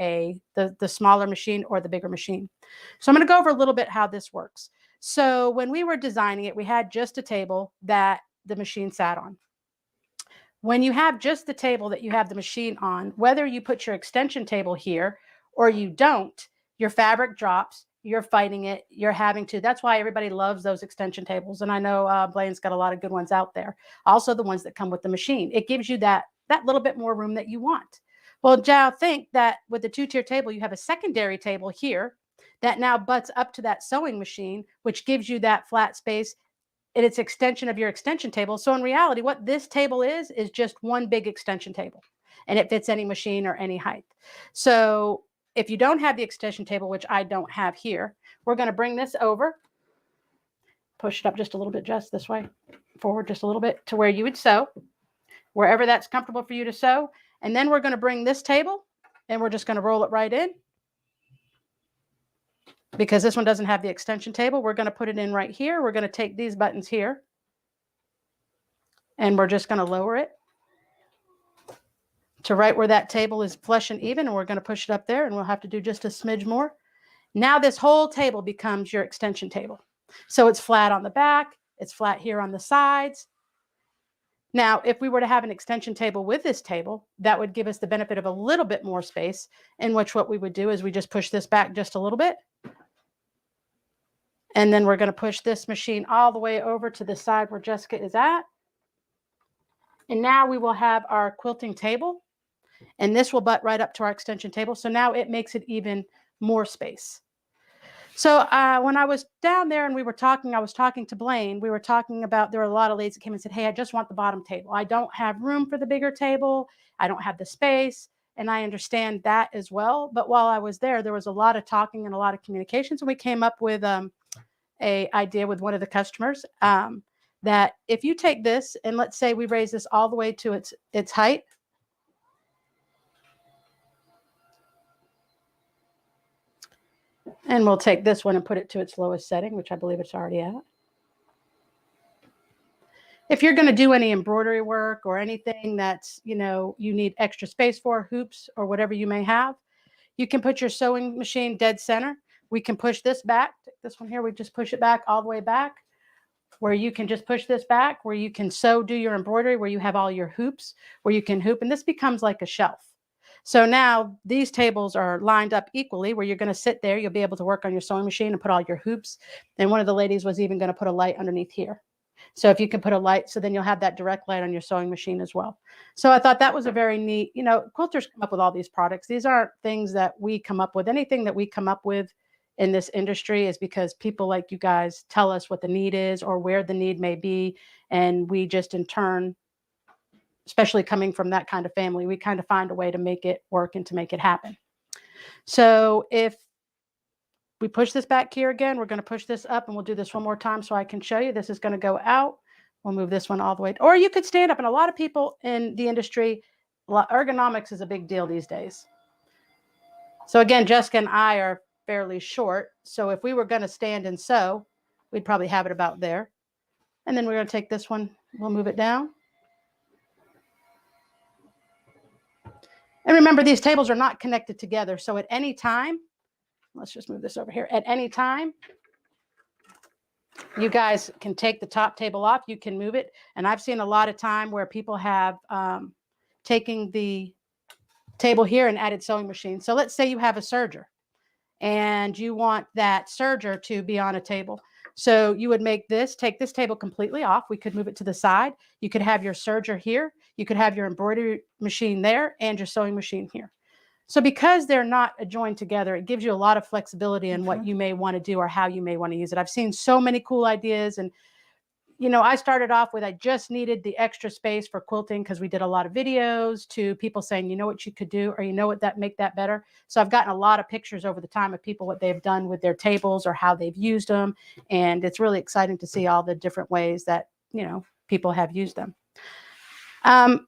the smaller machine or the bigger machine. So I'm going to go over a little bit how this works. So when we were designing it, we had just a table that the machine sat on. When you have just the table that you have the machine on, whether you put your extension table here or you don't, your fabric drops, you're fighting it, you're having to. That's why everybody loves those extension tables. And I know Blaine's got a lot of good ones out there. Also the ones that come with the machine. It gives you that little bit more room that you want. Well, now think that with the two-tier table, you have a secondary table here that now butts up to that sewing machine, which gives you that flat space. And it's extension of your extension table. So in reality, what this table is just one big extension table, and it fits any machine or any height. So if you don't have the extension table, which I don't have here, we're going to bring this over, push it up just a little bit, just this way, forward just a little bit to where you would sew, wherever that's comfortable for you to sew. And then we're going to bring this table and we're just going to roll it right in. Because this one doesn't have the extension table, we're going to put it in right here. We're going to take these buttons here and we're just going to lower it to right where that table is flush and even. And we're going to push it up there, and we'll have to do just a smidge more. Now this whole table becomes your extension table. So it's flat on the back. It's flat here on the sides. Now, if we were to have an extension table with this table, that would give us the benefit of a little bit more space, in which what we would do is we just push this back just a little bit. And then we're going to push this machine all the way over to the side where Jessica is at. And now we will have our quilting table, and this will butt right up to our extension table. So now it makes it even more space. So when I was down there and we were talking, I was talking to Blaine, we were talking about, there were a lot of ladies that came and said, hey, I just want the bottom table. I don't have room for the bigger table. I don't have the space. And I understand that as well. But while I was there, there was a lot of talking and a lot of communications. And we came up with a idea with one of the customers that if you take this and let's say we raise this all the way to its height. And we'll take this one and put it to its lowest setting, which I believe it's already at. If you're going to do any embroidery work or anything that's, you need extra space for, hoops or whatever you may have, you can put your sewing machine dead center. We can push this back. Take this one here. We just push it back all the way back, where you can just push this back, where you can do your embroidery, where you have all your hoops, where you can hoop. And this becomes like a shelf. So now these tables are lined up equally, where you're going to sit there. You'll be able to work on your sewing machine and put all your hoops. And one of the ladies was even going to put a light underneath here. So if you can put a light, so then you'll have that direct light on your sewing machine as well. So I thought that was a very neat, quilters come up with all these products. These aren't things that we come up with. Anything that we come up with in this industry is because people like you guys tell us what the need is or where the need may be. And we just in turn, especially coming from that kind of family, we kind of find a way to make it work and to make it happen. So if we push this back here again, we're going to push this up, and we'll do this one more time so I can show you. This is going to go out. We'll move this one all the way. Or you could stand up. And a lot of people in the industry, ergonomics is a big deal these days. So again, Jessica and I are fairly short. So if we were going to stand and sew, we'd probably have it about there. And then we're going to take this one. We'll move it down. And remember, these tables are not connected together. So at any time, let's just move this over here. At any time, you guys can take the top table off. You can move it. And I've seen a lot of time where people have taken the table here and added sewing machine. So let's say you have a serger and you want that serger to be on a table. So you would take this table completely off. We could move it to the side. You could have your serger here. You could have your embroidery machine there and your sewing machine here. So because they're not joined together, it gives you a lot of flexibility in what you may want to do or how you may want to use it. I've seen so many cool ideas. And, I started off with, I just needed the extra space for quilting because we did a lot of videos, to people saying, you know what you could do, or you know what, make that better. So I've gotten a lot of pictures over the time of people, what they've done with their tables or how they've used them. And it's really exciting to see all the different ways that, people have used them. I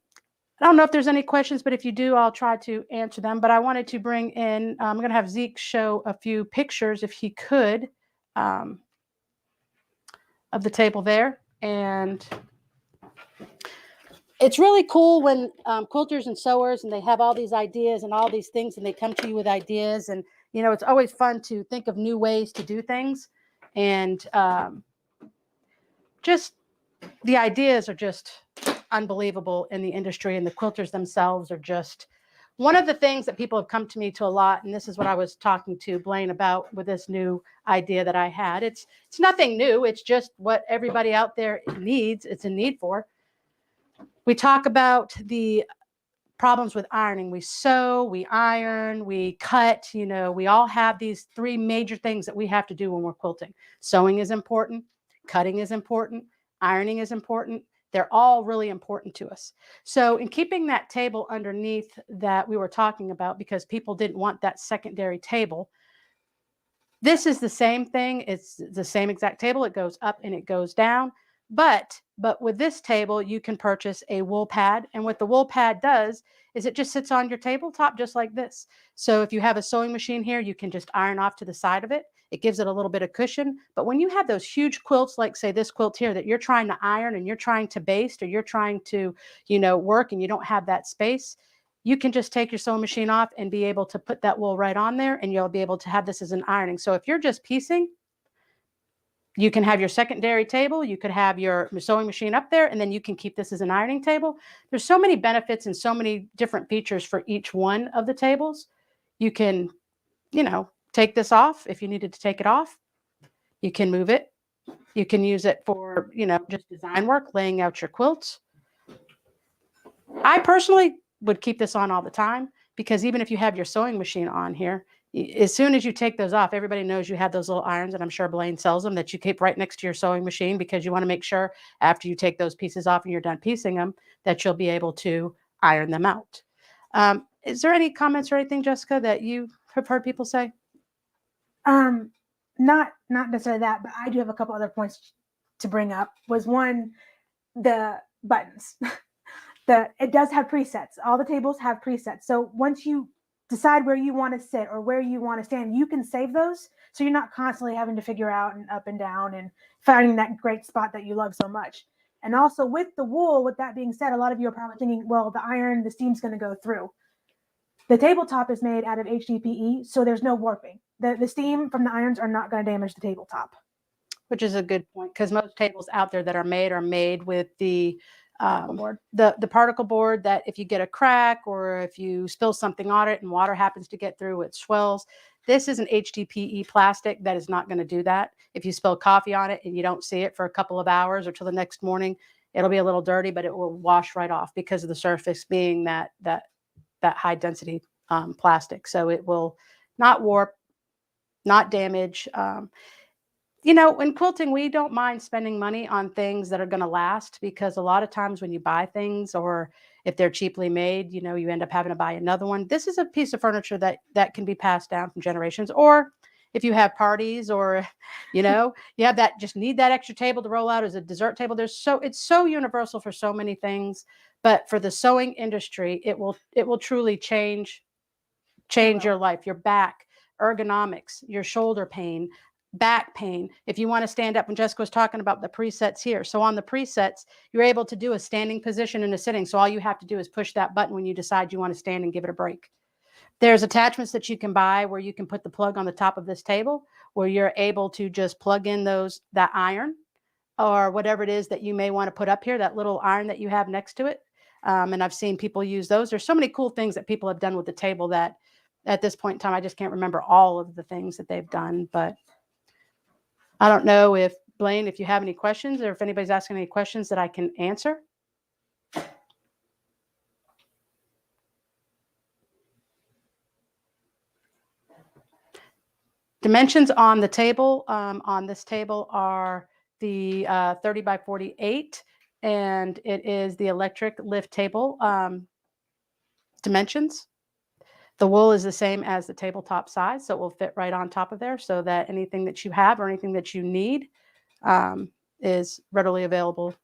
don't know if there's any questions, but if you do, I'll try to answer them. But I wanted to bring in, I'm going to have Zeke show a few pictures, if he could, of the table there. And it's really cool when quilters and sewers, and they have all these ideas and all these things, and they come to you with ideas. And, it's always fun to think of new ways to do things. And just the ideas are just unbelievable in the industry, and the quilters themselves are just one of the things that people have come to me to a lot. And this is what I was talking to Blaine about with this new idea that I had. It's nothing new. It's just what everybody out there needs. It's a need for. We talk about the problems with ironing. We sew, we iron, we cut. We all have these three major things that we have to do when we're quilting. Sewing is important. Cutting is important. Ironing is important. They're all really important to us. So in keeping that table underneath that we were talking about, because people didn't want that secondary table, this is the same thing. It's the same exact table. It goes up and it goes down. But with this table, you can purchase a wool pad. And what the wool pad does is it just sits on your tabletop just like this. So if you have a sewing machine here, you can just iron off to the side of it. It gives it a little bit of cushion. But when you have those huge quilts, like say this quilt here, that you're trying to iron and you're trying to baste, or you're trying to, work, and you don't have that space, you can just take your sewing machine off and be able to put that wool right on there, and you'll be able to have this as an ironing. So if you're just piecing, you can have your secondary table, you could have your sewing machine up there, and then you can keep this as an ironing table. There's so many benefits and so many different features for each one of the tables. You can, take this off if you needed to take it off. You can move it. You can use it for, just design work, laying out your quilts. I personally would keep this on all the time, because even if you have your sewing machine on here, as soon as you take those off, everybody knows you have those little irons, and I'm sure Blaine sells them, that you keep right next to your sewing machine, because you want to make sure after you take those pieces off and you're done piecing them, that you'll be able to iron them out. Is there any comments or anything, Jessica, that you have heard people say? Not necessarily that, but I do have a couple other points to bring up. Was one, the buttons. It does have presets. All the tables have presets. So once you decide where you want to sit or where you want to stand, you can save those. So you're not constantly having to figure out and up and down and finding that great spot that you love so much. And also with the wool, with that being said, a lot of you are probably thinking, well, the iron, the steam's going to go through. The tabletop is made out of HDPE, so there's no warping. The steam from the irons are not going to damage the tabletop. Which is a good point, because most tables out there that are made with the particle board, that if you get a crack or if you spill something on it and water happens to get through, it swells. This is an HDPE plastic that is not going to do that. If you spill coffee on it and you don't see it for a couple of hours or till the next morning, it'll be a little dirty, but it will wash right off because of the surface being that high density plastic. So it will not warp, not damage. In quilting, we don't mind spending money on things that are going to last, because a lot of times when you buy things, or if they're cheaply made, you end up having to buy another one. This is a piece of furniture that can be passed down from generations. Or if you have parties, or, you have that, just need that extra table to roll out as a dessert table. It's so universal for so many things. But for the sewing industry, it will truly change your life, your back, ergonomics, your shoulder pain, back pain. If you want to stand up, when Jessica was talking about the presets here. So on the presets, you're able to do a standing position and a sitting. So all you have to do is push that button when you decide you want to stand and give it a break. There's attachments that you can buy where you can put the plug on the top of this table, where you're able to just plug in that iron or whatever it is that you may want to put up here, that little iron that you have next to it. And I've seen people use those. There's so many cool things that people have done with the table that at this point in time, I just can't remember all of the things that they've done. But I don't know if Blaine, if you have any questions, or if anybody's asking any questions that I can answer. Dimensions on the table, on this table are the 30 by 48, and it is the electric lift table dimensions. The wool is the same as the tabletop size, so it will fit right on top of there so that anything that you have or anything that you need is readily available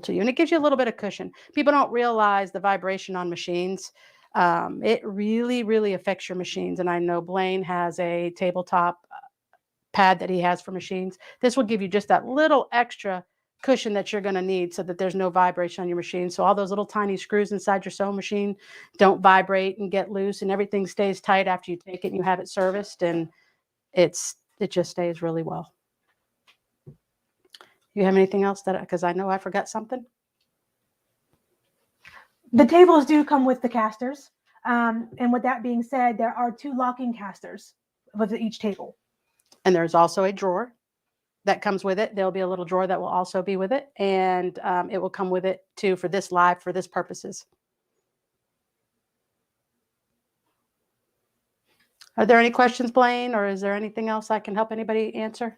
to you. And it gives you a little bit of cushion. People don't realize the vibration on machines. It really, really affects your machines. And I know Blaine has a tabletop pad that he has for machines. This will give you just that little extra cushion that you're going to need so that there's no vibration on your machine. So all those little tiny screws inside your sewing machine don't vibrate and get loose, and everything stays tight after you take it and you have it serviced, and it just stays really well. You have anything else because I know I forgot something? The tables do come with the casters. And with that being said, there are 2 locking casters with each table. And there's also a drawer that comes with it. There'll be a little drawer that will also be with it. And it will come with it too for this purposes. Are there any questions, Blaine, or is there anything else I can help anybody answer?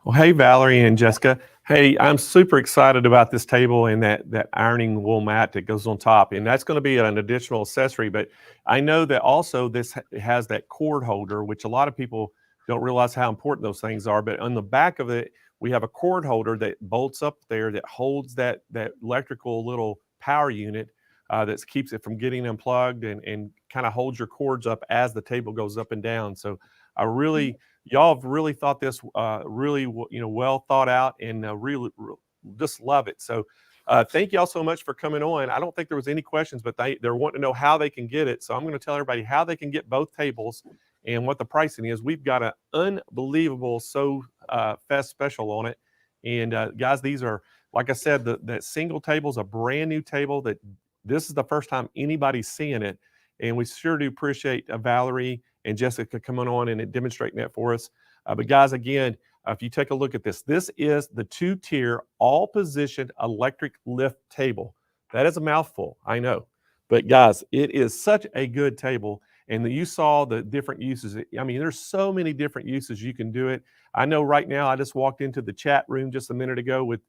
Well, hey, Valerie and Jessica. Hey, I'm super excited about this table and that ironing wool mat that goes on top. And that's going to be an additional accessory. But I know that also this has that cord holder, which a lot of people don't realize how important those things are. But on the back of it, we have a cord holder that bolts up there that holds that electrical little power unit that keeps it from getting unplugged and kind of holds your cords up as the table goes up and down. So I really... Y'all have really thought this really, well thought out, and really just love it. So thank y'all so much for coming on. I don't think there was any questions, but they're wanting to know how they can get it. So I'm going to tell everybody how they can get both tables and what the pricing is. We've got an unbelievable Sew Fest special on it. And guys, these are, like I said, that single table is a brand new table that this is the first time anybody's seeing it. And we sure do appreciate Valerie and Jessica coming on and demonstrating that for us. But guys, again, if you take a look at this, this is the 2-tier all-position electric lift table. That is a mouthful, I know. But guys, it is such a good table. And you saw the different uses. I mean, there's so many different uses you can do it. I know right now, I just walked into the chat room just a minute ago with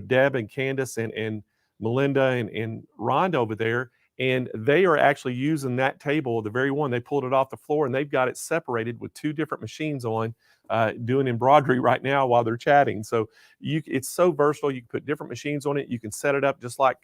Deb and Candace and Melinda and Rhonda over there. And they are actually using that table, the very one, they pulled it off the floor and they've got it separated with 2 different machines on, doing embroidery right now while they're chatting. So it's so versatile. You can put different machines on it. You can set it up just like,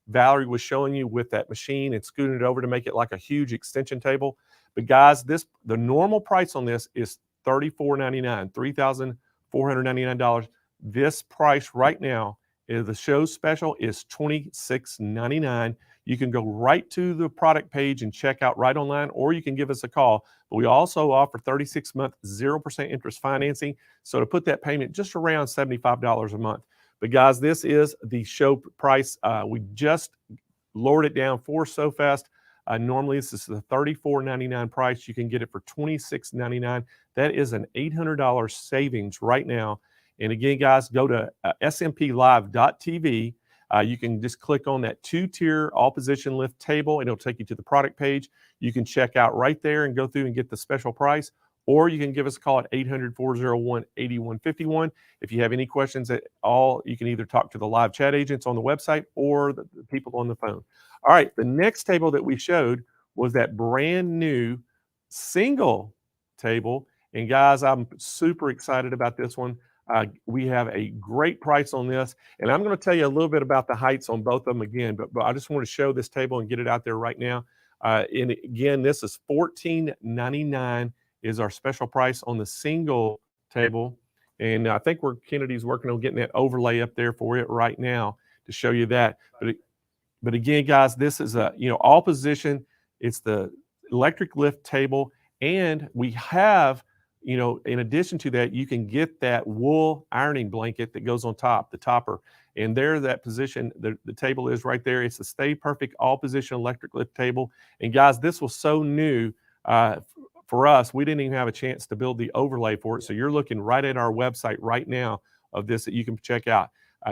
Valerie was showing you with that machine and scooting it over to make it like a huge extension table. But guys, the normal price on this is $34.99, $3,499. This price right now is the show special is $26.99. You can go right to the product page and check out right online, or you can give us a call. But we also offer 36-month 0% interest financing. So to put that payment just around $75 a month. But guys, this is the show price. We just lowered it down for Sew Fest. Normally, this is the $34.99 price. You can get it for $26.99. That is an $800 savings right now. And again, guys, go to smplive.tv. You can just click on that 2-tier all-position lift table, and it'll take you to the product page. You can check out right there and go through and get the special price, or you can give us a call at 800-401-8151. If you have any questions at all, you can either talk to the live chat agents on the website or the people on the phone. All right, the next table that we showed was that brand new single table. And guys, I'm super excited about this one. We have a great price on this, and I'm going to tell you a little bit about the heights on both of them again, but I just want to show this table and get it out there right now. And again, this is $14.99 is our special price on the single table. And I think Kennedy's working on getting that overlay up there for it right now to show you that. But again, guys, this is a, all position. It's the electric lift table, and we have, in addition to that, you can get that wool ironing blanket that goes on top, the topper. And there, that position, the table is right there. It's the Stay Perfect all-position electric lift table. And guys, this was so new for us, we didn't even have a chance to build the overlay for it. So you're looking right at our website right now of this that you can check out.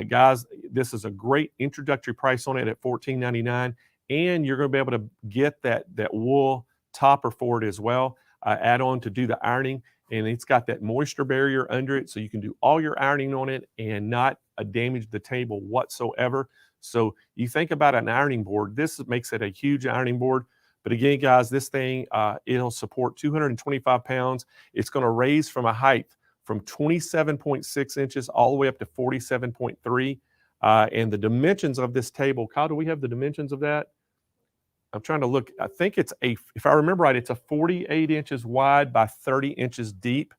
Guys, this is a great introductory price on it at $14.99, and you're going to be able to get that wool topper for it as well, add on to do the ironing, and it's got that moisture barrier under it, so you can do all your ironing on it and not damage the table whatsoever. So you think about an ironing board, this makes it a huge ironing board. But again, guys, this thing, it'll support 225 pounds. It's going to raise from a height from 27.6 inches all the way up to 47.3. And the dimensions of this table, Kyle, do we have the dimensions of that? I'm trying to look. I think it's if I remember right, it's a 48 inches wide by 30 inches deep.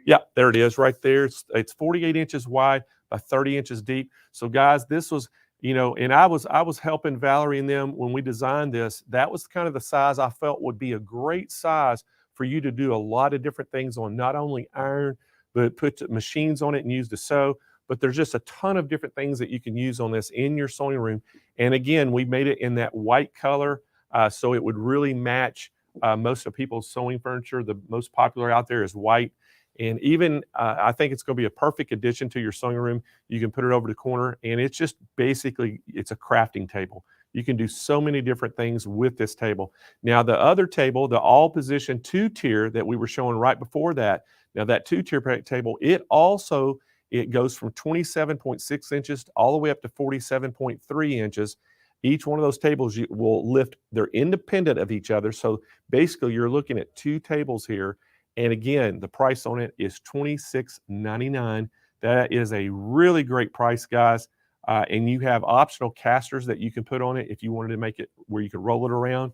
Yeah, there it is right there. It's 48 inches wide by 30 inches deep. So guys, this was, and I was helping Valerie and them when we designed this. That was kind of the size I felt would be a great size for you to do a lot of different things on, not only iron, but put machines on it and use to sew. But there's just a ton of different things that you can use on this in your sewing room. And again, we made it in that white color, so it would really match most of people's sewing furniture. The most popular out there is white. And even I think it's going to be a perfect addition to your sewing room. You can put it over the corner, and it's just basically, it's a crafting table. You can do so many different things with this table. Now, the other table, the all position 2-tier that we were showing right before that, now that 2-tier table, it goes from 27.6 inches all the way up to 47.3 inches. Each one of those tables will lift, they're independent of each other. So basically you're looking at 2 tables here. And again, the price on it is $26.99. That is a really great price, guys. And you have optional casters that you can put on it if you wanted to make it where you could roll it around.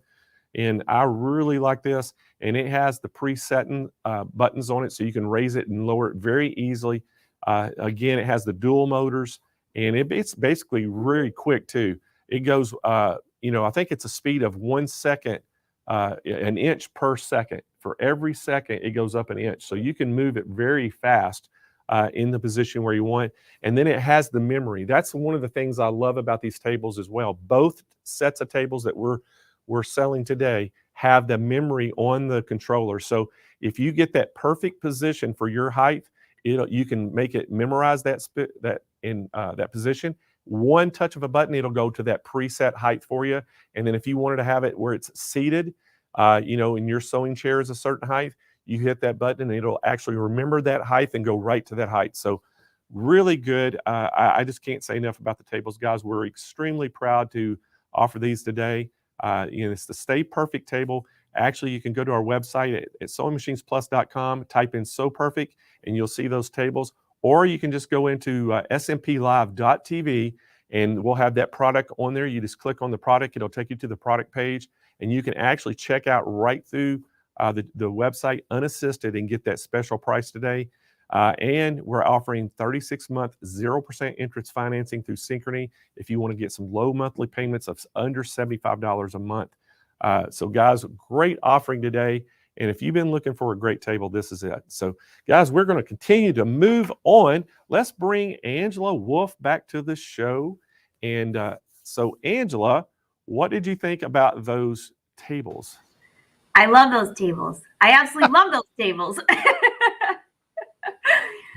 And I really like this. And it has the preset buttons on it, so you can raise it and lower it very easily. Again, it has the dual motors, and it's basically really quick too. It goes, I think it's a speed of 1 second, an inch per second. For every second, it goes up an inch. So you can move it very fast in the position where you want. And then it has the memory. That's one of the things I love about these tables as well. Both sets of tables that we're selling today have the memory on the controller. So if you get that perfect position for your height, you can make it memorize that position. One touch of a button, it'll go to that preset height for you. And then if you wanted to have it where it's seated, and your sewing chair is a certain height, you hit that button and it'll actually remember that height and go right to that height. So really good. I just can't say enough about the tables, guys. We're extremely proud to offer these today. It's the Stay Perfect table. Actually, you can go to our website at SewingMachinesPlus.com, type in Sew Perfect, and you'll see those tables. Or you can just go into SMPLive.tv, and we'll have that product on there. You just click on the product. It'll take you to the product page, and you can actually check out right through the website unassisted and get that special price today. And we're offering 36-month 0% interest financing through Synchrony if you want to get some low monthly payments of under $75 a month. So guys, great offering today. And if you've been looking for a great table, this is it. So guys, we're going to continue to move on. Let's bring Angela Wolf back to the show. And so Angela, what did you think about those tables? I love those tables. I absolutely love those tables.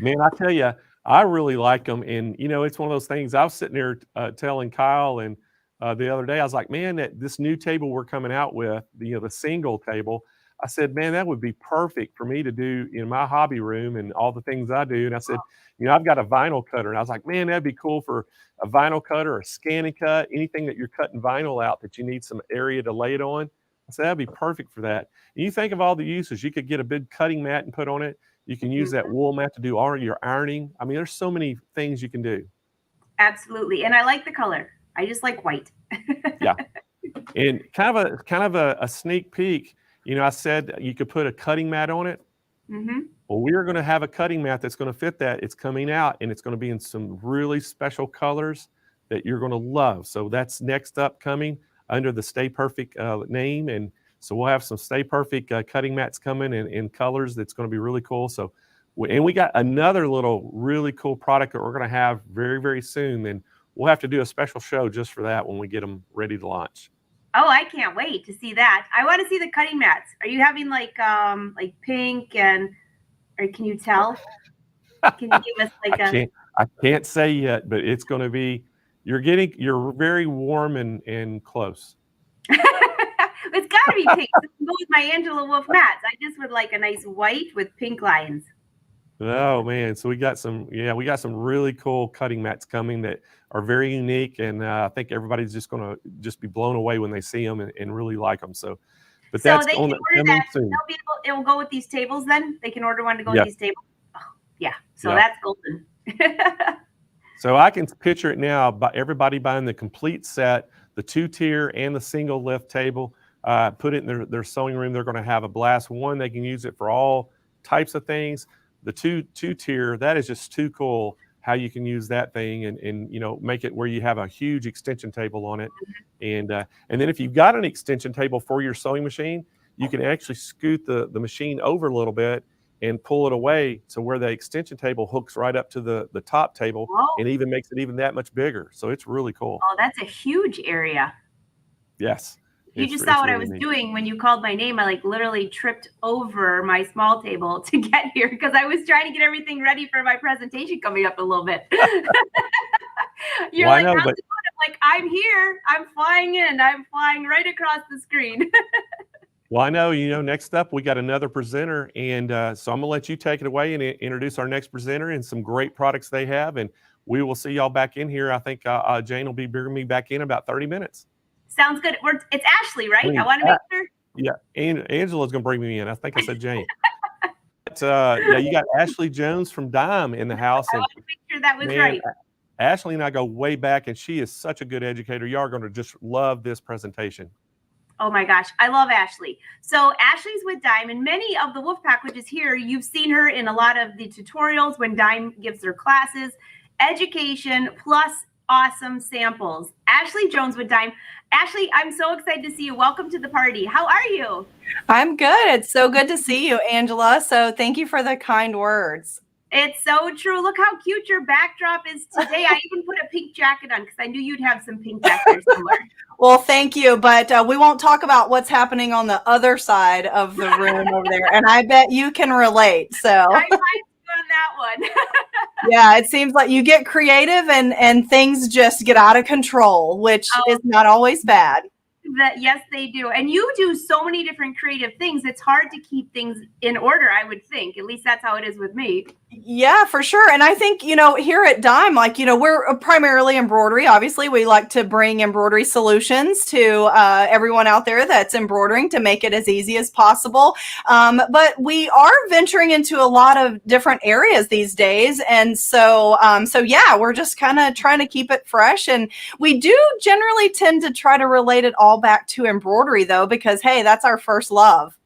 Man, I tell you, I really like them. And, it's one of those things I was sitting there telling Kyle and the other day, I was like, man, this new table we're coming out with, the single table, I said, man, that would be perfect for me to do in my hobby room and all the things I do. And I said, I've got a vinyl cutter. And I was like, man, that'd be cool for a vinyl cutter, a ScanNCut, anything that you're cutting vinyl out that you need some area to lay it on. I said, that'd be perfect for that. And you think of all the uses. You could get a big cutting mat and put on it. You can use that wool mat to do all your ironing. I mean, there's so many things you can do. Absolutely. And I like the color. I just like white. Yeah. And kind of a sneak peek, I said you could put a cutting mat on it. Mm-hmm. Well, we are going to have a cutting mat that's going to fit that. It's coming out, and it's going to be in some really special colors that you're going to love. So that's next up coming under the Stay Perfect name. And so we'll have some Stay Perfect cutting mats coming in colors that's going to be really cool. So, and we got another little really cool product that we're going to have very, very soon. And we'll have to do a special show just for that when we get them ready to launch. Oh, I can't wait to see that. I want to see the cutting mats. Are you having like pink or can you tell? Can you give us like I can't say yet, but it's going to be, you're very warm and close. It's got to be pink. It can go with my Angela Wolf mats. I just would like a nice white with pink lines. Oh man, so we got some really cool cutting mats coming that are very unique, and I think everybody's just going to just be blown away when they see them and really like them. So, but So that's they can coming order that. soon. It will go with these tables then? They can order one to go Yeah. with these tables? Oh, yeah. So Yeah. that's golden. So I can picture it now, by everybody buying the complete set, the 2-tier and the single lift table, put it in their sewing room. They're going to have a blast. One, they can use it for all types of things. The two-tier, that is just too cool how you can use that thing and make it where you have a huge extension table on it. And then if you've got an extension table for your sewing machine, you can actually scoot the machine over a little bit and pull it away to where the extension table hooks right up to the top table. Whoa. And even makes it even that much bigger. So it's really cool. Oh, that's a huge area. Yes. You just saw what I was doing when you called my name. I like literally tripped over my small table to get here because I was trying to get everything ready for my presentation coming up a little bit. You're like, how's it going? I'm like, I'm here. I'm flying in. I'm flying right across the screen. Well, I know, next up we got another presenter, and so I'm gonna let you take it away and introduce our next presenter and some great products they have, and we will see y'all back in here. I think Jane will be bringing me back in about 30 minutes. Sounds good. It's Ashley, right? I want to make sure. Yeah, and Angela's gonna bring me in. I think I said Jane. But, yeah, you got Ashley Jones from Dime in the house. I want to make sure that was right. Ashley and I go way back, and she is such a good educator. You are going to just love this presentation. Oh my gosh, I love Ashley. So Ashley's with Dime, and many of the Wolfpack, which is here, you've seen her in a lot of the tutorials when Dime gives their classes, education, plus awesome samples. Ashley Jones with Dime. Ashley, I'm so excited to see you. Welcome to the party. How are you? I'm good. It's so good to see you, Angela. So thank you for the kind words. It's so true. Look how cute your backdrop is today. I even put a pink jacket on because I knew you'd have some pink back there somewhere. Well, thank you. But we won't talk about what's happening on the other side of the room over there. And I bet you can relate. So I might be on that one. Yeah, it seems like you get creative and things just get out of control, which is not always bad. Yes, they do. And you do so many different creative things. It's hard to keep things in order, I would think. At least that's how it is with me. Yeah, for sure. And I think, here at Dime, we're primarily embroidery. Obviously, we like to bring embroidery solutions to everyone out there that's embroidering to make it as easy as possible. But we are venturing into a lot of different areas these days. And so yeah, we're just kind of trying to keep it fresh. And we do generally tend to try to relate it all back to embroidery, though, because, hey, that's our first love.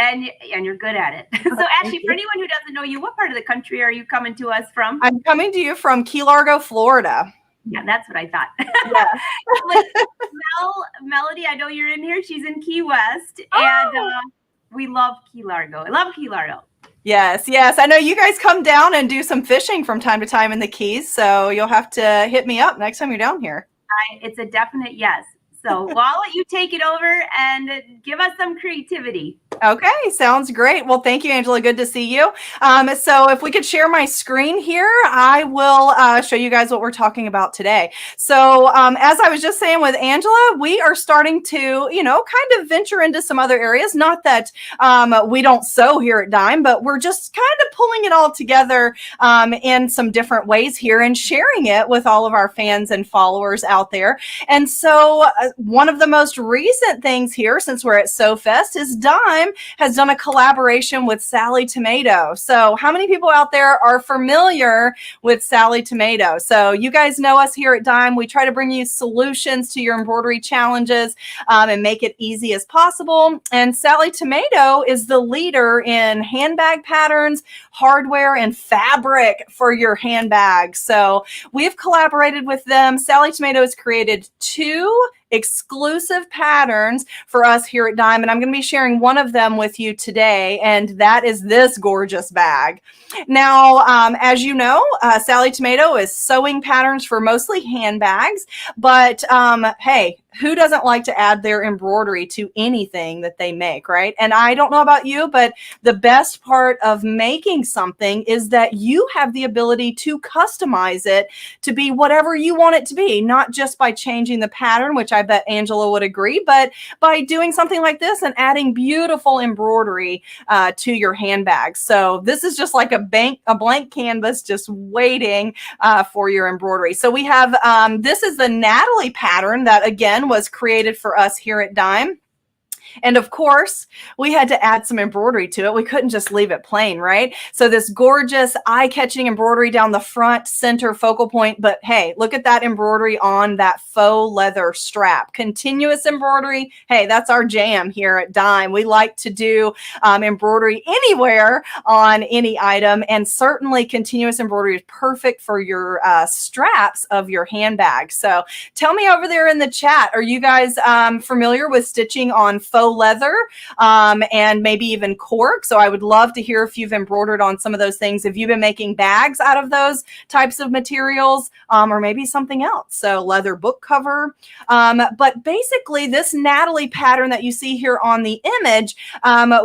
And you're good at it. So Ashley, for anyone who doesn't know you, what part of the country are you coming to us from? I'm coming to you from Key Largo, Florida. Yeah, that's what I thought. Yeah. Melody, I know you're in here. She's in Key West. And we love Key Largo. I love Key Largo. Yes. I know you guys come down and do some fishing from time to time in the Keys. So you'll have to hit me up next time you're down here. It's a definite yes. So well, I'll let you take it over and give us some creativity. Okay, sounds great. Well, thank you, Angela. Good to see you. So if we could share my screen here, I will show you guys what we're talking about today. So as I was just saying with Angela, we are starting to, kind of venture into some other areas. Not that we don't sew here at Dime, but we're just kind of pulling it all together in some different ways here and sharing it with all of our fans and followers out there. And so one of the most recent things here, since we're at Sew Fest, is Dime has done a collaboration with Sally Tomato. So how many people out there are familiar with Sally Tomato? So you guys know us here at Dime. We try to bring you solutions to your embroidery challenges and make it easy as possible. And Sally Tomato is the leader in handbag patterns, hardware, and fabric for your handbags. So we've collaborated with them. Sally Tomato has created 2 exclusive patterns for us here at Dime. And I'm going to be sharing one of them with you today. And that is this gorgeous bag. Now, as you know, Sally Tomato is sewing patterns for mostly handbags. But hey, who doesn't like to add their embroidery to anything that they make, right? And I don't know about you, but the best part of making something is that you have the ability to customize it to be whatever you want it to be, not just by changing the pattern, which I bet Angela would agree, but by doing something like this and adding beautiful embroidery to your handbag. So this is just like a blank canvas just waiting for your embroidery. So we have, this is the Natalie pattern that again was created for us here at Dime. And of course, we had to add some embroidery to it. We couldn't just leave it plain, right? So this gorgeous eye-catching embroidery down the front center focal point. But hey, look at that embroidery on that faux leather strap. Continuous embroidery. Hey, that's our jam here at Dime. We like to do embroidery anywhere on any item. And certainly continuous embroidery is perfect for your straps of your handbag. So tell me over there in the chat, are you guys familiar with stitching on faux leather and maybe even cork? So I would love to hear if you've embroidered on some of those things. Have you been making bags out of those types of materials or maybe something else? So leather book cover. But basically this Natalie pattern that you see here on the image,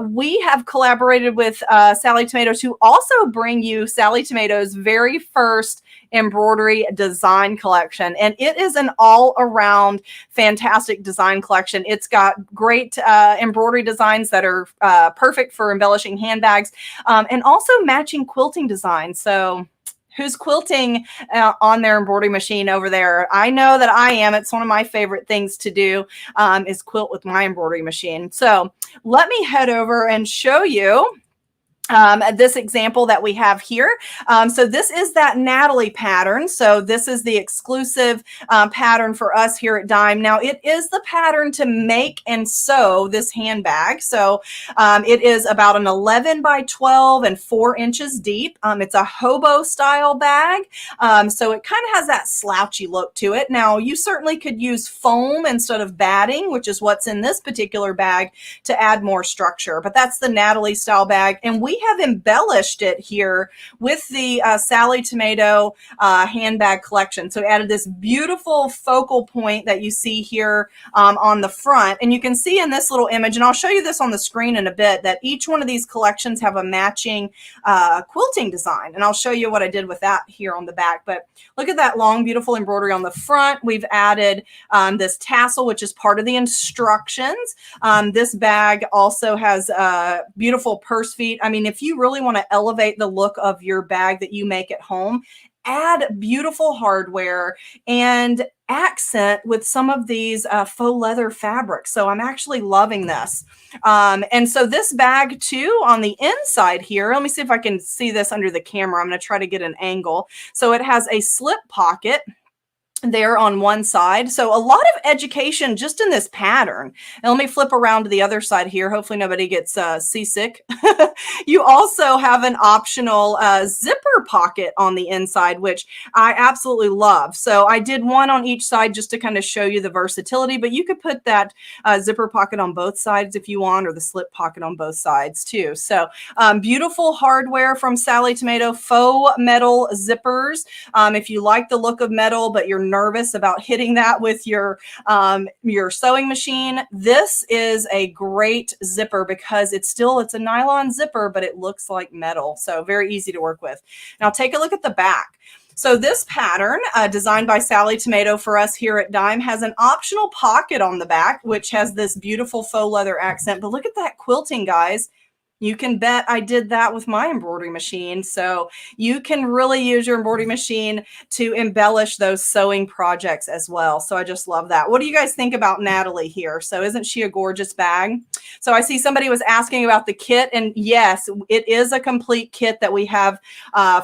we have collaborated with Sally Tomato to also bring you Sally Tomato's very first embroidery design collection. And it is an all-around fantastic design collection. It's got great embroidery designs that are perfect for embellishing handbags and also matching quilting designs. So who's quilting on their embroidery machine over there? I know that I am. It's one of my favorite things to do is quilt with my embroidery machine. So let me head over and show you this example that we have here. So this is that Natalie pattern. So this is the exclusive pattern for us here at Dime. Now it is the pattern to make and sew this handbag. So it is about an 11 by 12 and 4 inches deep. It's a hobo style bag. So it kind of has that slouchy look to it. Now you certainly could use foam instead of batting, which is what's in this particular bag, to add more structure. But that's the Natalie style bag. And we have embellished it here with the Sally Tomato handbag collection. So added this beautiful focal point that you see here on the front. And you can see in this little image, and I'll show you this on the screen in a bit, that each one of these collections have a matching quilting design. And I'll show you what I did with that here on the back. But look at that long, beautiful embroidery on the front. We've added this tassel, which is part of the instructions. This bag also has beautiful purse feet. I mean, if you really want to elevate the look of your bag that you make at home, add beautiful hardware and accent with some of these faux leather fabrics. So I'm actually loving this. And so this bag too, on the inside here, let me see if I can see this under the camera. I'm going to try to get an angle. So it has a slip pocket there on one side. So a lot of education just in this pattern. And let me flip around to the other side here. Hopefully nobody gets seasick. You also have an optional zipper pocket on the inside, which I absolutely love. So I did one on each side just to kind of show you the versatility, but you could put that zipper pocket on both sides if you want, or the slip pocket on both sides too. So beautiful hardware from Sally Tomato, faux metal zippers. If you like the look of metal, but you're nervous about hitting that with your sewing machine, this is a great zipper because it's a nylon zipper, but it looks like metal. So very easy to work with. Now take a look at the back. So this pattern, designed by Sally Tomato for us here at Dime, has an optional pocket on the back, which has this beautiful faux leather accent. But look at that quilting, guys. You can bet I did that with my embroidery machine. So you can really use your embroidery machine to embellish those sewing projects as well. So I just love that. What do you guys think about Natalie here? So isn't she a gorgeous bag? So I see somebody was asking about the kit, and yes, it is a complete kit that we have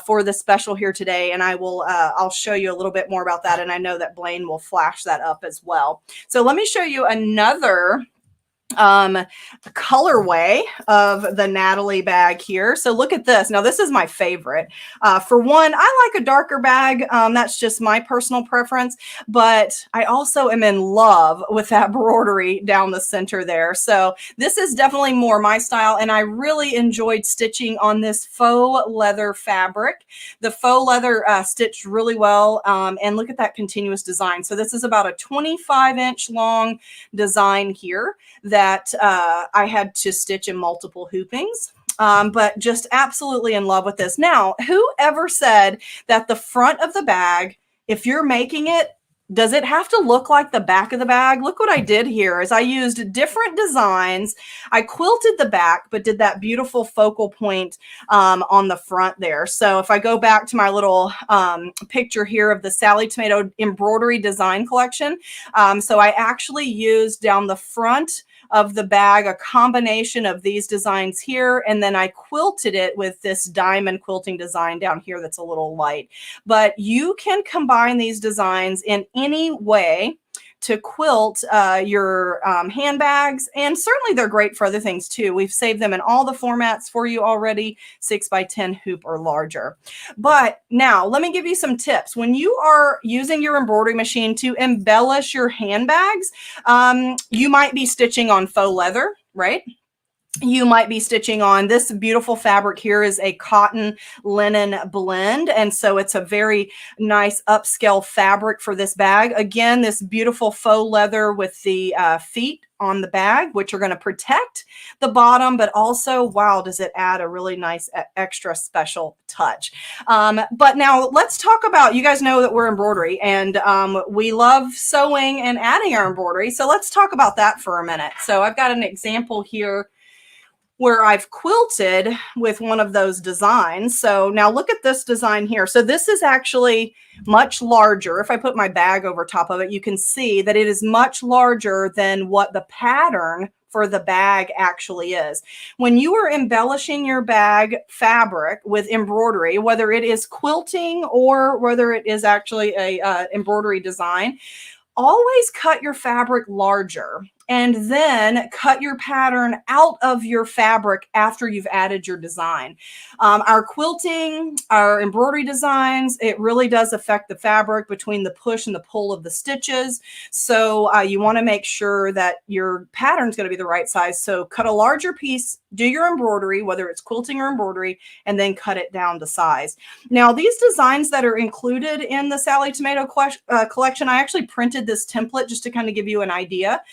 for the special here today. And I'll show you a little bit more about that. And I know that Blaine will flash that up as well. So let me show you another colorway of the Natalie bag here. So look at this. Now, this is my favorite. For one, I like a darker bag. That's just my personal preference, but I also am in love with that embroidery down the center there. So this is definitely more my style, and I really enjoyed stitching on this faux leather fabric. The faux leather stitched really well, and look at that continuous design. So this is about a 25-inch long design here that I had to stitch in multiple hoopings. But just absolutely in love with this. Now, whoever said that the front of the bag, if you're making it, does it have to look like the back of the bag? Look what I did here is I used different designs. I quilted the back, but did that beautiful focal point on the front there. So if I go back to my little picture here of the Sally Tomato embroidery design collection. So I actually used down the front of the bag a combination of these designs here, and then I quilted it with this diamond quilting design down here that's a little light. But you can combine these designs in any way to quilt your handbags, and certainly they're great for other things too. We've saved them in all the formats for you already, 6x10 hoop or larger. But now let me give you some tips. When you are using your embroidery machine to embellish your handbags, you might be stitching on faux leather, right? You might be stitching on this beautiful fabric here is a cotton linen blend. And so it's a very nice upscale fabric for this bag. Again, this beautiful faux leather with the feet on the bag, which are going to protect the bottom, but also, wow, does it add a really nice extra special touch. But now let's talk about, you guys know that we're embroidery and we love sewing and adding our embroidery. So let's talk about that for a minute. So I've got an example here where I've quilted with one of those designs. So now look at this design here. So this is actually much larger. If I put my bag over top of it, you can see that it is much larger than what the pattern for the bag actually is. When you are embellishing your bag fabric with embroidery, whether it is quilting or whether it is actually a embroidery design, always cut your fabric larger and then cut your pattern out of your fabric after you've added your design. Our quilting, our embroidery designs, it really does affect the fabric between the push and the pull of the stitches. So you want to make sure that your pattern is going to be the right size. So cut a larger piece, do your embroidery, whether it's quilting or embroidery, and then cut it down to size. Now, these designs that are included in the Sally Tomato collection, I actually printed this template just to kind of give you an idea.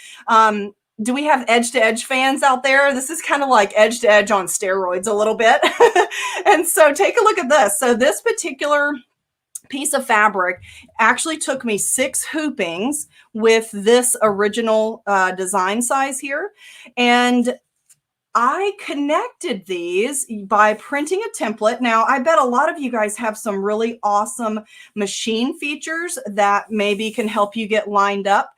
Do we have edge-to-edge fans out there? This is kind of like edge-to-edge on steroids a little bit. And so take a look at this. So this particular piece of fabric actually took me 6 hoopings with this original design size here. And I connected these by printing a template. Now, I bet a lot of you guys have some really awesome machine features that maybe can help you get lined up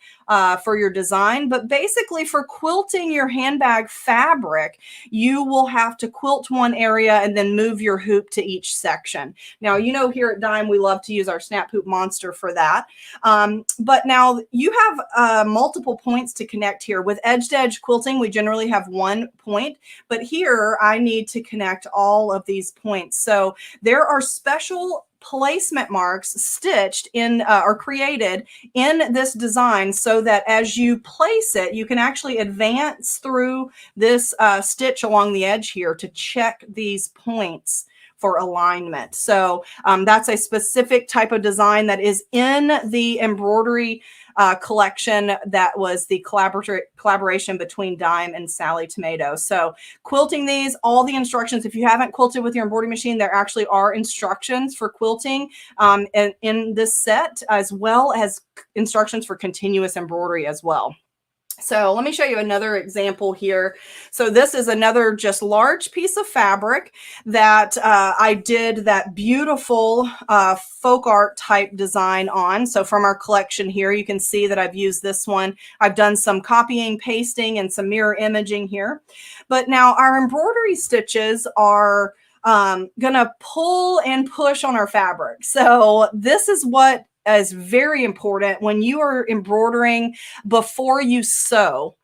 for your design. But basically for quilting your handbag fabric, you will have to quilt one area and then move your hoop to each section. Now, you know, here at Dime, we love to use our snap hoop monster for that. But now you have multiple points to connect here. With edge-to-edge quilting, we generally have 1 point, but here I need to connect all of these points. So there are special placement marks stitched in or created in this design so that as you place it, you can actually advance through this stitch along the edge here to check these points for alignment. So that's a specific type of design that is in the embroidery collection that was the collaboration between Dime and Sally Tomato. So quilting these, all the instructions, if you haven't quilted with your embroidery machine, there actually are instructions for quilting in this set, as well as instructions for continuous embroidery as well. So let me show you another example here. So this is another just large piece of fabric that I did that beautiful folk art type design on. So from our collection here, you can see that I've used this one. I've done some copying, pasting, and some mirror imaging here. But now our embroidery stitches are gonna pull and push on our fabric. So this is what is very important when you are embroidering before you sew.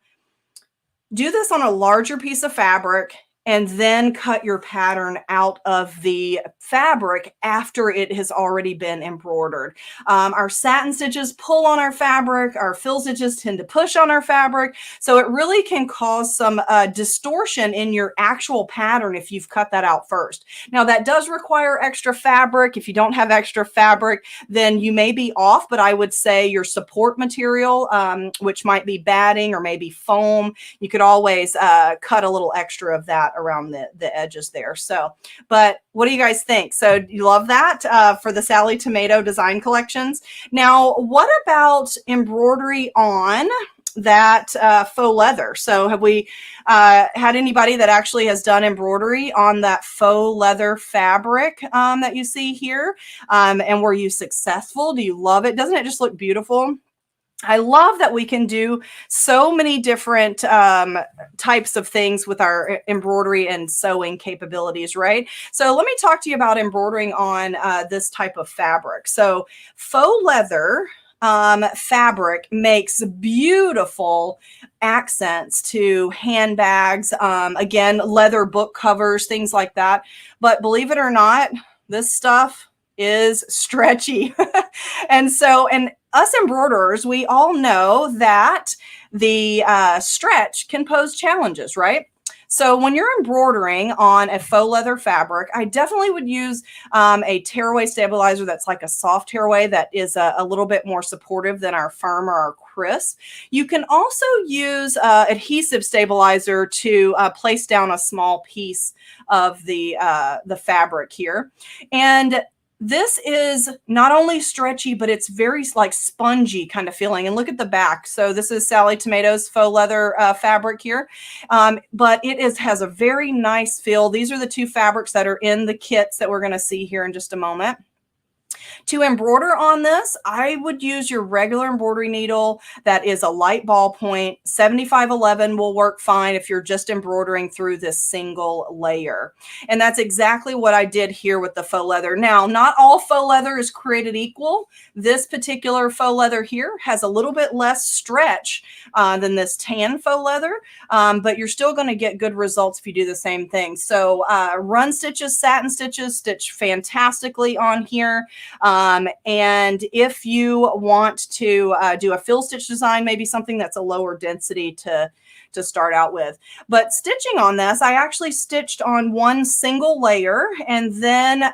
do this on a larger piece of fabric and then cut your pattern out of the fabric after it has already been embroidered. Our satin stitches pull on our fabric, our fill stitches tend to push on our fabric, so it really can cause some distortion in your actual pattern if you've cut that out first. Now that does require extra fabric. If you don't have extra fabric, then you may be off, but I would say your support material, which might be batting or maybe foam, you could always cut a little extra of that around the edges there. So, but what do you guys think? So you love that for the Sally Tomato design collections. Now, what about embroidery on that faux leather? So have we had anybody that actually has done embroidery on that faux leather fabric that you see here? And were you successful? Do you love it? Doesn't it just look beautiful? I love that we can do so many different types of things with our embroidery and sewing capabilities, right? So let me talk to you about embroidering on this type of fabric. So faux leather fabric makes beautiful accents to handbags, again, leather book covers, things like that. But believe it or not, this stuff is stretchy. And us embroiderers, we all know that the stretch can pose challenges, right? So when you're embroidering on a faux leather fabric, I definitely would use a tearaway stabilizer that's like a soft tearaway that is a little bit more supportive than our firm or our crisp. You can also use adhesive stabilizer to place down a small piece of the fabric here. And this is not only stretchy, but it's very like spongy kind of feeling. And look at the back. So this is Sally Tomato's faux leather fabric here. But it has a very nice feel. These are the two fabrics that are in the kits that we're going to see here in just a moment. To embroider on this, I would use your regular embroidery needle that is a light ballpoint. 7511 will work fine if you're just embroidering through this single layer. And that's exactly what I did here with the faux leather. Now, not all faux leather is created equal. This particular faux leather here has a little bit less stretch than this tan faux leather, but you're still going to get good results if you do the same thing. So run stitches, satin stitches, stitch fantastically on here. And if you want to do a fill stitch design, maybe something that's a lower density to start out with. But stitching on this, I actually stitched on one single layer and then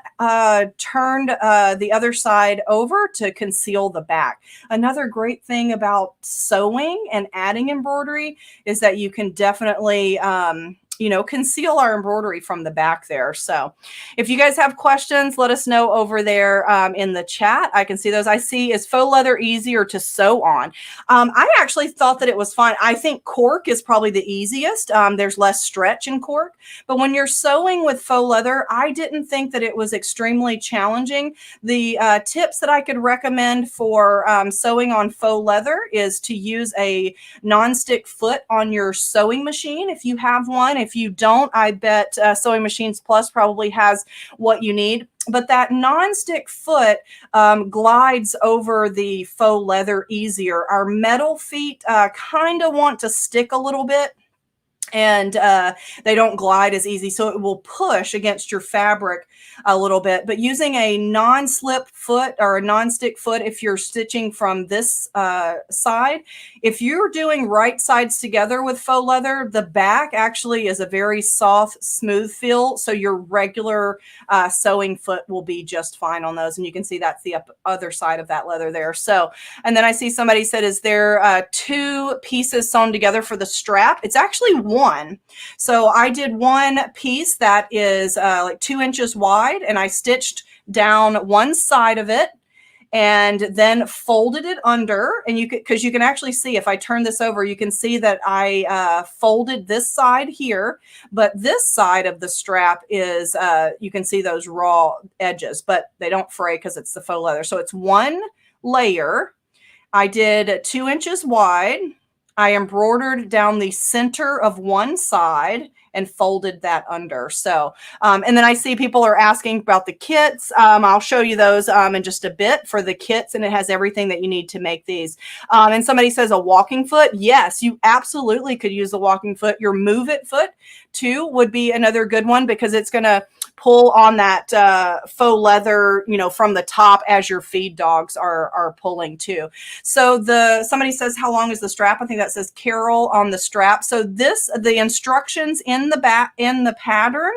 turned the other side over to conceal the back. Another great thing about sewing and adding embroidery is that you can definitely conceal our embroidery from the back there. So if you guys have questions, let us know over there in the chat. I can see those. I see, is faux leather easier to sew on? I actually thought that it was fine. I think cork is probably the easiest. There's less stretch in cork. But when you're sewing with faux leather, I didn't think that it was extremely challenging. The tips that I could recommend for sewing on faux leather is to use a non-stick foot on your sewing machine if you have one. If you don't, I bet Sewing Machines Plus probably has what you need. But that non-stick foot glides over the faux leather easier. Our metal feet kind of want to stick a little bit, and they don't glide as easy. So it will push against your fabric a little bit. But using a non-slip foot or a non-stick foot, if you're stitching from this side, if you're doing right sides together with faux leather, the back actually is a very soft, smooth feel. So your regular sewing foot will be just fine on those. And you can see that's the other side of that leather there. So, and then I see somebody said, is there two pieces sewn together for the strap? It's actually one. So I did one piece that is like 2 inches wide, and I stitched down one side of it and then folded it under. And because you can actually see, if I turn this over, you can see that I folded this side here, but this side of the strap is, you can see those raw edges, but they don't fray because it's the faux leather. So it's one layer. I did 2 inches wide. I embroidered down the center of one side and folded that under. So, and then I see people are asking about the kits. I'll show you those in just a bit for the kits, and it has everything that you need to make these. And somebody says a walking foot. Yes, you absolutely could use the walking foot. Your move it foot too would be another good one because it's going to pull on that faux leather, you know, from the top as your feed dogs are pulling too. So somebody says, how long is the strap? I think that says Carol on the strap. So the instructions in the pattern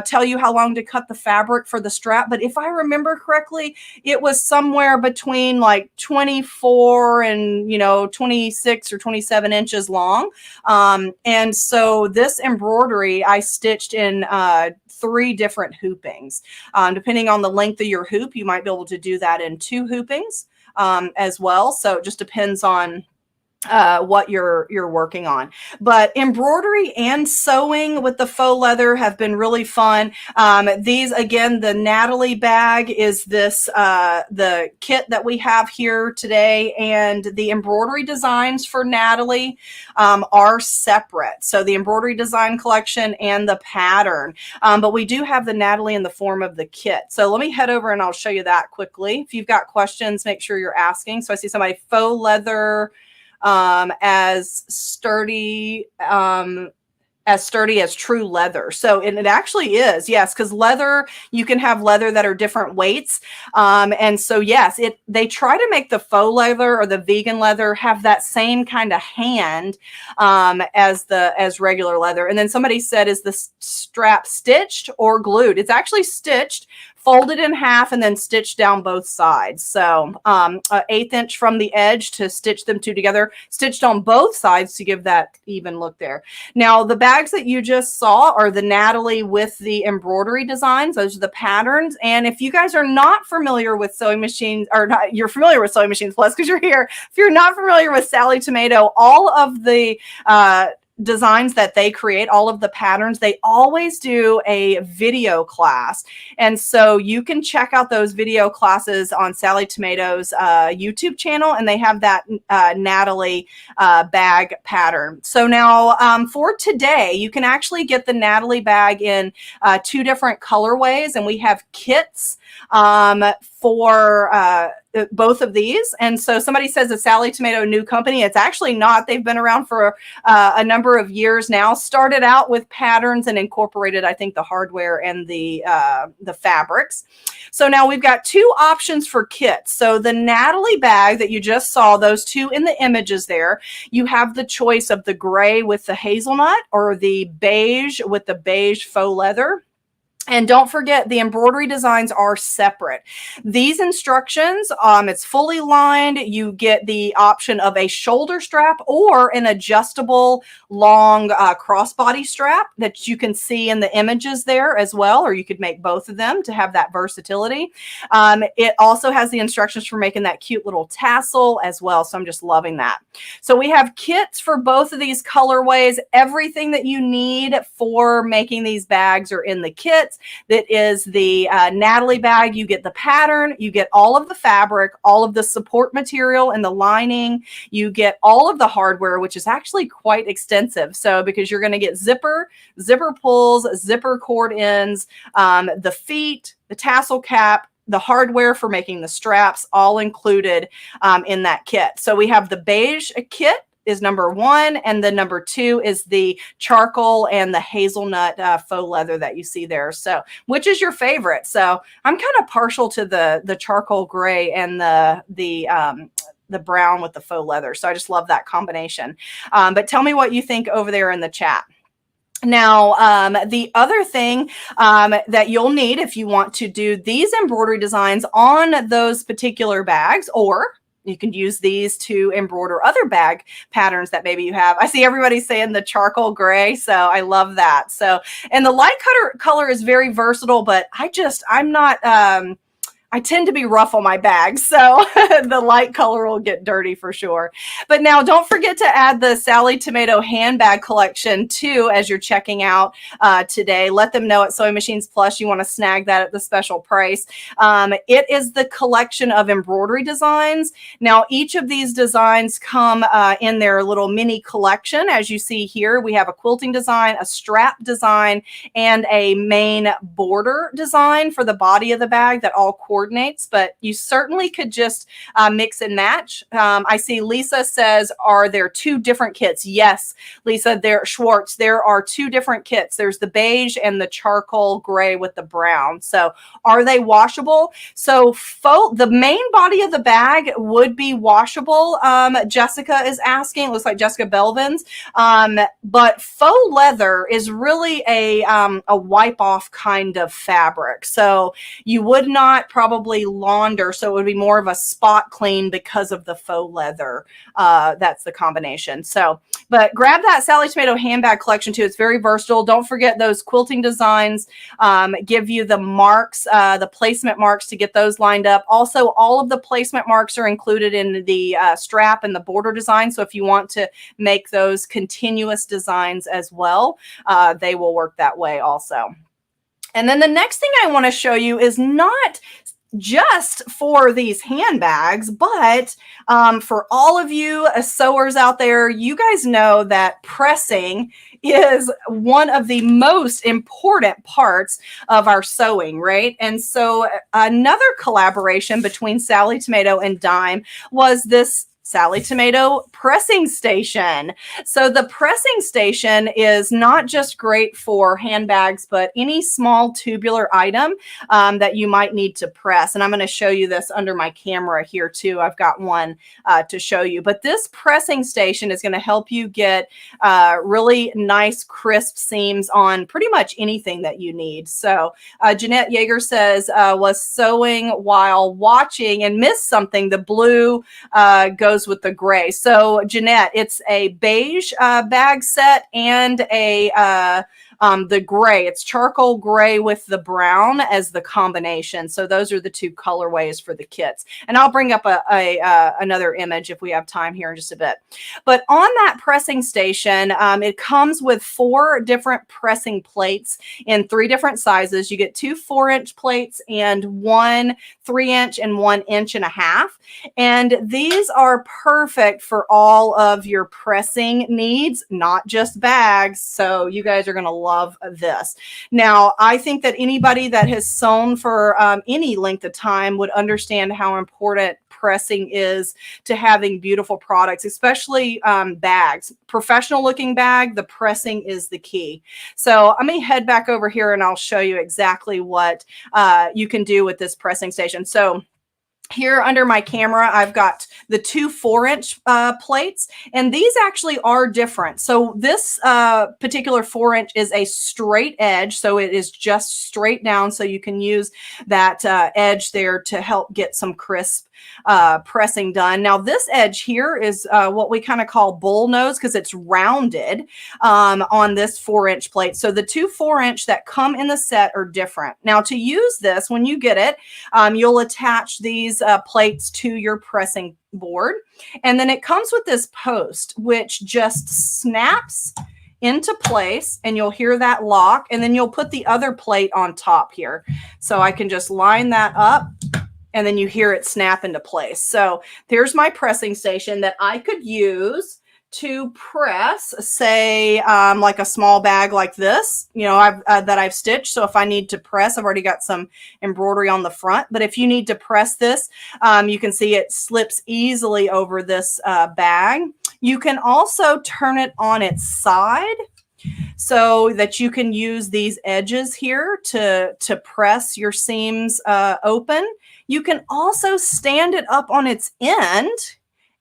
tell you how long to cut the fabric for the strap. But if I remember correctly, it was somewhere between like 24 and, you know, 26 or 27 inches long. And so this embroidery I stitched in 3 different hoopings. Depending on the length of your hoop, you might be able to do that in 2 hoopings as well. So it just depends on what you're working on. But embroidery and sewing with the faux leather have been really fun. These, again, the Natalie bag is this the kit that we have here today, and the embroidery designs for Natalie are separate. So the embroidery design collection and the pattern, but we do have the Natalie in the form of the kit. So let me head over and I'll show you that quickly. If you've got questions, make sure you're asking. So I see somebody faux leather as sturdy as true leather. So, and it actually is, yes, because leather, you can have leather that are different weights. And so, yes, they try to make the faux leather or the vegan leather have that same kind of hand as regular leather. And then somebody said, is the strap stitched or glued? It's actually stitched, folded in half, and then stitched down both sides. So 1/8 inch from the edge to stitch them 2 together, stitched on both sides to give that even look there. Now, the bags that you just saw are the Natalie with the embroidery designs. Those are the patterns. And if you guys are not familiar with sewing machines, or not, you're familiar with Sewing Machines Plus because you're here. If you're not familiar with Sally Tomato, all of the designs that they create, all of the patterns, they always do a video class. And so you can check out those video classes on Sally Tomato's YouTube channel, and they have that Natalie bag pattern. So now for today, you can actually get the Natalie bag in 2 different colorways, and we have kits for both of these. And so somebody says a Sally Tomato new company. It's actually not. They've been around for a number of years now. Started out with patterns and incorporated, I think, the hardware and the fabrics. So now we've got 2 options for kits. So the Natalie bag that you just saw, those 2 in the images there, you have the choice of the gray with the hazelnut or the beige with the beige faux leather. And don't forget, the embroidery designs are separate. These instructions, it's fully lined. You get the option of a shoulder strap or an adjustable long crossbody strap that you can see in the images there as well, or you could make both of them to have that versatility. It also has the instructions for making that cute little tassel as well. So I'm just loving that. So we have kits for both of these colorways. Everything that you need for making these bags are in the kits. That is the Natalie bag. You get the pattern, you get all of the fabric, all of the support material and the lining. You get all of the hardware, which is actually quite extensive. So because you're going to get zipper pulls, zipper cord ends, the feet, the tassel cap, the hardware for making the straps, all included in that kit. So we have the beige kit is number 1, and then number 2 is the charcoal and the hazelnut faux leather that you see there. So which is your favorite? So I'm kind of partial to the charcoal gray and the brown with the faux leather. So I just love that combination. But tell me what you think over there in the chat. Now, the other thing that you'll need if you want to do these embroidery designs on those particular bags, or you can use these to embroider other bag patterns that maybe you have. I see everybody saying the charcoal gray, so I love that. So, and the light color is very versatile, but I'm not I tend to be rough on my bags, so the light color will get dirty for sure. But now don't forget to add the Sally Tomato handbag collection too as you're checking out today. Let them know at Sewing Machines Plus you want to snag that at the special price. It is the collection of embroidery designs. Now each of these designs come in their little mini collection. As you see here, we have a quilting design, a strap design, and a main border design for the body of the bag that all coordinates, but you certainly could just mix and match. I see Lisa says, are there two different kits? Yes, Lisa, Schwartz, there are two different kits. There's the beige and the charcoal gray with the brown. So are they washable? So the main body of the bag would be washable. Jessica is asking, it looks like Jessica Belvins, but faux leather is really a wipe off kind of fabric. So you would not probably launder, so it would be more of a spot clean because of the faux leather. That's the combination. So, but grab that Sally Tomato handbag collection too. It's very versatile. Don't forget those quilting designs give you the marks, the placement marks to get those lined up. Also, all of the placement marks are included in the strap and the border design. So if you want to make those continuous designs as well, they will work that way also. And then the next thing I want to show you is not just for these handbags, but for all of you sewers out there, you guys know that pressing is one of the most important parts of our sewing, right? And so another collaboration between Sally Tomato and Dime was this Sally Tomato pressing station. So the pressing station is not just great for handbags, but any small tubular item that you might need to press. And I'm going to show you this under my camera here too. I've got one to show you. But this pressing station is going to help you get really nice crisp seams on pretty much anything that you need. So Jeanette Yeager says, was sewing while watching and missed something. The blue goes with the gray. So Jeanette, it's a beige bag set and a the gray. It's charcoal gray with the brown as the combination. So those are the two colorways for the kits. And I'll bring up another image if we have time here in just a bit. But on that pressing station, it comes with 4 different pressing plates in 3 different sizes. You get 2 4-inch plates and 1 3-inch and 1 1.5 inch. And these are perfect for all of your pressing needs, not just bags. So you guys are going to love this. Now, I think that anybody that has sewn for any length of time would understand how important pressing is to having beautiful products, especially bags. Professional looking bag, the pressing is the key. So I'm going to head back over here and I'll show you exactly what you can do with this pressing station. So here under my camera, I've got the 2 4-inch plates, and these actually are different. So this particular 4-inch is a straight edge, so it is just straight down, so you can use that edge there to help get some crisp pressing done. Now this edge here is what we kind of call bull nose because it's rounded on this 4-inch plate. So the 2 4-inch that come in the set are different. Now to use this, when you get it, you'll attach these plates to your pressing board. And then it comes with this post, which just snaps into place, and you'll hear that lock, and then you'll put the other plate on top here. So I can just line that up, and then you hear it snap into place. So there's my pressing station that I could use to press, say, like a small bag like this, you know, that I've stitched. So if I need to press, I've already got some embroidery on the front. But if you need to press this, you can see it slips easily over this bag. You can also turn it on its side so that you can use these edges here to press your seams open. You can also stand it up on its end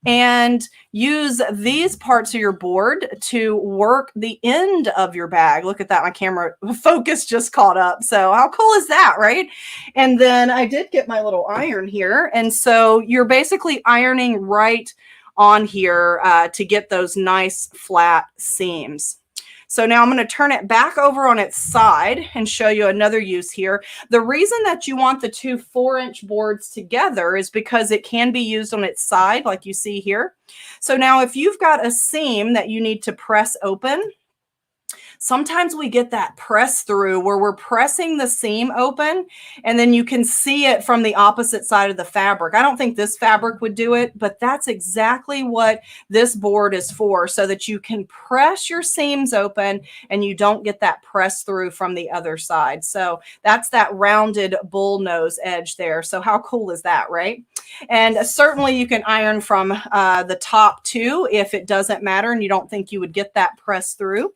and use these parts of your board to work the end of your bag. Look at that, my camera focus just caught up. So how cool is that, right? And then I did get my little iron here. And so you're basically ironing right on here to get those nice flat seams. So now I'm going to turn it back over on its side and show you another use here. The reason that you want the two 4-inch boards together is because it can be used on its side, like you see here. So now if you've got a seam that you need to press open, sometimes we get that press through where we're pressing the seam open and then you can see it from the opposite side of the fabric. I don't think this fabric would do it, but that's exactly what this board is for, so that you can press your seams open and you don't get that press through from the other side. So that's that rounded bull nose edge there. So how cool is that, right? And certainly you can iron from the top too if it doesn't matter and you don't think you would get that press through.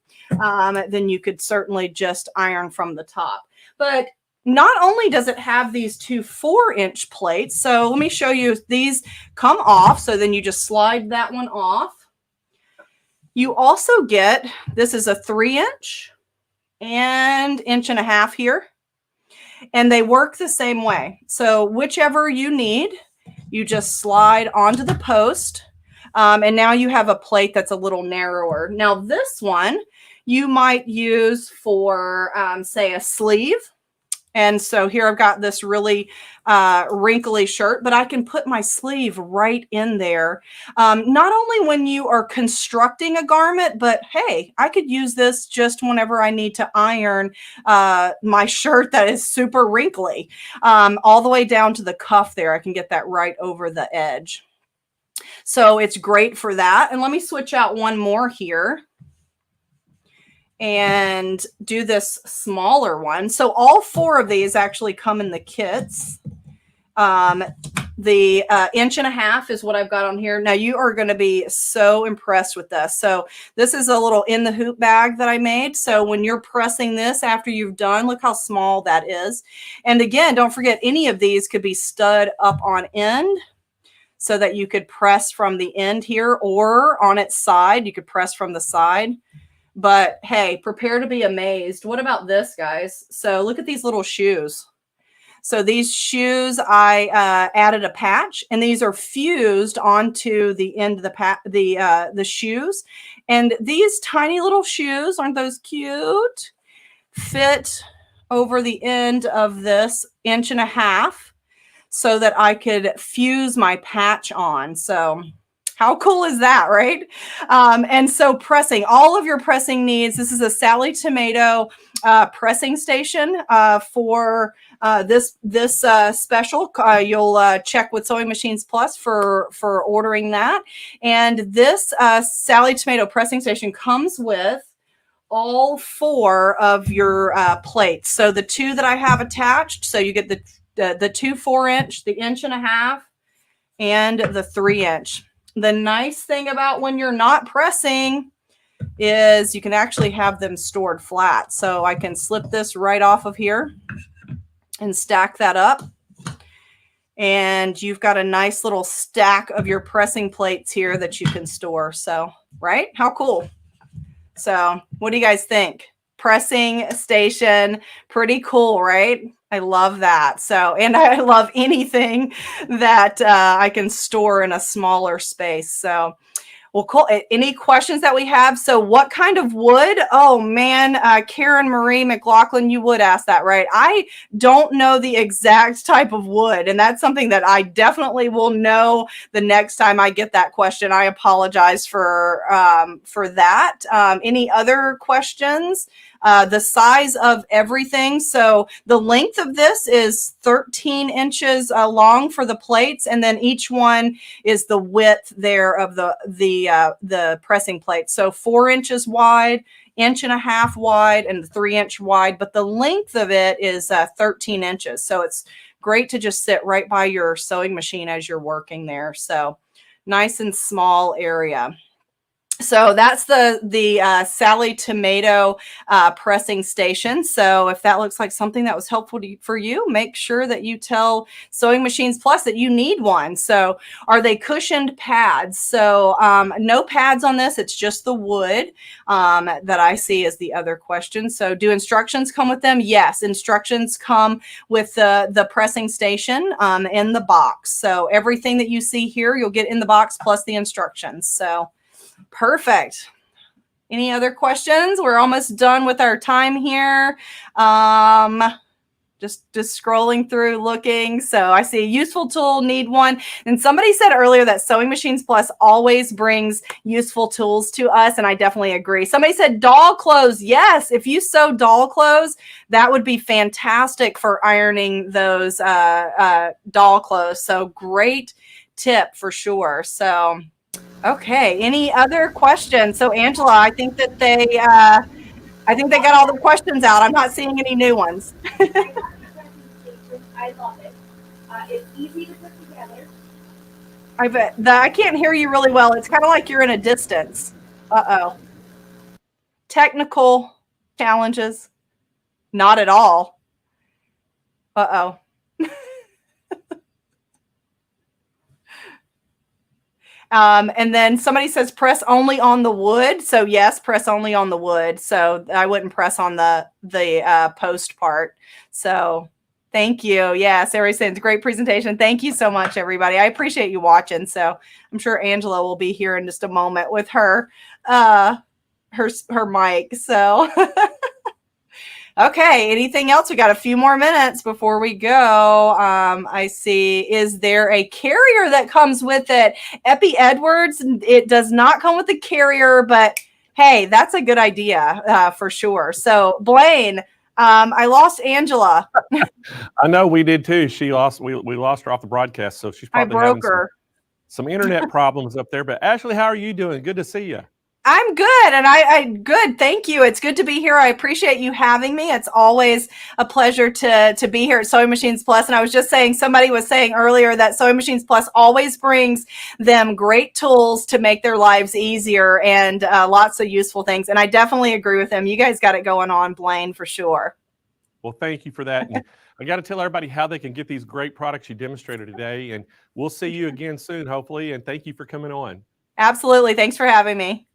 Then you could certainly just iron from the top. But not only does it have these two 4-inch plates, so let me show you, these come off, so then you just slide that one off. You also get, this is a 3-inch and 1.5 inches here, and they work the same way. So whichever you need, you just slide onto the post, and now you have a plate that's a little narrower. Now this one, you might use for, say, a sleeve. And so here I've got this really wrinkly shirt, but I can put my sleeve right in there. Not only when you are constructing a garment, but hey, I could use this just whenever I need to iron my shirt that is super wrinkly. All the way down to the cuff there, I can get that right over the edge. So it's great for that. And let me switch out one more here and do this smaller one. So all 4 of these actually come in the kits. The 1.5 inches is what I've got on here. Now you are going to be so impressed with this. So this is a little in the hoop bag that I made. So when you're pressing this after you've done, look how small that is. And again, don't forget, any of these could be stud up on end, so that you could press from the end here, or on its side, you could press from the side. But hey, prepare to be amazed. What about this, guys? So look at these little shoes. So these shoes, I added a patch, and these are fused onto the end of the shoes. And these tiny little shoes, aren't those cute? Fit over the end of this 1.5 inches so that I could fuse my patch on. So how cool is that, right? And so pressing, all of your pressing needs. This is a Sally Tomato pressing station for this special. You'll check with Sewing Machines Plus for ordering that. And this Sally Tomato pressing station comes with all 4 of your plates. So the 2 that I have attached, so you get the 2 4-inch, the 1.5 inches, and the 3-inch. The nice thing about when you're not pressing is you can actually have them stored flat. So I can slip this right off of here and stack that up. And you've got a nice little stack of your pressing plates here that you can store. So, right? How cool. So what do you guys think? Pressing station, pretty cool, right? I love that. So, and I love anything that I can store in a smaller space. So, well, cool. Any questions that we have? So what kind of wood? Oh man, Karen Marie McLaughlin, you would ask that, right? I don't know the exact type of wood, and that's something that I definitely will know the next time I get that question. I apologize for that. Any other questions? The size of everything. So the length of this is 13 inches long for the plates, and then each one is the width there of the pressing plate. So 4 inches wide, 1.5 inches wide, and 3-inch wide. But the length of it is 13 inches. So it's great to just sit right by your sewing machine as you're working there. So nice and small area. So that's the Sally Tomato pressing station. So if that looks like something that was helpful for you, make sure that you tell Sewing Machines Plus that you need one. So are they cushioned pads? So no pads on this. It's just the wood that I see as the other question. So do instructions come with them? Yes, instructions come with the pressing station in the box. So everything that you see here, you'll get in the box plus the instructions. So perfect. Any other questions? We're almost done with our time here. Just scrolling through, looking. So I see a useful tool, need one. And somebody said earlier that Sewing Machines Plus always brings useful tools to us, and I definitely agree. Somebody said doll clothes. Yes, if you sew doll clothes, that would be fantastic for ironing those doll clothes. So great tip for sure. So, okay, any other questions? So Angela, I think that they got all the questions out. I'm not seeing any new ones. I love it. It's easy to put together. I can't hear you really well. It's kind of like you're in a distance. Uh-oh. Technical challenges. Not at all. Uh-oh. And then somebody says press only on the wood. So yes, press only on the wood. So I wouldn't press on the post part. So thank you. Yes, everybody saying it's a great presentation. Thank you so much, everybody. I appreciate you watching. So I'm sure Angela will be here in just a moment with her mic. So okay, anything else? We got a few more minutes before we go. I see, is there a carrier that comes with it? Epi Edwards, it does not come with a carrier, but hey, that's a good idea for sure. So Blaine, I lost Angela. I know we did too. She lost. We lost her off the broadcast, so she's probably having some internet problems up there. But Ashley, how are you doing? Good to see you. I'm good, and I good. Thank you. It's good to be here. I appreciate you having me. It's always a pleasure to be here at Sewing Machines Plus. And I was just saying, somebody was saying earlier that Sewing Machines Plus always brings them great tools to make their lives easier and lots of useful things. And I definitely agree with them. You guys got it going on, Blaine, for sure. Well, thank you for that. And I got to tell everybody how they can get these great products you demonstrated today. And we'll see you again soon, hopefully. And thank you for coming on. Absolutely. Thanks for having me.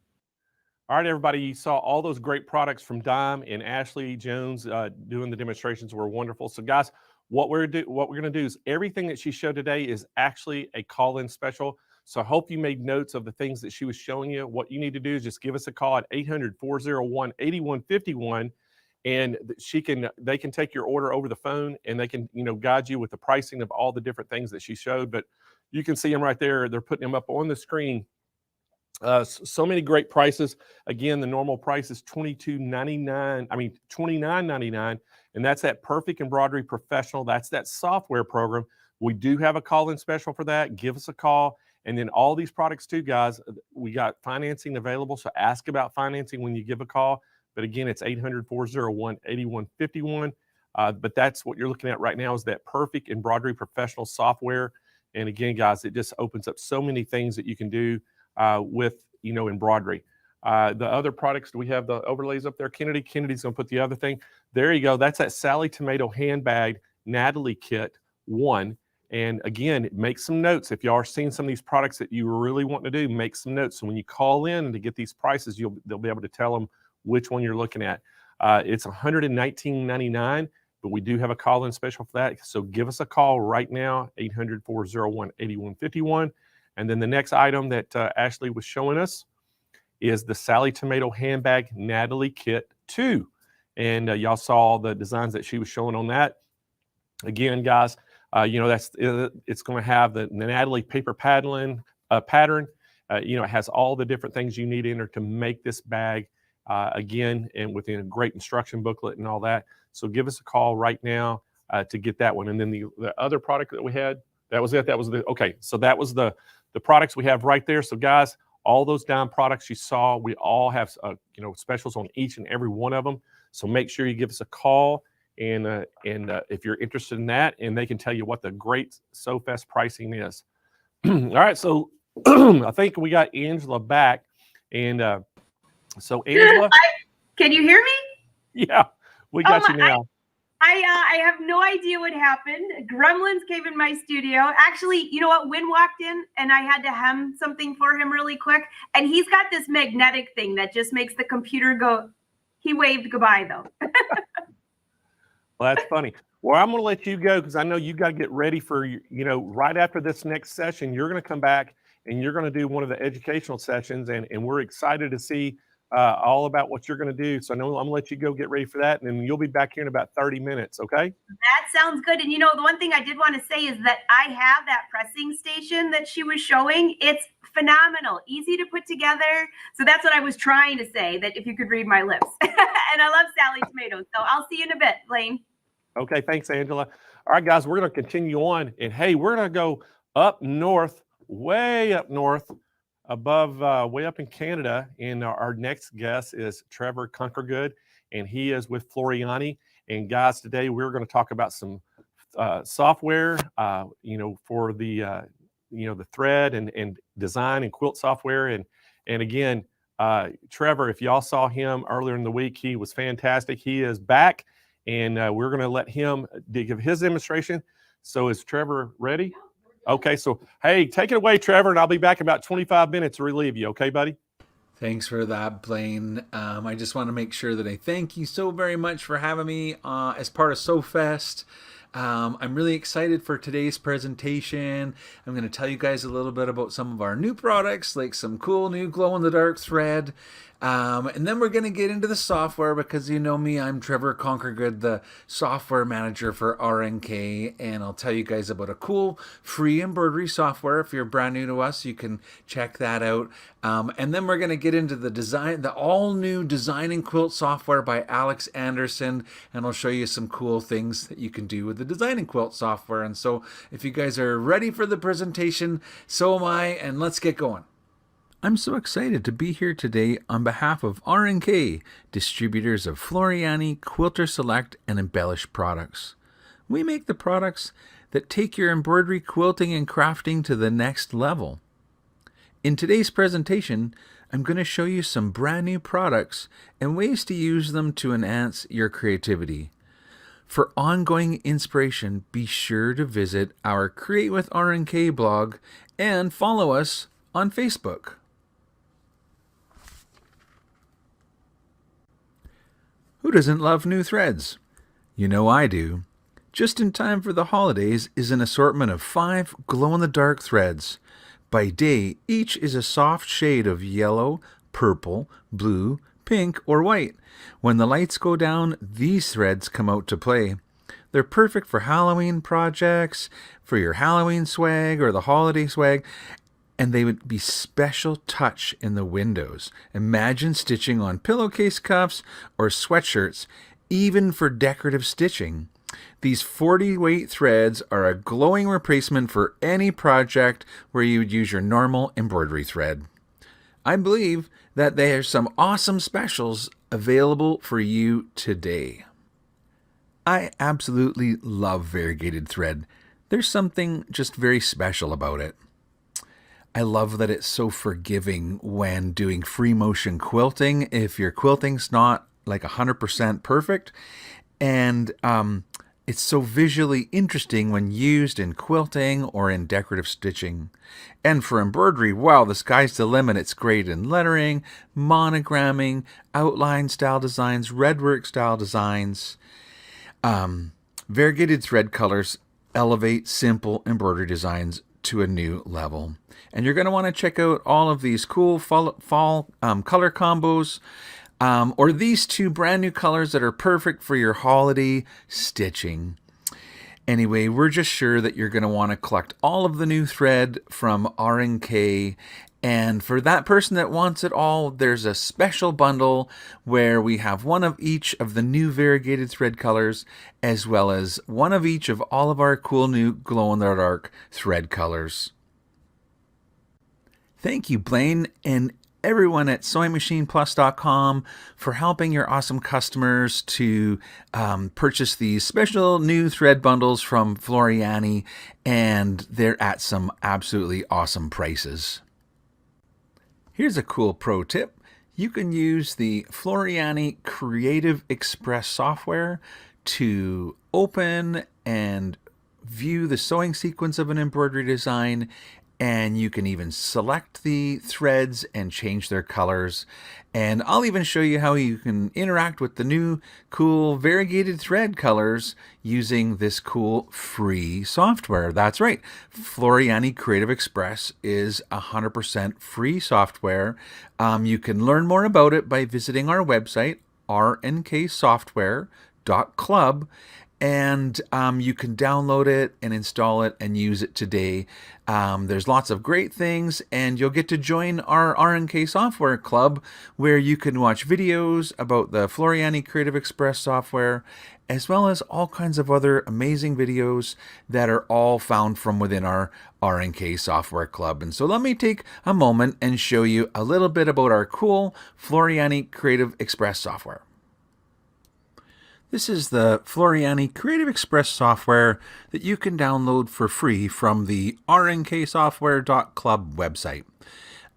All right, everybody, you saw all those great products from Dime and Ashley Jones doing the demonstrations were wonderful. So guys, what we're going to do is everything that she showed today is actually a call-in special. So I hope you made notes of the things that she was showing you. What you need to do is just give us a call at 800-401-8151 and they can take your order over the phone and they can, guide you with the pricing of all the different things that she showed. But you can see them right there. They're putting them up on the screen. So many great prices. Again, the normal price is $29.99, and that's that Perfect Embroidery Professional. That's that software program. We do have a call-in special for that. Give us a call. And then all these products too, guys, we got financing available. So ask about financing when you give a call. But again, it's 800-401-8151. But that's what you're looking at right now is that Perfect Embroidery Professional software. And again, guys, it just opens up so many things that you can do with embroidery. The other products, do we have the overlays up there? Kennedy's gonna put the other thing. There you go. That's that Sally Tomato handbag Natalie kit 1. And again, make some notes. If you are seeing some of these products that you really want to do, make some notes. So when you call in to get these prices, they'll be able to tell them which one you're looking at. It's $119.99, but we do have a call-in special for that. So give us a call right now, 800-401-8151. And then the next item that Ashley was showing us is the Sally Tomato Handbag Natalie Kit 2. And y'all saw the designs that she was showing on that. Again, guys, it's going to have the Natalie paper pattern. It has all the different things you need in there to make this bag, again, and within a great instruction booklet and all that. So give us a call right now to get that one. And then the other product that we had, that was it. Okay. So that was the products we have right there. So guys, all those Dime products you saw, we all have specials on each and every one of them. So make sure you give us a call and if you're interested in that, and they can tell you what the great Sew Fest pricing is. All right, so I think we got Angela back, and so Angela, can you hear me? Yeah, we got you now. I have no idea what happened. Gremlins came in my studio. Actually, you know what? Wynn walked in and I had to hem something for him really quick. And he's got this magnetic thing that just makes the computer go. He waved goodbye though. Well, that's funny. Well, I'm going to let you go because I know you got to get ready for, right after this next session, you're going to come back and you're going to do one of the educational sessions. And we're excited to see all about what you're going to do. So I know I'm going to let you go get ready for that, and then you'll be back here in about 30 minutes, okay? That sounds good. And the one thing I did want to say is that I have that pressing station that she was showing. It's phenomenal, easy to put together. So that's what I was trying to say, that if you could read my lips. And I love Sally Tomatoes. So I'll see you in a bit, Blaine. Okay, thanks, Angela. All right, guys, we're going to continue on. And hey, we're going to go up north, way up north, above, way up in Canada. And our next guest is Trevor Conquergood, and he is with Floriani. And guys, today we're going to talk about some software, for the, the thread and design and quilt software. And again, Trevor, if y'all saw him earlier in the week, he was fantastic. He is back, and we're going to let him give his demonstration. So is Trevor ready? Okay, so hey, take it away, Trevor, and I'll be back in about 25 minutes to relieve you. Okay, buddy? Thanks for that, Blaine. I just want to make sure that I thank you so very much for having me as part of Sew Fest. I'm really excited for today's presentation. I'm going to tell you guys a little bit about some of our new products, like some cool new glow-in-the-dark thread. And then we're going to get into the software because you know me, I'm Trevor Conquergood, the software manager for RNK, and I'll tell you guys about a cool free embroidery software. If you're brand new to us, you can check that out. And then we're going to get into the all-new design and quilt software by Alex Anderson, and I'll show you some cool things that you can do with the design and quilt software. And so if you guys are ready for the presentation, so am I, and let's get going. I'm so excited to be here today on behalf of RNK, distributors of Floriani, Quilter Select, and Embellish products. We make the products that take your embroidery, quilting, and crafting to the next level. In today's presentation, I'm going to show you some brand new products and ways to use them to enhance your creativity. For ongoing inspiration, be sure to visit our Create with RNK blog and follow us on Facebook. Who doesn't love new threads? You know I do. Just in time for the holidays is an assortment of 5 glow-in-the-dark threads. By day, each is a soft shade of yellow, purple, blue, pink, or white. When the lights go down, these threads come out to play. They're perfect for Halloween projects, for your Halloween swag or the holiday swag, and they would be special touch in the windows. Imagine stitching on pillowcase cuffs or sweatshirts, even for decorative stitching. These 40-weight threads are a glowing replacement for any project where you would use your normal embroidery thread. I believe that there are some awesome specials available for you today. I absolutely love variegated thread. There's something just very special about it. I love that it's so forgiving when doing free motion quilting if your quilting's not like 100% perfect. And it's so visually interesting when used in quilting or in decorative stitching. And for embroidery, wow, the sky's the limit. It's great in lettering, monogramming, outline style designs, redwork style designs. Variegated thread colors elevate simple embroidery designs to a new level. And you're going to want to check out all of these cool fall color combos, or these 2 brand new colors that are perfect for your holiday stitching. Anyway, we're just sure that you're going to want to collect all of the new thread from RNK. And for that person that wants it all, there's a special bundle where we have one of each of the new variegated thread colors, as well as one of each of all of our cool new glow-in-the-dark thread colors. Thank you, Blaine, and everyone at SewingMachinePlus.com for helping your awesome customers to purchase these special new thread bundles from Floriani, and they're at some absolutely awesome prices. Here's a cool pro tip. You can use the Floriani Creative Express software to open and view the sewing sequence of an embroidery design and you can even select the threads and change their colors. And I'll even show you how you can interact with the new cool variegated thread colors using this cool free software. That's right, Floriani Creative Express is 100% free software. You can learn more about it by visiting our website, rnksoftware.club. And you can download it and install it and use it today. There's lots of great things, and you'll get to join our RNK Software Club, where you can watch videos about the Floriani Creative Express software, as well as all kinds of other amazing videos that are all found from within our RNK Software Club. And so let me take a moment and show you a little bit about our cool Floriani Creative Express software. This is the Floriani Creative Express software that you can download for free from the rnksoftware.club website.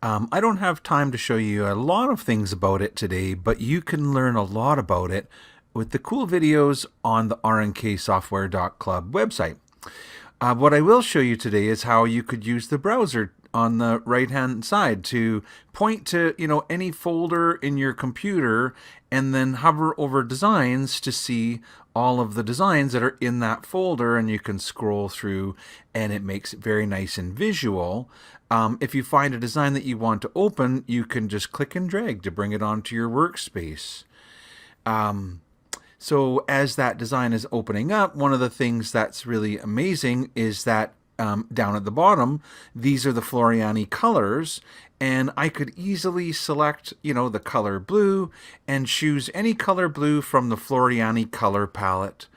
I don't have time to show you a lot of things about it today, but you can learn a lot about it with the cool videos on the rnksoftware.club website. What I will show you today is how you could use the browser on the right hand side to point to any folder in your computer and then hover over designs to see all of the designs that are in that folder, and you can scroll through and it makes it very nice and visual. If you find a design that you want to open, you can just click and drag to bring it onto your workspace. So as that design is opening up, one of the things that's really amazing is that down at the bottom, these are the Floriani colors, and I could easily select, the color blue and choose any color blue from the Floriani color palette.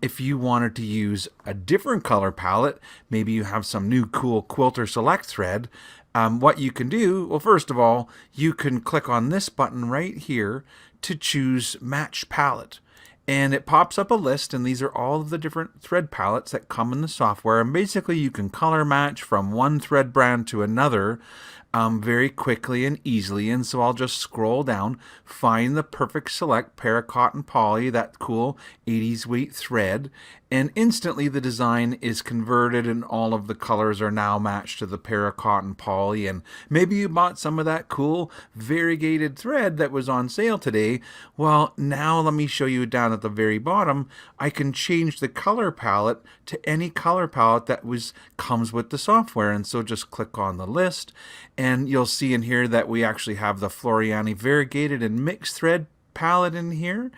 If you wanted to use a different color palette, maybe you have some new cool quilter select thread, what you can do, well, first of all, you can click on this button right here to choose Match Palette. And it pops up a list, and these are all of the different thread palettes that come in the software. And basically, you can color match from one thread brand to another very quickly and easily. And so I'll just scroll down, find the perfect select Paracotton Poly, that cool 80s weight thread, and instantly the design is converted and all of the colors are now matched to the Paracotton Poly. And maybe you bought some of that cool variegated thread that was on sale today. Well, now let me show you down at the very bottom. I can change the color palette to any color palette that comes with the software. And so just click on the list, and you'll see in here that we actually have the Floriani variegated and mixed thread palette in here.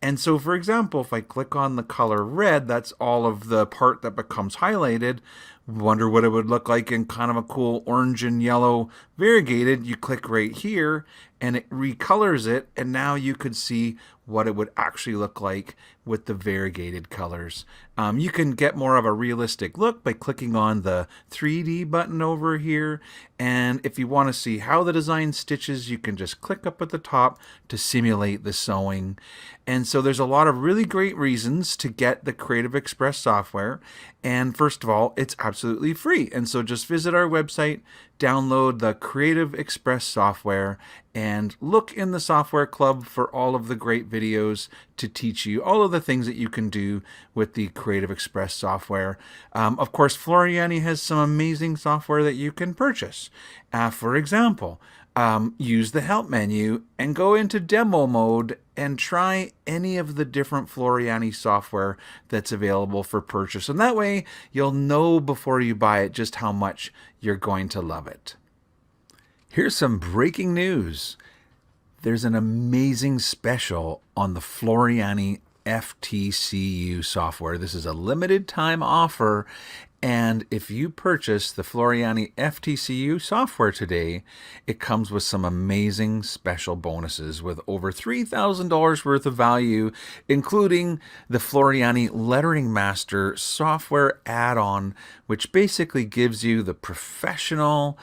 And so, for example, if I click on the color red, that's all of the part that becomes highlighted. Wonder what it would look like in kind of a cool orange and yellow variegated. You click right here and it recolors it, and now you could see what it would actually look like with the variegated colors. You can get more of a realistic look by clicking on the 3D button over here, and if you want to see how the design stitches, you can just click up at the top to simulate the sewing. And so there's a lot of really great reasons to get the Creative Express software, and first of all, it's absolutely free. And so just visit our website, download the Creative Express software, and look in the software club for all of the great videos to teach you all of the things that you can do with the Creative Express software. Of course, Floriani has some amazing software that you can purchase. For example, use the help menu and go into demo mode and try any of the different Floriani software that's available for purchase. And that way you'll know before you buy it just how much you're going to love it. Here's some breaking news. There's an amazing special on the Floriani FTCU software. This is a limited time offer, and if you purchase the Floriani FTCU software today, it comes with some amazing special bonuses with over $3,000 worth of value, including the Floriani Lettering Master software add-on, which basically gives you the professional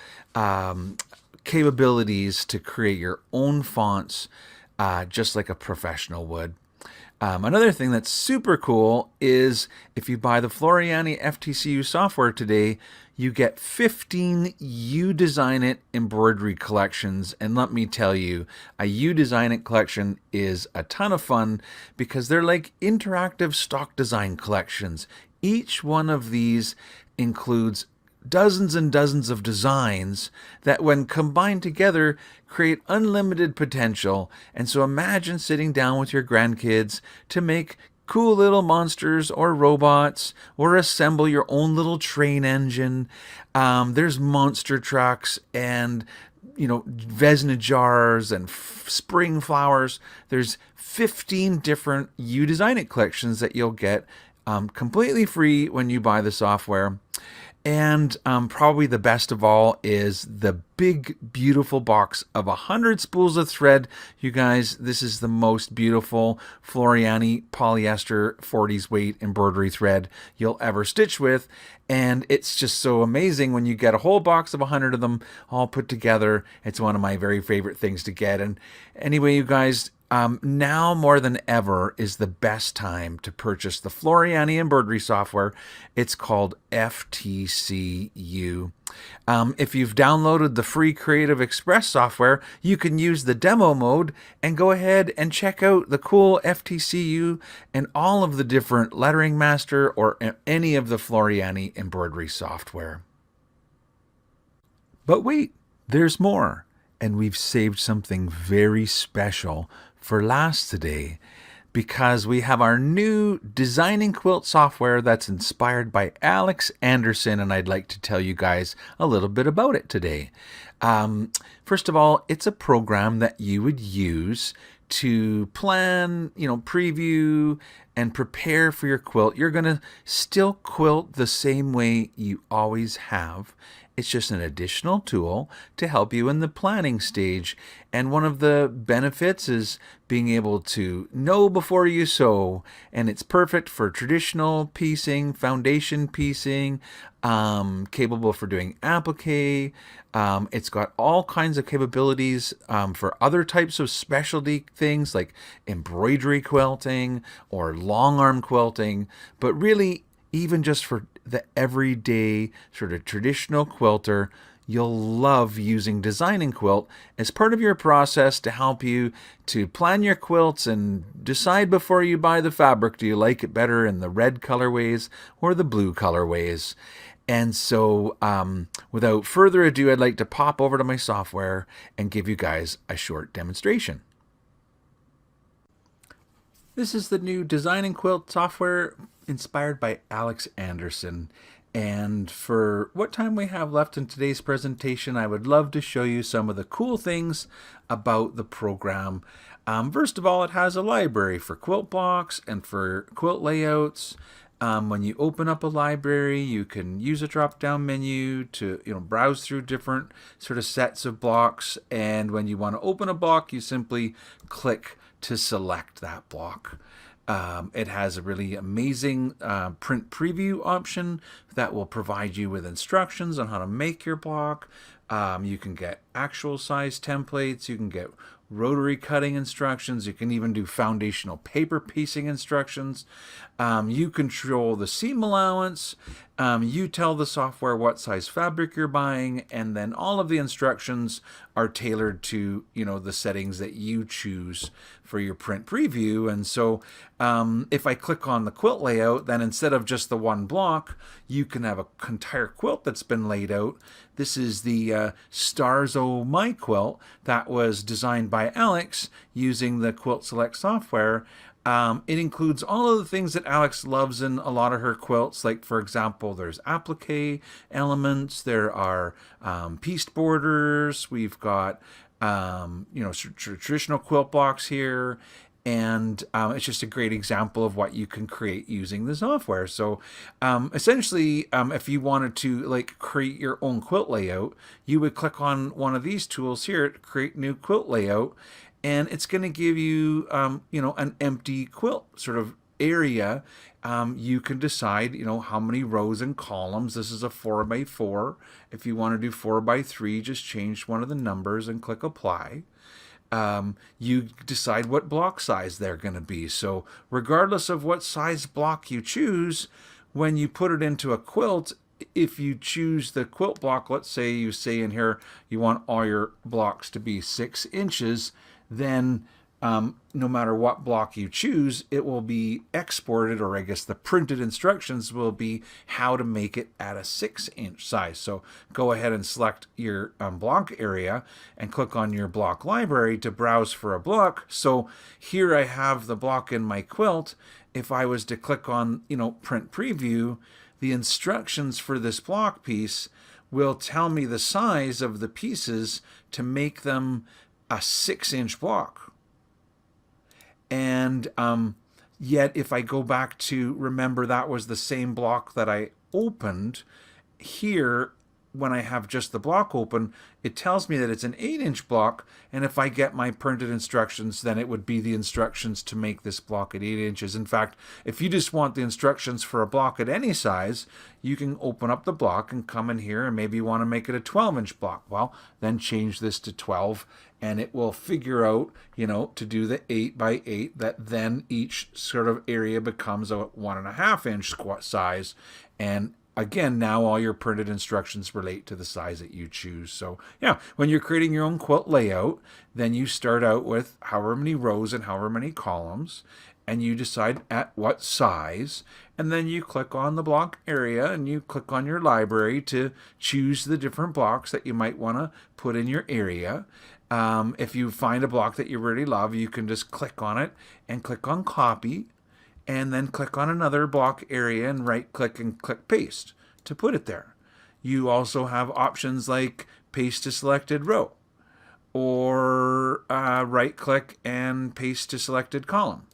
capabilities to create your own fonts just like a professional would. Another thing that's super cool is if you buy the Floriani FTCU software today, you get 15 You Design It embroidery collections. And let me tell you, a You Design It collection is a ton of fun because they're like interactive stock design collections. Each one of these includes dozens and dozens of designs that when combined together create unlimited potential. And so imagine sitting down with your grandkids to make cool little monsters or robots, or assemble your own little train engine. There's monster trucks and Vesna jars and spring flowers. There's 15 different You Design It collections that you'll get completely free when you buy the software. And probably the best of all is the big, beautiful box of 100 spools of thread. You guys, this is the most beautiful Floriani polyester 40s weight embroidery thread you'll ever stitch with. And it's just so amazing when you get a whole box of 100 of them all put together. It's one of my very favorite things to get. And anyway, you guys, now more than ever is the best time to purchase the Floriani embroidery software. It's called FTCU. If you've downloaded the free Creative Express software, you can use the demo mode and go ahead and check out the cool FTCU and all of the different Lettering Master or any of the Floriani embroidery software. But wait, there's more. And we've saved something very special for last today, because we have our new designing quilt software that's inspired by Alex Anderson, and I'd like to tell you guys a little bit about it today. First of all, it's a program that you would use to plan, preview and prepare for your quilt. You're going to still quilt the same way you always have. It's just an additional tool to help you in the planning stage. And one of the benefits is being able to know before you sew. And it's perfect for traditional piecing, foundation piecing, capable for doing applique. It's got all kinds of capabilities for other types of specialty things like embroidery quilting or long arm quilting. But really, even just for the everyday sort of traditional quilter, you'll love using Designing Quilt as part of your process to help you to plan your quilts and decide before you buy the fabric, do you like it better in the red colorways or the blue colorways? And so without further ado, I'd like to pop over to my software and give you guys a short demonstration. This is the new Designing Quilt software inspired by Alex Anderson. And for what time we have left in today's presentation, I would love to show you some of the cool things about the program. First of all, it has a library for quilt blocks and for quilt layouts. When you open up a library, you can use a drop-down menu to browse through different sort of sets of blocks. And when you want to open a block, you simply click to select that block. It has a really amazing print preview option that will provide you with instructions on how to make your block. You can get actual size templates. You can get rotary cutting instructions. You can even do foundational paper piecing instructions. You control the seam allowance. You tell the software what size fabric you're buying, and then all of the instructions are tailored to the settings that you choose for your print preview. And so if I click on the quilt layout, then instead of just the one block, you can have an entire quilt that's been laid out. This is the Stars O My Quilt that was designed by Alex using the Quilt Select software. It includes all of the things that Alex loves in a lot of her quilts. Like, for example, there's applique elements, there are pieced borders, we've got traditional quilt blocks here, and it's just a great example of what you can create using the software. So essentially, if you wanted to create your own quilt layout, you would click on one of these tools here to create new quilt layout, and it's going to give you an empty quilt sort of area. You can decide how many rows and columns. This is a 4x4. If you want to do 4x3, just change one of the numbers and click apply. You decide what block size they're going to be. So regardless of what size block you choose, when you put it into a quilt, if you choose the quilt block, let's say you say in here you want all your blocks to be 6 inches, then no matter what block you choose, it will be exported, or I guess the printed instructions will be how to make it at a 6-inch size. So go ahead and select your block area and click on your block library to browse for a block. So here I have the block in my quilt. If I was to click on, print preview, the instructions for this block piece will tell me the size of the pieces to make them a 6-inch block. And yet if I go back to, remember that was the same block that I opened, here when I have just the block open, it tells me that it's an 8-inch block, and if I get my printed instructions, then it would be the instructions to make this block at 8 inches. In fact, if you just want the instructions for a block at any size, you can open up the block and come in here, and maybe you want to make it a 12-inch block. Well, then change this to 12, and it will figure out, to do the 8 by 8, that then each sort of area becomes a 1.5-inch size. And again, now all your printed instructions relate to the size that you choose. So yeah, when you're creating your own quilt layout, then you start out with however many rows and however many columns, and you decide at what size, and then you click on the block area and you click on your library to choose the different blocks that you might want to put in your area. If you find a block that you really love, you can just click on it and click on copy, and then click on another block area and right click and click paste to put it there. You also have options like paste to selected row, or right click and paste to selected column.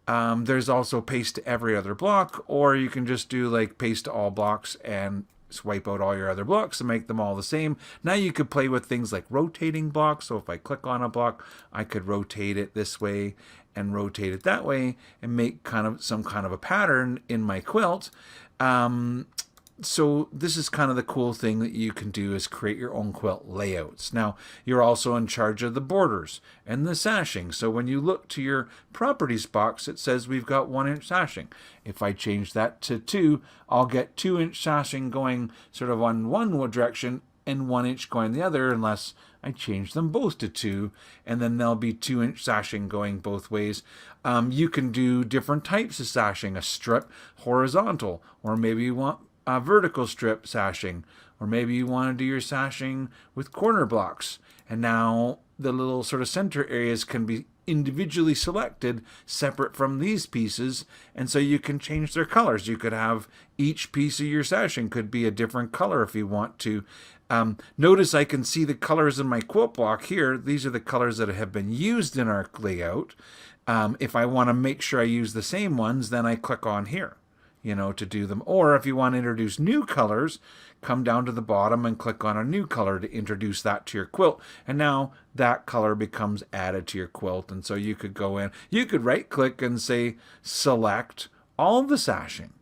There's also paste to every other block, or you can just do like paste to all blocks and swipe out all your other blocks and make them all the same. Now you could play with things like rotating blocks. So if I click on a block, I could rotate it this way and rotate it that way and make some kind of a pattern in my quilt. So this is kind of the cool thing that you can do, is create your own quilt layouts. Now, you're also in charge of the borders and the sashing. So when you look to your properties box, it says we've got 1-inch sashing. If I change that to 2, I'll get 2-inch sashing going sort of on one direction and 1 inch going the other, unless I change them both to 2, and then there'll be 2-inch sashing going both ways. You can do different types of sashing, a strip horizontal, or maybe you want a vertical strip sashing, or maybe you want to do your sashing with corner blocks. And now the little sort of center areas can be individually selected separate from these pieces, and so you can change their colors. You could have each piece of your sashing could be a different color if you want to. Notice I can see the colors in my quilt block here. These are the colors that have been used in our layout. If I want to make sure I use the same ones, then I click on here, to do them. Or if you want to introduce new colors, come down to the bottom and click on a new color to introduce that to your quilt. And now that color becomes added to your quilt. And so you could go in, you could right click and say, select all the sashing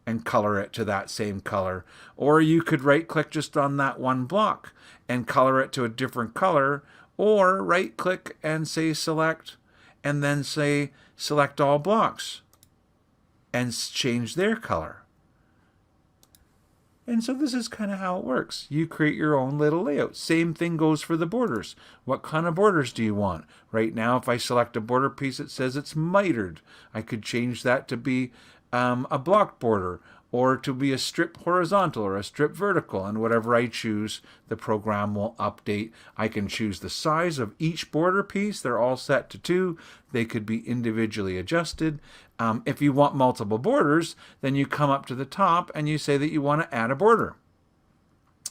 and color it to that same color. Or you could right click just on that one block and color it to a different color, or right click and say select, and then say select all blocks and change their color. And so this is kind of how it works. You create your own little layout. Same thing goes for the borders. What kind of borders do you want? Right now, if I select a border piece, it says it's mitered. I could change that to be a block border, or to be a strip horizontal or a strip vertical, and whatever I choose, the program will update. I can choose the size of each border piece. They're all set to 2. They could be individually adjusted. If you want multiple borders, then you come up to the top and you say that you want to add a border.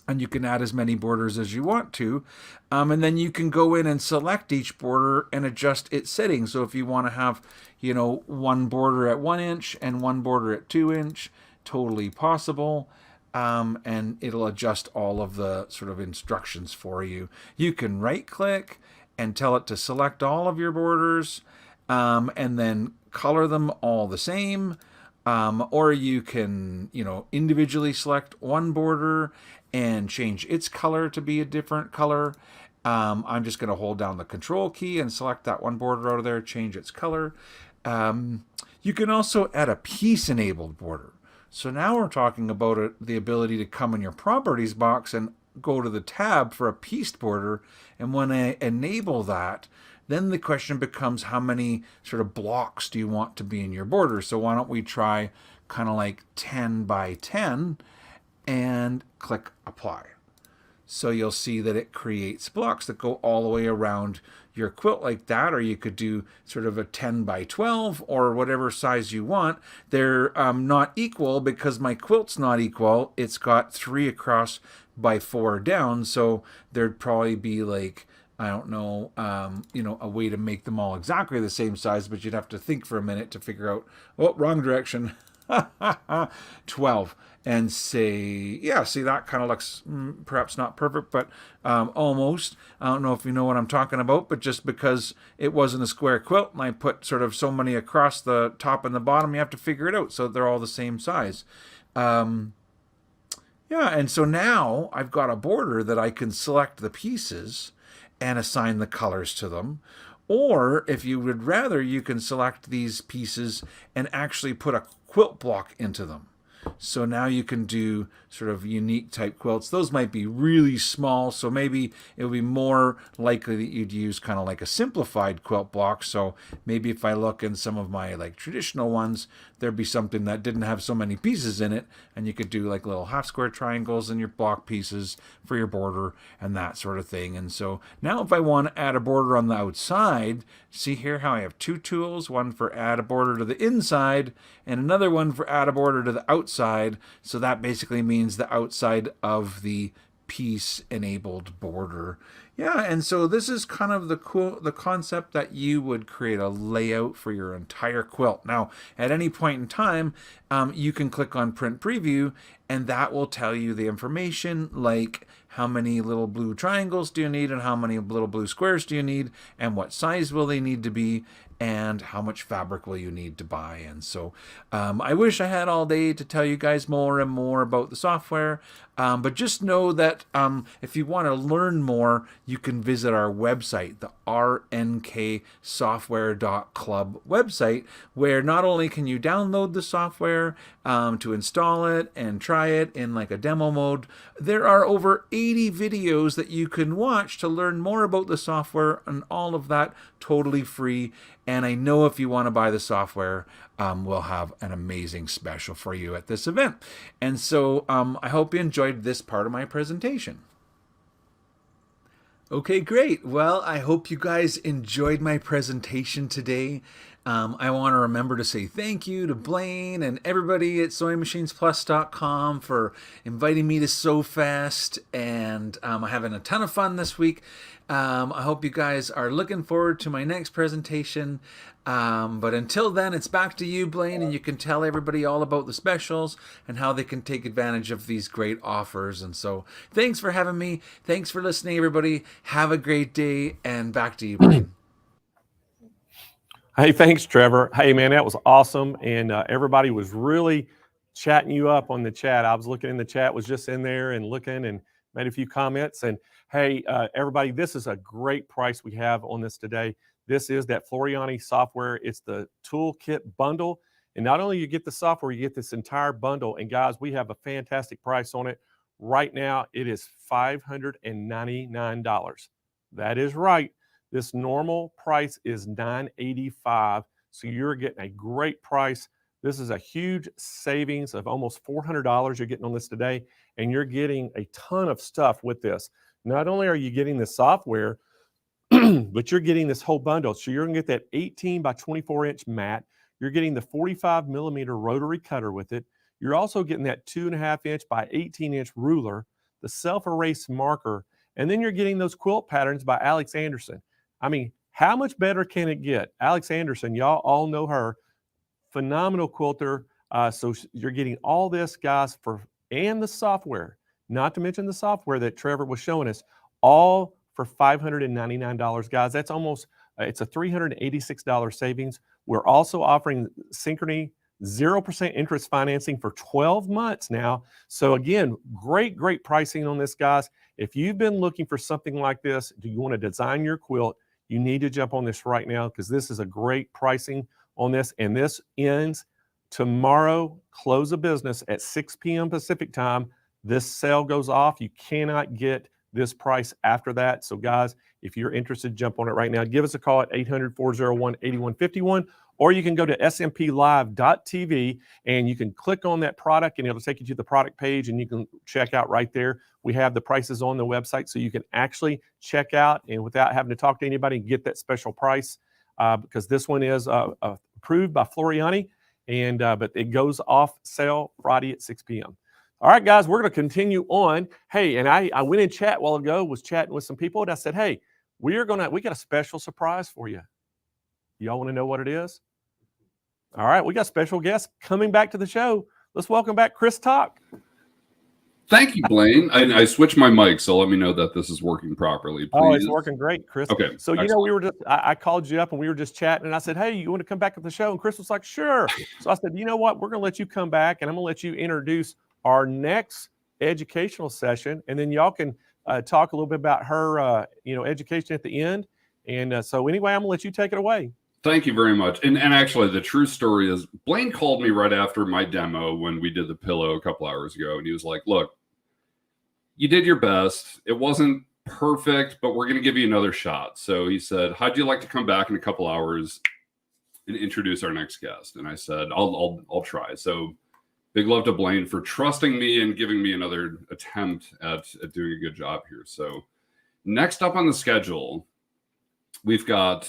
And you can add as many borders as you want to. And then you can go in and select each border and adjust its settings. So if you want to have, one border at 1 inch and one border at 2 inch, totally possible. And it'll adjust all of the sort of instructions for you. You can right click and tell it to select all of your borders, and then color them all the same. Or you can, individually select one border and change its color to be a different color. I'm just going to hold down the control key and select that one border out of there, change its color. You can also add a piece enabled border. So now we're talking about the ability to come in your properties box and go to the tab for a pieced border. And when I enable that, then the question becomes how many sort of blocks do you want to be in your border? So why don't we try kind of like 10 by 10 and click apply. So you'll see that it creates blocks that go all the way around your quilt like that, or you could do sort of a 10 by 12 or whatever size you want. They're not equal because my quilt's not equal. It's got 3 across by 4 down, so there'd probably be like, I don't know, a way to make them all exactly the same size, but you'd have to think for a minute to figure out, oh, wrong direction. 12 and say, yeah, see, that kind of looks perhaps not perfect, but almost. I don't know if you know what I'm talking about, but just because it wasn't a square quilt and I put sort of so many across the top and the bottom, you have to figure it out so they're all the same size. Yeah, and so now I've got a border that I can select the pieces and assign the colors to them. Or if you would rather, you can select these pieces and actually put a quilt block into them. So now you can do sort of unique type quilts. Those might be really small, so maybe it would be more likely that you'd use kind of like a simplified quilt block. So maybe if I look in some of my like traditional ones, there'd be something that didn't have so many pieces in it, and you could do like little half square triangles in your block pieces for your border and that sort of thing. And so now if I want to add a border on the outside, see here how I have 2 tools, one for add a border to the inside and another one for add a border to the outside. So that basically means the outside of the piece enabled border. Yeah, and so this is kind of the concept that you would create a layout for your entire quilt. Now, at any point in time, you can click on print preview and that will tell you the information like how many little blue triangles do you need and how many little blue squares do you need and what size will they need to be and how much fabric will you need to buy. And so I wish I had all day to tell you guys more and more about the software, but just know that if you want to learn more, you can visit our website, the rnksoftware.club website, where not only can you download the software to install it and try it in like a demo mode, there are over 80 videos that you can watch to learn more about the software, and all of that totally free. And I know if you want to buy the software, we'll have an amazing special for you at this event. And so I hope you enjoyed this part of my presentation. Okay, great. Well, I hope you guys enjoyed my presentation today. I want to remember to say thank you to Blaine and everybody at SewingMachinesPlus.com for inviting me to Sew Fest, and I'm having a ton of fun this week. I hope you guys are looking forward to my next presentation. But until then, it's back to you, Blaine, and you can tell everybody all about the specials and how they can take advantage of these great offers. And so thanks for having me. Thanks for listening, everybody. Have a great day, and back to you, Blaine. Hey, thanks, Trevor. Hey, man, that was awesome. And everybody was really chatting you up on the chat. I was looking in the chat, was just in there and looking and made a few comments. And hey, everybody, this is a great price we have on this today. This is that Floriani software. It's the toolkit bundle. And not only you get the software, you get this entire bundle. And guys, we have a fantastic price on it. Right now, it is $599. That is right. This normal price is $985, so you're getting a great price. This is a huge savings of almost $400 you're getting on this today, and you're getting a ton of stuff with this. Not only are you getting the software, but you're getting this whole bundle. So you're gonna get that 18 by 24 inch mat. You're getting the 45 millimeter rotary cutter with it. You're also getting that 2.5 inch by 18 inch ruler, the self-erase marker, and then you're getting those quilt patterns by Alex Anderson. I mean, how much better can it get? Alex Anderson, y'all all know her, phenomenal quilter. So you're getting all this, guys, and the software, not to mention the software that Trevor was showing us, all for $599, guys. That's almost, it's a $386 savings. We're also offering Synchrony 0% interest financing for 12 months now. So again, great pricing on this, guys. If you've been looking for something like this, do you want to design your quilt? You need to jump on this right now because this is a great pricing on this. And this ends tomorrow, close of business at 6 p.m. Pacific time. This sale goes off. You cannot get this price after that. So guys, if you're interested, jump on it right now. Give us a call at 800-401-8151, or you can go to smplive.tv and you can click on that product and it'll take you to the product page and you can check out right there. We have the prices on the website so you can actually check out and without having to talk to anybody get that special price because this one is approved by Floriani and but it goes off sale Friday at 6 p.m. All right, guys, we're going to continue on. Hey, and I went in chat a while ago, was chatting with some people and I said, hey, we got a special surprise for you. Y'all want to know what it is? All right, we got special guests coming back to the show. Let's welcome back Chris Talk. Thank you, Blaine. I switched my mic, so let me know that this is working properly, please. Oh, it's working great, Chris. Okay. So, you know, we were just, I called you up and we were just chatting and I said, hey, you want to come back to the show? And Chris was like, sure. So I said, you know what? We're going to let you come back and I'm going to let you introduce our next educational session. And then y'all can talk a little bit about her, education at the end. And so anyway, I'm going to let you take it away. Thank you very much. And actually, the true story is Blaine called me right after my demo when we did the pillow a couple hours ago. And he was like, look, you did your best. It wasn't perfect, but we're going to give you another shot. So he said, how'd you like to come back in a couple hours and introduce our next guest? And I said, I'll try. So big love to Blaine for trusting me and giving me another attempt at doing a good job here. So next up on the schedule, we've got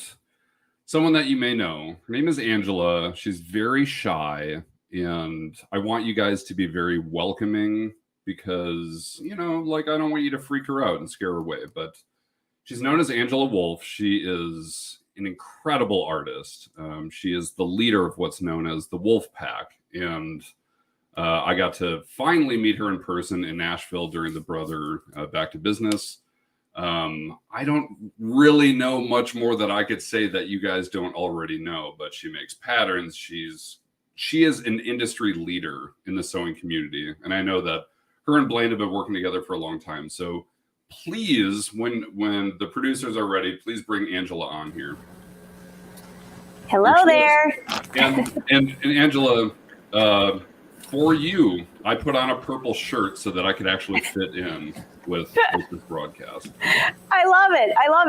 someone that you may know. Her name is Angela. She's very shy, and I want you guys to be very welcoming because, I don't want you to freak her out and scare her away. But she's known as Angela Wolf. She is an incredible artist. She is the leader of what's known as the Wolf Pack, and I got to finally meet her in person in Nashville during the Brother Back to Business. I don't really know much more that I could say that you guys don't already know, but she makes patterns. She is an industry leader in the sewing community. And I know that her and Blaine have been working together for a long time. So please, when the producers are ready, please bring Angela on here. Hello there. And Angela, for you, I put on a purple shirt so that I could actually fit in with this broadcast. I love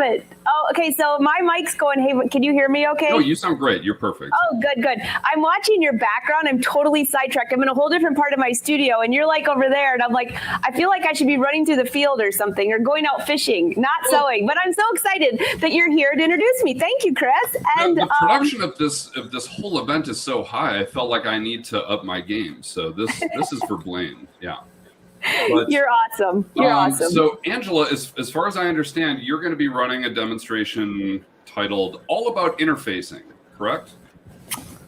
it. Oh, okay. So my mic's going. Hey, can you hear me okay? No, you sound great. You're perfect. Oh, good. I'm watching your background. I'm totally sidetracked. I'm in a whole different part of my studio and you're like over there. And I'm like, I feel like I should be running through the field or something or going out fishing, not sewing. But I'm so excited that you're here to introduce me. Thank you, Chris. And the production of this whole event is so high. I felt like I need to up my game. So this is for Blaine. Yeah. But, you're awesome. You're awesome. So Angela, as far as I understand, you're going to be running a demonstration titled All About Interfacing, correct?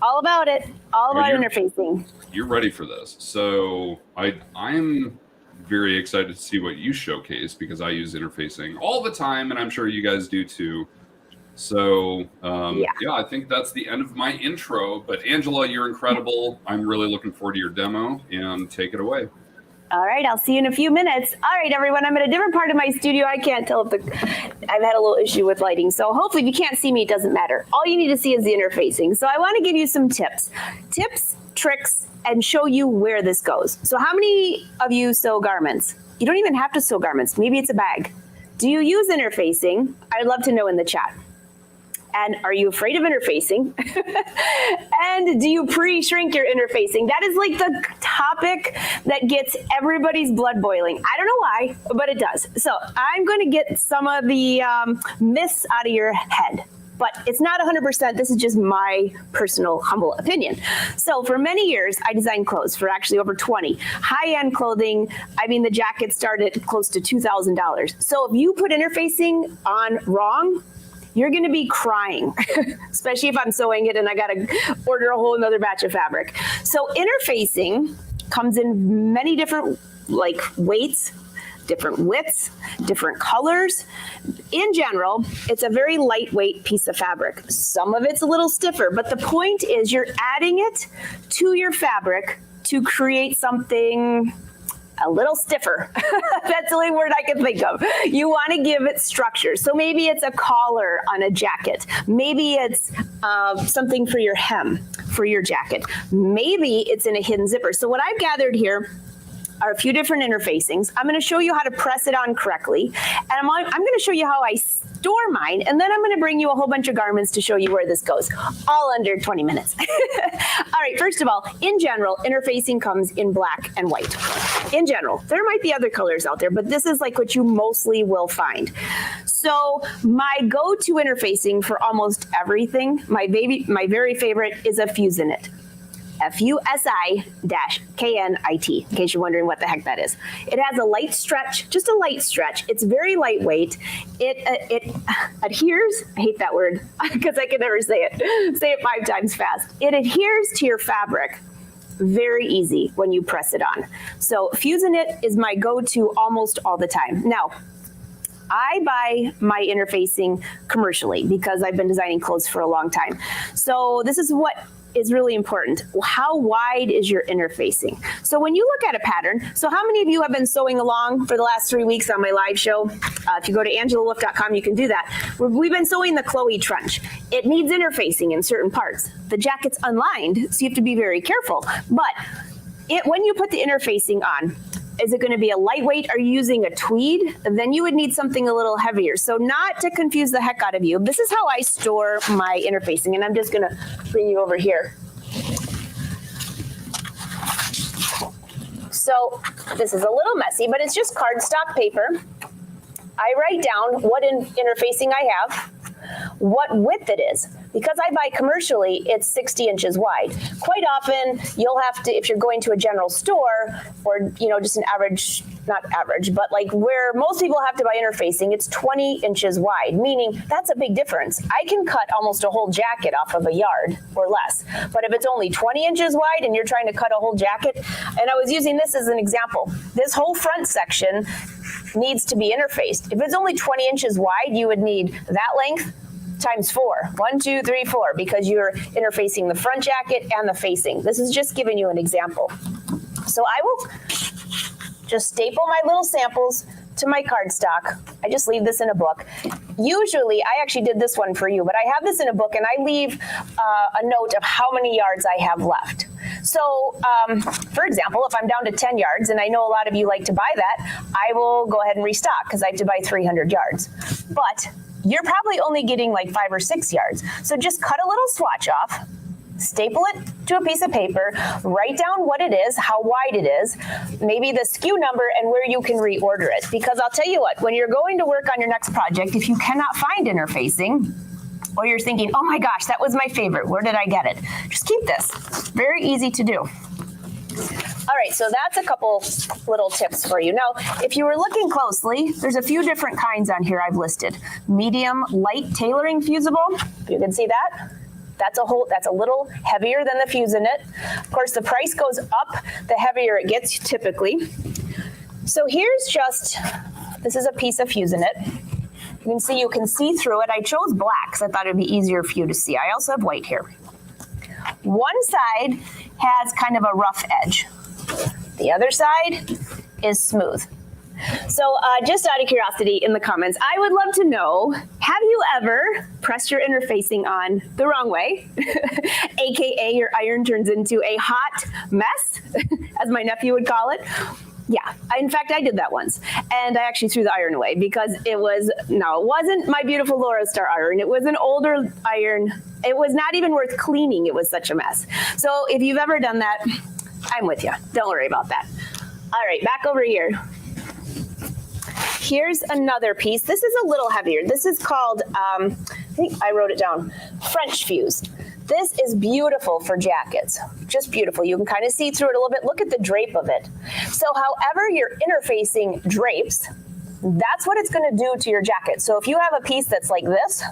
All about it. All about interfacing. You're ready for this. So I'm very excited to see what you showcase because I use interfacing all the time, and I'm sure you guys do too. So yeah, I think that's the end of my intro. But Angela, you're incredible. I'm really looking forward to your demo, and take it away. All right, I'll see you in a few minutes. All right, everyone, I'm in a different part of my studio. I can't tell if I've had a little issue with lighting. So hopefully if you can't see me, it doesn't matter. All you need to see is the interfacing. So I want to give you some tips, tricks, and show you where this goes. So how many of you sew garments? You don't even have to sew garments. Maybe it's a bag. Do you use interfacing? I'd love to know in the chat. And are you afraid of interfacing? And do you pre-shrink your interfacing? That is like the topic that gets everybody's blood boiling. I don't know why, but it does. So I'm going to get some of the myths out of your head. But it's not 100%. This is just my personal, humble opinion. So for many years, I designed clothes for actually over 20. High-end clothing, I mean, the jacket started close to $2,000. So if you put interfacing on wrong, you're going to be crying, especially if I'm sewing it and I got to order a whole another batch of fabric. So interfacing comes in many different weights, different widths, different colors. In general, it's a very lightweight piece of fabric. Some of it's a little stiffer, but the point is you're adding it to your fabric to create something a little stiffer. That's the only word I can think of. You want to give it structure. So maybe it's a collar on a jacket. Maybe it's something for your hem, for your jacket. Maybe it's in a hidden zipper. So what I've gathered here are a few different interfacings. I'm going to show you how to press it on correctly. And I'm going to show you how I store mine. And then I'm going to bring you a whole bunch of garments to show you where this goes, all under 20 minutes. All right, first of all, in general, interfacing comes in black and white. In general, there might be other colors out there, but this is like what you mostly will find. So my go-to interfacing for almost everything, my very favorite is a Fusinit. Fusi-KNIT, in case you're wondering what the heck that is. It has a light stretch, just a light stretch. It's very lightweight. It adheres, I hate that word because I can never say it. Say it 5 times fast. It adheres to your fabric very easy when you press it on. So Fusinit is my go-to almost all the time. Now, I buy my interfacing commercially because I've been designing clothes for a long time. So this is what is really important. How wide is your interfacing? So when you look at a pattern, so how many of you have been sewing along for the last 3 weeks on my live show? If you go to AngelaWolf.com, you can do that. We've been sewing the Chloe trench. It needs interfacing in certain parts. The jacket's unlined, so you have to be very careful. But when you put the interfacing on, is it going to be a lightweight? Are you using a tweed? Then you would need something a little heavier. So not to confuse the heck out of you, this is how I store my interfacing. And I'm just going to bring you over here. So this is a little messy, but it's just cardstock paper. I write down what interfacing I have, what width it is. Because I buy commercially, it's 60 inches wide. Quite often, you'll have to, if you're going to a general store or, just an average, not average, but like where most people have to buy interfacing, it's 20 inches wide, meaning that's a big difference. I can cut almost a whole jacket off of a yard or less. But if it's only 20 inches wide and you're trying to cut a whole jacket, and I was using this as an example, this whole front section needs to be interfaced. If it's only 20 inches wide, you would need that length times 4. 1, 2, 3, 4, because you're interfacing the front jacket and the facing. This is just giving you an example. So I will just staple my little samples to my cardstock. I just leave this in a book. Usually, I actually did this one for you, but I have this in a book and I leave a note of how many yards I have left. So, for example, if I'm down to 10 yards, and I know a lot of you like to buy that, I will go ahead and restock because I have to buy 300 yards. But you're probably only getting like 5 or 6 yards. So just cut a little swatch off, staple it to a piece of paper, write down what it is, how wide it is, maybe the SKU number and where you can reorder it. Because I'll tell you what, when you're going to work on your next project, if you cannot find interfacing, or you're thinking, oh my gosh, that was my favorite, where did I get it? Just keep this. Very easy to do. All right, so that's a couple little tips for you. Now, if you were looking closely, there's a few different kinds on here I've listed. Medium, light tailoring fusible. You can see that. That's a little heavier than the Fusinit. Of course, the price goes up the heavier it gets typically. So here's this is a piece of Fusinit. You can see through it. I chose black because I thought it'd be easier for you to see. I also have white here. One side has kind of a rough edge. The other side is smooth. So just out of curiosity in the comments, I would love to know, have you ever pressed your interfacing on the wrong way? AKA your iron turns into a hot mess, as my nephew would call it. Yeah, in fact, I did that once. And I actually threw the iron away because it wasn't my beautiful Laura Star iron. It was an older iron. It was not even worth cleaning. It was such a mess. So if you've ever done that, I'm with you. Don't worry about that. All right, back over here. Here's another piece. This is a little heavier. This is called, I think I wrote it down, French fuse. This is beautiful for jackets, just beautiful. You can kind of see through it a little bit. Look at the drape of it. So however your interfacing drapes, that's what it's going to do to your jacket. So if you have a piece that's like this,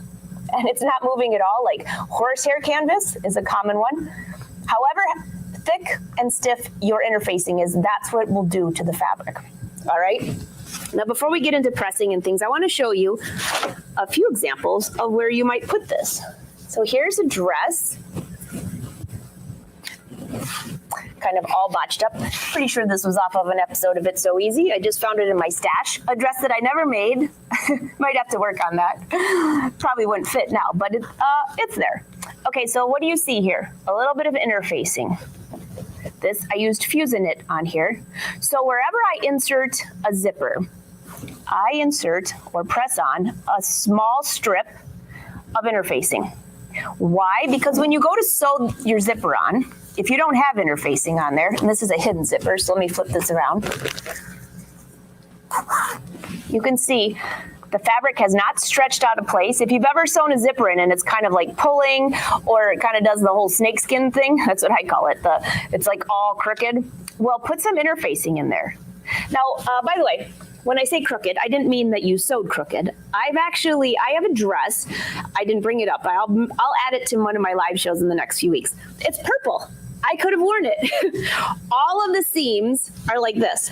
and it's not moving at all, like horsehair canvas is a common one. However thick and stiff your interfacing is, that's what it will do to the fabric. All right? Now, before we get into pressing and things, I want to show you a few examples of where you might put this. So here's a dress, kind of all botched up. Pretty sure this was off of an episode of It's So Easy. I just found it in my stash. A dress that I never made. Might have to work on that. Probably wouldn't fit now, but it's there. Okay, so what do you see here? A little bit of interfacing. This, I used Fusion-Knit on here. So wherever I insert a zipper, I insert or press on a small strip of interfacing. Why? Because when you go to sew your zipper on, if you don't have interfacing on there, and this is a hidden zipper, so let me flip this around. You can see the fabric has not stretched out of place. If you've ever sewn a zipper in and it's kind of like pulling, or it kind of does the whole snakeskin thing, that's what I call it. It's like all crooked. Well, put some interfacing in there. Now, by the way, when I say crooked, I didn't mean that you sewed crooked. I have a dress. I didn't bring it up. I'll add it to one of my live shows in the next few weeks. It's purple. I could have worn it. All of the seams are like this.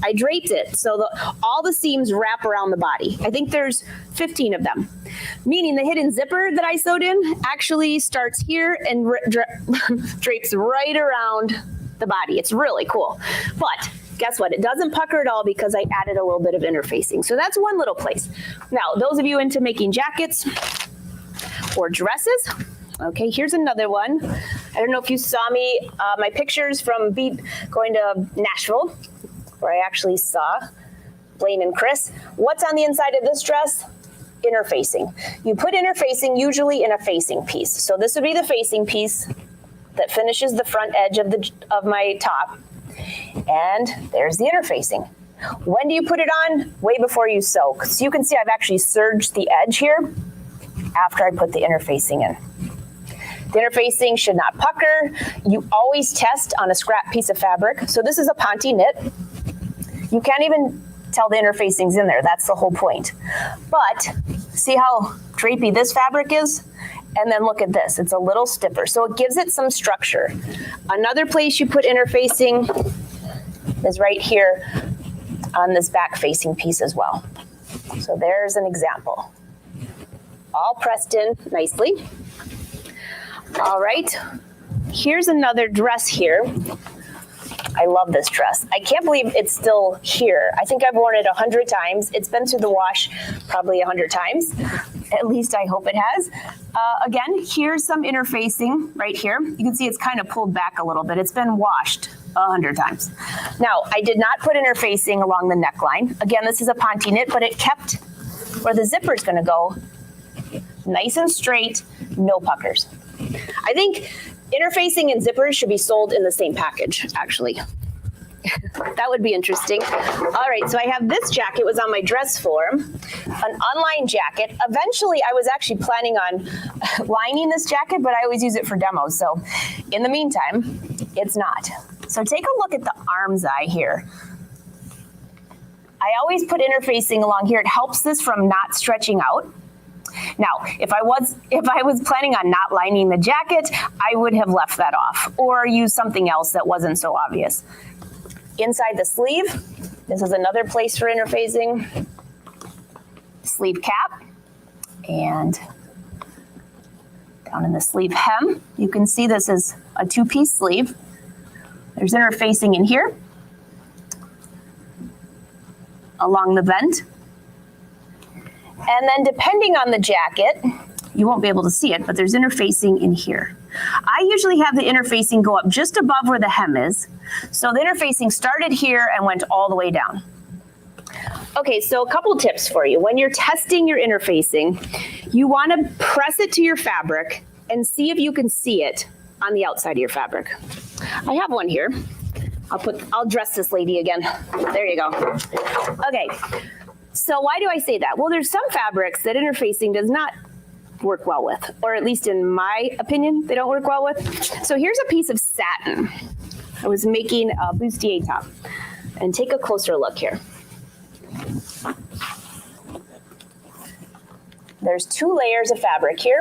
I draped it so all the seams wrap around the body. I think there's 15 of them, meaning the hidden zipper that I sewed in actually starts here and drapes right around the body. It's really cool. But guess what? It doesn't pucker at all because I added a little bit of interfacing. So that's one little place. Now, those of you into making jackets or dresses, okay, here's another one. I don't know if you saw my pictures from going to Nashville, where I actually saw Blaine and Chris. What's on the inside of this dress? Interfacing. You put interfacing usually in a facing piece. So this would be the facing piece that finishes the front edge of my top. And there's the interfacing. When do you put it on? Way before you sew. So you can see I've actually serged the edge here after I put the interfacing in. The interfacing should not pucker. You always test on a scrap piece of fabric. So this is a Ponte knit. You can't even tell the interfacing's in there. That's the whole point. But see how drapey this fabric is? And then look at this. It's a little stiffer. So it gives it some structure. Another place you put interfacing is right here on this back facing piece as well. So there's an example. All pressed in nicely. All right. Here's another dress here. I love this dress. I can't believe it's still here. I think I've worn it 100 times. It's been through the wash probably 100 times. At least I hope it has. Again, here's some interfacing right here. You can see it's kind of pulled back a little bit. It's been washed 100 times. Now, I did not put interfacing along the neckline. Again, this is a Ponte knit, but it kept where the zipper is going to go nice and straight, no puckers. I think interfacing and zippers should be sold in the same package, actually. That would be interesting. All right, so I have this jacket. It was on my dress form, an online jacket. Eventually, I was actually planning on lining this jacket, but I always use it for demos. So in the meantime, it's not. So take a look at the arm's eye here. I always put interfacing along here. It helps this from not stretching out. Now, if I was planning on not lining the jacket, I would have left that off or used something else that wasn't so obvious. Inside the sleeve, this is another place for interfacing. Sleeve cap, and down in the sleeve hem, you can see this is a two-piece sleeve. There's interfacing in here along the vent. And then depending on the jacket, you won't be able to see it, but there's interfacing in here. I usually have the interfacing go up just above where the hem is. So the interfacing started here and went all the way down. Okay, so a couple tips for you. When you're testing your interfacing, you want to press it to your fabric and see if you can see it on the outside of your fabric. I have one here. I'll dress this lady again. There you go. Okay. So why do I say that? Well, there's some fabrics that interfacing does not work well with, or at least in my opinion, they don't work well with. So here's a piece of satin. I was making a bustier top, and take a closer look here. There's 2 layers of fabric here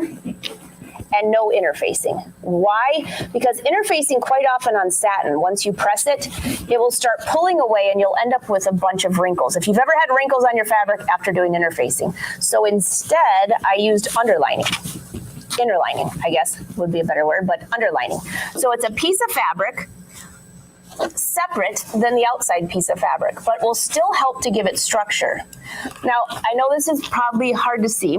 and no interfacing. Why? Because interfacing quite often on satin, once you press it, it will start pulling away and you'll end up with a bunch of wrinkles. If you've ever had wrinkles on your fabric after doing interfacing. So instead, I used underlining. Interlining, I guess would be a better word, but underlining. So it's a piece of fabric separate than the outside piece of fabric, but will still help to give it structure. Now, I know this is probably hard to see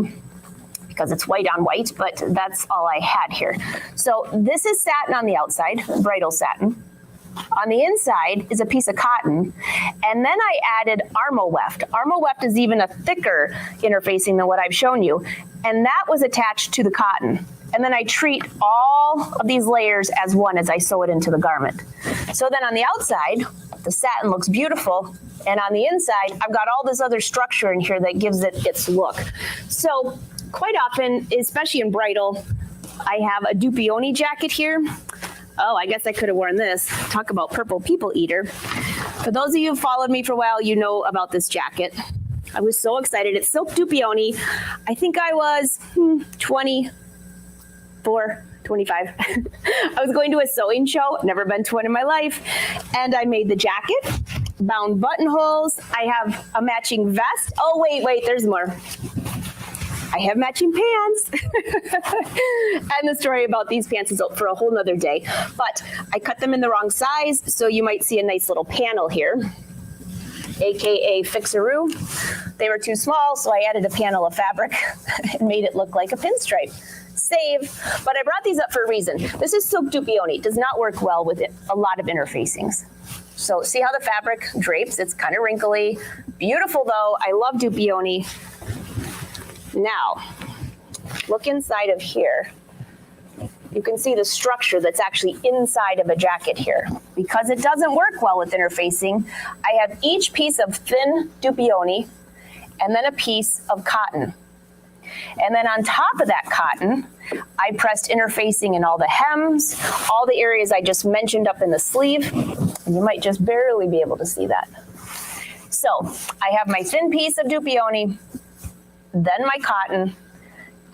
because it's white on white, but that's all I had here. So this is satin on the outside, bridal satin. On the inside is a piece of cotton, and then I added Armo Weft. Armo Weft is even a thicker interfacing than what I've shown you, and that was attached to the cotton. And then I treat all of these layers as one as I sew it into the garment. So then on the outside, the satin looks beautiful, and on the inside, I've got all this other structure in here that gives it its look. So quite often, especially in bridal, I have a Dupioni jacket here. Oh, I guess I could have worn this. Talk about purple people eater. For those of you who followed me for a while, you know about this jacket. I was so excited. It's silk Dupioni. I think I was 24, 25. I was going to a sewing show, never been to one in my life, and I made the jacket, bound buttonholes. I have a matching vest. Oh, wait, there's more. I have matching pants. And the story about these pants is for a whole nother day. But I cut them in the wrong size, so you might see a nice little panel here, AKA fixaroo. They were too small, so I added a panel of fabric and made it look like a pinstripe. Save. But I brought these up for a reason. This is silk Dupioni. It does not work well with a lot of interfacings. So see how the fabric drapes? It's kind of wrinkly. Beautiful though. I love Dupioni. Now, look inside of here. You can see the structure that's actually inside of a jacket here. Because it doesn't work well with interfacing, I have each piece of thin Dupioni and then a piece of cotton. And then on top of that cotton, I pressed interfacing in all the hems, all the areas I just mentioned up in the sleeve, and you might just barely be able to see that. So I have my thin piece of Dupioni, then my cotton,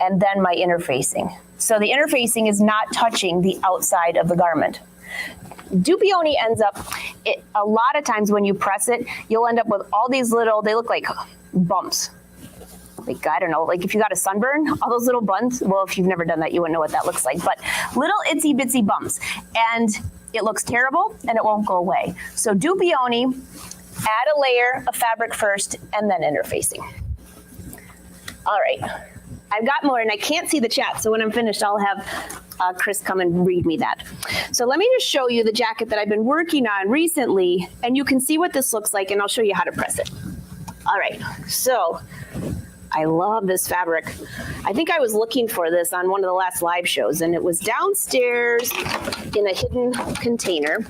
and then my interfacing. So the interfacing is not touching the outside of the garment. Dupioni ends up, a lot of times when you press it, you'll end up with all these little, they look like bumps. Like, I don't know, like if you got a sunburn, all those little bumps, well, if you've never done that, you wouldn't know what that looks like, but little itsy bitsy bumps. And it looks terrible and it won't go away. So Dupioni, add a layer of fabric first and then interfacing. All right, I've got more and I can't see the chat, so when I'm finished, I'll have Chris come and read me that. So let me just show you the jacket that I've been working on recently, and you can see what this looks like, and I'll show you how to press it. All right, so I love this fabric. I think I was looking for this on one of the last live shows, and it was downstairs in a hidden container.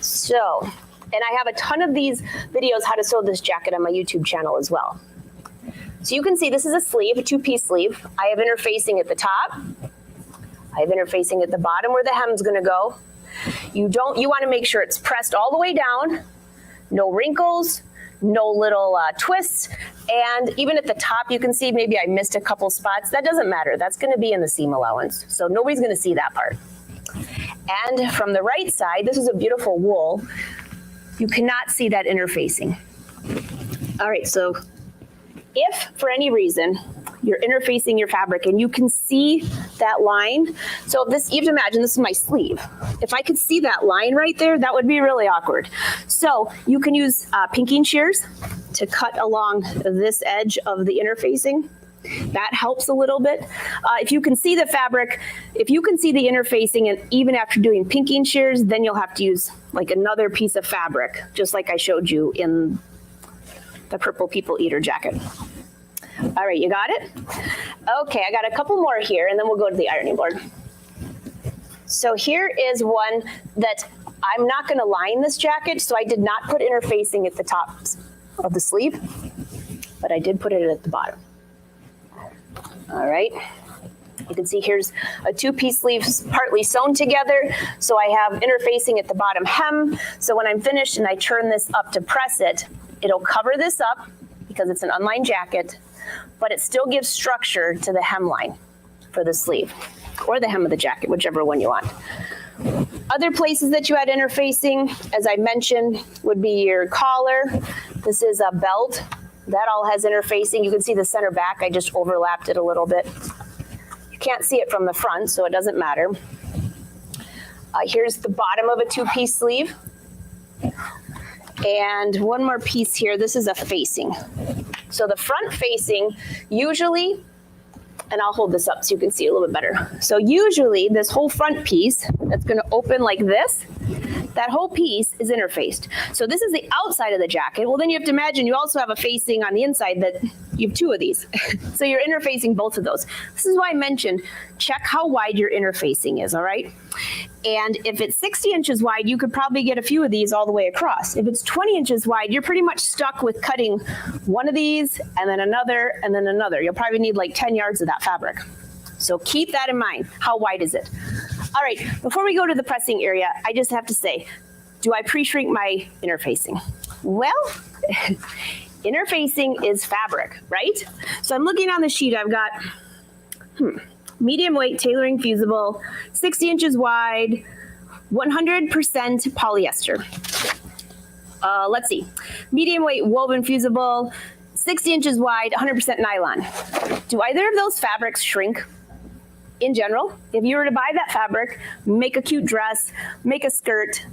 So, and I have a ton of these videos how to sew this jacket on my YouTube channel as well. So you can see this is a sleeve, a two-piece sleeve. I have interfacing at the top. I have interfacing at the bottom where the hem's gonna go. You wanna make sure it's pressed all the way down, no wrinkles, no little twists, and even at the top you can see maybe I missed a couple spots. That doesn't matter, that's gonna be in the seam allowance, so nobody's gonna see that part. And from the right side, this is a beautiful wool. You cannot see that interfacing. All right, so if for any reason you're interfacing your fabric and you can see that line, so this, you have to imagine this is my sleeve. If I could see that line right there, that would be really awkward. So you can use pinking shears to cut along this edge of the interfacing. That helps a little bit. If you can see the fabric, if you can see the interfacing, and even after doing pinking shears, then you'll have to use like another piece of fabric, just like I showed you in the Purple People Eater jacket. All right, you got it? Okay, I got a couple more here, and then we'll go to the ironing board. So here is one that I'm not going to line this jacket, so I did not put interfacing at the top of the sleeve, but I did put it at the bottom. All right. You can see here's a two-piece sleeve partly sewn together. So I have interfacing at the bottom hem. So when I'm finished and I turn this up to press it, it'll cover this up because it's an unlined jacket, but it still gives structure to the hemline for the sleeve or the hem of the jacket, whichever one you want. Other places that you add interfacing, as I mentioned, would be your collar. This is a belt. That all has interfacing. You can see the center back. I just overlapped it a little bit. You can't see it from the front, so it doesn't matter. Here's the bottom of a two-piece sleeve. And one more piece here. This is a facing. So the front facing, usually and I'll hold this up so you can see a little bit better. So usually this whole front piece that's going to open like this, that whole piece is interfaced. So this is the outside of the jacket. Well, then you have to imagine you also have a facing on the inside that you have two of these. So you're interfacing both of those. This is why I mentioned check how wide your interfacing is, all right? And if it's 60 inches wide, you could probably get a few of these all the way across. If it's 20 inches wide, you're pretty much stuck with cutting one of these and then another and then another. You'll probably need like 10 yards of that fabric. So keep that in mind. How wide is it? All right, before we go to the pressing area, I just have to say, do I pre-shrink my interfacing? Well, interfacing is fabric, right? So I'm looking on the sheet, I've got medium weight tailoring fusible, 60 inches wide, 100% polyester. Let's see, medium weight woven fusible, 60 inches wide, 100% nylon. Do either of those fabrics shrink? In general, if you were to buy that fabric, make a cute dress, make a skirt,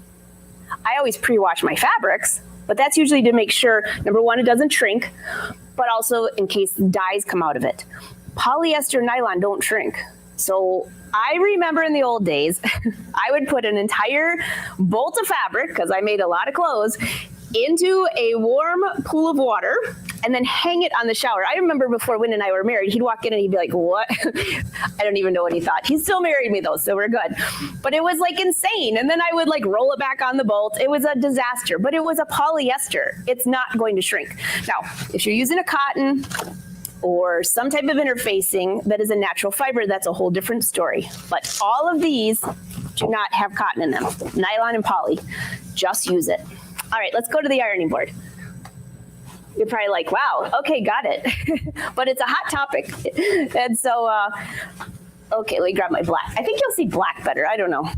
I always pre-wash my fabrics, but that's usually to make sure, number one, it doesn't shrink, but also in case dyes come out of it. Polyester, nylon don't shrink. So I remember in the old days, I would put an entire bolt of fabric, because I made a lot of clothes, into a warm pool of water and then hang it on the shower. I remember before Wynn and I were married, he'd walk in and he'd be like, what? I don't even know what he thought. He still married me though, so we're good. But it was like insane. And then I would like roll it back on the bolt. It was a disaster, but it was a polyester. It's not going to shrink. Now, if you're using a cotton or some type of interfacing that is a natural fiber, that's a whole different story. But all of these do not have cotton in them, nylon and poly. Just use it. All right, let's go to the ironing board. You're probably like, wow, okay, got it. But it's a hot topic. And so, okay, let me grab my black. I think you'll see black better. I don't know.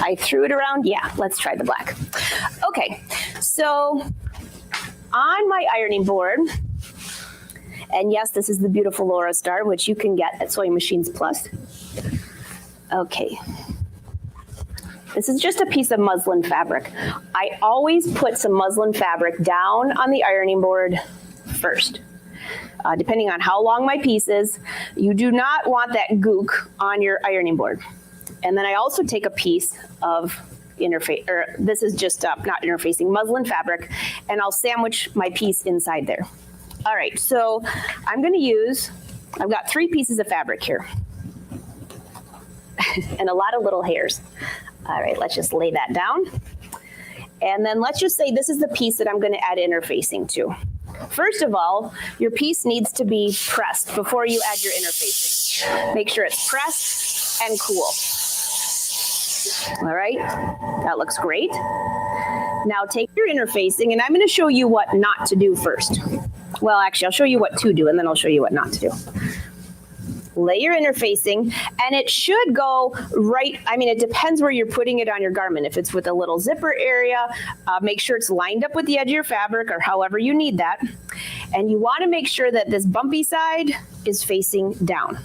I threw it around. Yeah, let's try the black. Okay, so on my ironing board, and yes, this is the beautiful Laura Star, which you can get at Sewing Machines Plus. Okay. This is just a piece of muslin fabric. I always put some muslin fabric down on the ironing board first. Depending on how long my piece is, you do not want that gook on your ironing board. And then I also take a piece of this is just not interfacing, muslin fabric, and I'll sandwich my piece inside there. All right, so I'm gonna I've got 3 pieces of fabric here and a lot of little hairs. All right, let's just lay that down. And then let's just say this is the piece that I'm going to add interfacing to. First of all, your piece needs to be pressed before you add your interfacing. Make sure it's pressed and cool. All right, that looks great. Now take your interfacing, and I'm going to show you what not to do first. Well, actually, I'll show you what to do, and then I'll show you what not to do. Lay your interfacing, and it should go right. I mean, it depends where you're putting it on your garment. If it's with a little zipper area, make sure it's lined up with the edge of your fabric or however you need that. And you want to make sure that this bumpy side is facing down.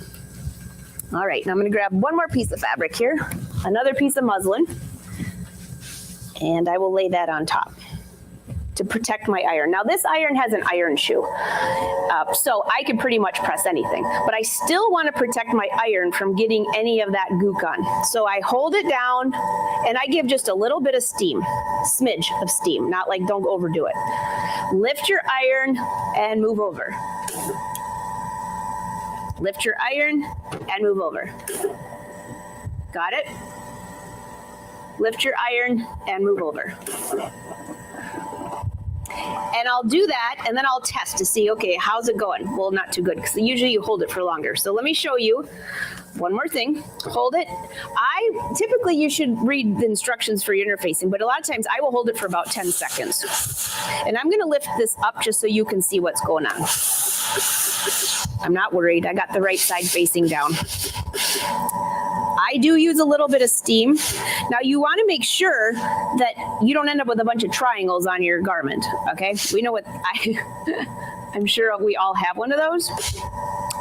All right, now I'm going to grab one more piece of fabric here, another piece of muslin, and I will lay that on top to protect my iron. Now this iron has an iron shoe, so I can pretty much press anything, but I still want to protect my iron from getting any of that gook on. So I hold it down and I give just a little bit of steam, smidge of steam, not like don't overdo it. Lift your iron and move over. Lift your iron and move over. Got it? Lift your iron and move over. And I'll do that, and then I'll test to see, okay, how's it going? Well, not too good, because usually you hold it for longer. So let me show you one more thing. Hold it. Typically you should read the instructions for your interfacing, but a lot of times I will hold it for about 10 seconds. And I'm gonna lift this up just so you can see what's going on. I'm not worried, I got the right side facing down. I do use a little bit of steam. Now you want to make sure that you don't end up with a bunch of triangles on your garment, okay? We know what, I'm sure we all have one of those.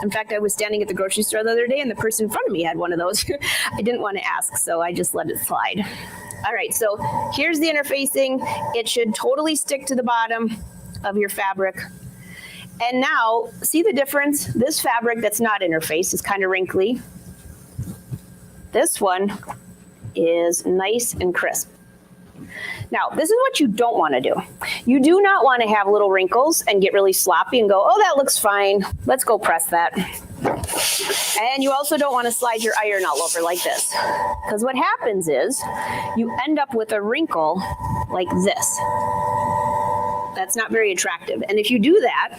In fact, I was standing at the grocery store the other day and the person in front of me had one of those. I didn't want to ask, so I just let it slide. All right, so here's the interfacing. It should totally stick to the bottom of your fabric. And now, see the difference? This fabric that's not interfaced is kind of wrinkly. This one is nice and crisp. Now, this is what you don't want to do. You do not want to have little wrinkles and get really sloppy and go, oh, that looks fine. Let's go press that. And you also don't want to slide your iron all over like this. Because what happens is you end up with a wrinkle like this. That's not very attractive. And if you do that,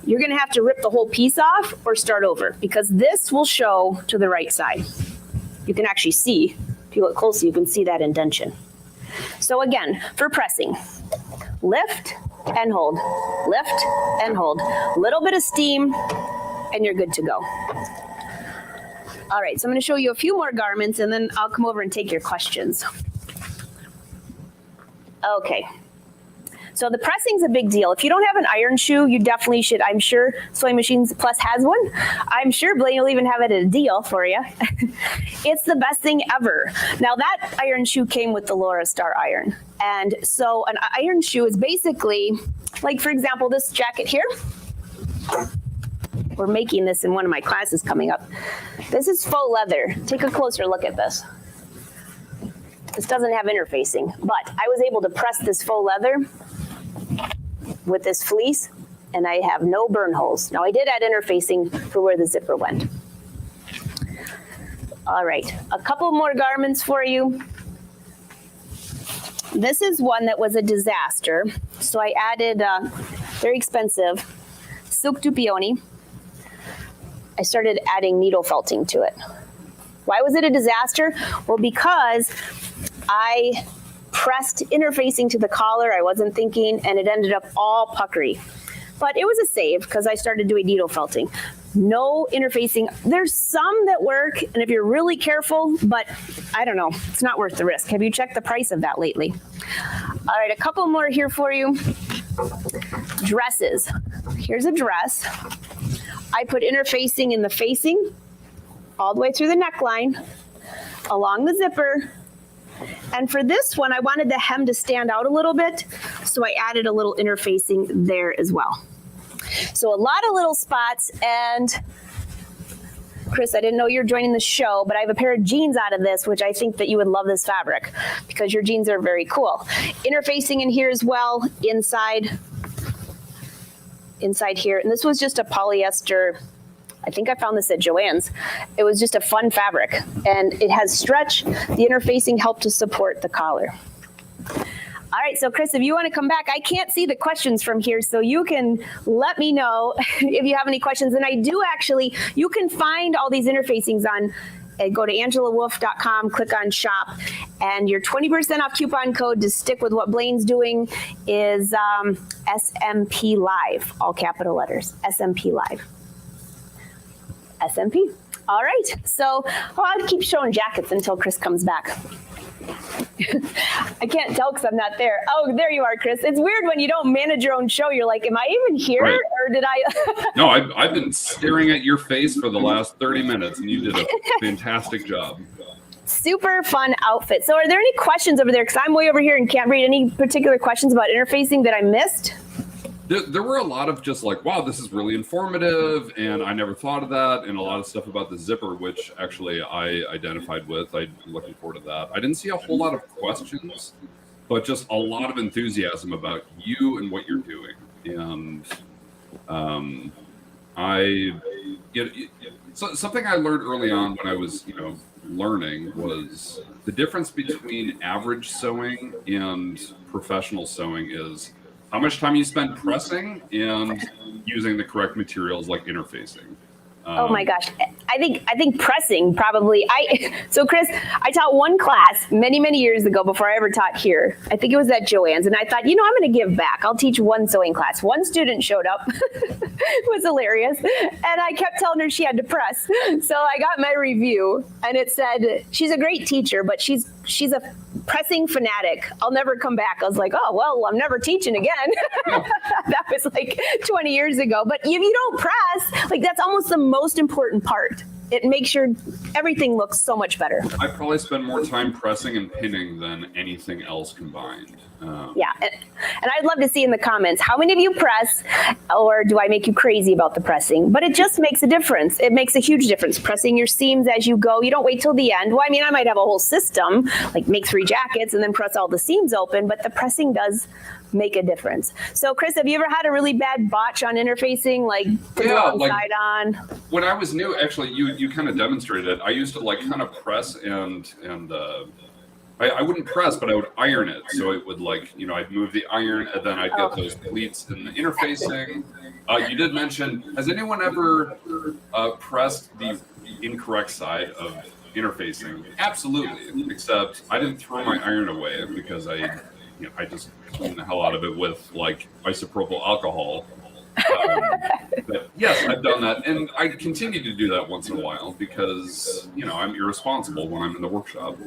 you're going to have to rip the whole piece off or start over, because this will show to the right side. You can actually see, if you look closely, you can see that indentation. So again, for pressing, lift and hold, lift and hold. Little bit of steam and you're good to go. All right, so I'm going to show you a few more garments and then I'll come over and take your questions. Okay. So the pressing's a big deal. If you don't have an iron shoe, you definitely should. I'm sure Sewing Machines Plus has one. I'm sure Blaine will even have it at a deal for you. It's the best thing ever. Now that iron shoe came with the Laura Star iron. And so an iron shoe is basically, like for example, this jacket here. We're making this in one of my classes coming up. This is faux leather. Take a closer look at this. This doesn't have interfacing, but I was able to press this faux leather with this fleece, and I have no burn holes. Now I did add interfacing for where the zipper went. All right, a couple more garments for you. This is one that was a disaster. So I added very expensive silk dupioni. I started adding needle felting to it. Why was it a disaster? Well, because I pressed interfacing to the collar, I wasn't thinking, and it ended up all puckery. But it was a save because I started doing needle felting. No interfacing. There's some that work, and if you're really careful, but I don't know, it's not worth the risk. Have you checked the price of that lately? All right, a couple more here for you. Dresses. Here's a dress. I put interfacing in the facing, all the way through the neckline, along the zipper. And for this one, I wanted the hem to stand out a little bit, so I added a little interfacing there as well. So a lot of little spots. And Chris, I didn't know you're joining the show, but I have a pair of jeans out of this, which I think that you would love this fabric because your jeans are very cool. Interfacing in here as well, inside here. And this was just a polyester. I think I found this at Joann's. It was just a fun fabric, and it has stretch. The interfacing helped to support the collar. All right, so Chris, if you want to come back, I can't see the questions from here, so you can let me know if you have any questions. And I do actually, you can find all these interfacings on, go to angelawolf.com, click on shop, and your 20% off coupon code to stick with what Blaine's doing is SMP Live, all capital letters, SMP Live. SMP. All right. So I'll keep showing jackets until Chris comes back. I can't tell because I'm not there. Oh, there you are, Chris. It's weird when you don't manage your own show. You're like, am I even here? Right. Or did I? No, I've been staring at your face for the last 30 minutes, and you did a fantastic job. Super fun outfit. So are there any questions over there? Because I'm way over here and can't read. Any particular questions about interfacing that I missed? There were a lot of just like, wow, this is really informative, and I never thought of that, and a lot of stuff about the zipper, which actually I identified with. I'm looking forward to that. I didn't see a whole lot of questions, but just a lot of enthusiasm about you and what you're doing. And something I learned early on when I was, learning was the difference between average sewing and professional sewing is how much time you spend pressing and using the correct materials like interfacing. Oh my gosh. I think pressing probably, so Chris, I taught one class many years ago before I ever taught here. I think it was at Joann's, and I thought, I'm going to give back. I'll teach one sewing class. One student showed up. It was hilarious. And I kept telling her she had to press. So I got my review and it said, she's a great teacher, but she's a pressing fanatic. I'll never come back. I was like, oh, well, I'm never teaching again. That was like 20 years ago. But if you don't press, like that's almost the most important part. it makes everything looks so much better. I probably spend more time pressing and pinning than anything else combined. Yeah, and I'd love to see in the comments, how many of you press, or do I make you crazy about the pressing? But it just makes a difference. It makes a huge difference. Pressing your seams as you go. You don't wait till the end. Well, I mean, I might have a whole system, like make 3 jackets and then press all the seams open, but the pressing does make a difference. So Chris, have you ever had a really bad botch on interfacing, like put the wrong side on? When I was new, actually, you kind of demonstrated it. I used to like kind of press and I wouldn't press, but I would iron it. So it would like, you know, I'd move the iron and then I'd get those pleats in the interfacing. You did mention, has anyone ever pressed the incorrect side of interfacing? Absolutely, except I didn't throw my iron away because I just cleaned the hell out of it with like isopropyl alcohol. But yes, I've done that, and I continue to do that once in a while because, you know, I'm irresponsible when I'm in the workshop.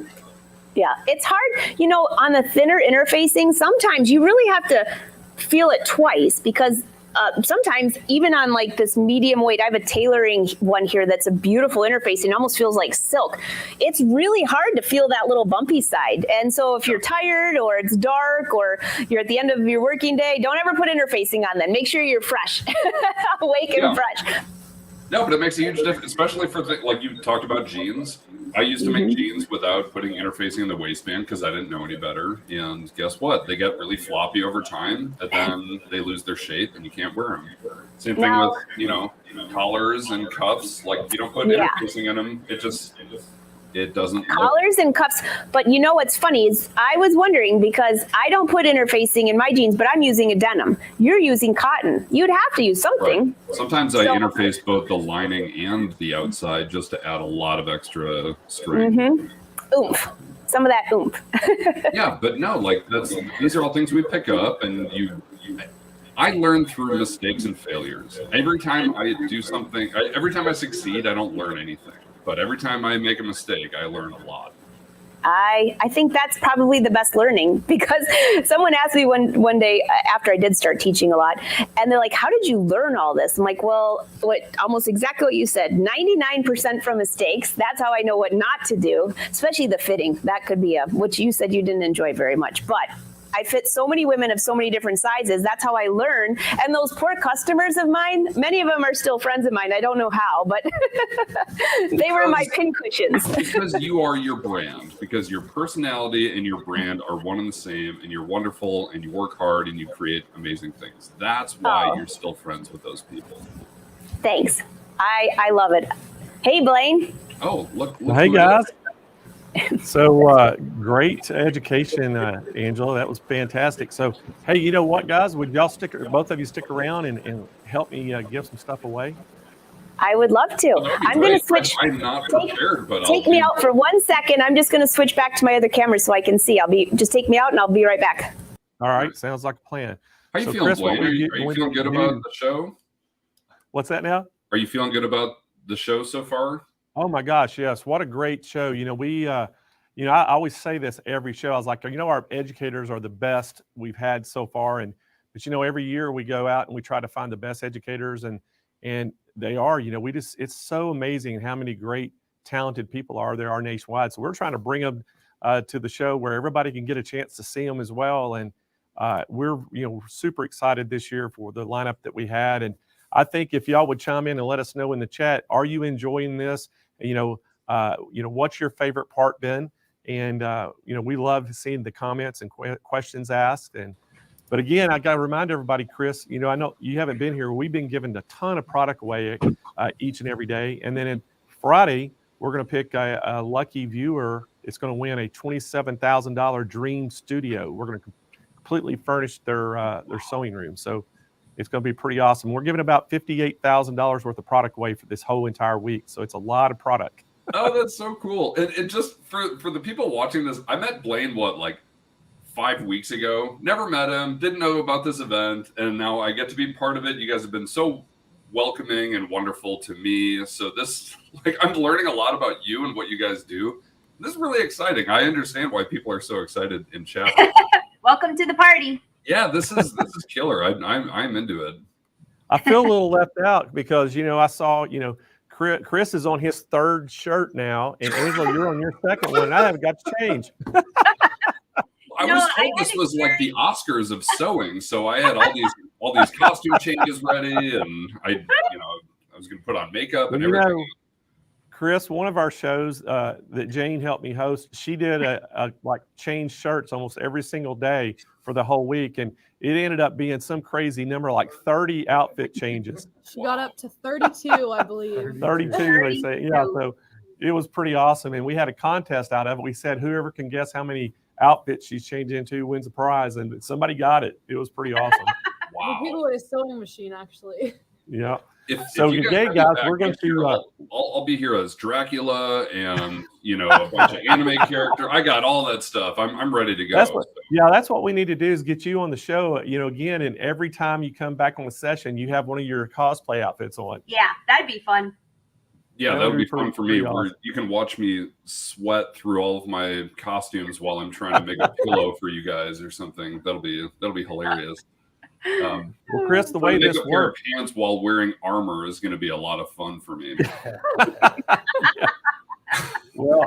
Yeah, it's hard, you know, on the thinner interfacing, sometimes you really have to feel it twice because sometimes even on like this medium weight, I have a tailoring one here that's a beautiful interfacing, almost feels like silk. It's really hard to feel that little bumpy side. And so if you're tired or it's dark or you're at the end of your working day, don't ever put interfacing on then. Make sure you're fresh, awake and fresh. No, but it makes a huge difference, especially for like you talked about jeans. I used to make jeans without putting interfacing in the waistband because I didn't know any better. And guess what? They get really floppy over time, and then they lose their shape, and you can't wear them. Same thing with, you know, collars and cuffs. Like, you don't put interfacing in them, it doesn't collars and cuffs. But you know what's funny is I was wondering, because I don't put interfacing in my jeans, but I'm using a denim. You're using cotton. You'd have to use something. Right. Sometimes I interface both the lining and the outside just to add a lot of extra strength. Oomph. Some of that oomph. Yeah, but no, like these are all things we pick up, and I learn through mistakes and failures. Every time I do something, every time I succeed, I don't learn anything. But every time I make a mistake, I learn a lot. I think that's probably the best learning, because someone asked me one day after I did start teaching a lot, and they're like, how did you learn all this? I'm like, well, almost exactly what you said, 99% from mistakes. That's how I know what not to do, especially the fitting. That could be which you said you didn't enjoy very much, but I fit so many women of so many different sizes. That's how I learn. And those poor customers of mine, many of them are still friends of mine. I don't know how, but they were my pincushions. Because you are your brand, because your personality and your brand are one and the same, and you're wonderful, and you work hard, and you create amazing things. That's why you're still friends with those people. Thanks. I love it. Hey, Blaine. Oh, look hey, guys. So great education, Angela. That was fantastic. So, hey, you know what, guys? Would y'all both of you stick around and help me give some stuff away? I would love to. I'm going to switch. I'm not prepared, but take me out for 1 second. I'm just going to switch back to my other camera so I can see. Just take me out and I'll be right back. All right. Sounds like a plan. How you feeling, Blaine? Are you feeling good about the show? What's that now? Are you feeling good about the show so far? Oh my gosh, yes. What a great show. You know, I always say this every show. I was like, you know, our educators are the best we've had so far. But you know, every year we go out and we try to find the best educators, and they are, you know, it's so amazing how many great, talented people there are nationwide. So we're trying to bring them to the show where everybody can get a chance to see them as well. And we're, you know, super excited this year for the lineup that we had. And I think if y'all would chime in and let us know in the chat, are you enjoying this? You know, what's your favorite part been? And you know, we love seeing the comments and questions asked. But again, I got to remind everybody, Chris, you know, I know you haven't been here. We've been giving a ton of product away each and every day. And then on Friday, we're going to pick a lucky viewer. It's going to win a $27,000 Dream Studio. We're going to completely furnish their sewing room. So it's going to be pretty awesome. We're giving about $58,000 worth of product away for this whole entire week. So it's a lot of product. Oh, that's so cool. And just for the people watching this, I met Blaine, like 5 weeks ago. Never met him, didn't know about this event. And now I get to be part of it. You guys have been so welcoming and wonderful to me. So this, like, I'm learning a lot about you and what you guys do. This is really exciting. I understand why people are so excited in chat. Welcome to the party. Yeah, this is killer. I'm into it. I feel a little left out because, you know, I saw, you know, Chris is on his third shirt now, and Angela, you're on your second one. And I haven't got to change. I was told this was like the Oscars of sewing, so I had all these costume changes ready, and I was going to put on makeup and everything. Chris, one of our shows that Jane helped me host, she did a like change shirts almost every single day for the whole week, and it ended up being some crazy number, like 30 outfit changes. She got up to 32, I believe. 32, they say. Yeah, so it was pretty awesome, and we had a contest out of it. We said whoever can guess how many outfits she's changed into wins a prize, and somebody got it. It was pretty awesome. Wow. The people at a sewing machine, actually. Yeah. So today, guys, we're going to. I'll be here as Dracula and a bunch of anime character. I got all that stuff. I'm ready to go. That's what we need to do is get you on the show. Again, and every time you come back on the session, you have one of your cosplay outfits on. Yeah, that'd be fun. Yeah, that would be fun for me. Where you can watch me sweat through all of my costumes while I'm trying to make a pillow for you guys or something. That'll be hilarious. Well, Chris, the way this a pair of works, pants while wearing armor is going to be a lot of fun for me. Well,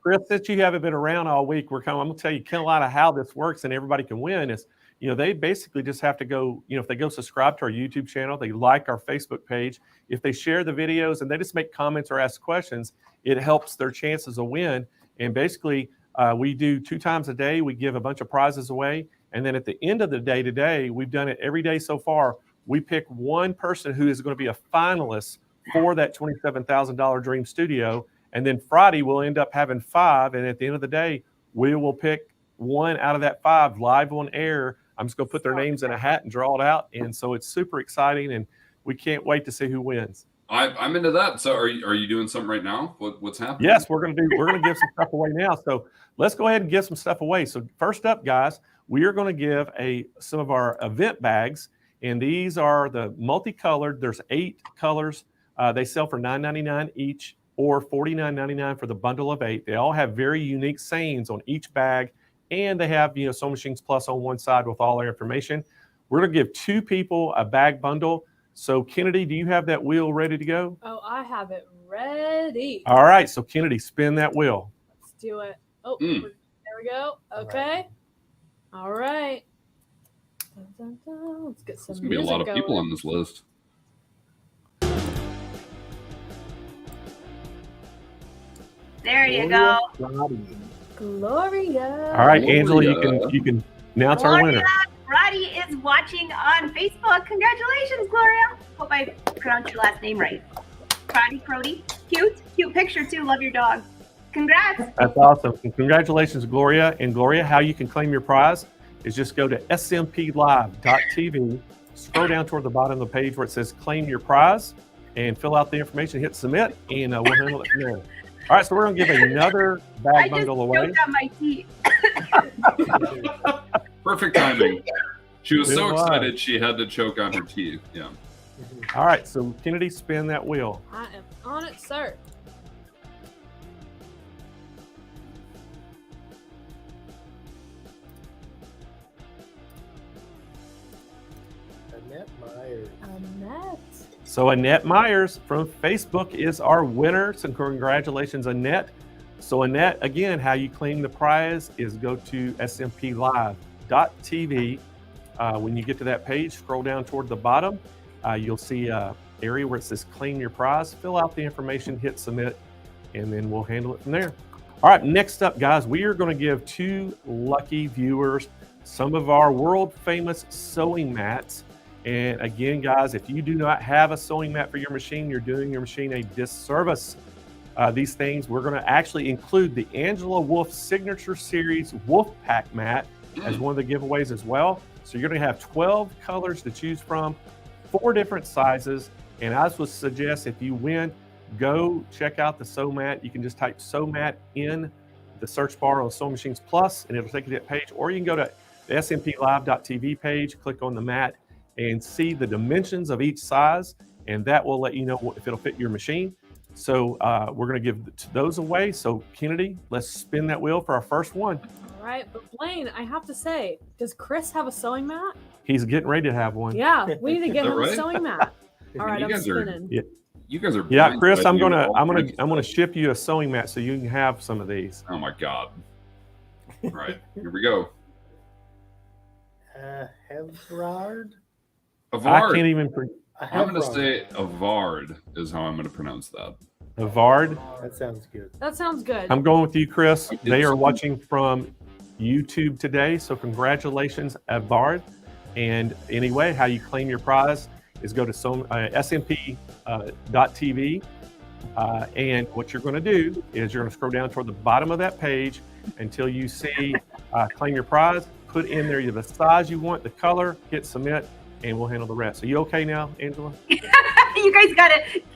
Chris, since you haven't been around all week, I'm going to tell you kind of a lot of how this works, and everybody can win. Is they basically just have to go. If they go subscribe to our YouTube channel, they like our Facebook page. If they share the videos and they just make comments or ask questions, it helps their chances of win. And basically, we do 2 times a day. We give a bunch of prizes away. And then at the end of the day today, we've done it every day so far. We pick one person who is going to be a finalist for that $27,000 Dream Studio. And then Friday, we'll end up having 5. And at the end of the day, we will pick one out of that 5 live on air. I'm just going to put their names in a hat and draw it out. And so it's super exciting. And we can't wait to see who wins. I'm into that. So are you doing something right now? What's happening? Yes, we're going to give some stuff away now. So let's go ahead and give some stuff away. So first up, guys, we are going to give some of our event bags, and these are the multicolored. There's 8 colors. They sell for $9.99 each, or $49.99 for the bundle of 8. They all have very unique sayings on each bag, and they have Sew Machines Plus on one side with all their information. We're going to give 2 people a bag bundle. So Kennedy, do you have that wheel ready to go? Oh, I have it ready. All right, so Kennedy, spin that wheel. Let's do it. Oh, there we go. Okay. All right. Dun, dun, dun. Let's get some. There's gonna be a lot of people on this list. There you go. Gloria. All right, Angela, you can announce our winner. Roddy is watching on Facebook. Congratulations, Gloria. Hope I pronounced your last name right. Crody. Cute picture too. Love your dog. Congrats. That's awesome. And congratulations, Gloria. And Gloria, how you can claim your prize is just go to SMPLive.tv, scroll down toward the bottom of the page where it says claim your prize, and fill out the information, hit submit, and we'll handle it from there. All right, so we're going to give another bag bundle away. I just choked on my teeth. Perfect timing. She was so excited she had to choke on her teeth. Yeah. All right, so Kennedy, spin that wheel. I am on it, sir. Annette. So Annette Myers from Facebook is our winner. So congratulations, Annette. So Annette, again, how you claim the prize is go to SMPLive.tv. When you get to that page, scroll down toward the bottom. You'll see an area where it says claim your prize. Fill out the information, hit submit, and then we'll handle it from there. All right, next up, guys, we are going to give 2 lucky viewers some of our world famous sewing mats. And again, guys, if you do not have a sewing mat for your machine, you're doing your machine a disservice. These things, we're going to actually include the Angela Wolf Signature Series Wolf Pack mat as one of the giveaways as well. So you're going to have 12 colors to choose from, 4 different sizes. And I would suggest if you win, go check out the Sew Mat. You can just type Sew Mat in the search bar on Sew Machines Plus, and it'll take you to that page. Or you can go to the SMPLive.tv page, click on the mat, and see the dimensions of each size, and that will let you know if it'll fit your machine. So we're going to give those away. So Kennedy, let's spin that wheel for our first one. All right, but Blaine, I have to say, does Chris have a sewing mat? He's getting ready to have one. Yeah, we need to get him a sewing mat. All right, I'm spinning. You guys are Yeah, Chris, I'm blindsided with all gonna kinds of I'm gonna stuff. ship you a sewing mat so you can have some of these. Oh my God! All right, here we go. Hevrard? I Avard. can't even I'm gonna say Avard is how I'm gonna pronounce that. Avard. That sounds good. That sounds good. I'm going with you, Chris. Okay, They are so- watching from YouTube today, so congratulations, Avard. And anyway, how you claim your prize is go to SMP.TV. And what you're going to do is you're going to scroll down toward the bottom of that page until you see claim your prize. Put in there the size you want, the color, hit submit, and we'll handle the rest. Are you okay now, Angela? You guys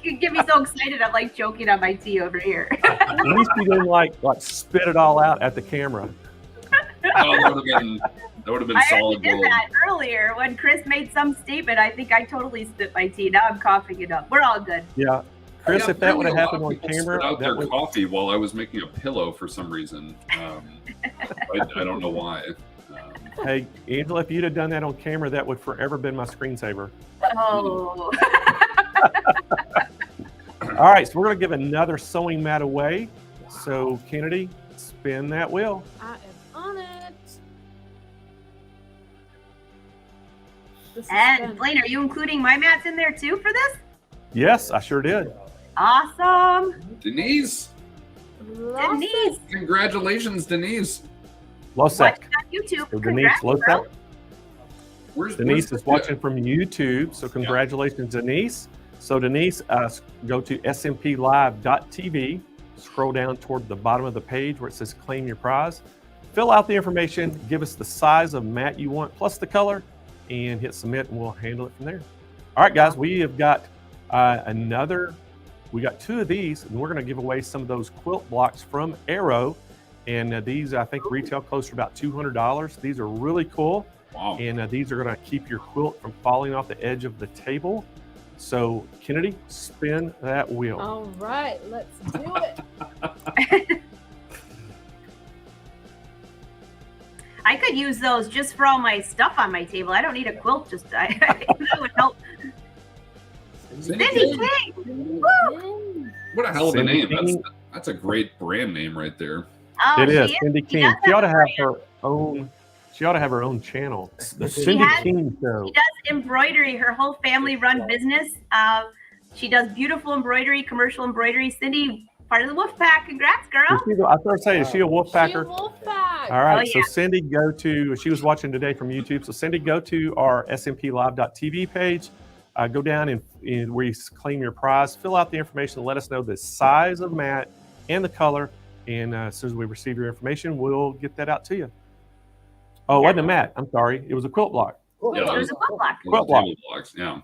you get me so excited. I'm like choking on my tea over here. At least you didn't like spit it all out at the camera. Oh, that would have been I already solid did gold. that earlier when Chris made some statement. I think I totally spit my tea. Now I'm coughing it up. We're all good. Yeah. Chris, Yeah, if that would have apparently a happened lot on of people camera, spit out that their would, coffee while I was making a pillow for some reason. I don't know why. hey, Angela, if you'd have done that on camera, that would forever been my screensaver. Oh. All right, so we're going to give another sewing mat away. So, Kennedy, spin that wheel. I am on it. This is And fun. Blaine, are you including my mats in there too for this? Yes, I sure did. Awesome. Denise, Denise. congratulations, Denise. Losek. Watching on YouTube. So Congrats, Denise bro. Losek. Where's Denise where's is watching from YouTube, so congratulations, Denise. So Denise, go to SMPLive.tv, scroll down toward the bottom of the page where it says claim your prize. Fill out the information, give us the size of mat you want, plus the color, and hit submit, and we'll handle it from there. All right, guys, we have got we got 2 of these, and we're going to give away some of those quilt blocks from Arrow. And these, I think, retail close to about $200. These are really cool. Wow. And these are going to keep your quilt from falling off the edge of the table. So, Kennedy, spin that wheel. All right, let's do it. I could use those just for all my stuff on my table. I don't need a quilt. That would help. Cindy Cindy King. King. Woo! What a hell of a Cindy name. King. That's a great brand name right there. Oh, It is she Cindy She King. does She ought to have a have brand. her own. She ought to have her own channel. The Cindy has- King Show. She does embroidery. Her whole family run business. She does beautiful embroidery, commercial embroidery. Cindy, part of the Wolf Pack. Congrats, girl. I started saying, is she a wolf packer? Wolfpack. All right, Oh, so yeah. Cindy, go to, she was watching today from YouTube. So Cindy, go to our SMPLive.tv page, go down and where you claim your prize, fill out the information, let us know the size of mat and the color. And as soon as we receive your information, we'll get that out to you. Oh, it wasn't a mat. I'm sorry. It was a quilt block. Yeah, It was a quilt block. those Quilt block. table blocks, yeah.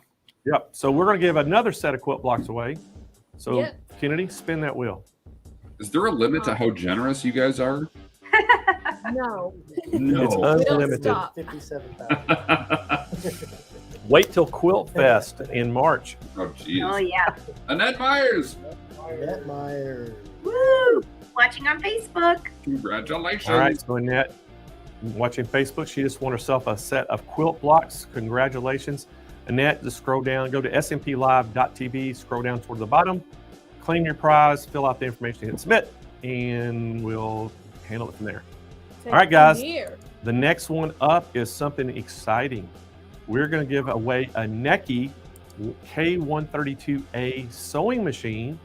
Yep. So we're going to give another set of quilt blocks away. So Yep. Kennedy, spin that wheel. Is there a limit to how generous you guys are? No. It's No. unlimited. stop. 57,000. Wait till Quilt Fest in March. Oh, jeez. Oh, yeah. Annette Myers, Matt Meyer. Woo! Watching on Facebook. congratulations. All right, so Annette, watching Facebook, she just won herself a set of quilt blocks. Congratulations. Annette, just scroll down, go to SMPLive.tv, scroll down toward the bottom, claim your prize, fill out the information, hit submit, and we'll handle it from there. Take All right, it guys. from here. The next one up is something exciting. We're going to give away a Necky K132A sewing machine.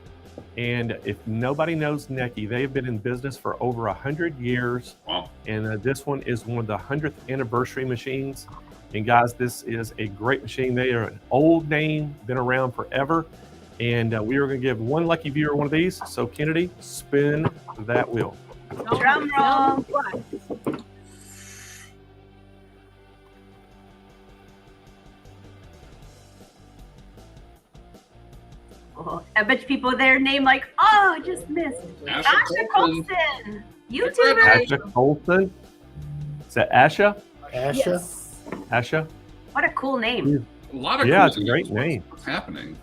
And if nobody knows Necky, they've been in business for over 100 years. Wow. And this one is one of the 100th anniversary machines. And guys, this is a great machine. They are an old name, been around forever. And we are going to give one lucky viewer one of these. So Kennedy, spin that wheel. Drum roll. Oh, I bet you people there name like, oh, just missed. Asha Asha Colson. Colson. YouTuber. Asha Colson. Is that Asha? Asha. Yes. Asha? What a cool name. A lot of Yeah, cool it's a things. great name. What's happening?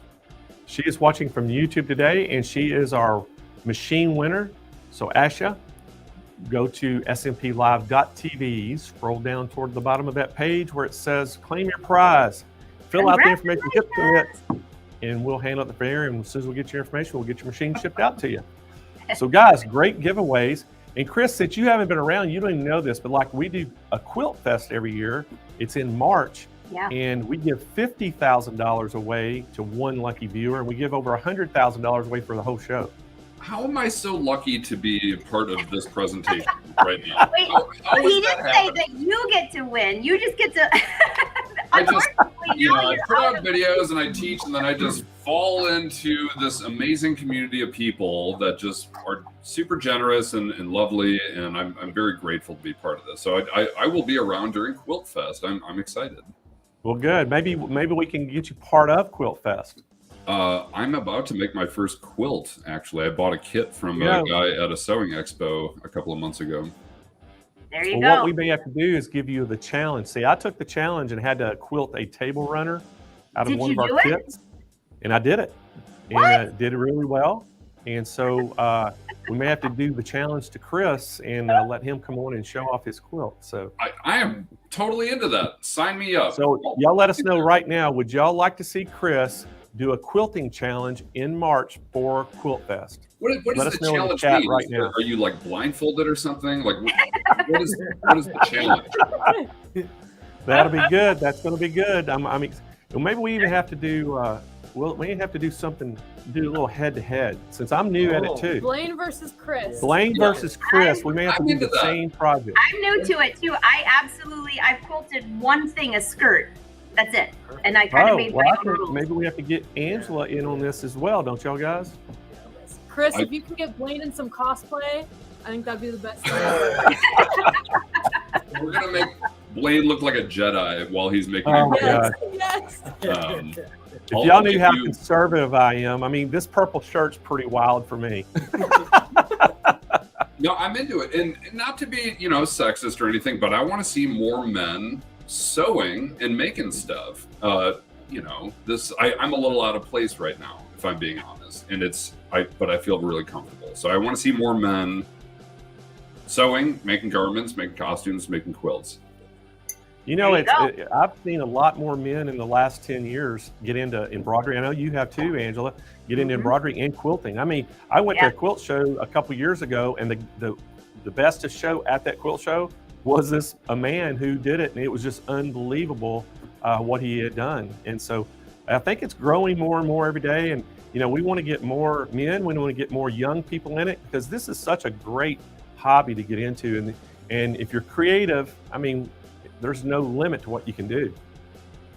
She is watching from YouTube today, and she is our machine winner. So Asha, go to smplive.tv, scroll down toward the bottom of that page where it says claim your prize. Fill out the information, hit submit, and we'll handle it at the fair. And as soon as we get your information, we'll get your machine shipped out to you. So guys, great giveaways. And Chris, since you haven't been around, you don't even know this, but like we do a Quilt Fest every year. It's in March. Yeah. And we give $50,000 away to one lucky viewer, and we give over $100,000 away for the whole show. How am I so lucky to be part of this presentation right now? Wait, How he does that didn't say happen? that you get to win. You just get to. I just, Unfortunately, now I you're put out out of- videos and I teach, and then I just fall into this amazing community of people that just are super generous and lovely, and I'm very grateful to be part of this. So I will be around during Quilt Fest. I'm excited. Well, good. Maybe we can get you part of Quilt Fest. I'm about to make my first quilt, actually. I bought a kit from Yeah. a guy at a sewing expo a couple of months ago. There you Well, go. what we may have to do is give you the challenge. See, I took the challenge and had to quilt a table runner out of Did one you of our do it? kits, and I did it, What? and did it really well. And so we may have to do the challenge to Chris and let him come on and show off his quilt. So, I am totally into that. Sign me up. so y'all let us know right now. Would y'all like to see Chris do a quilting challenge in March for Quilt Fest? What Let does us the know in the challenge chat mean? right now. Are you like blindfolded or something? Like, what is the challenge? That'll be good. That's going to be good. Well, maybe we even have to do. We may have to do something. Do a little head-to-head since I'm new at it too. Blaine versus Chris. Blaine versus Chris. We may have to I'm do into the that. same project. I'm new to it too. I've quilted one thing, a skirt. That's it. And I kind of Oh, made well, my I own think rules. maybe we have to get Angela in on this as well, don't y'all guys? Chris, I- if you can get Blaine in some cosplay, I think that'd be the best thing ever. We're gonna make Blaine look like a Jedi while he's making. Oh my a God. Yes. Um, If I'll- y'all I'll knew give how you- conservative I am, I mean, this purple shirt's pretty wild for me. No, I'm into it, and not to be, sexist or anything, but I want to see more men sewing and making stuff. I'm a little out of place right now, if I'm being honest, but I feel really comfortable. So I want to see more men sewing, making garments, making costumes, making quilts. You know, There you I've seen a lot more men in the last 10 years get into embroidery. I know you have too, Angela, get into embroidery and quilting. I mean, I went to a quilt show a couple years ago, and the bestest show at that quilt show was a man who did it, and it was just unbelievable what he had done. And so I think it's growing more and more every day. And, we want to get more men, we want to get more young people in it, because this is such a great hobby to get into. And if you're creative, I mean, there's no limit to what you can do.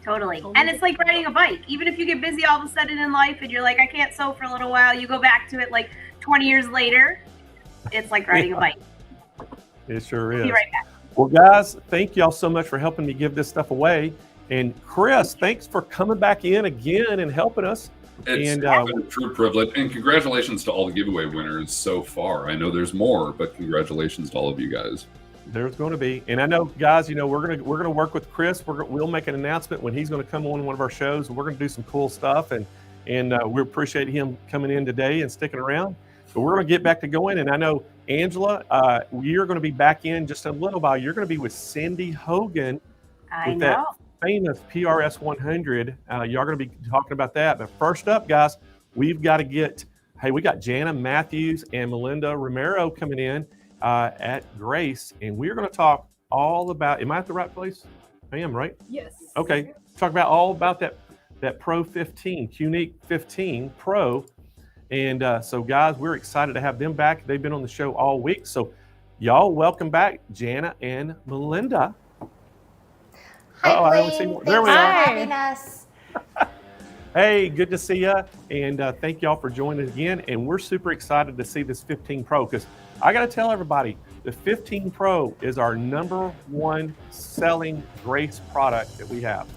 Totally. And it's like riding a bike. Even if you get busy all of a sudden in life and you're like, I can't sew for a little while, you go back to it like 20 years later. It's like riding a bike. It sure is. Be right back. Well, guys, thank y'all so much for helping me give this stuff away. And Chris, thanks for coming back in again and helping us. It's been a true privilege, and congratulations to all the giveaway winners so far. I know there's more, but congratulations to all of you guys. There's going to be, and I know, guys, we're gonna work with Chris. We'll make an announcement when he's going to come on one of our shows, and we're going to do some cool stuff. And we appreciate him coming in today and sticking around. But we're going to get back to going. And I know, Angela, you're going to be back in just a little while. You're going to be with Cindy Hogan with that famous PRS 100. Y'all going to be talking about that. But first up, guys, we got Jana Matthews and Melinda Romero coming in at Grace, and we're going to talk all about. Am I at the right place? I am, right? Yes. Okay. Talk about all about that Pro 15, Qnique 15 Pro, and so guys, we're excited to have them back. They've been on the show all week, so y'all welcome back Jana and Melinda. Hi, Blaine. Blaine. There we Thanks are. for having us. Hey, good to see you, and thank y'all for joining again. And we're super excited to see this 15 Pro, because I got to tell everybody, the 15 Pro is our #1 selling Grace product that we have.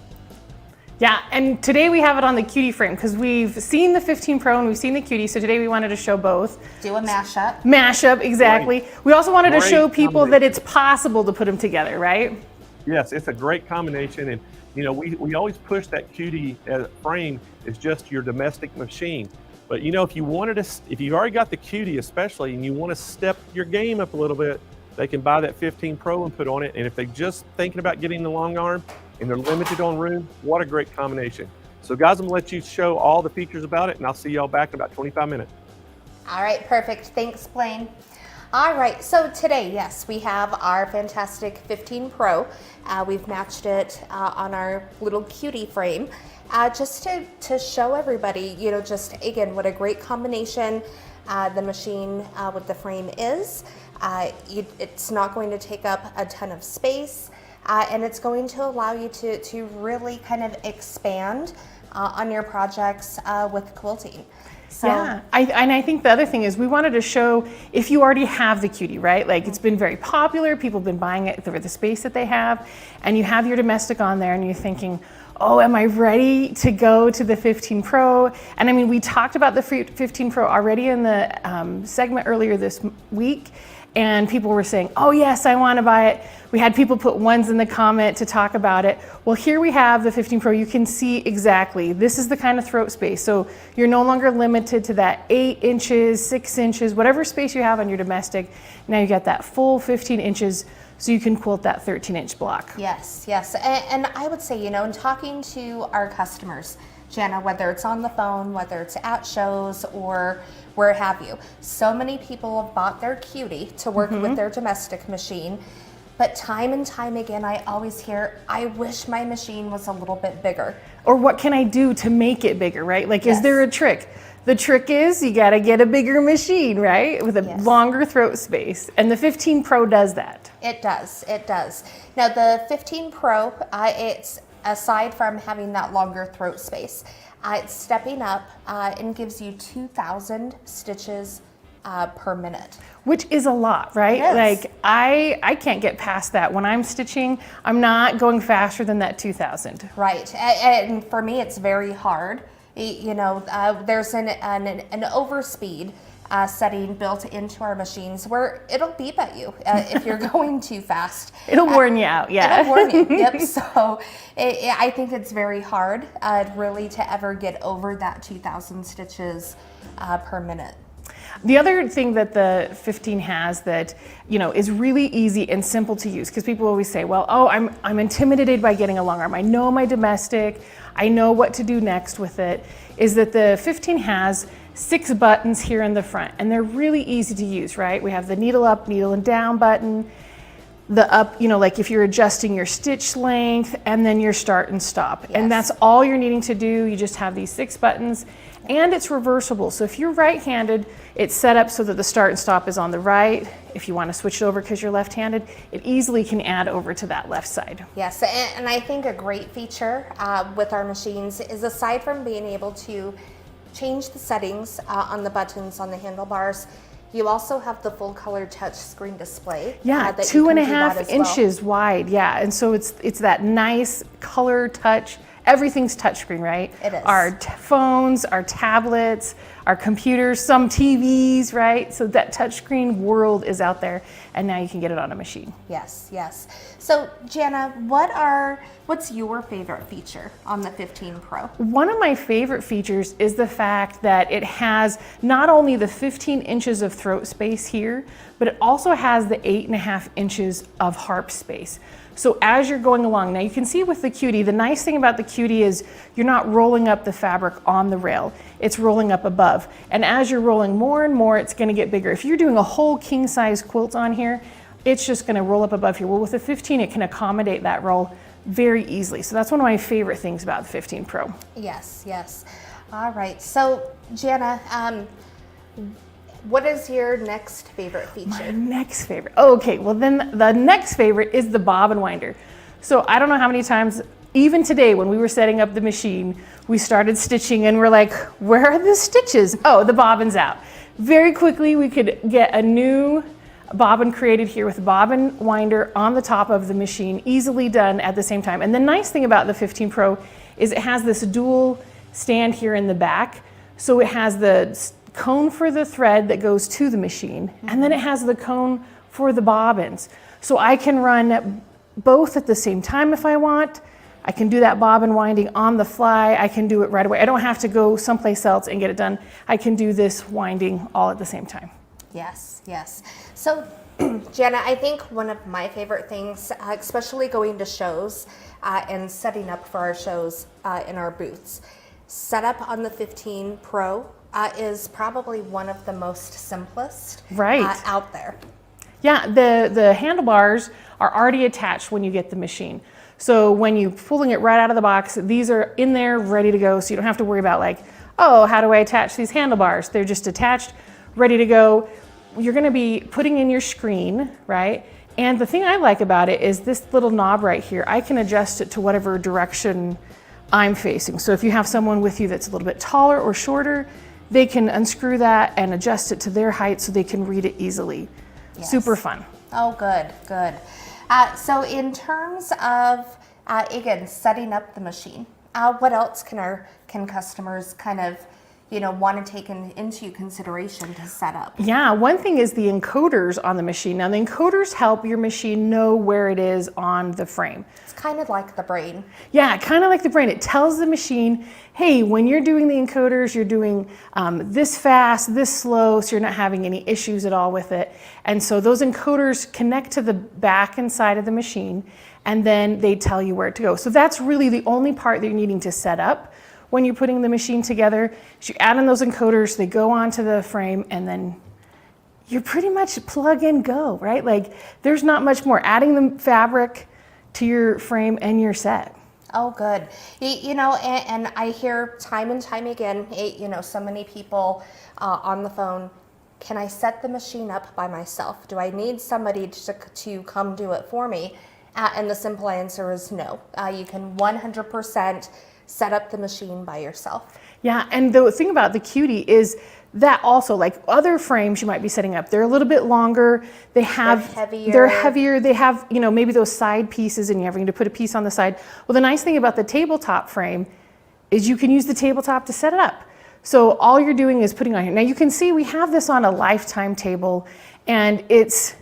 Yeah, and today we have it on the Cutie frame because we've seen the 15 Pro and we've seen the Cutie, so today we wanted to show both. Do a mashup. Mashup, exactly. Great. We also wanted to Great show people that it's possible to put them together, right? Yes, it's a great combination, and we always push that Cutie frame is just your domestic machine. But if you if you already got the Cutie especially, and you want to step your game up a little bit, they can buy that 15 Pro and put on it. And if they're just thinking about getting the long arm and they're limited on room, what a great combination. So guys, I'm gonna let you show all the features about it, and I'll see y'all back in about 25 minutes. All right, perfect. Thanks, Blaine. All right, so today, yes, we have our fantastic 15 Pro. We've matched it on our little cutie frame just to show everybody, you know, just again, what a great combination the machine with the frame is. It's not going to take up a ton of space, and it's going to allow you to really kind of expand on your projects with quilting. So, yeah, I think the other thing is we wanted to show if you already have the cutie, right? Like it's been very popular, people have been buying it for the space that they have, and you have your domestic on there and you're thinking, oh, am I ready to go to the 15 Pro? And I mean, we talked about the 15 Pro already in the segment earlier this week, and people were saying, oh yes, I want to buy it. We had people put ones in the comment to talk about it. Well, here we have the 15 Pro. You can see exactly, this is the kind of throat space. So you're no longer limited to that 8 inches, 6 inches, whatever space you have on your domestic. Now you got that full 15 inches, so you can quilt that 13-inch block. yes, yes. And I would say, you know, in talking to our customers, Jana, whether it's on the phone, whether it's at shows or where have you, so many people have bought their cutie to work with their domestic machine. But time and time again, I always hear, I wish my machine was a little bit bigger. Or what can I do to make it bigger, right? Like, Yes. is there a trick? The trick is you got to get a bigger machine, right? With a longer throat space. And the 15 Pro does that. It does, it does. Now the 15 Pro, it's aside from having that longer throat space, it's stepping up and gives you 2,000 stitches per minute. Which is a lot, right? It is. Like I can't get past that. When I'm stitching, I'm not going faster than that 2,000. Right, and for me it's very hard. You know, there's an overspeed setting built into our machines where it'll beep at you if you're going too fast. It'll warn you out, yeah. It'll warn you, yep. So I think it's very hard really to ever get over that 2,000 stitches per minute. The other thing that the 15 has that, you know, is really easy and simple to use, because people always say, well, oh, I'm intimidated by getting a long arm. I know my domestic, I know what to do next with it, is that the 15 has 6 buttons here in the front, and they're really easy to use, right? We have the needle up, needle and down button, the up, you know, like if you're adjusting your stitch length, and then your start and stop. Yes. And that's all you're needing to do. You just have these 6 buttons, and it's reversible. So if you're right-handed, it's set up so that the start and stop is on the right. If you want to switch it over because you're left-handed, it easily can add over to that left side. Yes, and I think a great feature with our machines is, aside from being able to change the settings on the buttons on the handlebars, you also have the full color touch screen display. Yeah, that you can do that 2.5 as well. inches wide. Yeah, and so it's that nice color touch. Everything's touchscreen, right? It is. Our phones, our tablets, our computers, some TVs, right? So that touchscreen world is out there, and now you can get it on a machine. Yes, yes. So Jana, what's your favorite feature on the 15 Pro? One of my favorite features is the fact that it has not only the 15 inches of throat space here, but it also has the 8.5 inches of harp space. So as you're going along, now you can see with the cutie, the nice thing about the cutie is you're not rolling up the fabric on the rail, it's rolling up above. And as you're rolling more and more, it's gonna get bigger. If you're doing a whole king size quilt on here, it's just gonna roll up above here. Well, with the 15, it can accommodate that roll very easily. So that's one of my favorite things about the 15 Pro. Yes, yes. All right, so Jana, what is your next favorite feature? My next favorite. Okay, well then the next favorite is the bobbin winder. So I don't know how many times, even today when we were setting up the machine, we started stitching and we're like, where are the stitches? Oh, the bobbin's out. Very quickly we could get a new bobbin created here with a bobbin winder on the top of the machine, easily done at the same time. And the nice thing about the 15 Pro is it has this dual stand here in the back. So it has the cone for the thread that goes to the machine, and then it has the cone for the bobbins. So I can run both at the same time if I want. I can do that bobbin winding on the fly. I can do it right away. I don't have to go someplace else and get it done. I can do this winding all at the same time. Yes, yes. So Jana, I think one of my favorite things, especially going to shows and setting up for our shows in our booths, setup on the 15 Pro is probably one of the most simplest out there. Yeah, the handlebars are already attached when you get the machine. So when you're pulling it right out of the box, these are in there ready to go. So you don't have to worry about like, oh, how do I attach these handlebars? They're just attached, ready to go. You're gonna be putting in your screen, right? And the thing I like about it is this little knob right here. I can adjust it to whatever direction I'm facing. So if you have someone with you that's a little bit taller or shorter, they can unscrew that and adjust it to their height so they can read it easily. Yes. Super fun. Oh, good, good. So in terms of, again, setting up the machine, what else can customers kind of, want to take into consideration to set up? Yeah, one thing is the encoders on the machine. Now the encoders help your machine know where it is on the frame. It's kind of like the brain. Yeah, kind of like the brain. It tells the machine, hey, when you're doing the encoders, you're doing this fast, this slow, so you're not having any issues at all with it. And so those encoders connect to the back and side of the machine, and then they tell you where to go. So that's really the only part that you're needing to set up when you're putting the machine together. Is you add in those encoders, they go onto the frame, and then you're pretty much plug and go, right? Like there's not much more. Adding the fabric to your frame and you're set. Oh, good. And I hear time and time again, so many people on the phone, can I set the machine up by myself? Do I need somebody to come do it for me? And the simple answer is no. You can 100% set up the machine by yourself. Yeah, and the thing about the Cutie is that also, like other frames you might be setting up, they're a little bit longer. They're heavier. They have, maybe those side pieces and you're having to put a piece on the side. Well, the nice thing about the tabletop frame is you can use the tabletop to set it up. So all you're doing is putting on here. Now you can see we have this on a lifetime table and it's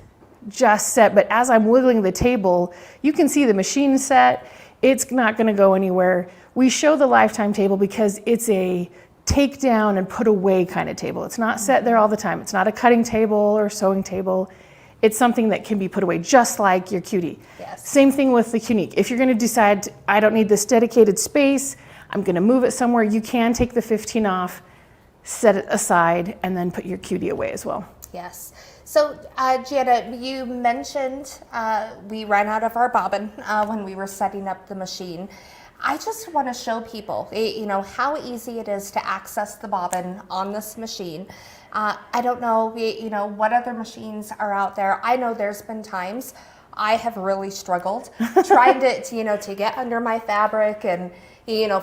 just set, but as I'm wiggling the table, you can see the machine set. It's not gonna go anywhere. We show the lifetime table because it's a take down and put away kind of table. It's not set there all the time. It's not a cutting table or sewing table. It's something that can be put away just like your Cutie. Yes. Same thing with the Unique. If you're gonna decide, I don't need this dedicated space, I'm gonna move it somewhere, you can take the 15 off, set it aside, and then put your Cutie away as well. Yes. So, Jana, you mentioned we ran out of our bobbin when we were setting up the machine. I just want to show people, how easy it is to access the bobbin on this machine. I don't know, what other machines are out there. I know there's been times I have really struggled trying to get under my fabric and,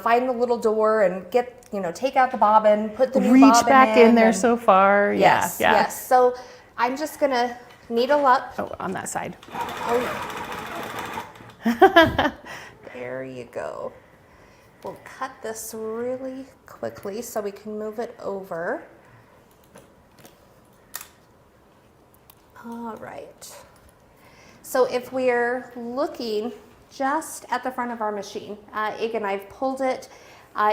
find the little door and get, take out the bobbin, put the new bobbin in. Reach back in there so far. Yes, yeah. yes. So I'm just gonna needle up. Oh, on that side. Oh. There you go. We'll cut this really quickly so we can move it over. All right. So if we're looking just at the front of our machine, again, I've pulled it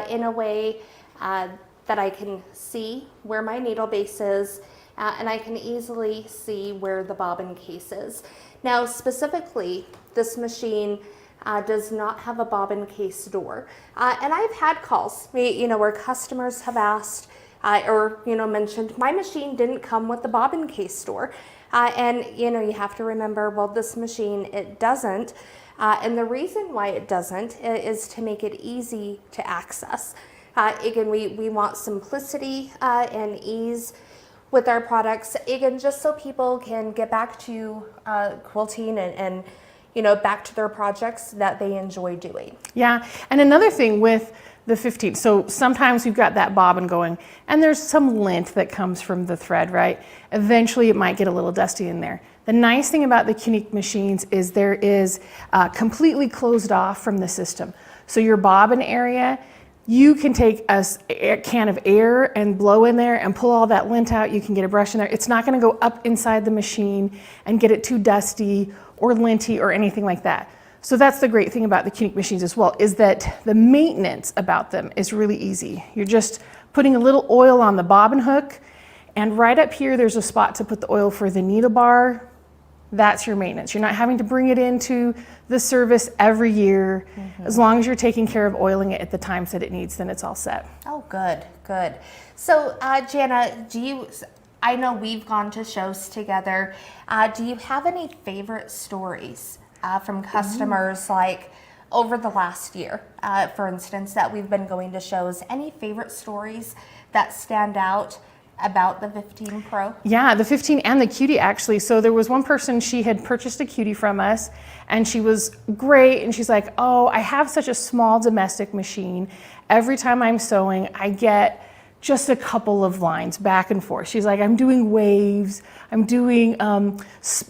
in a way that I can see where my needle base is, and I can easily see where the bobbin case is. Now, specifically, this machine does not have a bobbin case door. And I've had calls, where customers have asked or, mentioned, my machine didn't come with the bobbin case door. And, you have to remember, well, this machine, it doesn't. And the reason why it doesn't is to make it easy to access. Again, we want simplicity and ease with our products. Again, just so people can get back to quilting and back to their projects that they enjoy doing. Yeah, and another thing with the 15, so sometimes we've got that bobbin going and there's some lint that comes from the thread, right? Eventually it might get a little dusty in there. The nice thing about the Unique machines is there is completely closed off from the system. So your bobbin area, you can take a can of air and blow in there and pull all that lint out. You can get a brush in there. It's not gonna go up inside the machine and get it too dusty or linty or anything like that. So that's the great thing about the Unique machines as well, is that the maintenance about them is really easy. You're just putting a little oil on the bobbin hook, and right up here there's a spot to put the oil for the needle bar that's your maintenance. You're not having to bring it into the service every year. As long as you're taking care of oiling it at the times that it needs, then it's all set. Oh, good, good. So, Jana, I know we've gone to shows together. Do you have any favorite stories from customers, like over the last year, for instance, that we've been going to shows? Any favorite stories that stand out about the 15 Pro? Yeah, the 15 and the Cutie actually. So there was one person, she had purchased a Cutie from us and she was great. And she's like, oh, I have such a small domestic machine. Every time I'm sewing, I get just a couple of lines back and forth. She's like, I'm doing waves, I'm doing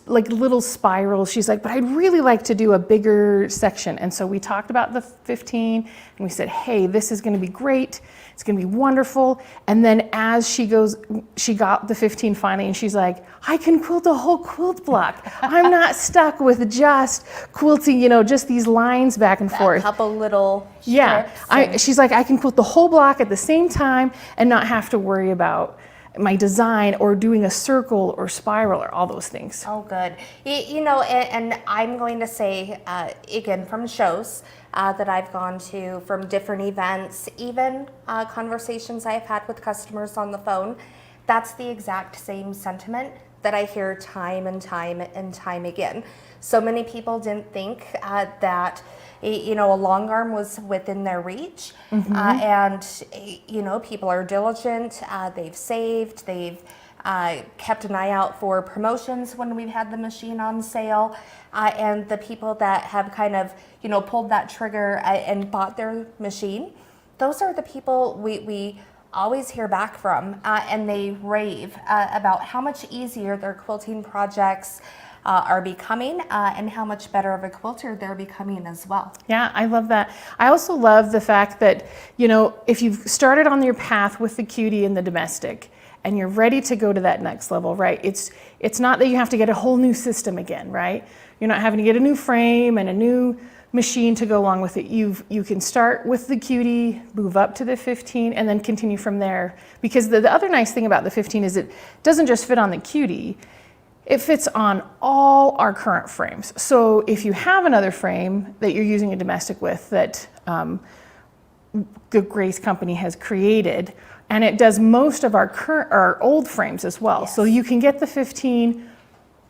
like little spirals. She's like, but I'd really like to do a bigger section. And so we talked about the 15 and we said, hey, this is gonna be great. It's gonna be wonderful. And then as she got the 15 finally and she's like, I can quilt a whole quilt block. I'm not stuck with just quilting, just these lines back and forth. A couple little she's like, I can quilt the whole block at the same time and not have to worry about my design or doing a circle or spiral or all those things. Oh, good. And I'm going to say, again, from shows that I've gone to, from different events, even conversations I've had with customers on the phone, that's the exact same sentiment that I hear time and time and time again. So many people didn't think that a long arm was within their reach. And people are diligent, they've saved, they've kept an eye out for promotions when we've had the machine on sale. And the people that have kind of, pulled that trigger and bought their machine, those are the people we always hear back from, and they rave about how much easier their quilting projects are becoming, and how much better of a quilter they're becoming as well. Yeah, I love that. I also love the fact that, if you've started on your path with the Cutie and the domestic, and you're ready to go to that next level, right? It's not that you have to get a whole new system again, right? You're not having to get a new frame and a new machine to go along with it. You can start with the Cutie, move up to the 15, and then continue from there. Because the other nice thing about the 15 is it doesn't just fit on the Cutie, it fits on all our current frames. So if you have another frame that you're using a domestic with that the Grace Company has created, and it does most of our old frames as well. Yes. So you can get the 15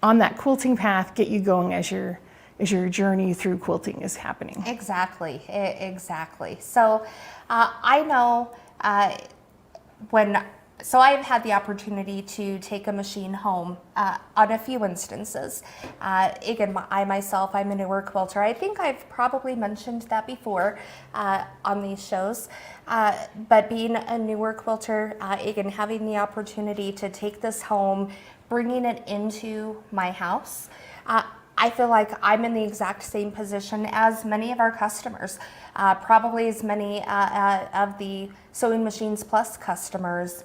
on that quilting path, get you going as your journey through quilting is happening. Exactly. So I know so I've had the opportunity to take a machine home on a few instances. Again, I'm a newer quilter. I think I've probably mentioned that before on these shows. But being a newer quilter, again, having the opportunity to take this home, bringing it into my house, I feel like I'm in the exact same position as many of our customers, probably as many of the Sewing Machines Plus customers,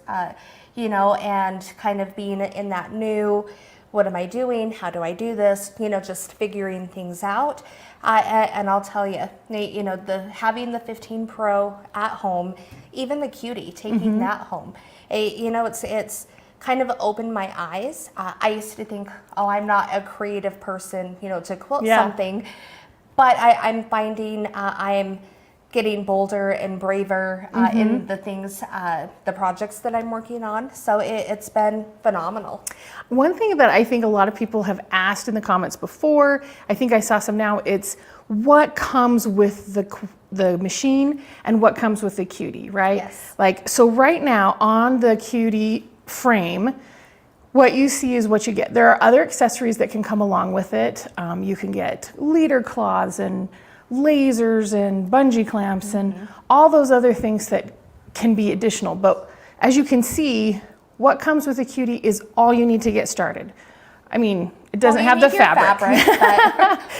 and kind of being in that new, what am I doing? How do I do this? Just figuring things out. And I'll tell you, having the 15 Pro at home, even the Cutie, taking that home, it's kind of opened my eyes. I used to think, oh, I'm not a creative person, to quilt something, but I'm finding I'm getting bolder and braver in the things, the projects that I'm working on. So it's been phenomenal. One thing that I think a lot of people have asked in the comments before, I think I saw some now, it's what comes with the machine and what comes with the Cutie, right? Yes. So right now on the Cutie frame, what you see is what you get. There are other accessories that can come along with it. You can get leader cloths and lasers and bungee clamps and all those other things that can be additional. But as you can see, what comes with a Cutie is all you need to get started. I mean, it doesn't have the fabric.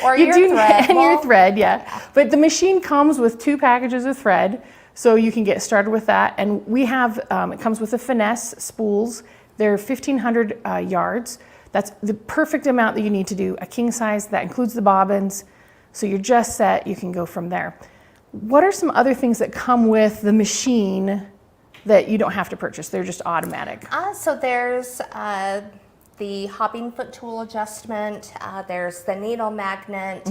Or you your do, thread. And your thread, yeah. But the machine comes with 2 packages of thread, so you can get started with that. And we have, it comes with the finesse spools. They're 1,500 yards. That's the perfect amount that you need to do a king size. That includes the bobbins. So you're just set, you can go from there. What are some other things that come with the machine that you don't have to purchase? They're just automatic. So there's the hopping foot tool adjustment. There's the needle magnet.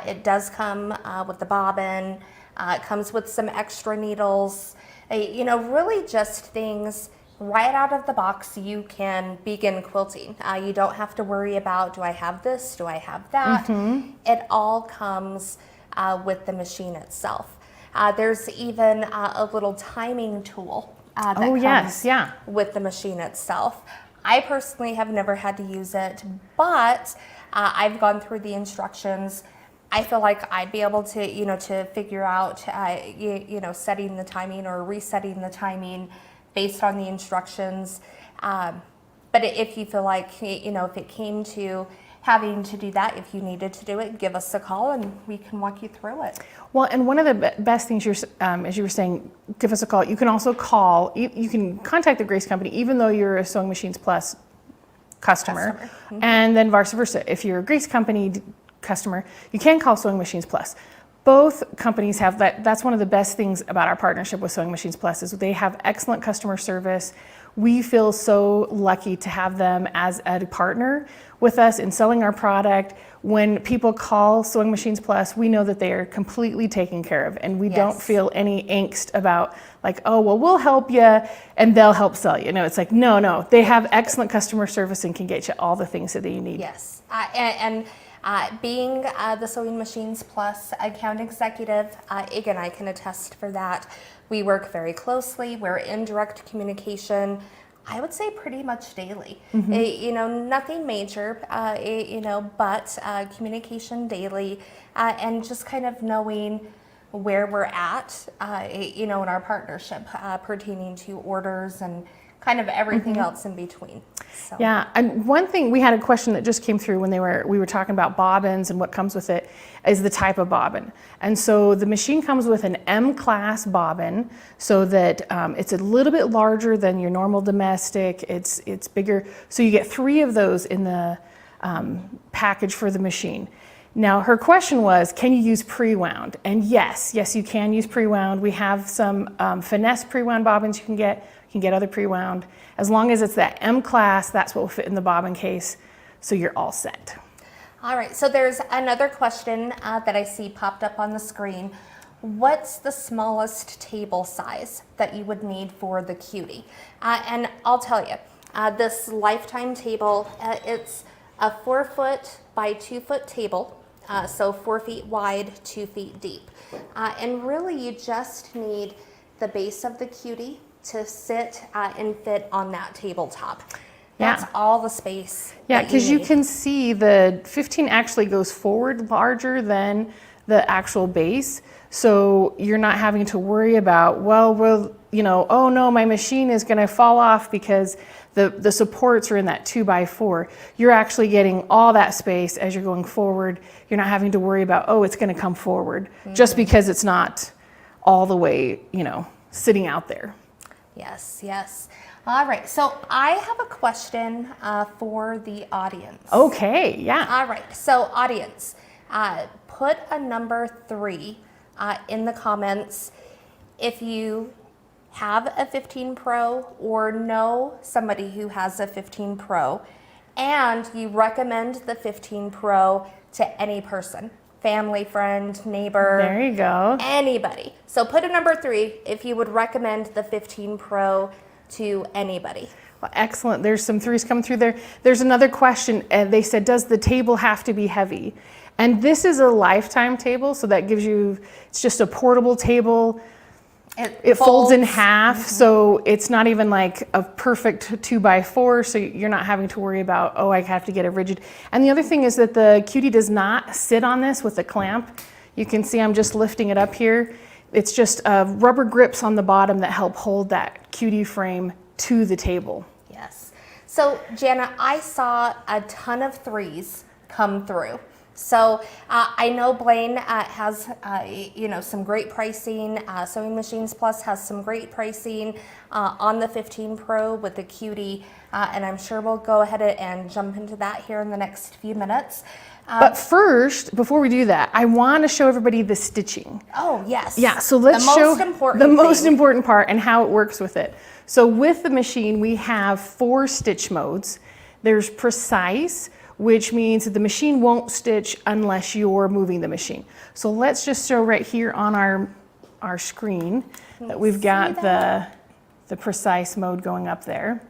It does come with the bobbin. It comes with some extra needles. You know, really just things right out of the box you can begin quilting. You don't have to worry about, do I have this? Do I have that? It all comes with the machine itself. There's even a little timing tool that comes with the machine itself. I personally have never had to use it, but I've gone through the instructions. I feel like I'd be able to, you know, to figure out, you know, setting the timing or resetting the timing based on the instructions. But if you feel like, you know, if it came to having to do that, if you needed to do it, give us a call and we can walk you through it. Well, and one of the best things as you were saying, give us a call. You can also call, you can contact the Grace Company, even though you're a Sewing Machines Plus customer. And then vice versa. If you're a Grace Company customer, you can call Sewing Machines Plus. Both companies have that. That's one of the best things about our partnership with Sewing Machines Plus is they have excellent customer service. We feel so lucky to have them as a partner with us in selling our product. When people call Sewing Machines Plus, we know that they are completely taken care of, and we don't feel any angst about like, oh, well, we'll help you and they'll help sell you. No, it's like, no, they have excellent customer service and can get you all the things that you need. Yes, being the Sewing Machines Plus account executive, again, I can attest for that. We work very closely. We're in direct communication, I would say pretty much daily. You know, nothing major, you know, but communication daily and just kind of knowing where we're at, you know, in our partnership pertaining to orders and kind of everything else in between. So. Yeah, and one thing, we had a question that just came through when we were talking about bobbins and what comes with it is the type of bobbin. And so the machine comes with an M-class bobbin so that it's a little bit larger than your normal domestic. It's bigger. So you get 3 of those in the package for the machine. Now, her question was, can you use pre-wound? And yes, you can use pre-wound. We have some finesse pre-wound bobbins you can get. You can get other pre-wound. As long as it's that M class, that's what will fit in the bobbin case. So you're all set. All right, so there's another question that I see popped up on the screen. What's the smallest table size that you would need for the cutie? And I'll tell you, this lifetime table, it's a 4-foot by 2-foot table. So 4 feet wide, 2 feet deep. And really you just need the base of the cutie to sit and fit on that tabletop. That's all the space. Yeah, because you can see the 15 actually goes forward larger than the actual base. So you're not having to worry about, well, you know, oh no, my machine is going to fall off because the supports are in that 2x4. You're actually getting all that space as you're going forward. You're not having to worry about, oh, it's going to come forward just because it's not all the way, you know, sitting out there. Yes. All right, so I have a question for the audience. Okay, yeah. All right, so audience, put a number 3 in the comments if you have a 15 Pro or know somebody who has a 15 Pro and you recommend the 15 Pro to any person. Family, friend, neighbor. There you go. Anybody. So put a number 3 if you would recommend the 15 Pro to anybody. Well, excellent. There's some 3s coming through there. There's another question. They said, does the table have to be heavy? And this is a lifetime table, so that gives you, it's just a portable table. It folds in half, so it's not even like a perfect 2x4, so you're not having to worry about, oh, I have to get it rigid. And the other thing is that the cutie does not sit on this with a clamp. You can see I'm just lifting it up here. It's just rubber grips on the bottom that help hold that cutie frame to the table. Yes. So Jana, I saw a ton of 3s come through. So I know Blaine has, you know, some great pricing. Sewing Machines Plus has some great pricing on the 15 Pro with the cutie, and I'm sure we'll go ahead and jump into that here in the next few minutes. But first, before we do that, I want to show everybody the stitching. Oh, yes. Yeah, so let's show the most important part and how it works with it. So with the machine, we have 4 stitch modes. There's precise, which means that the machine won't stitch unless you're moving the machine. So let's just show right here on our screen that we've got the precise mode going up there.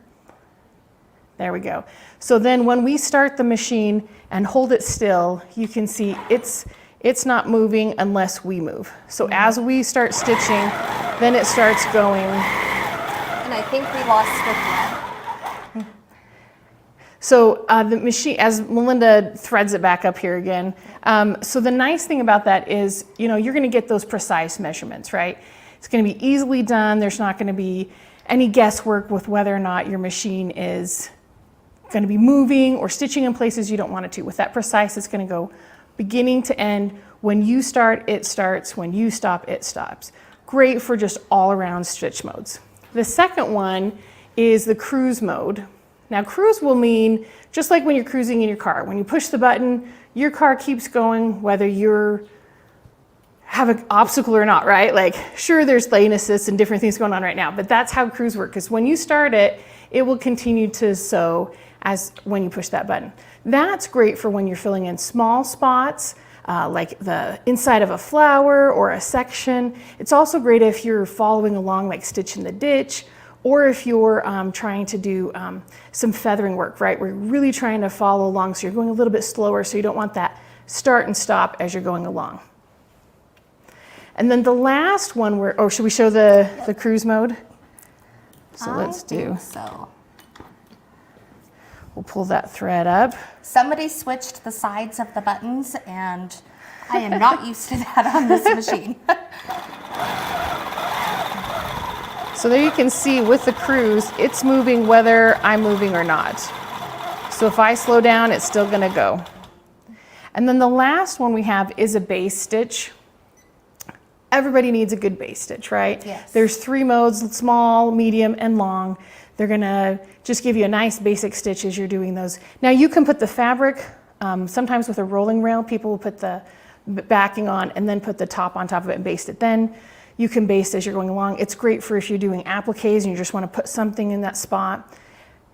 There we go. So then when we start the machine and hold it still, you can see it's not moving unless we move. So as we start stitching, then it starts going. And I think we lost the thread. So the machine, as Melinda threads it back up here again. So the nice thing about that is, you're going to get those precise measurements, right? It's going to be easily done. There's not going to be any guesswork with whether or not your machine is going to be moving or stitching in places you don't want it to. With that precise, it's going to go beginning to end. When you start, it starts. When you stop, it stops. Great for just all around stitch modes. The second one is the cruise mode. Now cruise will mean just like when you're cruising in your car. When you push the button, your car keeps going whether you're have an obstacle or not, right? Like sure, there's lane assist and different things going on right now, but that's how cruise works, because when you start it, it will continue to sew as when you push that button. That's great for when you're filling in small spots, like the inside of a flower or a section. It's also great if you're following along, like stitch in the ditch, or if you're trying to do some feathering work, right? We're really trying to follow along, so you're going a little bit slower, so you don't want that start and stop as you're going along. And then the last one, should we show the cruise mode? So let's do. So. We'll pull that thread up. Somebody switched the sides of the buttons, and I am not used to that on this machine. So there you can see with the cruise, it's moving whether I'm moving or not. So if I slow down, it's still gonna go. And then the last one we have is a base stitch. Everybody needs a good base stitch, right? Yes. There's 3 modes, small, medium, and long. They're gonna just give you a nice basic stitch as you're doing those. Now you can put the fabric, sometimes with a rolling rail, people will put the backing on and then put the top on top of it and baste it. Then you can baste as you're going along. It's great for if you're doing appliques and you just wanna put something in that spot.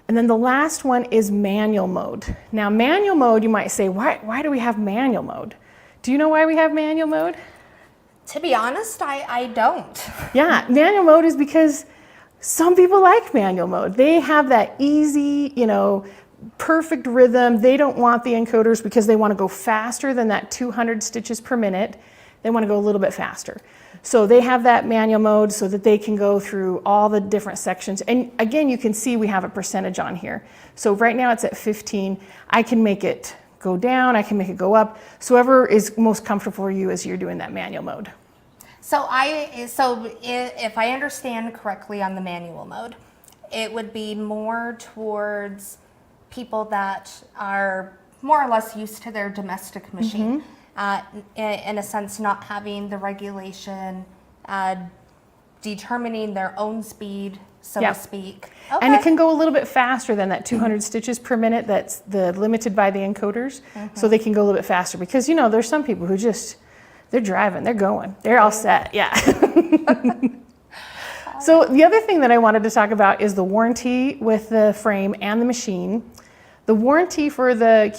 And then the last one is manual mode. Now manual mode, you might say, why do we have manual mode? Do you know why we have manual mode? To be honest, I don't. Yeah, manual mode is because some people like manual mode. They have that easy, perfect rhythm. They don't want the encoders because they want to go faster than that 200 stitches per minute. They want to go a little bit faster. So they have that manual mode so that they can go through all the different sections. And again, you can see we have a percentage on here. So right now it's at 15. I can make it go down, I can make it go up. So whoever is most comfortable for you as you're doing that manual mode. So if I understand correctly on the manual mode, it would be more towards people that are more or less used to their domestic machine, in a sense, not having the regulation, determining their own speed, so to speak. Okay. And it can go a little bit faster than that 200 stitches per minute. That's limited by the encoders. So they can go a little bit faster because, there's some people who they're driving, they're going, they're all set, yeah. So the other thing that I wanted to talk about is the warranty with the frame and the machine. The warranty for the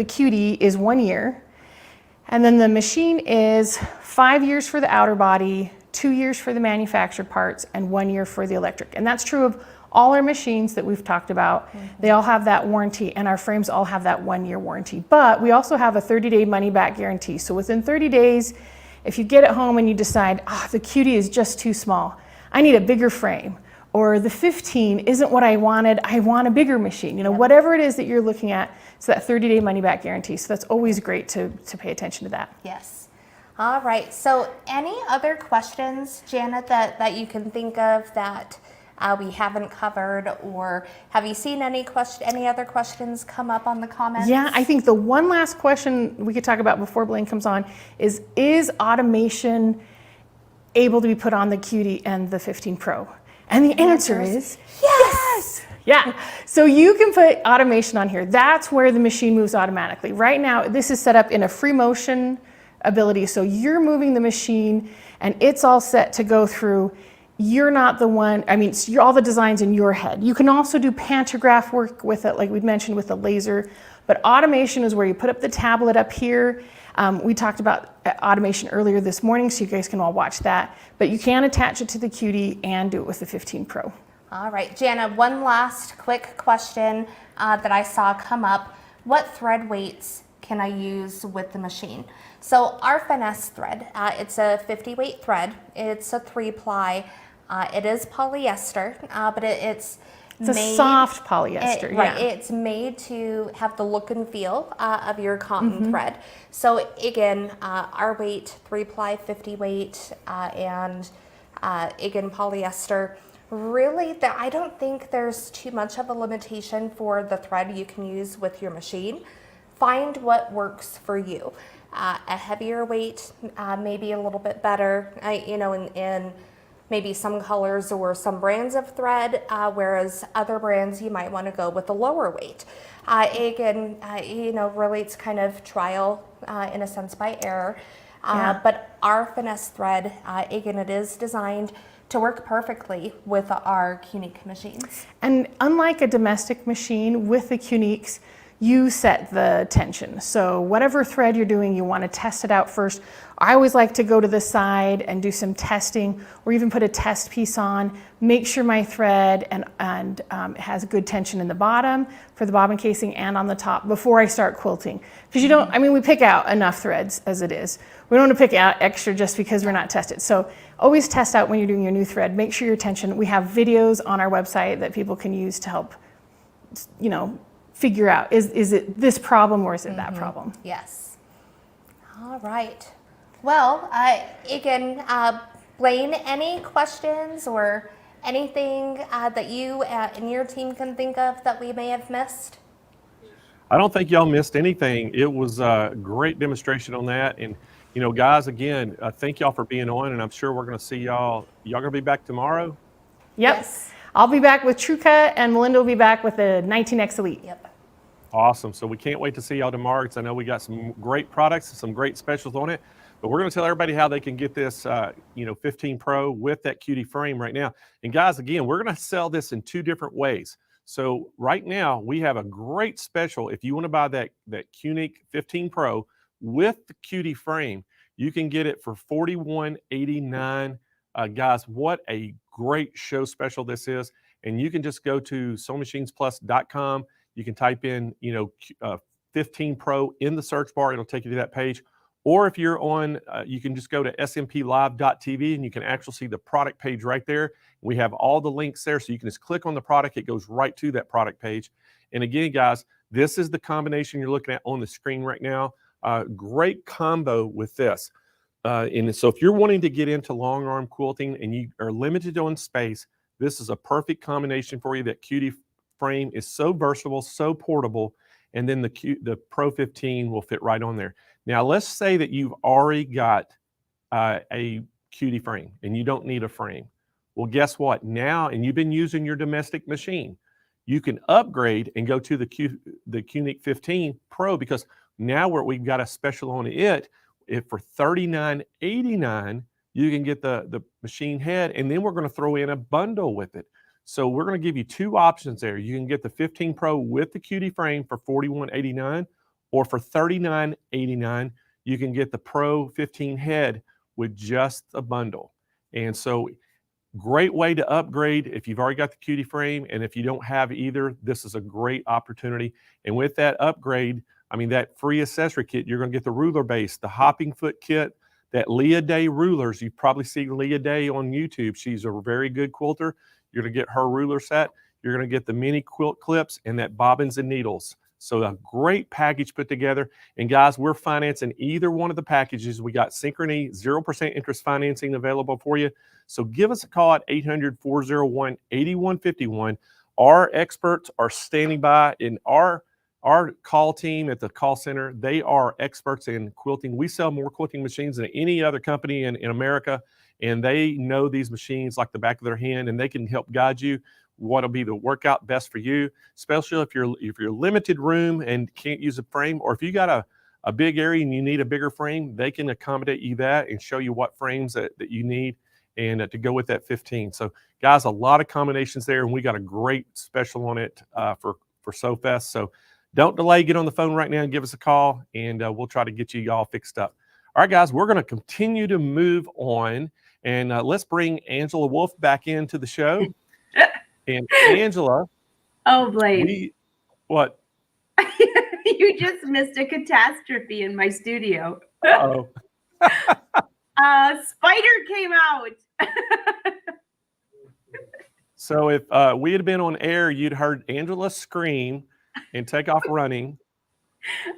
Cutie is 1 year, and then the machine is 5 years for the outer body, 2 years for the manufactured parts, and 1 year for the electric. And that's true of all our machines that we've talked about. They all have that warranty, and our frames all have that 1 year warranty. But we also have a 30-day money-back guarantee. So within 30 days, if you get it home and you decide, the Cutie is just too small, I need a bigger frame, or the 15 isn't what I wanted, I want a bigger machine. Whatever it is that you're looking at, it's that 30-day money-back guarantee. So that's always great to pay attention to that. Yes. All right. So any other questions, Janet, that you can think of that we haven't covered, or have you seen any other questions come up on the comments? Yeah, I think the one last question we could talk about before Blaine comes on is automation able to be put on the Cutie and the 15 Pro? And the answer is yes. Yeah, so you can put automation on here. That's where the machine moves automatically. Right now, this is set up in a free motion ability. So you're moving the machine and it's all set to go through you're not the one, I mean, all the designs in your head. You can also do pantograph work with it, like we mentioned with the laser, but automation is where you put up the tablet up here. We talked about automation earlier this morning, so you guys can all watch that, but you can attach it to the Cutie and do it with the 15 Pro. All right, Jana, one last quick question that I saw come up. What thread weights can I use with the machine? So our finesse thread, it's a 50 weight thread. It's a 3-ply. It is polyester, but it's a soft polyester. Right, it's made to have the look and feel of your cotton thread. So again, our weight, 3-ply, 50 weight, and again, polyester. Really, I don't think there's too much of a limitation for the thread you can use with your machine. Find what works for you. A heavier weight, maybe a little bit better, you know, in maybe some colors or some brands of thread, whereas other brands you might want to go with a lower weight. Again, you know, really it's kind of trial in a sense by error. But our finesse thread, again, it is designed to work perfectly with our Qnique machines. And unlike a domestic machine, with the Qniques, you set the tension. So whatever thread you're doing, you want to test it out first. I always like to go to the side and do some testing, or even put a test piece on, make sure my thread has good tension in the bottom for the bobbin casing and on the top before I start quilting. Because you don't, I mean, we pick out enough threads as it is. We don't want to pick out extra just because we're not tested. So always test out when you're doing your new thread. Make sure your tension, we have videos on our website that people can use to help, you know, figure out, is it this problem or is it that problem? Yes. All right. Well, again, Blaine, any questions or anything that you and your team can think of that we may have missed? I don't think y'all missed anything. It was a great demonstration on that. And, you know, guys, again, thank y'all for being on, and I'm sure we're going to see y'all. Y'all going to be back tomorrow? Yep. Yes. I'll be back with TrueCut, and Melinda will be back with the 19X Elite. Yep. Awesome. So we can't wait to see y'all tomorrow, because I know we got some great products and some great specials on it. But we're going to tell everybody how they can get this, you know, 15 Pro with that Cutie frame right now. And guys, again, we're going to sell this in 2 different ways. So right now we have a great special. If you want to buy that Qnique 15 Pro with the Cutie frame, you can get it for $41.89. Guys, what a great show special this is. And you can just go to SewingMachinesPlus.com. You can type in, you know, 15 Pro in the search bar. It'll take you to that page. Or if you're on, you can just go to smplive.tv and you can actually see the product page right there. We have all the links there, so you can just click on the product. It goes right to that product page. And again, guys, this is the combination you're looking at on the screen right now. Great combo with this. And so if you're wanting to get into long arm quilting and you are limited on space, this is a perfect combination for you. That Cutie frame is so versatile, so portable, and then the Pro 15 will fit right on there. Now, let's say that you've already got a Cutie frame and you don't need a frame. Well, guess what? Now, and you've been using your domestic machine, you can upgrade and go to the Qnique 15 Pro, because now we've got a special on it. If for $39.89, you can get the machine head, and then we're going to throw in a bundle with it. So we're going to give you 2 options there. You can get the 15 Pro with the Cutie frame for $41.89, or for $39.89, you can get the Pro 15 head with just a bundle. And so great way to upgrade if you've already got the Cutie frame, and if you don't have either, this is a great opportunity. And with that upgrade, I mean, that free accessory kit, you're going to get the ruler base, the hopping foot kit, that Leah Day rulers. You probably see Leah Day on YouTube. She's a very good quilter. You're going to get her ruler set. You're going to get the mini quilt clips and that bobbins and needles. So a great package put together. And guys, we're financing either one of the packages. We got Synchrony 0% interest financing available for you. So give us a call at 800-401-8151. Our experts are standing by, in our call team at the call center. They are experts in quilting. We sell more quilting machines than any other company in America, and they know these machines like the back of their hand, and they can help guide you what'll be the workout best for you, especially if you're limited room and can't use a frame, or if you got a big area and you need a bigger frame, they can accommodate you that and show you what frames that you need. and to go with that 15. So guys, a lot of combinations there, and we got a great special on it for Sew Fest. So don't delay, get on the phone right now and give us a call, and we'll try to get you all fixed up. All right, guys, we're going to continue to move on, and let's bring Angela Wolf back into the show. And Angela, oh, Blaine, what? You just missed a catastrophe in my studio. Uh-oh. Spider came out. So if we had been on air, you'd heard Angela scream and take off running.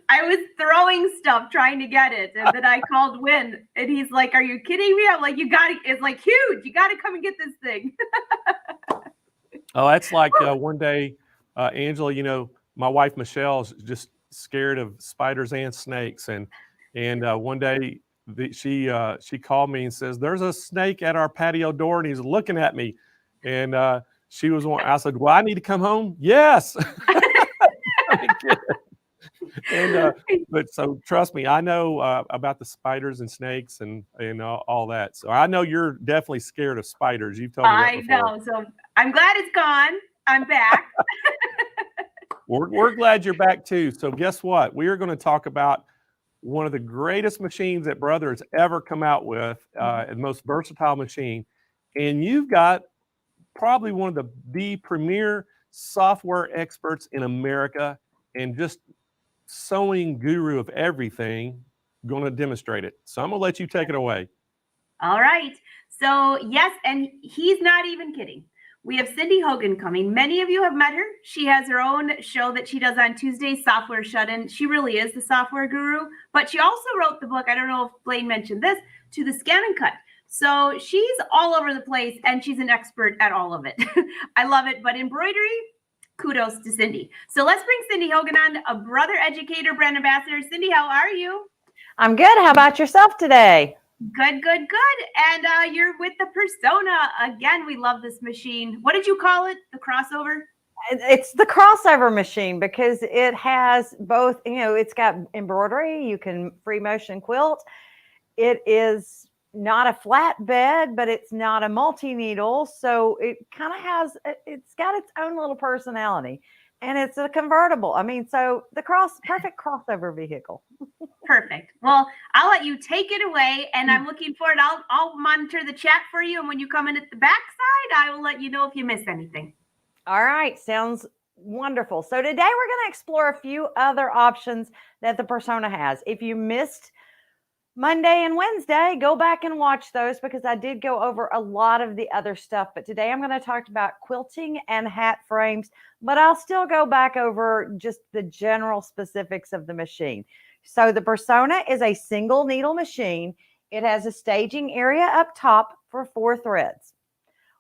I was throwing stuff trying to get it, and then I called Win, and he's like, "Are you kidding me?" I'm like, "You got it! It's like huge. You got to come and get this thing." Oh, that's like one day, Angela. You know, my wife Michelle's just scared of spiders and snakes, and one day she called me and says, "There's a snake at our patio door, and he's looking at me," and she was one. I said, "Well, I need to come home." Yes. And but so trust me, I know about the spiders and snakes and all that. So I know you're definitely scared of spiders. You've told me that before. I know. So I'm glad it's gone. I'm back. We're glad you're back too. So guess what? We are going to talk about one of the greatest machines that Brother has ever come out with, the most versatile machine. And you've got probably one of the premier software experts in America, and just sewing guru of everything, going to demonstrate it. So I'm going to let you take it away. All right. So yes, and he's not even kidding. We have Cindy Hogan coming. Many of you have met her. She has her own show that she does on Tuesdays, Software Shut-In. She really is the software guru, but she also wrote the book, I don't know if Blaine mentioned this, To the ScanNCut. So she's all over the place, and she's an expert at all of it. I love it. But embroidery, kudos to Cindy. So let's bring Cindy Hogan on, a brother educator, brand ambassador. Cindy, how are you? I'm good. How about yourself today? Good, good, good. And you're with the Persona. Again, we love this machine. What did you call it? The crossover? It's the crossover machine because it has both, it's got embroidery. You can free motion quilt. It is not a flat bed, but it's not a multi-needle. So it kind of has, it's got its own little personality, and it's a convertible. I mean, so the perfect crossover vehicle. Perfect. Well, I'll let you take it away, and I'm looking forward. I'll monitor the chat for you. And when you come in at the backside, I will let you know if you miss anything. All right. Sounds wonderful. So today we're going to explore a few other options that the Persona has. If you missed Monday and Wednesday, go back and watch those because I did go over a lot of the other stuff. But today I'm going to talk about quilting and hat frames, but I'll still go back over just the general specifics of the machine. So the Persona is a single needle machine. It has a staging area up top for 4 threads.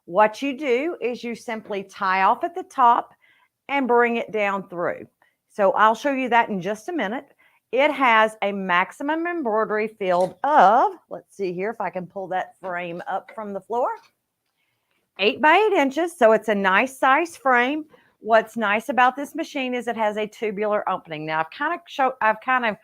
What you do is you simply tie off at the top and bring it down through. So I'll show you that in just a minute. It has a maximum embroidery field of, let's see here if I can pull that frame up from the floor, 8 by 8 inches. So it's a nice size frame. What's nice about this machine is it has a tubular opening. Now I've kind of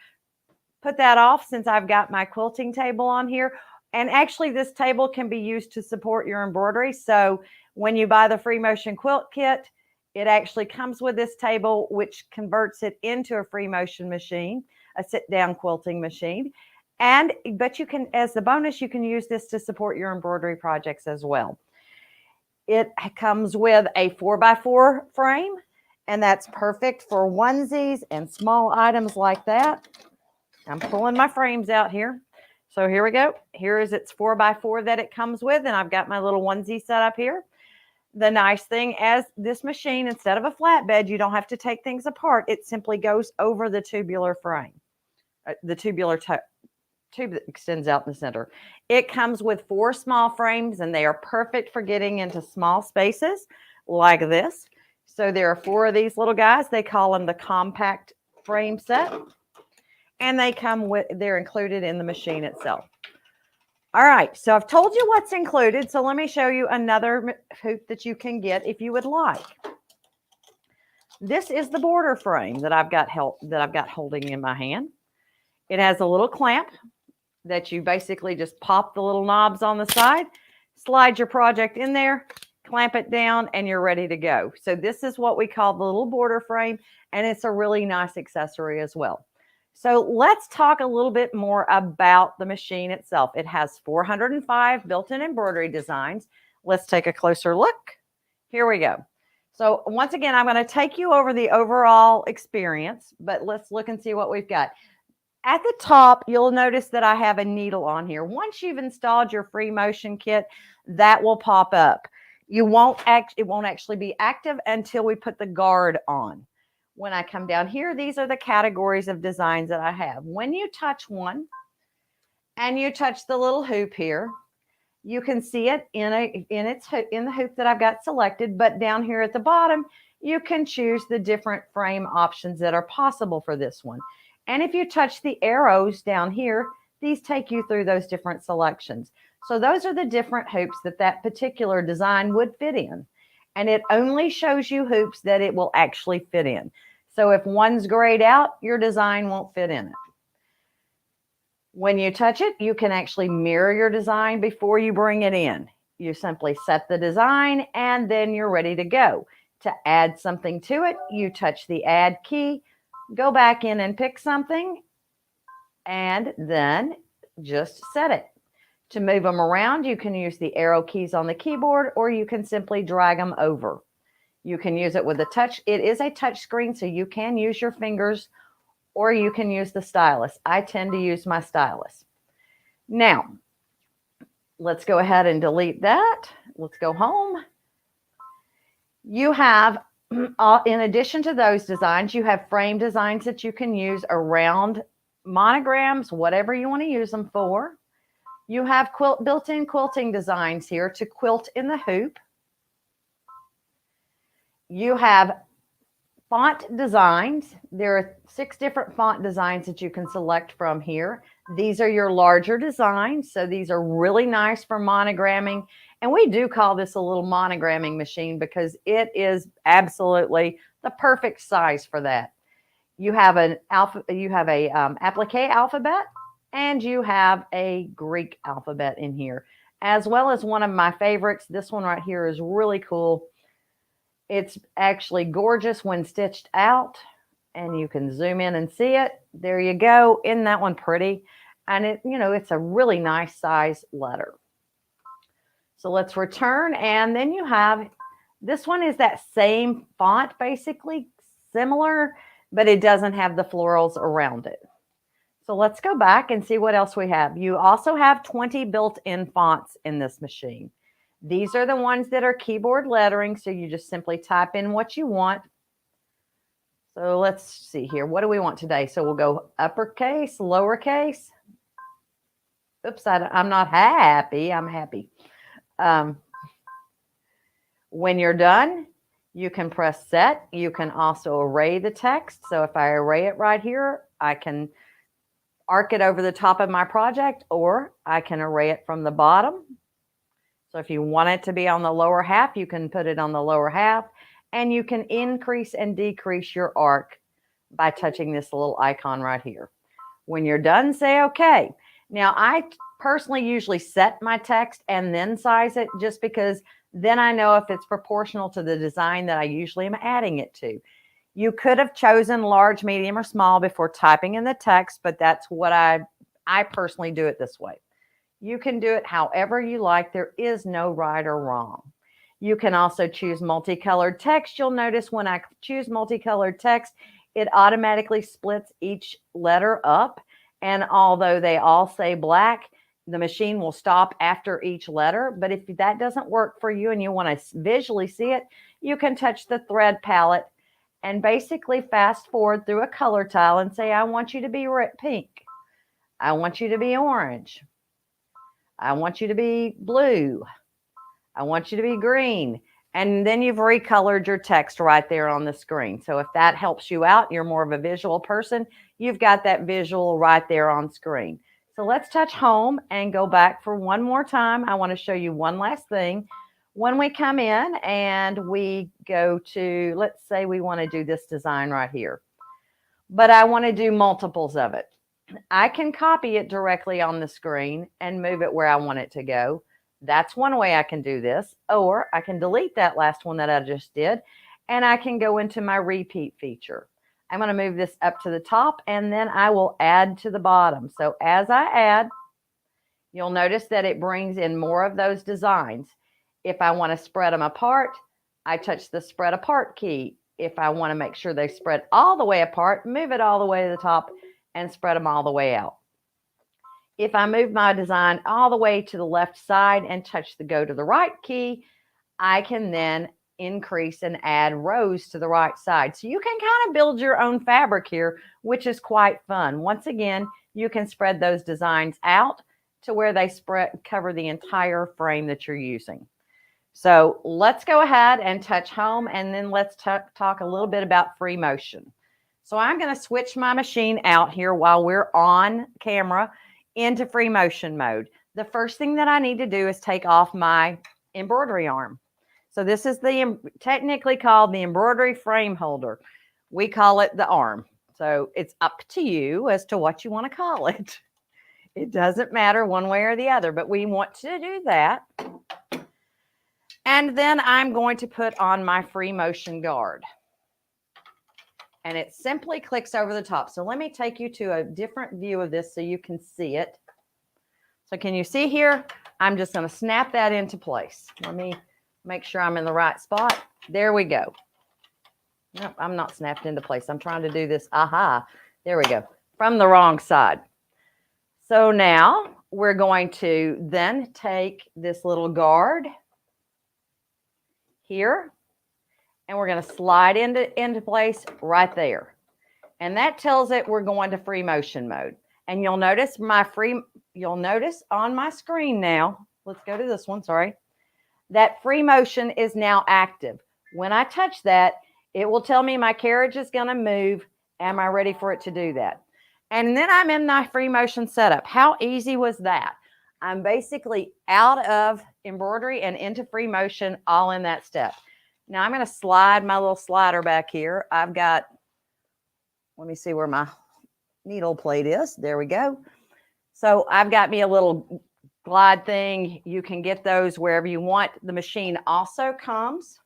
put that off since I've got my quilting table on here. And actually this table can be used to support your embroidery. So when you buy the free motion quilt kit, it actually comes with this table, which converts it into a free motion machine, a sit down quilting machine. But you can, as the bonus, you can use this to support your embroidery projects as well. It comes with a 4x4 frame, and that's perfect for onesies and small items like that. I'm pulling my frames out here. So here we go. Here is its 4x4 that it comes with, and I've got my little onesie set up here. The nice thing as this machine, instead of a flatbed, you don't have to take things apart. It simply goes over the tubular frame, the tubular tube that extends out in the center. It comes with 4 small frames, and they are perfect for getting into small spaces like this. So there are 4 of these little guys. They call them the compact frame set, and they're included in the machine itself. All right, so I've told you what's included. So let me show you another hoop that you can get if you would like. This is the border frame that I've got holding in my hand. It has a little clamp that you basically just pop the little knobs on the side, slide your project in there, clamp it down, and you're ready to go. So this is what we call the little border frame, and it's a really nice accessory as well. So let's talk a little bit more about the machine itself. It has 405 built-in embroidery designs. Let's take a closer look. Here we go. So once again, I'm going to take you over the overall experience, but let's look and see what we've got. At the top, you'll notice that I have a needle on here. Once you've installed your free motion kit, that will pop up. It won't actually be active until we put the guard on. When I come down here, these are the categories of designs that I have. When you touch one and you touch the little hoop here, you can see it in the hoop that I've got selected, but down here at the bottom, you can choose the different frame options that are possible for this one. And if you touch the arrows down here, these take you through those different selections. So those are the different hoops that particular design would fit in. And it only shows you hoops that it will actually fit in. So if one's grayed out, your design won't fit in it. When you touch it, you can actually mirror your design before you bring it in. You simply set the design and then you're ready to go. To add something to it, you touch the add key, go back in and pick something, and then just set it. To move them around, you can use the arrow keys on the keyboard, or you can simply drag them over. You can use it with a touch. It is a touch screen, so you can use your fingers, or you can use the stylus. I tend to use my stylus. Now, let's go ahead and delete that. Let's go home. You have, in addition to those designs, you have frame designs that you can use around monograms, whatever you want to use them for. You have built-in quilting designs here to quilt in the hoop. You have font designs. There are 6 different font designs that you can select from here. These are your larger designs. So these are really nice for monogramming. And we do call this a little monogramming machine because it is absolutely the perfect size for that. You have an applique alphabet, and you have a Greek alphabet in here, as well as one of my favorites. This one right here is really cool. It's actually gorgeous when stitched out, and you can zoom in and see it. There you go. Isn't that one pretty? And it's a really nice size letter. So let's return, and then you have, this one is that same font, basically similar, but it doesn't have the florals around it. So let's go back and see what else we have. You also have 20 built-in fonts in this machine. These are the ones that are keyboard lettering, so you just simply type in what you want. So let's see here. What do we want today? So we'll go uppercase, lowercase. Oops, I'm not happy. I'm happy. When you're done, you can press set. You can also array the text. So if I array it right here, I can arc it over the top of my project, or I can array it from the bottom. So if you want it to be on the lower half, you can put it on the lower half, and you can increase and decrease your arc by touching this little icon right here. When you're done, say okay. Now, I personally usually set my text and then size it, just because then I know if it's proportional to the design that I usually am adding it to. You could have chosen large, medium, or small before typing in the text, but that's what I personally do it this way. You can do it however you like. There is no right or wrong. You can also choose multicolored text. You'll notice when I choose multicolored text, it automatically splits each letter up. And although they all say black, the machine will stop after each letter. But if that doesn't work for you and you want to visually see it, you can touch the thread palette and basically fast forward through a color tile and say, I want you to be pink. I want you to be orange. I want you to be blue. I want you to be green. And then you've recolored your text right there on the screen. So if that helps you out, you're more of a visual person, you've got that visual right there on screen. So let's touch home and go back for one more time. I want to show you one last thing. When we come in and we go to, let's say we want to do this design right here, but I want to do multiples of it. I can copy it directly on the screen and move it where I want it to go. That's one way I can do this. Or I can delete that last one that I just did, and I can go into my repeat feature. I'm going to move this up to the top, and then I will add to the bottom. So as I add, you'll notice that it brings in more of those designs. If I want to spread them apart, I touch the spread apart key. If I want to make sure they spread all the way apart, move it all the way to the top and spread them all the way out. If I move my design all the way to the left side and touch the go to the right key, I can then increase and add rows to the right side. So you can kind of build your own fabric here, which is quite fun. Once again, you can spread those designs out to where they cover the entire frame that you're using. So let's go ahead and touch home, and then let's talk a little bit about free motion. So I'm going to switch my machine out here while we're on camera into free motion mode. The first thing that I need to do is take off my embroidery arm. So this is technically called the embroidery frame holder. We call it the arm. So it's up to you as to what you want to call it. It doesn't matter one way or the other, but we want to do that. And then I'm going to put on my free motion guard. And it simply clicks over the top. So let me take you to a different view of this so you can see it. So can you see here? I'm just going to snap that into place. Let me make sure I'm in the right spot. There we go. Nope, I'm not snapped into place. I'm trying to do this. Aha, there we go. From the wrong side. So now we're going to then take this little guard here, and we're going to slide into place right there. And that tells it we're going to free motion mode. And you'll notice on my screen now, let's go to this one, sorry, that free motion is now active. When I touch that, it will tell me my carriage is going to move. Am I ready for it to do that? And then I'm in my free motion setup. How easy was that? I'm basically out of embroidery and into free motion all in that step. Now I'm going to slide my little slider back here. I've got, let me see where my needle plate is. There we go. So I've got me a little glide thing. You can get those wherever you want. The machine also comes.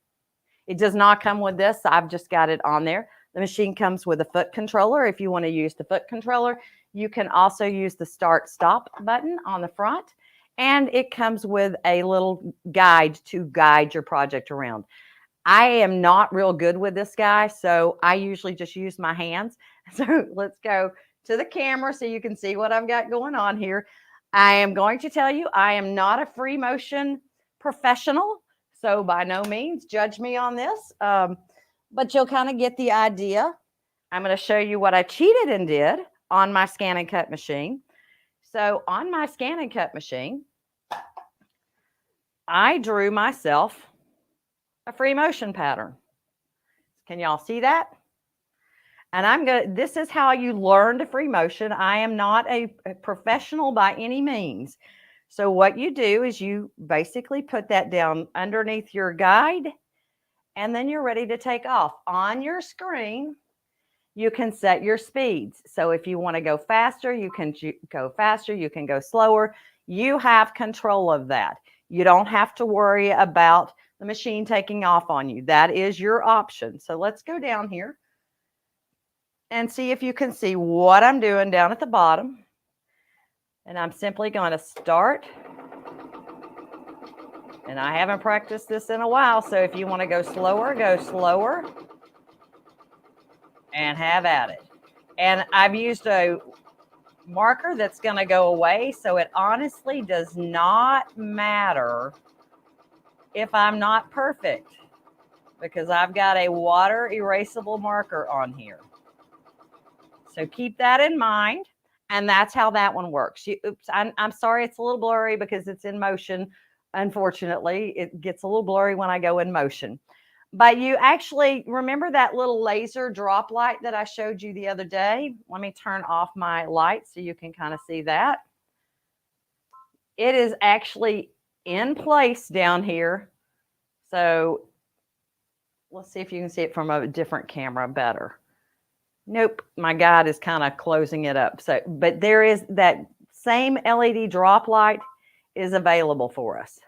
It does not come with this. I've just got it on there. The machine comes with a foot controller. If you want to use the foot controller, you can also use the start stop button on the front. And it comes with a little guide to guide your project around. I am not real good with this guy, so I usually just use my hands. So let's go to the camera so you can see what I've got going on here. I am going to tell you I am not a free motion professional, so by no means judge me on this, but you'll kind of get the idea. I'm going to show you what I cheated and did on my ScanNCut machine. So on my ScanNCut machine, I drew myself a free motion pattern. Can y'all see that? And this is how you learn to free motion. I am not a professional by any means. So what you do is you basically put that down underneath your guide, and then you're ready to take off. On your screen, you can set your speeds. So if you want to go faster, you can go faster, you can go slower. You have control of that. You don't have to worry about the machine taking off on you. That is your option. So let's go down here and see if you can see what I'm doing down at the bottom. And I'm simply going to start. And I haven't practiced this in a while, so if you want to go slower and have at it. And I've used a marker that's going to go away, so it honestly does not matter if I'm not perfect, because I've got a water erasable marker on here. So keep that in mind, and that's how that one works. Oops, I'm sorry it's a little blurry because it's in motion. Unfortunately, it gets a little blurry when I go in motion. But you actually remember that little laser drop light that I showed you the other day? Let me turn off my light so you can kind of see that. It is actually in place down here. So let's see if you can see it from a different camera better. Nope, my guide is kind of closing it up. But there is that same LED drop light is available for us.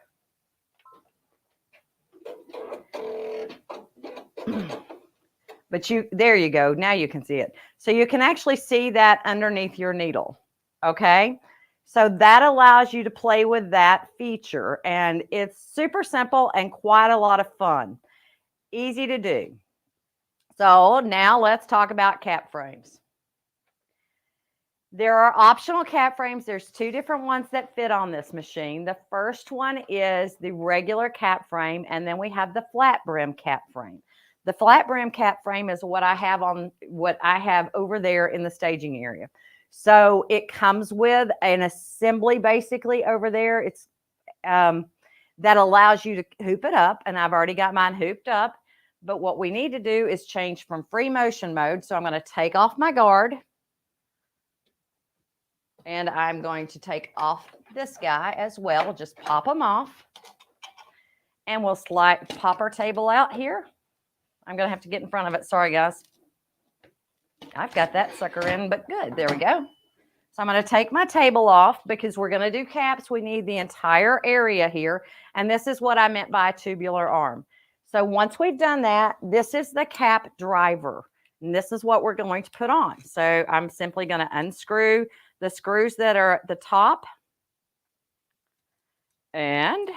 But there you go. Now you can see it. So you can actually see that underneath your needle. Okay. So that allows you to play with that feature, and it's super simple and quite a lot of fun. Easy to do. So now let's talk about cap frames. There are optional cap frames. There's two different ones that fit on this machine. The first one is the regular cap frame, and then we have the flat brim cap frame. The flat brim cap frame is what I have over there in the staging area. So it comes with an assembly basically over there. It's that allows you to hoop it up, and I've already got mine hooped up. But what we need to do is change from free motion mode. So I'm going to take off my guard, and I'm going to take off this guy as well. Just pop them off, and we'll pop our table out here. I'm going to have to get in front of it. Sorry, guys. I've got that sucker in, but good. There we go. So I'm going to take my table off because we're going to do caps. We need the entire area here. And this is what I meant by a tubular arm. So once we've done that, this is the cap driver. And this is what we're going to put on. So I'm simply going to unscrew the screws that are at the top and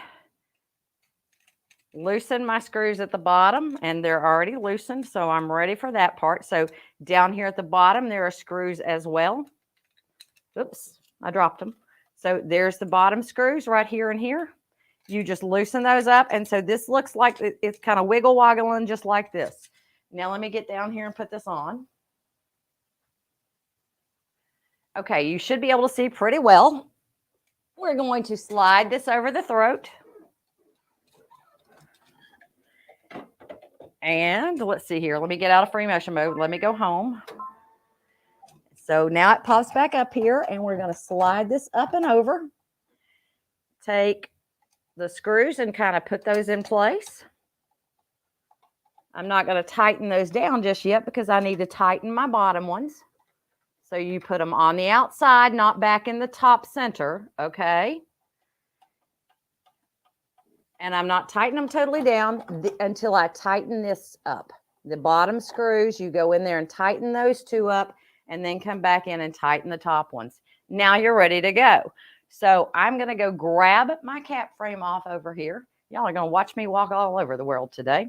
loosen my screws at the bottom, and they're already loosened, so I'm ready for that part. So down here at the bottom, there are screws as well. Oops, I dropped them. So there's the bottom screws right here and here. You just loosen those up, and so this looks like it's kind of wiggle woggling just like this. Now let me get down here and put this on. Okay, you should be able to see pretty well. We're going to slide this over the throat. And let's see here. Let me get out of free motion mode. Let me go home. So now it pops back up here, and we're going to slide this up and over. Take the screws and kind of put those in place. I'm not going to tighten those down just yet because I need to tighten my bottom ones. So you put them on the outside, not back in the top center, okay? And I'm not tightening them totally down until I tighten this up. The bottom screws, you go in there and tighten those two up, and then come back in and tighten the top ones. Now you're ready to go. So I'm going to go grab my cap frame off over here. Y'all are going to watch me walk all over the world today.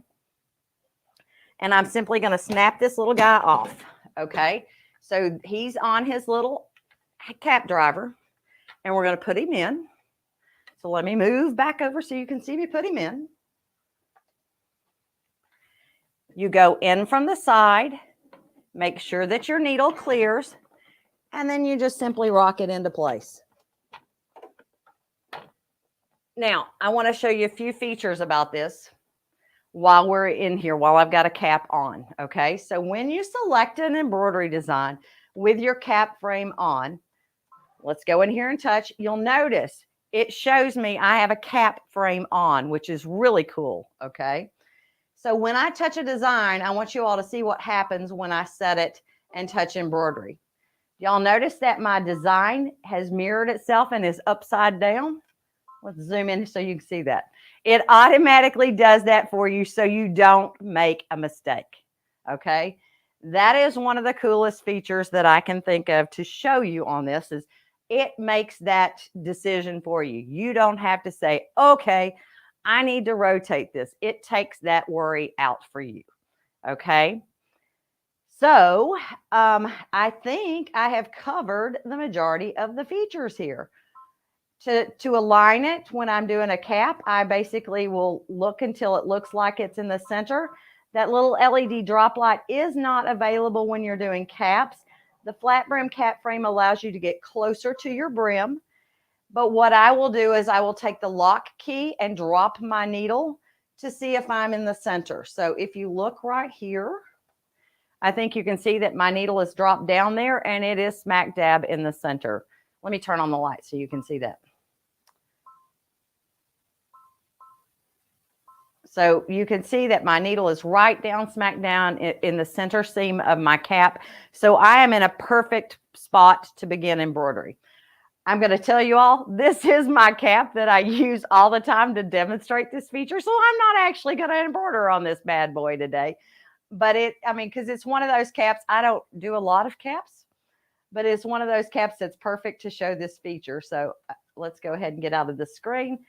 And I'm simply going to snap this little guy off, okay? So he's on his little cap driver, and we're going to put him in. So let me move back over so you can see me put him in. You go in from the side, make sure that your needle clears, and then you just simply rock it into place. Now, I want to show you a few features about this while we're in here, while I've got a cap on, okay? So when you select an embroidery design with your cap frame on, let's go in here and touch. You'll notice it shows me I have a cap frame on, which is really cool, okay? So when I touch a design, I want you all to see what happens when I set it and touch embroidery. Y'all notice that my design has mirrored itself and is upside down? Let's zoom in so you can see that. It automatically does that for you so you don't make a mistake, okay? That is one of the coolest features that I can think of to show you on this is it makes that decision for you. You don't have to say, okay, I need to rotate this. It takes that worry out for you, okay? So I think I have covered the majority of the features here. To align it when I'm doing a cap, I basically will look until it looks like it's in the center. That little LED drop light is not available when you're doing caps. The flat brim cap frame allows you to get closer to your brim. But what I will do is I will take the lock key and drop my needle to see if I'm in the center. So if you look right here, I think you can see that my needle is dropped down there and it is smack dab in the center. Let me turn on the light so you can see that. So you can see that my needle is right down, smack down in the center seam of my cap. So I am in a perfect spot to begin embroidery. I'm going to tell you all, this is my cap that I use all the time to demonstrate this feature. So I'm not actually going to embroider on this bad boy today. But because it's one of those caps, I don't do a lot of caps, but it's one of those caps that's perfect to show this feature. So let's go ahead and get out of the screen,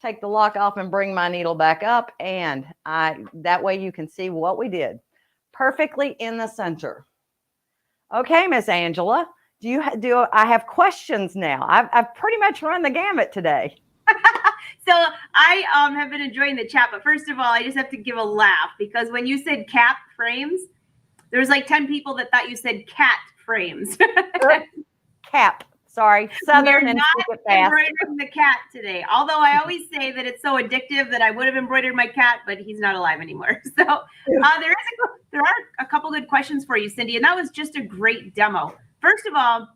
take the lock off and bring my needle back up. And that way you can see what we did perfectly in the center. Okay, Miss Angela. I have questions now? I've pretty much run the gamut today. So I have been enjoying the chat, but first of all, I just have to give a laugh because when you said cap frames, there was like 10 people that thought you said cat frames. Cap. Sorry, Southern We're and not embroidering the cat today. Although I always say that it's so addictive that I would have embroidered my cat, but he's not alive anymore. So there are a couple good questions for you, Cindy, and that was just a great demo. First of all,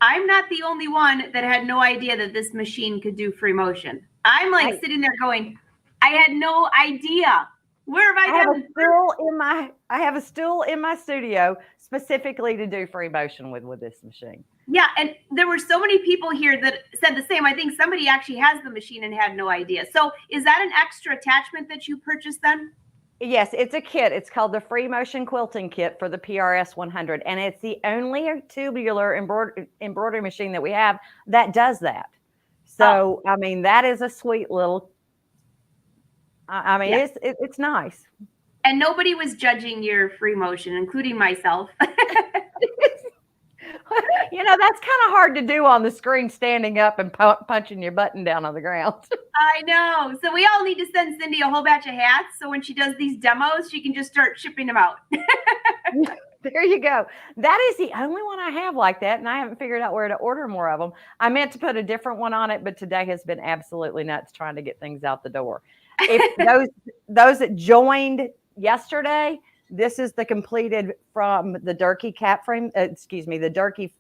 I'm not the only one that had no idea that this machine could do free motion. I'm like sitting there going, I had no idea. Where have I done? I have a stool in my studio specifically to do free motion with this machine. Yeah, and there were so many people here that said the same. I think somebody actually has the machine and had no idea. So is that an extra attachment that you purchased then? Yes, it's a kit. It's called the Free Motion Quilting Kit for the PRS 100. And it's the only tubular embroidery machine that we have that does that. So, that is a sweet little, it's nice. And nobody was judging your free motion, including myself. That's kind of hard to do on the screen, standing up and punching your button down on the ground. I know. So we all need to send Cindy a whole batch of hats. So when she does these demos, she can just start shipping them out. There you go. That is the only one I have like that. And I haven't figured out where to order more of them. I meant to put a different one on it, but today has been absolutely nuts trying to get things out the door. If those that joined yesterday, this is the completed from the Durkee cap frame, the Durkee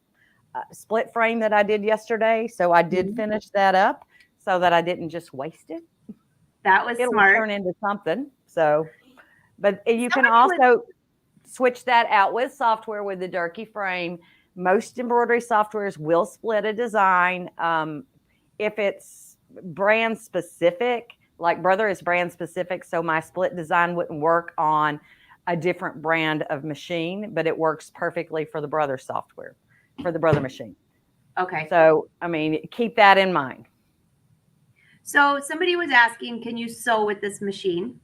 split frame that I did yesterday. So I did finish that up so that I didn't just waste it. That was It'll smart. turn into something. So, but you can also switch that out with software with the Durkee frame. Most embroidery softwares will split a design. If it's brand specific, like Brother is brand specific, so my split design wouldn't work on a different brand of machine, but it works perfectly for the Brother software, for the Brother machine. Okay. So, keep that in mind. So somebody was asking, can you sew with this machine?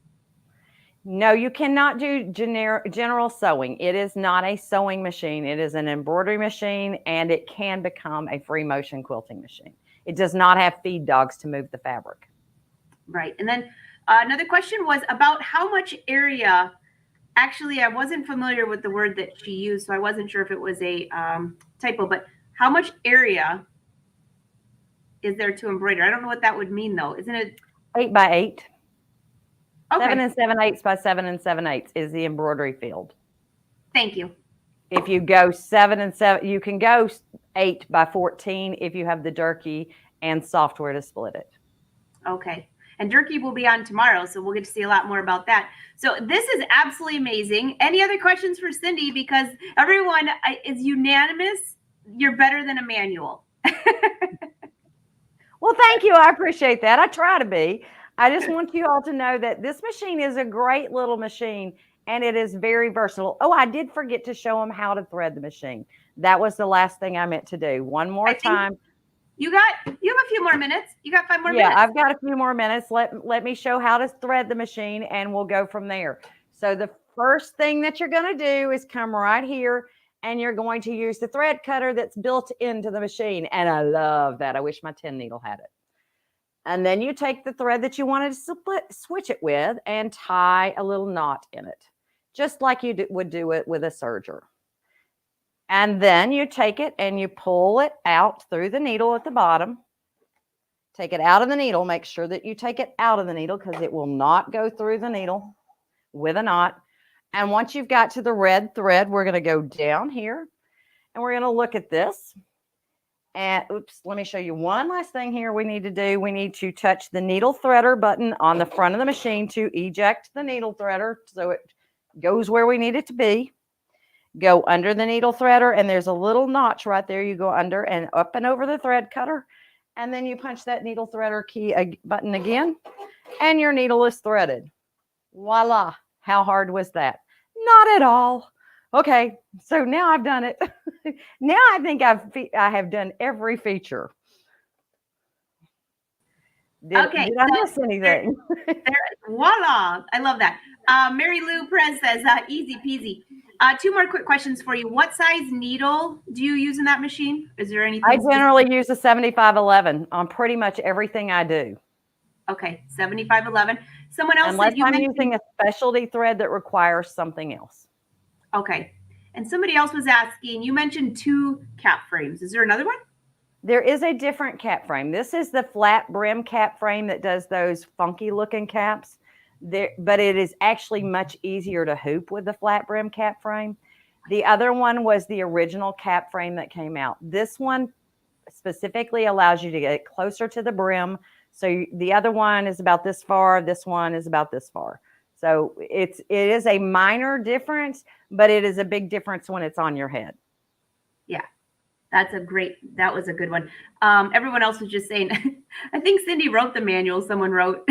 No, you cannot do general sewing. It is not a sewing machine. It is an embroidery machine, and it can become a free motion quilting machine. It does not have feed dogs to move the fabric. Right. And then another question was about how much area. Actually, I wasn't familiar with the word that she used, so I wasn't sure if it was a typo, but how much area is there to embroider? I don't know what that would mean, though. Isn't it 8 by 8? Okay. 7 7/8 by 7 7/8 is the embroidery field. Thank you. If you go 7 7, you can go 8 by 14 if you have the Durkee and software to split it. Okay. And Durkee will be on tomorrow, so we'll get to see a lot more about that. So this is absolutely amazing. Any other questions for Cindy? Because everyone is unanimous. You're better than a manual. Well, thank you. I appreciate that. I try to be. I just want you all to know that this machine is a great little machine, and it is very versatile. Oh, I did forget to show them how to thread the machine. That was the last thing I meant to do. One more time. You have a few more minutes. You got 5 more minutes. Yeah, I've got a few more minutes. Let me show how to thread the machine, and we'll go from there. So the first thing that you're going to do is come right here, and you're going to use the thread cutter that's built into the machine. And I love that. I wish my 10 needle had it. And then you take the thread that you wanted to switch it with and tie a little knot in it, just like you would do it with a serger. And then you take it and you pull it out through the needle at the bottom. Take it out of the needle. Make sure that you take it out of the needle because it will not go through the needle with a knot. And once you've got to the red thread, we're going to go down here and we're going to look at this. And oops, let me show you one last thing here we need to do. We need to touch the needle threader button on the front of the machine to eject the needle threader so it goes where we need it to be. go under the needle threader, and there's a little notch right there. You go under and up and over the thread cutter, and then you punch that needle threader key button again, and your needle is threaded. Voila. How hard was that? Not at all. Okay, so now I've done it. Now I think I have done every feature. Did I miss anything? Voila. I love that. Mary Lou Perez says, easy peasy. 2 more quick questions for you. What size needle do you use in that machine? Is there anything? I generally use a 7511 on pretty much everything I do. Okay, 7511. Someone else Unless said you I'm mentioned, using a specialty thread that requires something else. okay. And somebody else was asking, you mentioned 2 cap frames. Is there another one? There is a different cap frame. This is the flat brim cap frame that does those funky looking caps. But it is actually much easier to hoop with the flat brim cap frame. The other one was the original cap frame that came out. This one specifically allows you to get closer to the brim. So the other one is about this far. This one is about this far. So it is a minor difference, but it is a big difference when it's on your head. Yeah, that was a good one. Everyone else was just saying, I think Cindy wrote the manual someone wrote.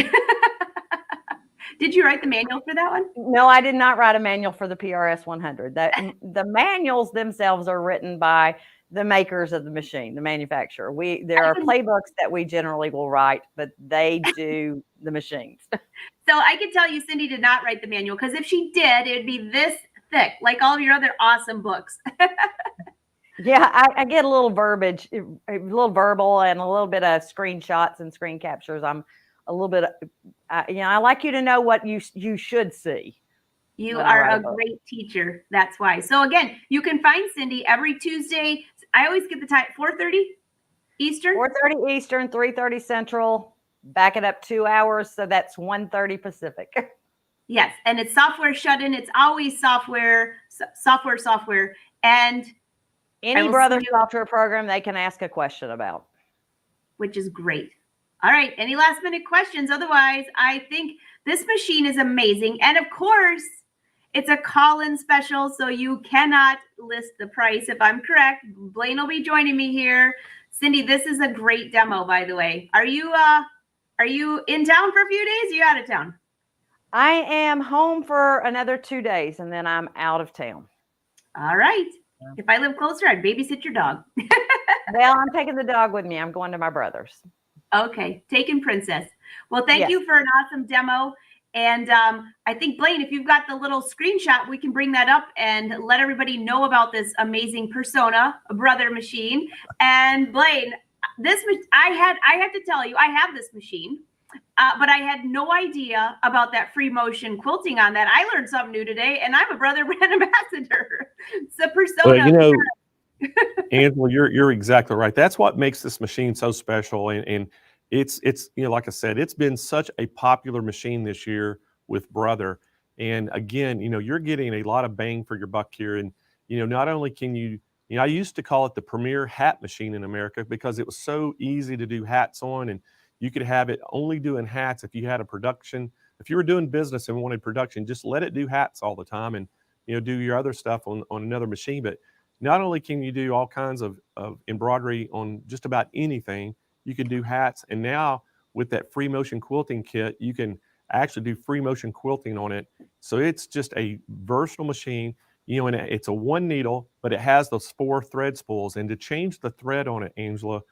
Did you write the manual for that one? No, I did not write a manual for the PRS 100. The manuals themselves are written by the makers of the machine, the manufacturer. There are playbooks that we generally will write, but they do the machines. So I can tell you Cindy did not write the manual, because if she did, it would be this thick, like all of your other awesome books. Yeah, I get a little verbiage, a little verbal, and a little bit of screenshots and screen captures. I'm a little bit, I like you to know what you should see. You are a great teacher. That's why. So again, you can find Cindy every Tuesday. I always get the time, 4:30 Eastern. 4:30 Eastern, 3:30 Central. Back it up 2 hours, so that's 1:30 Pacific. Yes, and it's software shut-in. It's always software, and any brother software program they can ask a question about, which is great. All right, any last minute questions? Otherwise, I think this machine is amazing, and of course, it's a call-in special, so you cannot list the price. If I'm correct, Blaine will be joining me here. Cindy, this is a great demo, by the way. Are you in town for a few days? Or are you out of town? I am home for another 2 days, and then I'm out of town. All right. If I live closer, I'd babysit your dog. Well, I'm taking the dog with me. I'm going to my brother's. Okay, taking Princess. Well, thank you for an awesome demo. And I think, Blaine, if you've got the little screenshot, we can bring that up and let everybody know about this amazing Persona, a brother machine. And Blaine, I had to tell you, I have this machine, but I had no idea about that free motion quilting on that. I learned something new today, and I'm a brother brand ambassador. It's a Persona. Well, Angela, you're exactly right. That's what makes this machine so special. And it's like I said, it's been such a popular machine this year with Brother. And again, you're getting a lot of bang for your buck here. And not only can you, I used to call it the premier hat machine in America because it was so easy to do hats on, and you could have it only doing hats. If you had a production, if you were doing business and wanted production, just let it do hats all the time, and do your other stuff on another machine. But not only can you do all kinds of embroidery on just about anything, you can do hats. And now with that free motion quilting kit, you can actually do free motion quilting on it. So it's just a versatile machine, and it's a 1 needle, but it has those 4 thread spools. And to change the thread on it, Angela,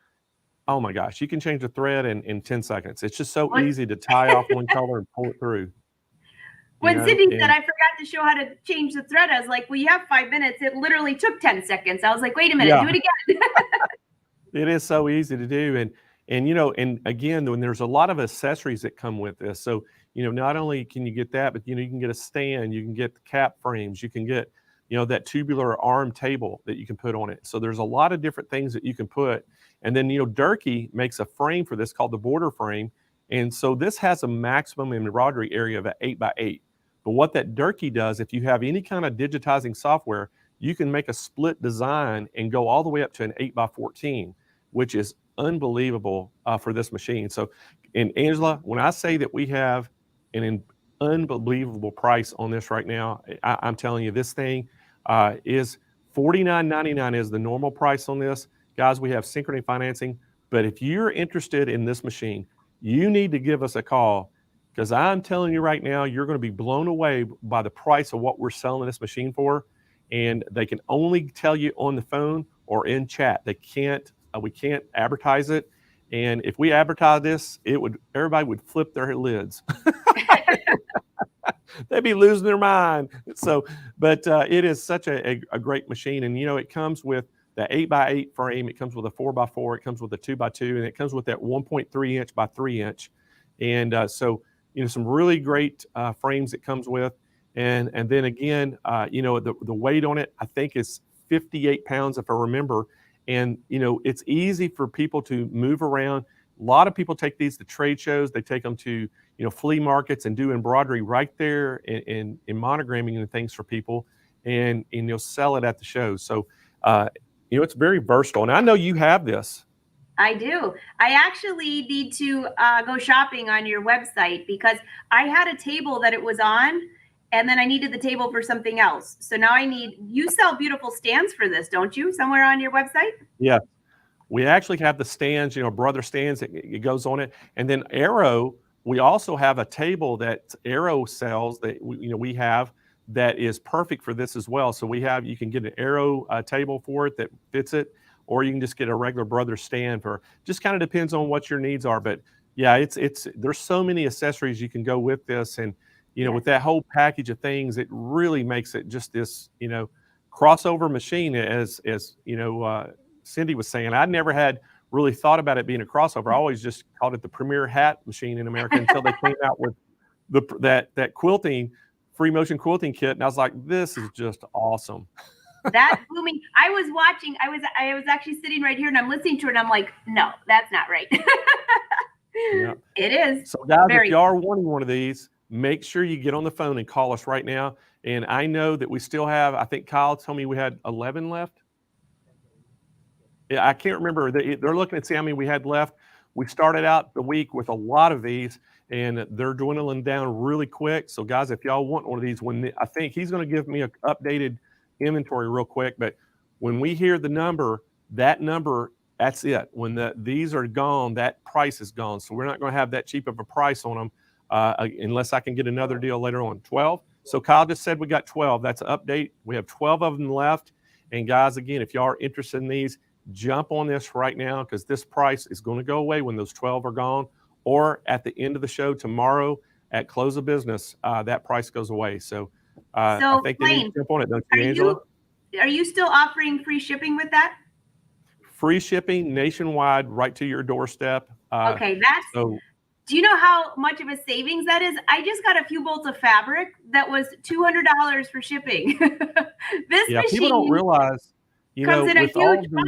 oh my gosh, you can change the thread in 10 seconds. It's just so easy to tie off one color and pull it through. When Cindy said I forgot to show how to change the thread, I was like, well, you have 5 minutes. It literally took 10 seconds. I was like, wait a minute, do it again. It is so easy to do. And again, when there's a lot of accessories that come with this. So, not only can you get that, but you can get a stand, you can get the cap frames, you can get, that tubular arm table that you can put on it. So there's a lot of different things that you can put. And then, Durkee makes a frame for this called the border frame. And so this has a maximum embroidery area of 8x8. But what that Durkee does, if you have any kind of digitizing software, you can make a split design and go all the way up to an 8x14, which is unbelievable for this machine. So, and Angela, when I say that we have an unbelievable price on this right now, I'm telling you, this thing, is $49.99 is the normal price on this. Guys, we have Synchrony financing, but if you're interested in this machine, you need to give us a call, because I'm telling you right now, you're going to be blown away by the price of what we're selling this machine for. And they can only tell you on the phone or in chat. They can't, we can't advertise it. And if we advertise this, everybody would flip their lids. They'd be losing their mind. So, but it is such a great machine. And, you know, it comes with the 8x8 frame. It comes with a 4x4. It comes with a 2x2, and it comes with that 1.3 inch by 3 inch. And so, you know, some really great frames it comes with. And then again, you know, the weight on it, I think is 58 pounds, if I remember. And, you know, it's easy for people to move around. A lot of people take these to trade shows. They take them to, you know, flea markets and do embroidery right there in monogramming and things for people, and you'll sell it at the show. So, you know, it's very versatile. And I know you have this. I do. I actually need to go shopping on your website, because I had a table that it was on, and then I needed the table for something else. So now you sell beautiful stands for this, don't you? Somewhere on your website? Yeah. We actually have the stands, you know, brother stands, it goes on it. And then Arrow, we also have a table that Arrow sells that we have that is perfect for this as well. So you can get an Arrow table for it that fits it, or you can just get a regular brother stand just kind of depends on what your needs are. But yeah, there's so many accessories you can go with this. And, you know, with that whole package of things, it really makes it just this, you know, crossover machine, as you know, Cindy was saying. I never had really thought about it being a crossover. I always just called it the premier hat machine in America until they came out with that quilting, free motion quilting kit. And I was like, this is just awesome. That booming. I was actually sitting right here, and I'm listening to it, and I'm like, no, that's not right. Yeah. It is. So guys, if you are wanting one of these, make sure you get on the phone and call us right now. And I know that we still have, I think Kyle told me we had 11 left. Yeah, I can't remember. They're looking to see how many we had left. We started out the week with a lot of these, and they're dwindling down really quick. So guys, if y'all want one of these, I think he's going to give me an updated inventory real quick. But when we hear the number, that's it. When these are gone, that price is gone. So we're not going to have that cheap of a price on them unless I can get another deal later on. 12. So Kyle just said we got 12. That's an update. We have 12 of them left. And guys, again, if y'all are interested in these, jump on this right now, because this price is going to go away when those 12 are gone, or at the end of the show tomorrow at close of business, that price goes away. So I think they need to jump on it, don't you, Angela? Are you still offering free shipping with that? Free shipping nationwide, right to your doorstep. Okay, do you know how much of a savings that is? I just got a few bolts of fabric that was $200 for shipping. This machine, people don't realize, you know, comes in a with all huge box,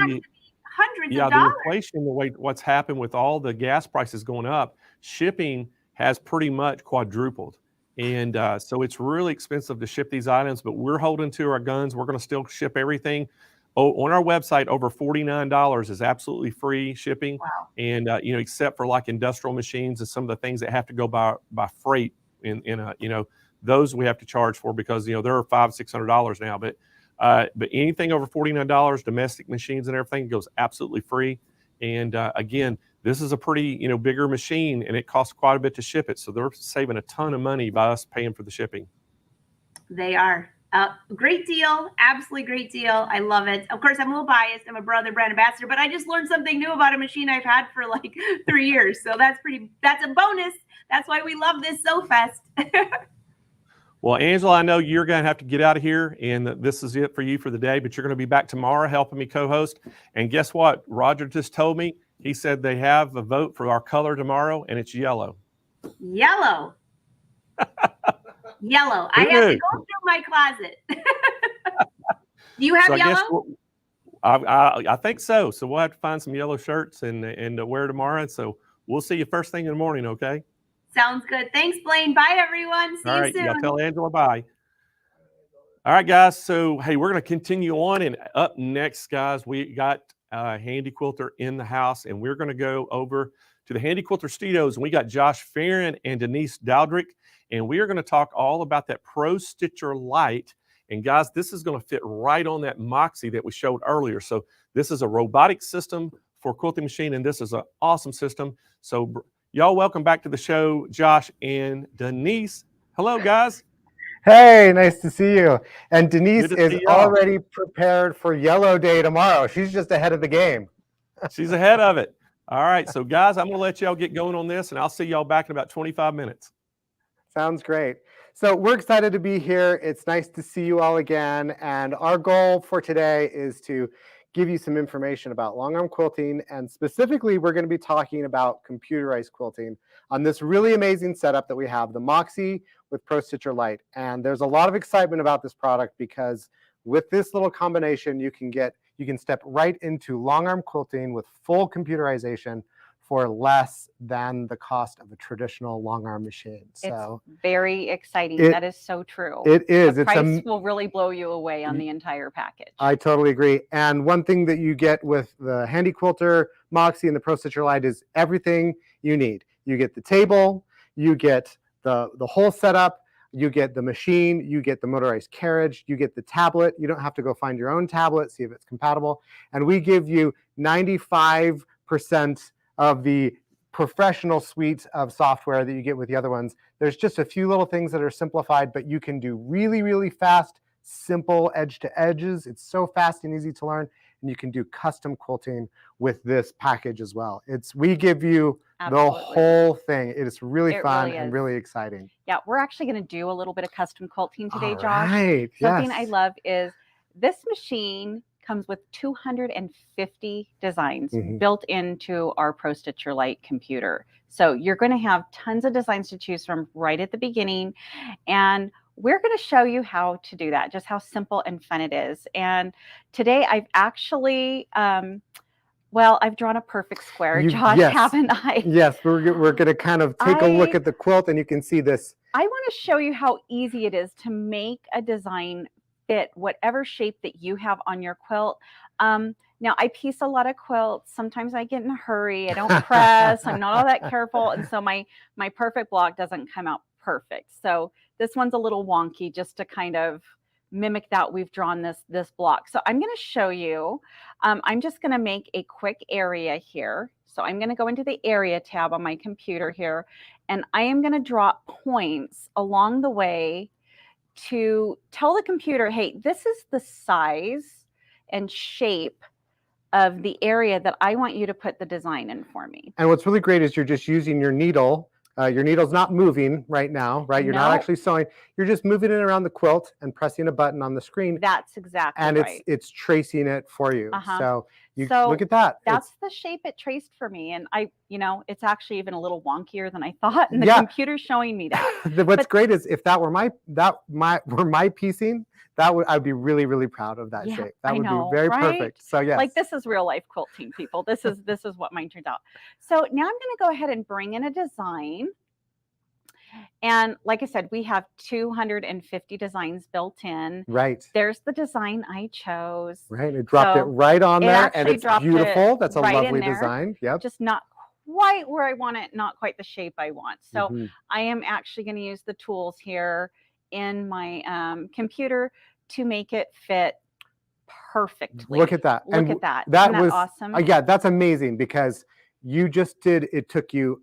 hundreds of the dollars. inflation, what's happened with all the gas prices going up, shipping has pretty much quadrupled. And so it's really expensive to ship these items, but we're holding to our guns. We're going to still ship everything. On our website, over $49 is absolutely free shipping. Wow. And, you know, except for like industrial machines and some of the things that have to go by freight you know, those we have to charge for, because, you know, they're $500-600 now. But anything over $49, domestic machines and everything, goes absolutely free. And again, this is a pretty, you know, bigger machine, and it costs quite a bit to ship it. So they're saving a ton of money by us paying for the shipping. They are. Great deal. Absolutely great deal. I love it. Of course, I'm a little biased. I'm a brother brand ambassador, but I just learned something new about a machine I've had for like 3 years. So that's a bonus. That's why we love this Sew Fest. Well, Angela, I know you're going to have to get out of here, and this is it for you for the day, but you're going to be back tomorrow helping me co-host. And guess what? Roger just told me, he said they have a vote for our color tomorrow, and it's yellow. Yellow. Yellow. I have to go through my closet. Do you have yellow? I think so. So we'll have to find some yellow shirts and wear tomorrow. So we'll see you first thing in the morning, okay? Sounds good. Thanks, Blaine. Bye, everyone. See you soon. Yeah, tell Angela bye. All right, guys. So, hey, we're going to continue on. And up next, guys, we got Handy Quilter in the house. And we're going to go over to the Handy Quilter Studios. And we got Josh Farron and Denise Dowdrick. And we are going to talk all about that Pro Stitcher Lite And guys, this is going to fit right on that Moxie that we showed earlier. So this is a robotic system for quilting machine, and this is an awesome system. So y'all welcome back to the show, Josh and Denise. Hello, guys. Hey, nice to see you. And Denise Good to is see y'all. already prepared for Yellow Day tomorrow. She's just ahead of the game. She's ahead of it. All right, so guys, I'm going to let y'all get going on this, and I'll see y'all back in about 25 minutes. Sounds great. So we're excited to be here. It's nice to see you all again. And our goal for today is to give you some information about long arm quilting. And specifically, we're going to be talking about computerized quilting on this really amazing setup that we have, the Moxie with Pro Stitcher Lite. And there's a lot of excitement about this product because with this little combination, you can step right into long arm quilting with full computerization for less than the cost of a traditional long arm machine. So it's very exciting. it- That is so true. it is. The It's price will really blow you away on the entire package. I totally agree. And one thing that you get with the Handy Quilter Moxie and the Pro Stitcher Lite is everything you need. You get the table, you get the whole setup, you get the machine, you get the motorized carriage, you get the tablet. You don't have to go find your own tablet, see if it's compatible. And we give you 95% of the professional suite of software that you get with the other ones. There's just a few little things that are simplified, but you can do really, really fast, simple edge to edges. It's so fast and easy to learn. And you can do custom quilting with this package as well. We give you the whole thing. It is really fun really and is. really exciting. Yeah, we're actually going to do a little bit of custom quilting today, All Josh. right, Something yes. I love is this machine comes with 250 designs Mhm. built into our Pro Stitcher Lite computer. So you're going to have tons of designs to choose from right at the beginning. And we're going to show you how to do that, just how simple and fun it is. And today I've actually, I've drawn a perfect square, Josh, Yes. haven't I? Yes, we're going to kind of take a look at the quilt and you can see this. I want to show you how easy it is to make a design fit whatever shape that you have on your quilt. Now, I piece a lot of quilts. Sometimes I get in a hurry. I don't press. I'm not all that careful. And so my perfect block doesn't come out perfect. So this one's a little wonky just to kind of mimic that we've drawn this block. So I'm going to show you. I'm just going to make a quick area here. So I'm going to go into the area tab on my computer here, and I am going to draw points along the way to tell the computer, hey, this is the size and shape of the area that I want you to put the design in for me. And what's really great is you're just using your needle. Your needle's not moving right now, right? You're not No. actually sewing. You're just moving it around the quilt and pressing a button on the screen. That's exactly And right. it's tracing it for you. Uh-huh. So you So look at that. That's the shape it traced for me. And it's actually even a little wonkier than I thought. And the Yeah. computer's showing me that. What's great is if that were my piecing, I'd be really, really proud of that Yeah, shape. That I would know, be very right? perfect. So yes. Like this is real life quilting, people. This is what mine turned out. So now I'm going to go ahead and bring in a design. And like I said, we have 250 designs built in. Right. There's the design I chose. Right. It dropped it So right on it there, and actually it's dropped it beautiful. That's a right in lovely there. design. Yep. Just not quite where I want it, not quite the shape I want. So Mhm. I am actually going to use the tools here in my computer to make it fit perfectly. Look at that. Look at that. That Isn't that was awesome? yeah, that's amazing because you just did. It took you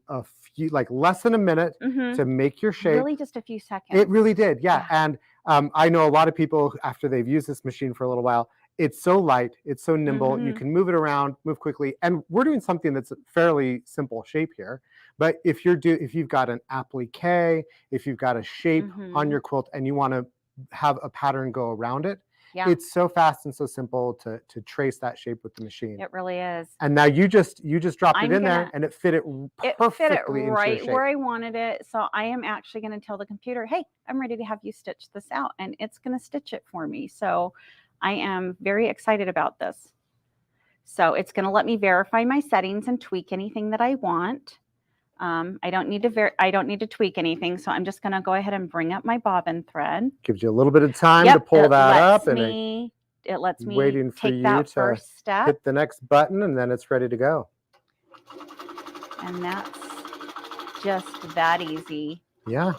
less than a minute Mhm. to make your shape. Really just a few seconds. It really did, yeah. And I know a lot of people after they've used this machine for a little while. It's so light, it's so nimble. You Mhm. can move it around, move quickly, and we're doing something that's a fairly simple shape here. But if you've got an applique, if you've got a shape on Mhm. your quilt, and you want to have a pattern go around it, Yeah. it's so fast and so simple to trace that shape with the machine. It really is. And now you just dropped I'm it in there, gonna- and it fit it It perfectly fit it into your right shape. where I wanted it. So I am actually going to tell the computer, hey, I'm ready to have you stitch this out. And it's going to stitch it for me. So I am very excited about this. So it's going to let me verify my settings and tweak anything that I want. I don't need to tweak anything. So I'm just going to go ahead and bring up my bobbin thread. Gives you a little bit of time Yep, to pull it that lets up, and it lets me waiting for take you that to first step. hit the next button, and then it's ready to go. And that's just that easy. Yeah.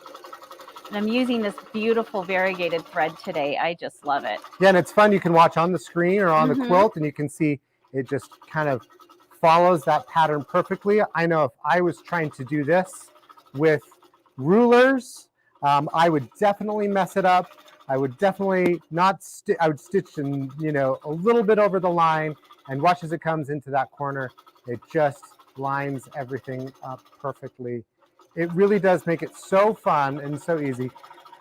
And I'm using this beautiful variegated thread today. I just love it. Yeah, and it's fun. You can watch on the screen or on the Mhm. quilt, and you can see it just kind of follows that pattern perfectly. I know if I was trying to do this with rulers, I would definitely mess it up. I would definitely not I would stitch in, you know, a little bit over the line, and watch as it comes into that corner. It just lines everything up perfectly. It really does make it so fun and so easy.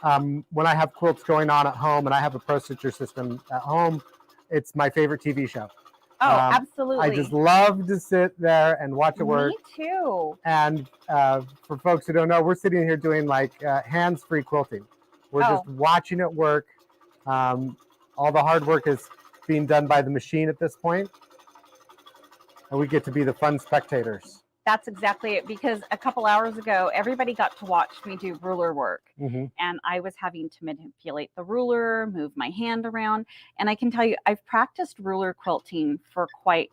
When I have quilts going on at home and I have a Pro Stitcher system at home, it's my favorite TV show. Oh, I absolutely. just love to sit there and watch it work. Me too. And for folks who don't know, we're sitting here doing like hands-free quilting. We're Oh. just watching it work. All the hard work is being done by the machine at this point, and we get to be the fun spectators. That's exactly it. Because a couple hours ago, everybody got to watch me do ruler work. Mhm. And I was having to manipulate the ruler, move my hand around. And I can tell you, I've practiced ruler quilting for quite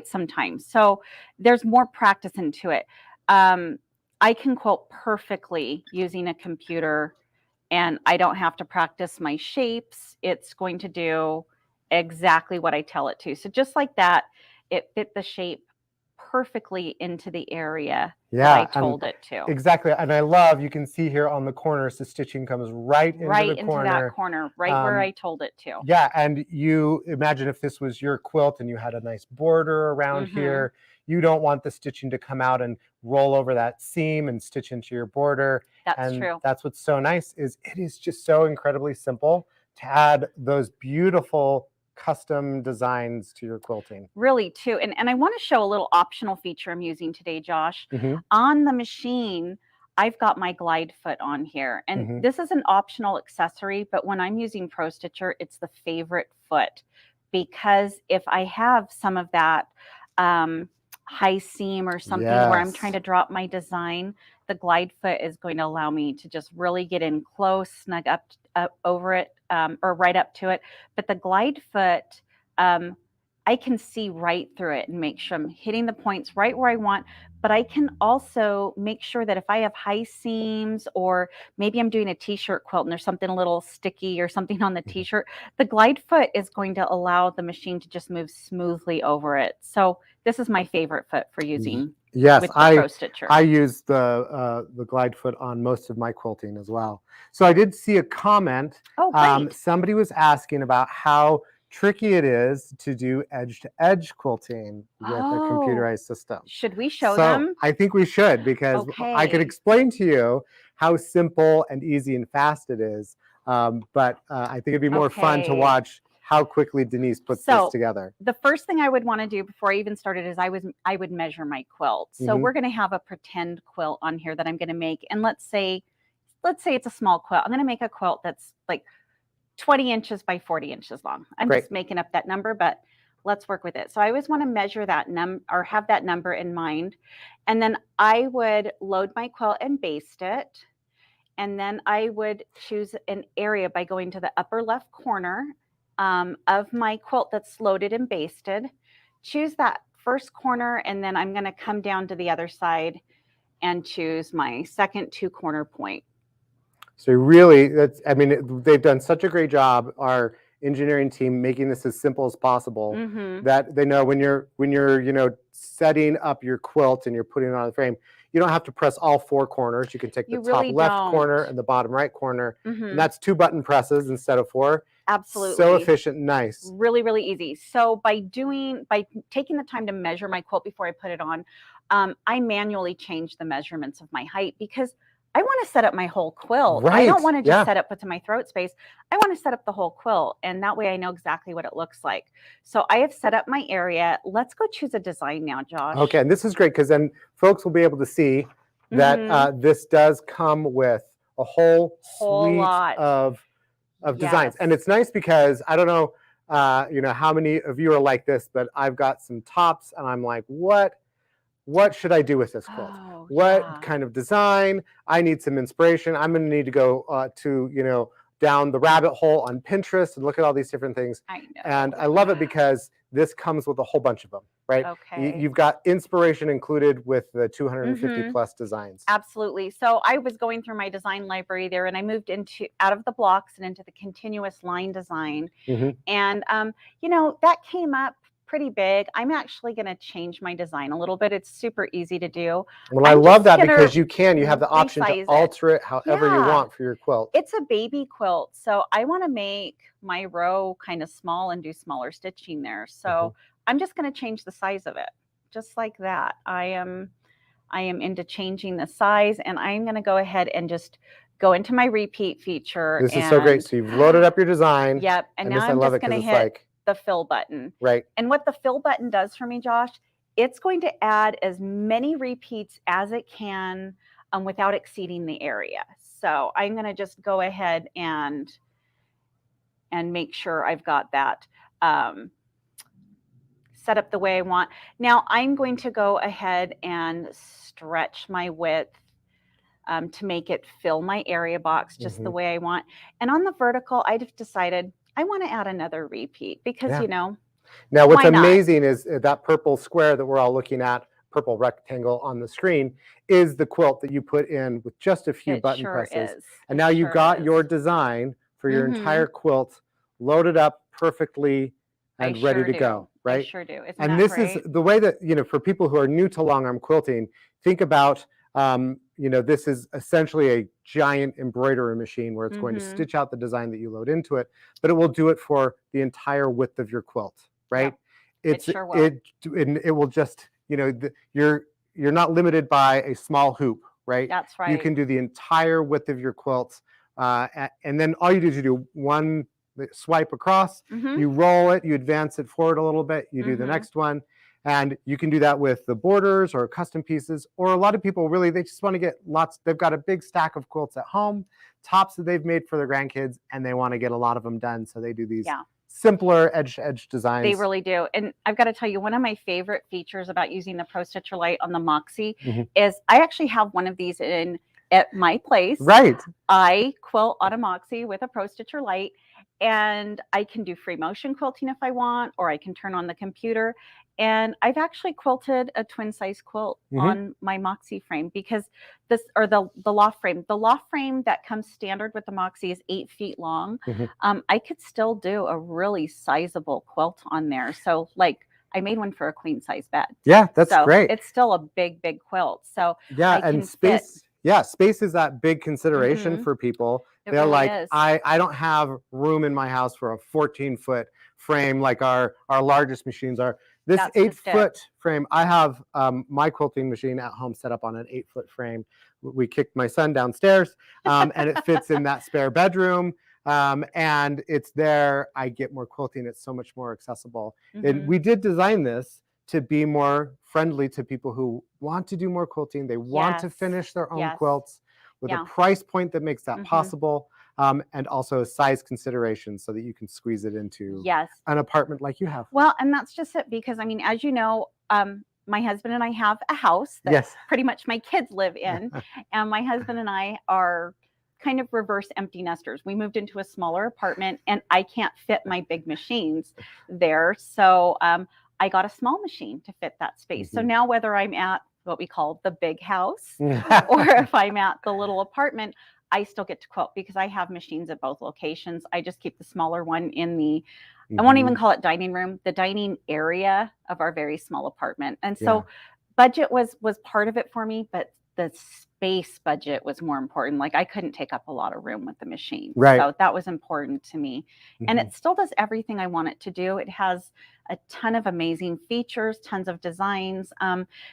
some time. So there's more practice into it. I can quilt perfectly using a computer, and I don't have to practice my shapes. It's going to do exactly what I tell it to. So just like that, it fit the shape perfectly into the area that I told it to. Exactly. And I love, you can see here on the corners, the stitching comes right into Right the into corner. that corner, right where I told it to. Yeah, and you imagine if this was your quilt and you had a nice border around Mhm. here, you don't want the stitching to come out and roll over that seam and stitch into your border. That's and true. That's what's so nice, is it is just so incredibly simple to add those beautiful custom designs to your quilting. Really too. And I want to show a little optional feature I'm using today, Josh. Mhm. On the machine, I've got my glide foot on here. And Mhm. this is an optional accessory, but when I'm using Pro Stitcher, it's the favorite foot. Because if I have some of that high seam or something where I'm trying Yes. to drop my design, the glide foot is going to allow me to just really get in close, snug up over it, or right up to it. But the glide foot, I can see right through it and make sure I'm hitting the points right where I want. But I can also make sure that if I have high seams, or maybe I'm doing a t-shirt quilt and there's something a little sticky or something on the t-shirt, the glide foot is going to allow the machine to just move smoothly over it. So this is my favorite foot for using Yes, with the Pro Stitcher. I use the glide foot on most of my quilting as well. So I did see a comment. Oh, great. Somebody was asking about how tricky it is to do edge-to-edge quilting with a computerized system. Should we show So them? I think we should, because I could Okay. explain to you how simple and easy and fast it is. But I think it'd be more fun to Okay. watch how quickly Denise puts So this together. the first thing I would want to do before I even started is I would measure my quilt. So Mhm. we're going to have a pretend quilt on here that I'm going to make. And let's say it's a small quilt. I'm going to make a quilt that's like 20 inches by 40 inches long. I'm Great. just making up that number, but let's work with it. So I always want to measure that or have that number in mind. And then I would load my quilt and baste it. And then I would choose an area by going to the upper left corner of my quilt that's loaded and basted. Choose that first corner, and then I'm going to come down to the other side and choose my second 2-corner point. So really, they've done such a great job, our engineering team, making this as simple as possible, Mhm. that they know when you're setting up your quilt and you're putting it on the frame, you don't have to press all 4 corners. You can take the You top really left corner don't. and the bottom right corner, Mhm. and that's 2 button presses instead of 4. Absolutely. So efficient and nice. Really, really easy. So by taking the time to measure my quilt before I put it on, I manually change the measurements of my height, because I want to set up my whole quilt. I don't Right, want to just yeah. set up what's in my throat space. I want to set up the whole quilt, and that way I know exactly what it looks like. So I have set up my area. Let's go choose a design now, Josh. Okay, and this is great, because then folks will be able to see that Mhm. this does come with a whole suite lot. of designs. And it's nice because I don't know, how many of you are like this, but I've got some tops and I'm like, what should I do with this quilt? Oh, What kind of design? I need some inspiration. I'm going to need to go down the rabbit hole on Pinterest and look at all these different things. I know. And I love it because this comes with a whole bunch of them, right? Okay. You've got inspiration included with the 250 Mhm. plus designs. Absolutely. So I was going through my design library there, and I moved out of the blocks and into the continuous line design. Mhm. And you know, that came up pretty big. I'm actually going to change my design a little bit. It's super easy to do. Well, I I'm love just that gonna because you have the option to resize it. alter it however you Yeah. want for your quilt. It's a baby quilt, so I want to make my row kind of small and do smaller stitching there. So I'm just going to change the size of it, just like that. I am into changing the size, and I'm going to go ahead and just go into my repeat feature. This is so great. So you've loaded up your design. Yep. And now this, I I'm love just it going to because hit it's like, the fill button. right. And what the fill button does for me, Josh, it's going to add as many repeats as it can without exceeding the area. So I'm going to just go ahead and make sure I've got that set up the way I want. Now I'm going to go ahead and stretch my width to make it fill my area box just the way I want. And on the vertical, I've decided I want to add another repeat because, you know, now what's why not? amazing is that purple square that we're all looking at, purple rectangle on the screen, is the quilt that you put in with just a few button presses. And now you've got your design for your entire quilt loaded up perfectly and ready to go, right? I sure do. Isn't And that this great? is the way that, you know, for people who are new to long arm quilting, think about, you know, this is essentially a giant embroidery machine where it's going to stitch out the design that you load into it, but it will do it for the entire width of your quilt, right? It sure will. It will just, you know, you're not limited by a small hoop, right? That's right. You can do the entire width of your quilt, and then all you do is you do one swipe across, you roll it, you advance it forward a little bit, you do the next one. And you can do that with the borders or custom pieces, or a lot of people really, they just want to get lots. They've got a big stack of quilts at home, tops that they've made for their grandkids, and they want to get a lot of them done. So they do these simpler edge designs. They really do. And I've got to tell you, one of my favorite features about using the Pro Stitcher Lite on the Moxie is I actually have one of these at my place. Right. I quilt on a Moxie with a Pro Stitcher Lite, and I can do free motion quilting if I want, or I can turn on the computer. And I've actually quilted a twin size quilt on my Moxie frame because the loft frame that comes standard with the Moxie is 8 feet long. I could still do a really sizable quilt on there. So like I made one for a queen size bed. Yeah, that's great. It's still a big quilt. So yeah, I and space. Yeah, space is that big consideration for people. They're really like, is. I don't have room in my house for a 14-foot frame like our largest machines are. This That's 8-foot frame, I have my quilting machine at home set up on an 8-foot frame. We kicked my son downstairs, and it fits in that spare bedroom. And it's there. I get more quilting. It's so much more accessible. And we did design this to be more friendly to people who want to do more quilting. They want to finish their own quilts with a price point that makes that possible. And also a size consideration so that you can squeeze it into an apartment like you have. Well, and that's just it, because I mean, as you know, my husband and I have a house that pretty much my kids live in, and my husband and I are kind of reverse empty nesters. We moved into a smaller apartment, and I can't fit my big machines there, so I got a small machine to fit that space. So now whether I'm at what we call the big house or if I'm at the little apartment, I still get to quilt because I have machines at both locations. I just keep the smaller one in the, I won't even call it dining room, the dining area of our very small apartment. And so budget was part of it for me, but the space budget was more important. Like I couldn't take up a lot of room with the machine. Right. So that was important to me. And it still does everything I want it to do. It has a ton of amazing features, tons of designs.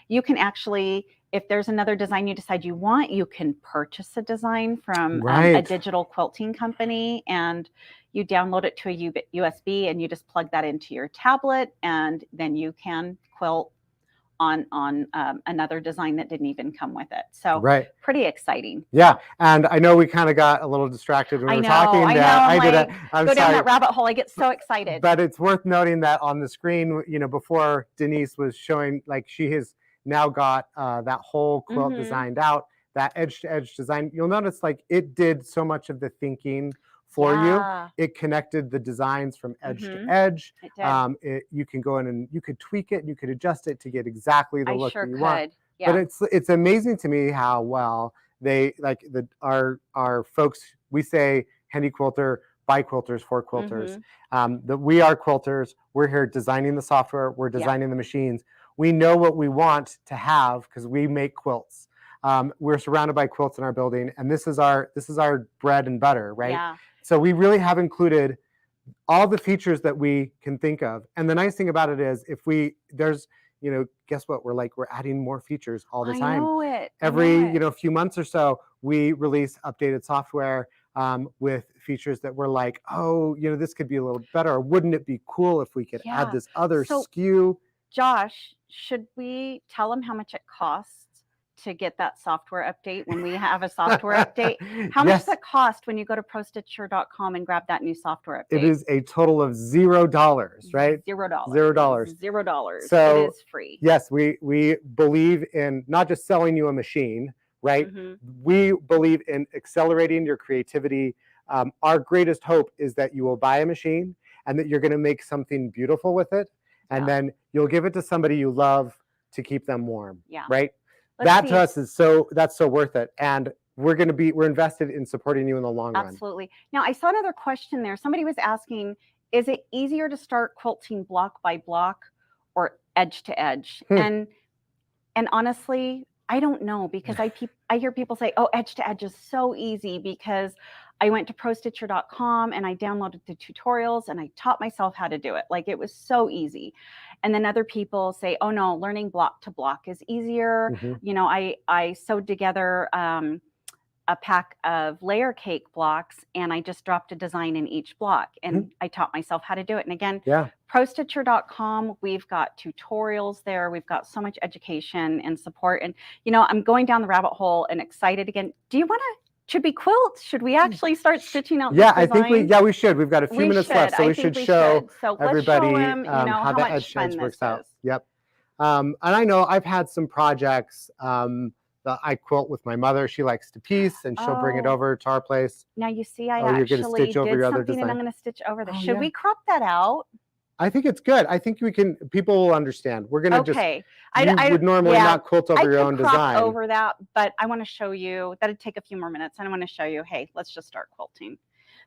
You can actually, if there's another design you decide you want, you can purchase a design from a digital quilting company, and you download it to a USB, and you just plug that into your tablet, and then you can quilt on another design that didn't even come with it. So pretty exciting. Yeah, and I know we kind of got a little distracted when we were talking. I know. I'm go sorry. down that rabbit hole. I get so excited. But it's worth noting that on the screen, you know, before Denise was showing, like she has now got that whole quilt designed out, that edge to edge design. You'll notice like it did so much of the thinking for Yeah. you. It connected the designs from edge to Mhm. edge. It did. You can go in and you could tweak it, and you could adjust it to get exactly the I look sure that you want. could. But Yeah. it's amazing to me how well they like our folks. We say handy quilter, by quilters, for quilters. That we are quilters. We're here designing the software. We're designing the machines. We know what we want to have because we make quilts. We're surrounded by quilts in our building, and this is our bread and butter, right? Yeah. So we really have included all the features that we can think of. And the nice thing about it is guess what? We're adding more features all the time. I know it. Every few months or so, we release updated software with features that we're like, oh, this could be a little better. Or wouldn't it be cool if we could add this other SKU? Josh, should we tell them how much it costs to get that software update when we have a software update? How much does it cost when you go to ProStitcher.com and grab that new software update? It is a total of $0, right? $0. $0. $0. So it is free. Yes, we believe in not just selling you a machine, right? We believe in accelerating your creativity. Our greatest hope is that you will buy a machine and that you're going to make something beautiful with it, and then you'll give it to somebody you love to keep them warm. Yeah. Right. Let's That see. to us is that's so worth it, and we're invested in supporting you in the long run. Absolutely. Now, I saw another question there. Somebody was asking, is it easier to start quilting block by block or edge to edge? And honestly, I don't know, because I hear people say, oh, edge to edge is so easy because I went to ProStitcher.com and I downloaded the tutorials and I taught myself how to do it. Like, it was so easy. And then other people say, oh no, learning block to block is easier. I sewed together a pack of layer cake blocks and I just dropped a design in each block and I taught myself how to do it. And again, ProStitcher.com, we've got tutorials there. We've got so much education and support. And, I'm going down the rabbit hole and excited again. Should we quilt? Should we actually start stitching out? Yeah, I think we should. We've got a few minutes left, so I we think should show So everybody let's show them, how the much edge fun edge this works out. is. Yep. And I know I've had some projects that I quilt with my mother. She likes to piece, and she'll bring it Oh. over to our place. Now you see, I Oh, you're gonna actually stitch over did your other something and I'm design. going to stitch over this. Oh, Should yeah. we crop that out? I think it's good. I think people will understand. We're gonna Okay. you would normally not quilt over I your could own crop design. over that, but I want to show you, that'd take a few more minutes. And I want to show you, hey, let's just start quilting.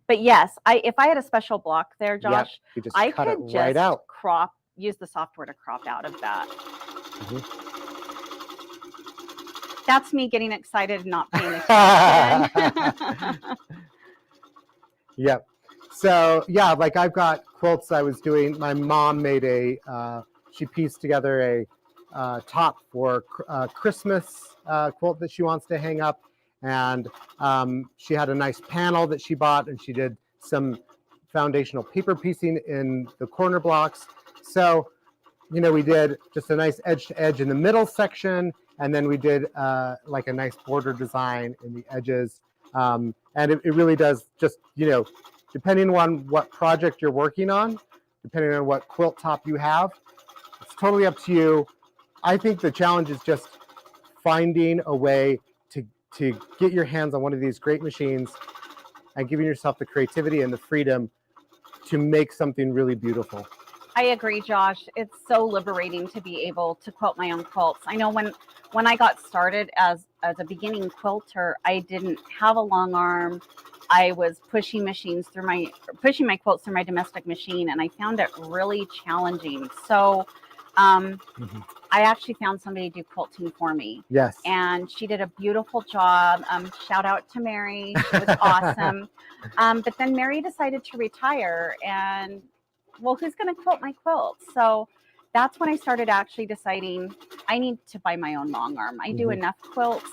But yes, if I had a special block there, Yep, Josh, you just I cut it could right just out. use the software to crop out of that. Mhm. That's me getting excited and not paying attention. Yep. So yeah, like I've got quilts I was doing. My mom made she pieced together a top for Christmas quilt that she wants to hang up. And she had a nice panel that she bought, and she did some foundational paper piecing in the corner blocks. So, we did just a nice edge to edge in the middle section, and then we did like a nice border design in the edges. And it really does just, depending on what project you're working on, depending on what quilt top you have, it's totally up to you. I think the challenge is just finding a way to get your hands on one of these great machines and giving yourself the creativity and the freedom to make something really beautiful. I agree, Josh. It's so liberating to be able to quilt my own quilts. I know when I got started as a beginning quilter, I didn't have a long arm. I was pushing my quilts through my domestic machine, and I found it really challenging. So I actually found somebody to do quilting for me. Yes. And she did a beautiful job. Shout out to Mary. She was awesome. But then Mary decided to retire, and well, who's going to quilt my quilts? So that's when I started actually deciding I need to buy my own long arm. I do enough quilts.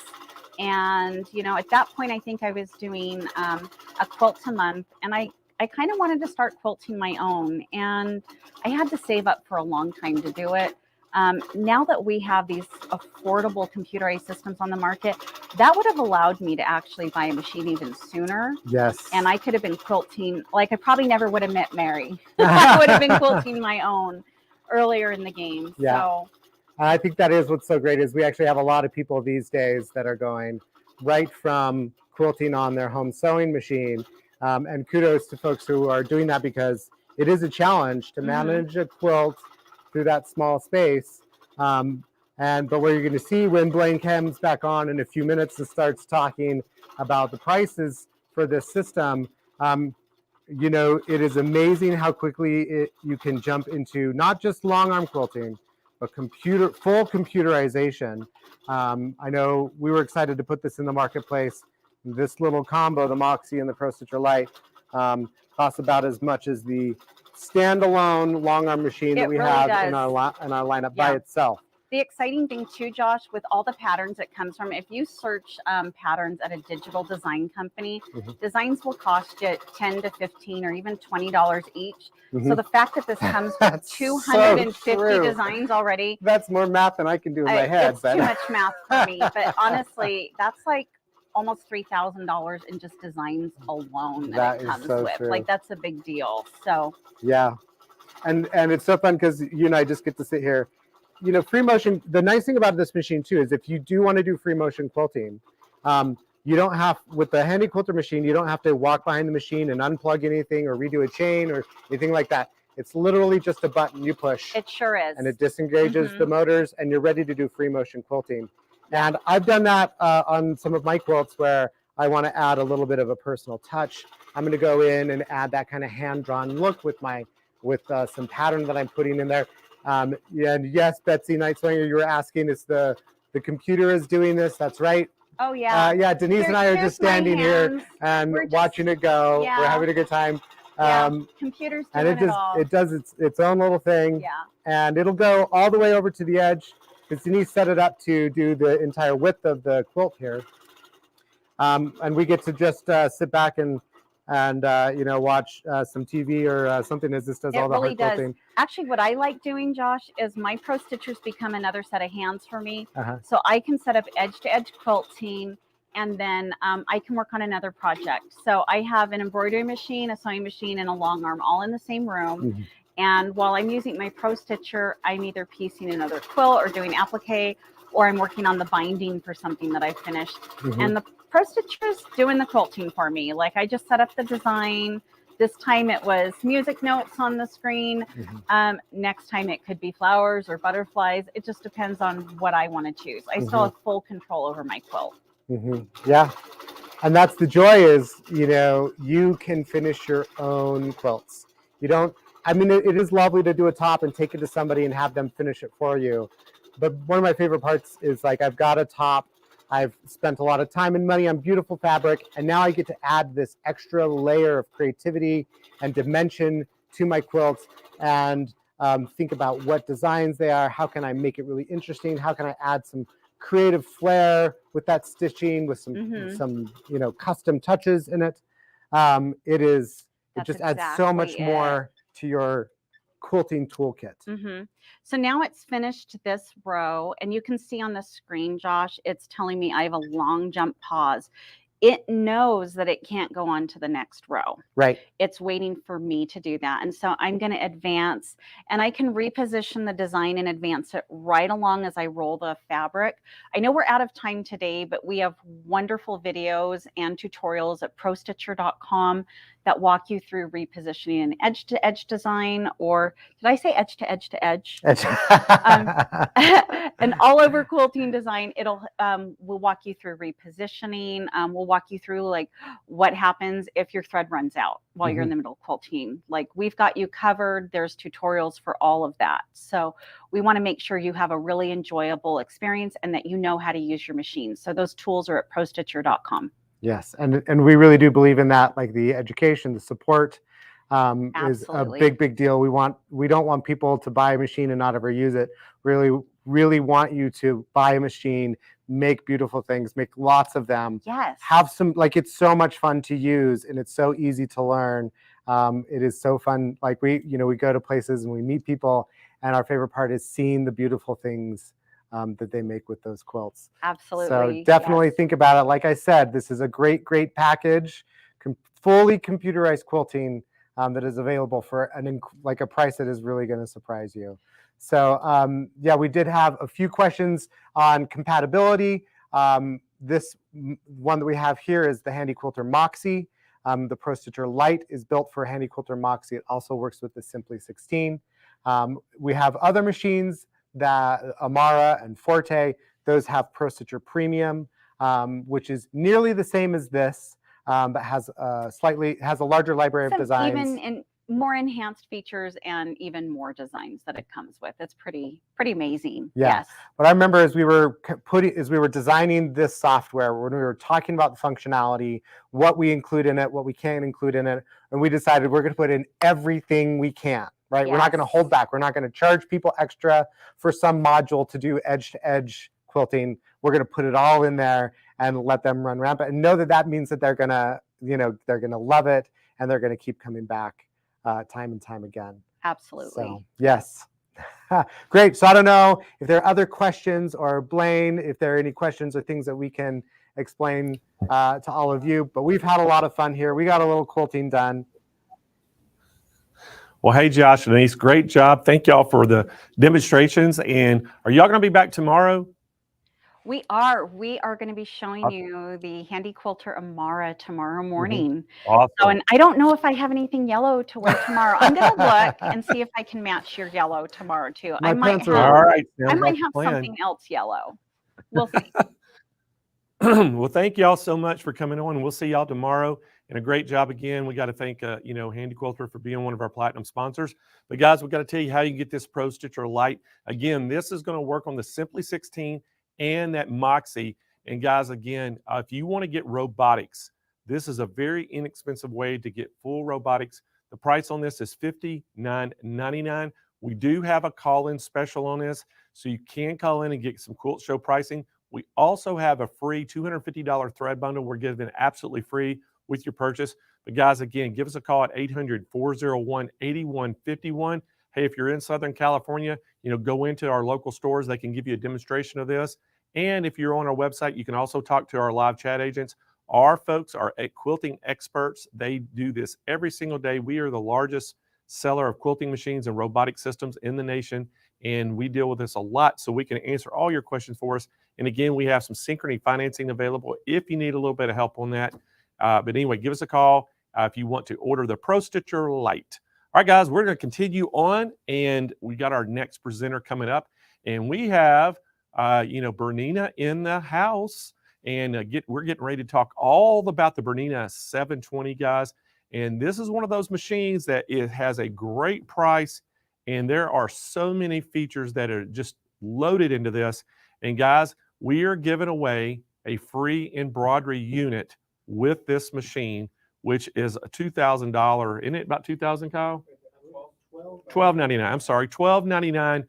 And, at that point, I think I was doing a quilt a month, and I kind of wanted to start quilting my own, and I had to save up for a long time to do it. Now that we have these affordable computerized systems on the market, that would have allowed me to actually buy a machine even sooner. Yes. And I could have been quilting, like I probably never would have met Mary. I would have been quilting my own earlier in the game. Yeah. So I think that is what's so great is we actually have a lot of people these days that are going right from quilting on their home sewing machine And kudos to folks who are doing that, because it is a challenge to manage a quilt through that small space. But what you're going to see when Blaine comes back on in a few minutes and starts talking about the prices for this system, you know, it is amazing how quickly you can jump into not just long arm quilting, but full computerization. I know we were excited to put this in the marketplace. This little combo, the Moxie and the Pro Stitcher Lite, costs about as much as the standalone long arm machine that we really have does. in our lineup by itself. The exciting thing too, Josh, with all the patterns it comes from, if you search patterns at a digital design company, designs will cost you $10 to $15 or even $20 each. So the fact that this comes with 250 designs already. That's more math than I can do in my head. It's too much math for me. But honestly, that's like almost $3,000 in just designs alone that it comes with. True. Like, that's a big deal. So yeah. And it's so fun because you and I just get to sit here. You know, free motion, the nice thing about this machine too is if you do want to do free motion quilting, you don't have, with the Handy Quilter machine, you don't have to walk behind the machine and unplug anything or redo a chain or anything like that. It's literally just a button you push. It sure is. And it disengages the motors and you're ready to do free motion quilting. And I've done that on some of my quilts where I want to add a little bit of a personal touch. I'm going to go in and add that kind of hand-drawn look with some pattern that I'm putting in there. And yes, Betsy Nightswinger, you were asking, is the computer is doing this? That's right. Oh yeah. Yeah, Denise and I are just standing here and watching it go. Yeah. We're having a good time. Computer's doing and it does its own little thing. Yeah. And it'll go all the way over to the edge, because Denise set it up to do the entire width of the quilt here. And we get to just sit back and you know, watch some TV or something as this does all the hard quilting. Actually, what I like doing, Josh, is my Pro Stitchers become another set of hands for me. So I can set up edge-to-edge quilting, and then I can work on another project. So I have an embroidery machine, a sewing machine, and a long arm all in the same room. And while I'm using my Pro Stitcher, I'm either piecing another quilt or doing applique, or I'm working on the binding for something that I finished. And the Pro Stitcher's doing the quilting for me. Like, I just set up the design. This time it was music notes on the screen. Next time it could be flowers or butterflies. It just depends on what I want to choose. I still have full control over my quilt. Yeah. And that's the joy is, you know, you can finish your own quilts. You don't, I mean, it is lovely to do a top and take it to somebody and have them finish it for you. But one of my favorite parts is, like, I've got a top, I've spent a lot of time and money on beautiful fabric, and now I get to add this extra layer of creativity and dimension to my quilts and think about what designs they are. How can I make it really interesting? How can I add some creative flair with that stitching, with some you know, custom touches in it? It just adds so much more to your quilting toolkit. So now it's finished this row, and you can see on the screen, Josh, it's telling me I have a long jump pause. It knows that it can't go on to the next row. Right. It's waiting for me to do that. And so I'm going to advance, and I can reposition the design and advance it right along as I roll the fabric. I know we're out of time today, but we have wonderful videos and tutorials at prostitcher.com that walk you through repositioning an edge-to-edge design, or did I say edge-to-edge to edge? An all-over quilting design. We'll walk you through repositioning. We'll walk you through, like, what happens if your thread runs out while you're in the middle of quilting. Like, we've got you covered. There's tutorials for all of that. So we want to make sure you have a really enjoyable experience and that you know how to use your machine. So those tools are at prostitcher.com. Yes, and we really do believe in that. Like, the education, the support is a big deal. We don't want people to buy a machine and not ever use it. Really want you to buy a machine, make beautiful things, make lots of them. Yes. Have some, like, it's so much fun to use and it's so easy to learn. It is so fun. Like, we go to places and we meet people, and our favorite part is seeing the beautiful things that they make with those quilts. Absolutely. So definitely think about it. Like I said, this is a great package, fully computerized quilting that is available for a price that is really going to surprise you. So yeah, we did have a few questions on compatibility. This one that we have here is the Handy Quilter Moxie. The Pro Stitcher Lite is built for Handy Quilter Moxie. It also works with the Simply 16. We have other machines that Amara and Forte, those have Pro Stitcher Premium, which is nearly the same as this, but has a larger library of designs. Even in more enhanced features and even more designs that it comes with. It's pretty amazing. Yeah. Yes. But I remember as we were designing this software, when we were talking about the functionality, what we include in it, what we can't include in it, and we decided we're going to put in everything we can, right? We're not going to hold back. We're not going to charge people extra for some module to do edge-to-edge quilting. We're going to put it all in there and let them run rampant, and know that that means that they're going to, they're going to love it, and they're going to keep coming back time and time again. Absolutely. So, yes. Great. So I don't know if there are other questions, or Blaine, if there are any questions or things that we can explain to all of you, but we've had a lot of fun here. We got a little quilting done. Well, hey, Josh and Denise, great job. Thank y'all for the demonstrations. And are y'all going to be back tomorrow? We are going to be showing you the Handy Quilter Amara tomorrow morning. Awesome. So, and I don't know if I have anything yellow to wear tomorrow. I'm going to look and see if I can match your yellow tomorrow too. I might have, all right. I might have something else yellow. We'll see. Well, thank y'all so much for coming on. We'll see y'all tomorrow. And a great job again. We got to thank Handy Quilter for being one of our platinum sponsors. But guys, we got to tell you how you can get this Pro Stitcher Lite. Again, this is going to work on the Simply 16 and that Moxie. And guys, again, if you want to get robotics, this is a very inexpensive way to get full robotics. The price on this is $59.99. We do have a call-in special on this, so you can call in and get some Quilt Show pricing. We also have a free $250 thread bundle we're giving absolutely free with your purchase. But guys, again, give us a call at 800-401-8151. Hey, if you're in Southern California, go into our local stores. They can give you a demonstration of this. And if you're on our website, you can also talk to our live chat agents. Our folks are quilting experts. They do this every single day. We are the largest seller of quilting machines and robotic systems in the nation, and we deal with this a lot, so we can answer all your questions for us. And again, we have some Synchrony financing available if you need a little bit of help on that. But anyway, give us a call if you want to order the Pro Stitcher Lite. All right, guys, we're going to continue on, and we got our next presenter coming up, and we have Bernina in the house, and we're getting ready to talk all about the Bernina 720, guys. And this is one of those machines that it has a great price, and there are so many features that are just loaded into this. And guys, we are giving away a free embroidery unit with this machine, which is a $2,000. Isn't it about $2,000, Kyle? $1,299. I'm sorry, $1,299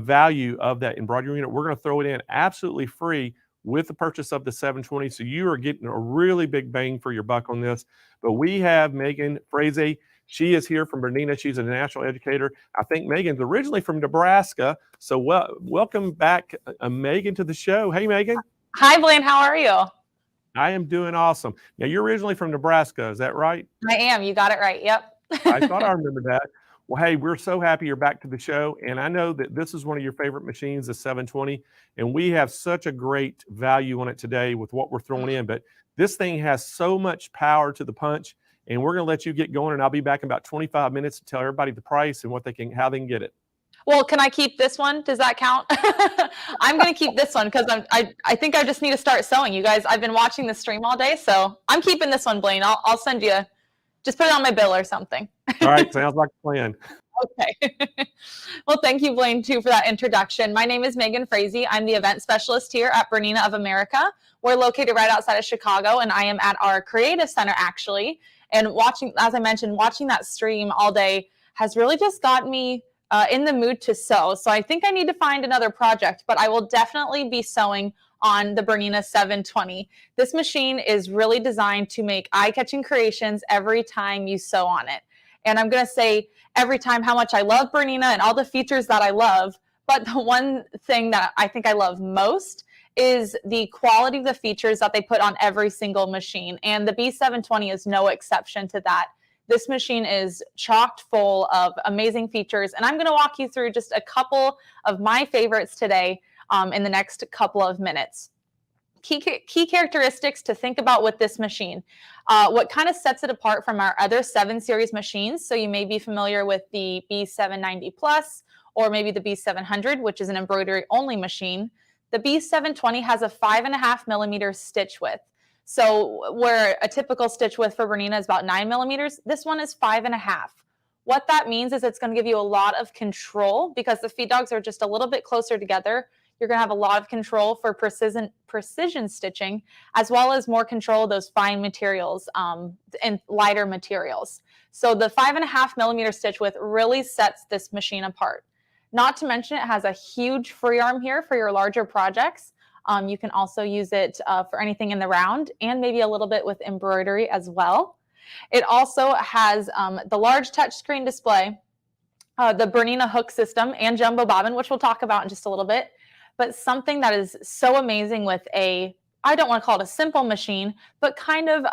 value of that embroidery unit. We're going to throw it in absolutely free with the purchase of the 720. So you are getting a really big bang for your buck on this. But we have Megan Frazee. She is here from Bernina. She's a national educator. I think Megan's originally from Nebraska. So welcome back, Megan, to the show. Hey, Megan. Hi, Blaine. How are you? I am doing awesome. Now, you're originally from Nebraska. Is that right? I am. You got it right. Yep. I thought I remembered that. Well, hey, we're so happy you're back to the show. And I know that this is one of your favorite machines, the 720. And we have such a great value on it today with what we're throwing in. But this thing has so much power to the punch. And we're going to let you get going. And I'll be back in about 25 minutes to tell everybody the price and how they can get it. Well, can I keep this one? Does that count? I'm going to keep this one because I think I just need to start sewing. You guys, I've been watching the stream all day. So I'm keeping this one, Blaine. I'll send you. Just put it on my bill or something. All right. Sounds like a plan. Okay. Well, thank you, Blaine, too, for that introduction. My name is Megan Frazee. I'm the event specialist here at Bernina of America. We're located right outside of Chicago, and I am at our creative center, actually. And as I mentioned, watching that stream all day has really just got me in the mood to sew. So I think I need to find another project, but I will definitely be sewing on the Bernina 720. This machine is really designed to make eye-catching creations every time you sew on it. And I'm going to say every time how much I love Bernina and all the features that I love, but the one thing that I think I love most is the quality of the features that they put on every single machine. And the B720 is no exception to that. This machine is chocked full of amazing features. And I'm going to walk you through just a couple of my favorites today in the next couple of minutes. key characteristics to think about with this machine. What kind of sets it apart from our other 7 series machines, so you may be familiar with the B790 Plus or maybe the B700, which is an embroidery only machine. The B720 has a 5.5 millimeter stitch width. So where a typical stitch width for Bernina is about 9 millimeters, this one is 5.5. What that means is it's going to give you a lot of control because the feed dogs are just a little bit closer together. You're going to have a lot of control for precision stitching, as well as more control of those fine materials and lighter materials. So the 5.5 millimeter stitch width really sets this machine apart. Not to mention it has a huge free arm here for your larger projects. You can also use it for anything in the round and maybe a little bit with embroidery as well. It also has the large touchscreen display, the Bernina hook system, and jumbo bobbin, which we'll talk about in just a little bit. But something that is so amazing with I don't want to call it a simple machine, but kind of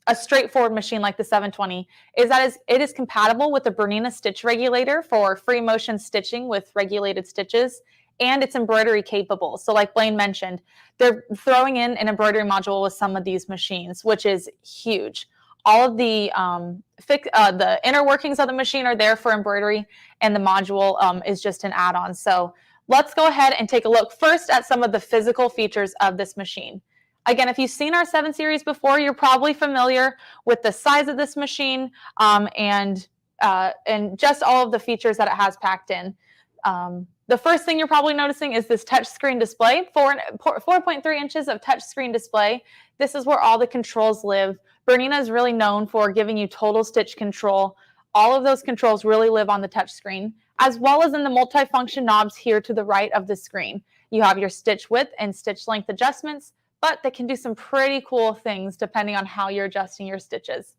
a straightforward machine like the 720, is that it is compatible with the Bernina stitch regulator for free motion stitching with regulated stitches, and it's embroidery capable. So like Blaine mentioned, they're throwing in an embroidery module with some of these machines, which is huge. All of the inner workings of the machine are there for embroidery, and the module is just an add-on. So let's go ahead and take a look first at some of the physical features of this machine. Again, if you've seen our 7 series before, you're probably familiar with the size of this machine and just all of the features that it has packed in. The first thing you're probably noticing is this touchscreen display, 4.3 inches of touchscreen display. This is where all the controls live. Bernina is really known for giving you total stitch control. All of those controls really live on the touchscreen, as well as in the multifunction knobs here to the right of the screen. You have your stitch width and stitch length adjustments, but they can do some pretty cool things depending on how you're adjusting your stitches.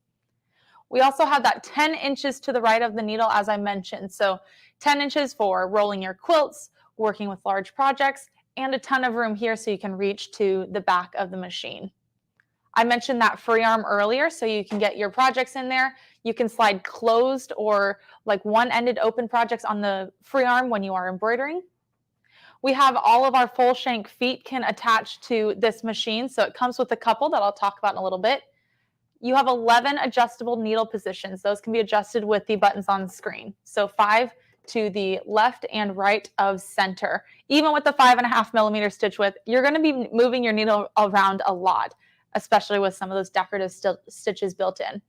We also have that 10 inches to the right of the needle, as I mentioned. So 10 inches for rolling your quilts, working with large projects, and a ton of room here so you can reach to the back of the machine. I mentioned that free arm earlier, so you can get your projects in there. You can slide closed or like one-ended open projects on the free arm when you are embroidering. We have all of our full shank feet can attach to this machine, so it comes with a couple that I'll talk about in a little bit. You have 11 adjustable needle positions. Those can be adjusted with the buttons on the screen. So 5 to the left and right of center. Even with the 5.5 millimeter stitch width, you're going to be moving your needle around a lot, especially with some of those decorative stitches built in.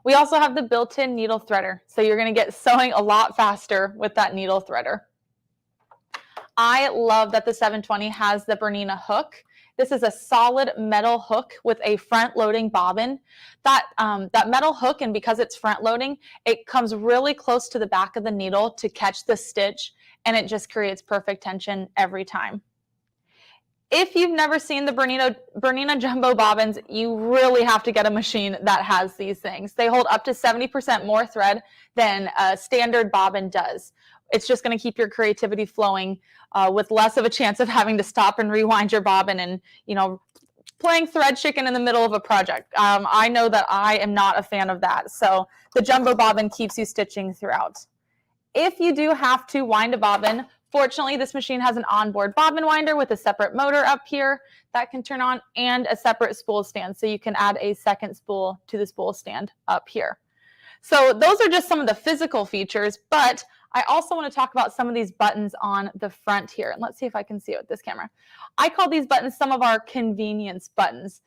We also have the built-in needle threader, so you're going to get sewing a lot faster with that needle threader. I love that the 720 has the Bernina hook. This is a solid metal hook with a front-loading bobbin. That metal hook, and because it's front-loading, it comes really close to the back of the needle to catch the stitch, and it just creates perfect tension every time. If you've never seen the Bernina jumbo bobbins, you really have to get a machine that has these things. They hold up to 70% more thread than a standard bobbin does. It's just going to keep your creativity flowing with less of a chance of having to stop and rewind your bobbin and, playing thread chicken in the middle of a project. I know that I am not a fan of that. So the jumbo bobbin keeps you stitching throughout. If you do have to wind a bobbin, fortunately, this machine has an onboard bobbin winder with a separate motor up here that can turn on and a separate spool stand. So you can add a second spool to the spool stand up here. So those are just some of the physical features, but I also want to talk about some of these buttons on the front here. And let's see if I can see it with this camera. I call these buttons some of our convenience buttons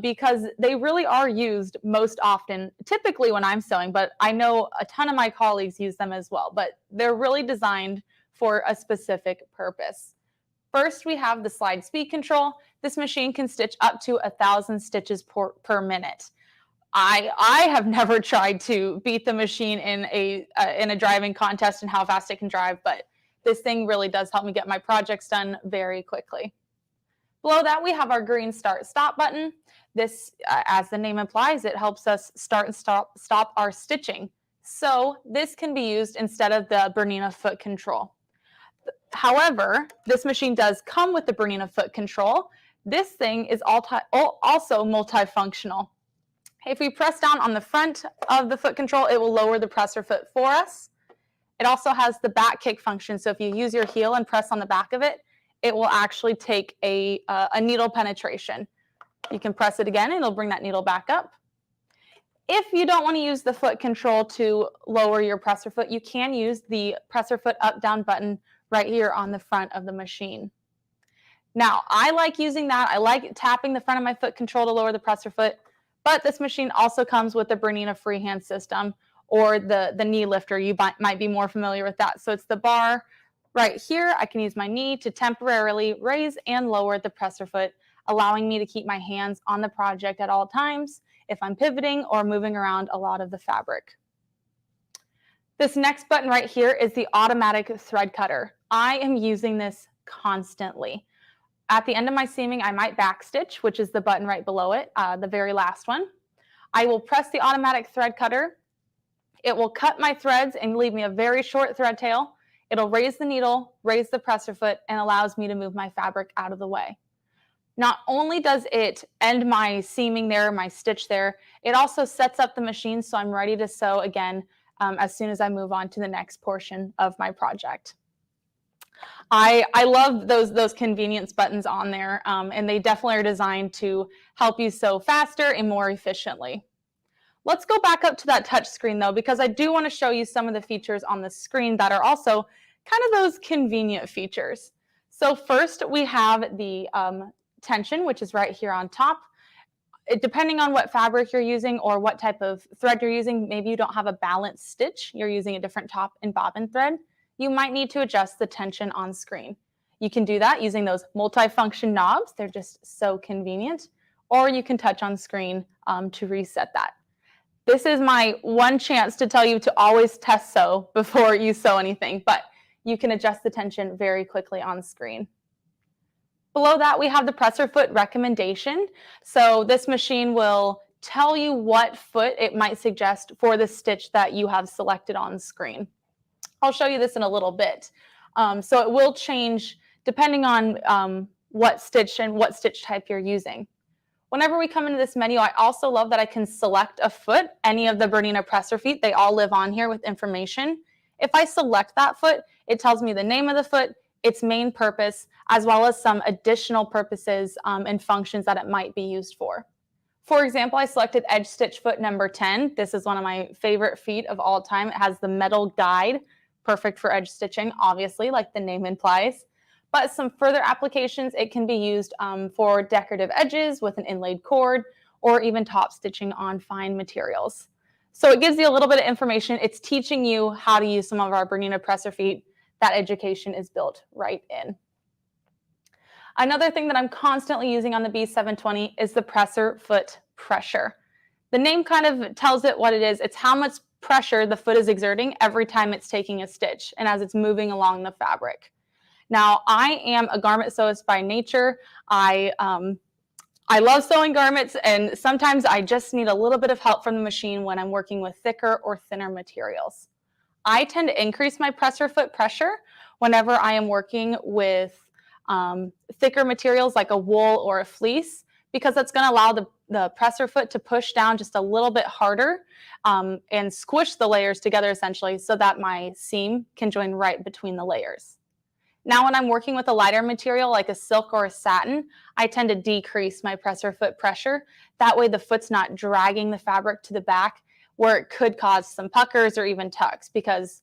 because they really are used most often, typically when I'm sewing, but I know a ton of my colleagues use them as well, but they're really designed for a specific purpose. First, we have the slide speed control. This machine can stitch up to 1,000 stitches per minute. I have never tried to beat the machine in a driving contest and how fast it can drive, but this thing really does help me get my projects done very quickly. Below that, we have our green start stop button. This, as the name implies, it helps us start and stop our stitching. So this can be used instead of the Bernina foot control. However, this machine does come with the Bernina foot control. This thing is also multifunctional. If we press down on the front of the foot control, it will lower the presser foot for us. It also has the back kick function. So if you use your heel and press on the back of it, it will actually take a needle penetration. You can press it again and it'll bring that needle back up. If you don't want to use the foot control to lower your presser foot, you can use the presser foot up down button right here on the front of the machine. Now, I like using that. I like tapping the front of my foot control to lower the presser foot, but this machine also comes with the Bernina freehand system, or the knee lifter. You might be more familiar with that. So it's the bar right here. I can use my knee to temporarily raise and lower the presser foot, allowing me to keep my hands on the project at all times if I'm pivoting or moving around a lot of the fabric. This next button right here is the automatic thread cutter. I am using this constantly. At the end of my seaming, I might backstitch, which is the button right below it, the very last one. I will press the automatic thread cutter. It will cut my threads and leave me a very short thread tail. It'll raise the needle, raise the presser foot, and allows me to move my fabric out of the way. Not only does it end my seaming there, my stitch there, it also sets up the machine so I'm ready to sew again as soon as I move on to the next portion of my project. I love those convenience buttons on there, and they definitely are designed to help you sew faster and more efficiently. Let's go back up to that touch screen though, because I do want to show you some of the features on the screen that are also kind of those convenient features. So first we have the tension, which is right here on top. Depending on what fabric you're using or what type of thread you're using, maybe you don't have a balanced stitch, you're using a different top and bobbin thread, you might need to adjust the tension on screen. You can do that using those multifunction knobs. They're just so convenient. Or you can touch on screen to reset that. This is my one chance to tell you to always test sew before you sew anything, but you can adjust the tension very quickly on screen. Below that, we have the presser foot recommendation. So this machine will tell you what foot it might suggest for the stitch that you have selected on screen. I'll show you this in a little bit. So it will change depending on what stitch and what stitch type you're using. Whenever we come into this menu, I also love that I can select a foot, any of the Bernina presser feet. They all live on here with information. If I select that foot, it tells me the name of the foot, its main purpose, as well as some additional purposes and functions that it might be used for. For example, I selected edge stitch foot number 10. This is one of my favorite feet of all time. It has the metal guide, perfect for edge stitching, obviously, like the name implies. But some further applications, it can be used for decorative edges with an inlaid cord, or even top stitching on fine materials. So it gives you a little bit of information. It's teaching you how to use some of our Bernina presser feet. That education is built right in. Another thing that I'm constantly using on the B720 is the presser foot pressure. The name kind of tells it what it is. It's how much pressure the foot is exerting every time it's taking a stitch and as it's moving along the fabric. Now, I am a garment sewist by nature. I love sewing garments, and sometimes I just need a little bit of help from the machine when I'm working with thicker or thinner materials. I tend to increase my presser foot pressure whenever I am working with thicker materials like a wool or a fleece, because that's going to allow the presser foot to push down just a little bit harder and squish the layers together essentially so that my seam can join right between the layers. Now, when I'm working with a lighter material like a silk or a satin, I tend to decrease my presser foot pressure. That way the foot's not dragging the fabric to the back where it could cause some puckers or even tucks, because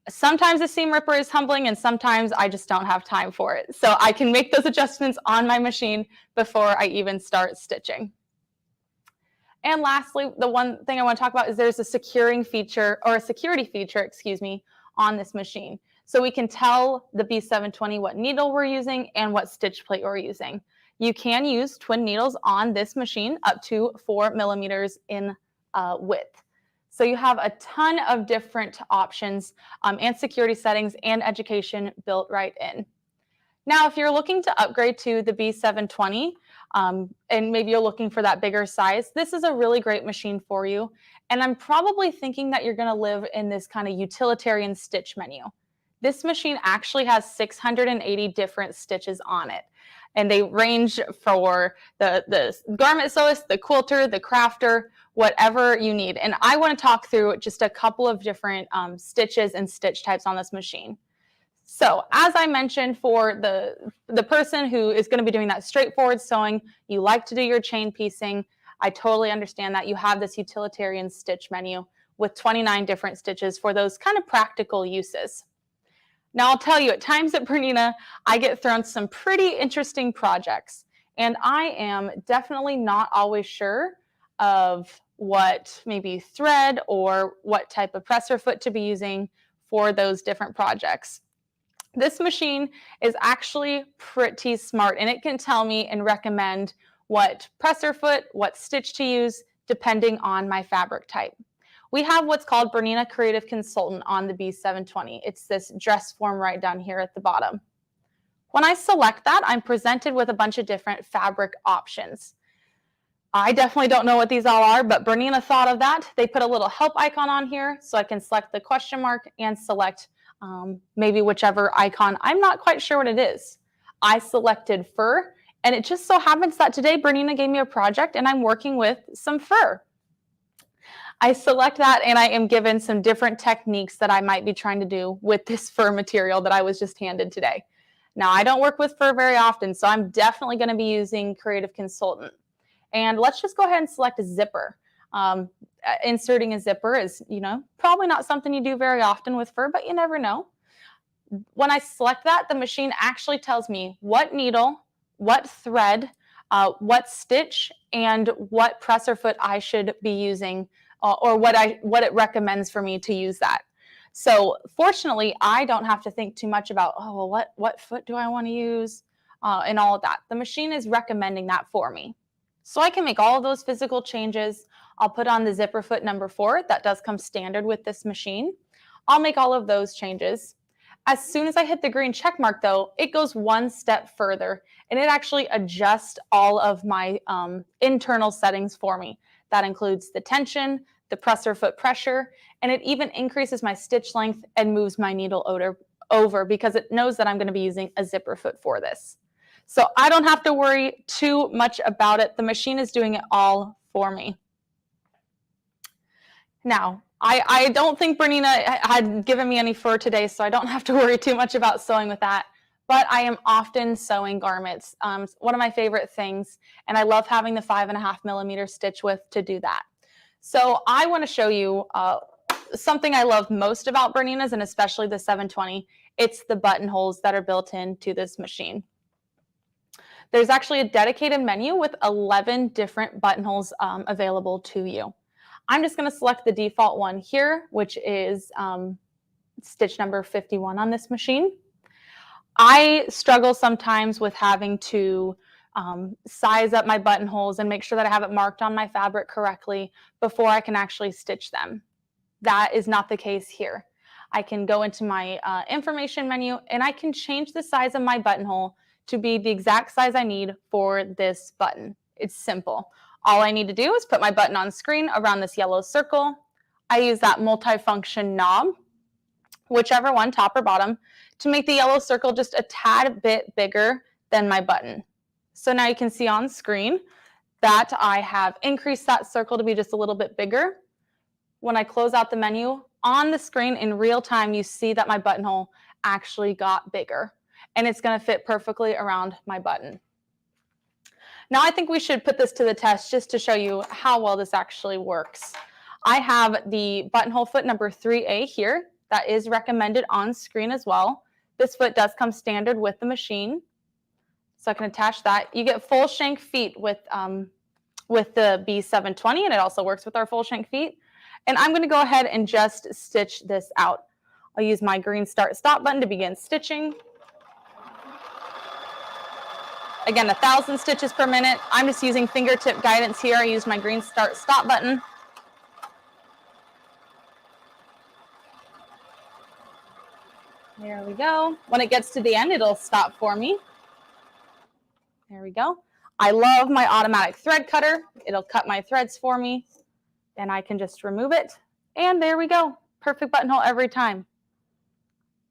sometimes the seam ripper is humbling and sometimes I just don't have time for it. So I can make those adjustments on my machine before I even start stitching. And lastly, the one thing I want to talk about is there's a securing feature, or a security feature, excuse me, on this machine. So we can tell the B720 what needle we're using and what stitch plate we're using. You can use twin needles on this machine up to 4 millimeters in width. So you have a ton of different options and security settings and education built right in. Now, if you're looking to upgrade to the B720 and maybe you're looking for that bigger size, this is a really great machine for you. And I'm probably thinking that you're going to live in this kind of utilitarian stitch menu. This machine actually has 680 different stitches on it. And they range for the garment sewist, the quilter, the crafter, whatever you need. And I want to talk through just a couple of different stitches and stitch types on this machine. So as I mentioned, for the person who is going to be doing that straightforward sewing, you like to do your chain piecing, I totally understand that. You have this utilitarian stitch menu with 29 different stitches for those kind of practical uses. Now I'll tell you, at times at Bernina, I get thrown some pretty interesting projects, and I am definitely not always sure of what maybe thread or what type of presser foot to be using for those different projects. This machine is actually pretty smart, and it can tell me and recommend what presser foot, what stitch to use, depending on my fabric type. We have what's called Bernina Creative Consultant on the B720. It's this dress form right down here at the bottom. When I select that, I'm presented with a bunch of different fabric options. I definitely don't know what these all are, but Bernina thought of that. They put a little help icon on here so I can select the question mark and select maybe whichever icon. I'm not quite sure what it is. I selected fur, and it just so happens that today Bernina gave me a project and I'm working with some fur. I select that and I am given some different techniques that I might be trying to do with this fur material that I was just handed today. Now, I don't work with fur very often, so I'm definitely going to be using Creative Consultant. And let's just go ahead and select a zipper. Inserting a zipper is, probably not something you do very often with fur, but you never know. When I select that, the machine actually tells me what needle, what thread, what stitch, and what presser foot I should be using, or what it recommends for me to use that. So fortunately, I don't have to think too much about, oh, well, what foot do I want to use, and all of that. The machine is recommending that for me. So I can make all of those physical changes. I'll put on the zipper foot number 4. That does come standard with this machine. I'll make all of those changes. As soon as I hit the green check mark, though, it goes one step further, and it actually adjusts all of my internal settings for me. That includes the tension, the presser foot pressure, and it even increases my stitch length and moves my needle over because it knows that I'm going to be using a zipper foot for this. So I don't have to worry too much about it. The machine is doing it all for me. Now, I don't think Bernina had given me any fur today, so I don't have to worry too much about sewing with that. But I am often sewing garments. One of my favorite things, and I love having the 5.5 millimeter stitch width to do that. So I want to show you something I love most about Bernina's, and especially the 720. It's the buttonholes that are built into this machine. There's actually a dedicated menu with 11 different buttonholes available to you. I'm just going to select the default one here, which is stitch number 51 on this machine. I struggle sometimes with having to size up my buttonholes and make sure that I have it marked on my fabric correctly before I can actually stitch them. That is not the case here. I can go into my information menu and I can change the size of my buttonhole to be the exact size I need for this button. It's simple. All I need to do is put my button on screen around this yellow circle. I use that multifunction knob, whichever one, top or bottom, to make the yellow circle just a tad bit bigger than my button. So now you can see on screen that I have increased that circle to be just a little bit bigger. When I close out the menu, on the screen in real time, you see that my buttonhole actually got bigger, and it's going to fit perfectly around my button. Now I think we should put this to the test just to show you how well this actually works. I have the buttonhole foot number 3A here. That is recommended on screen as well. This foot does come standard with the machine, so I can attach that. You get full shank feet with the B720, and it also works with our full shank feet. And I'm going to go ahead and just stitch this out. I'll use my green start stop button to begin stitching. Again, 1,000 stitches per minute. I'm just using fingertip guidance here. I use my green start stop button. There we go. When it gets to the end, it'll stop for me. There we go. I love my automatic thread cutter. It'll cut my threads for me. Then I can just remove it. And there we go. Perfect buttonhole every time.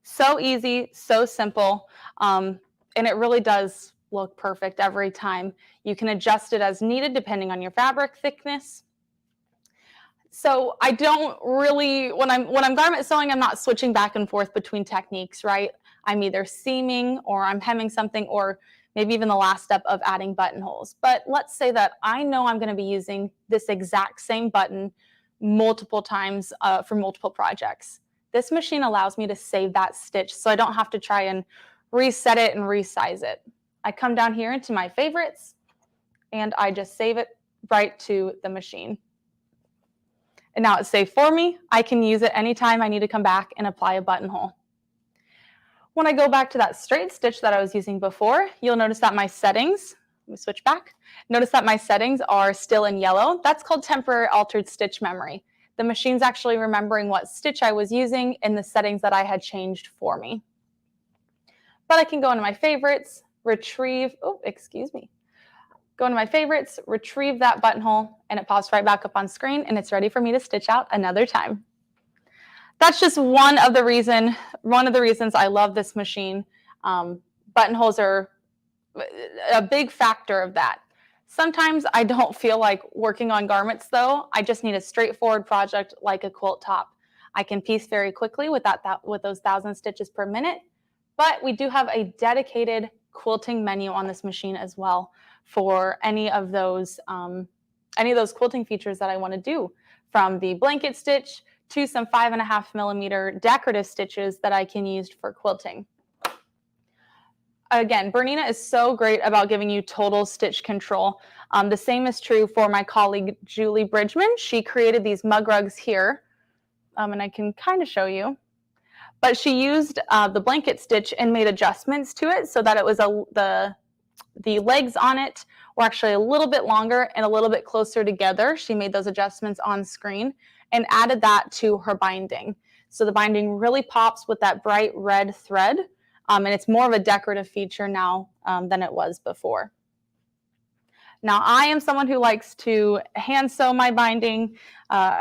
So easy, so simple. And it really does look perfect every time. You can adjust it as needed depending on your fabric thickness. So I don't really, when I'm garment sewing, I'm not switching back and forth between techniques, right? I'm either seaming or I'm hemming something, or maybe even the last step of adding buttonholes. But let's say that I know I'm going to be using this exact same button multiple times for multiple projects. This machine allows me to save that stitch so I don't have to try and reset it and resize it. I come down here into my favorites and I just save it right to the machine. And now it's saved for me. I can use it anytime I need to come back and apply a buttonhole. When I go back to that straight stitch that I was using before, you'll notice that my settings, let me switch back. Notice that my settings are still in yellow. That's called temporary altered stitch memory. The machine's actually remembering what stitch I was using in the settings that I had changed for me. But I can go into my favorites, retrieve, go into my favorites, retrieve that buttonhole, and it pops right back up on screen, and it's ready for me to stitch out another time. That's just one of the reasons I love this machine. Buttonholes are a big factor of that. Sometimes I don't feel like working on garments though. I just need a straightforward project like a quilt top. I can piece very quickly with those 1,000 stitches per minute, but we do have a dedicated quilting menu on this machine as well for any of those quilting features that I want to do, from the blanket stitch to some 5.5mm decorative stitches that I can use for quilting. Again, Bernina is so great about giving you total stitch control. The same is true for my colleague, Julie Bridgman. She created these mug rugs here, and I can kind of show you. But she used the blanket stitch and made adjustments to it so that it was the legs on it were actually a little bit longer and a little bit closer together. She made those adjustments on screen and added that to her binding. So the binding really pops with that bright red thread, and it's more of a decorative feature now than it was before. Now, I am someone who likes to hand sew my binding,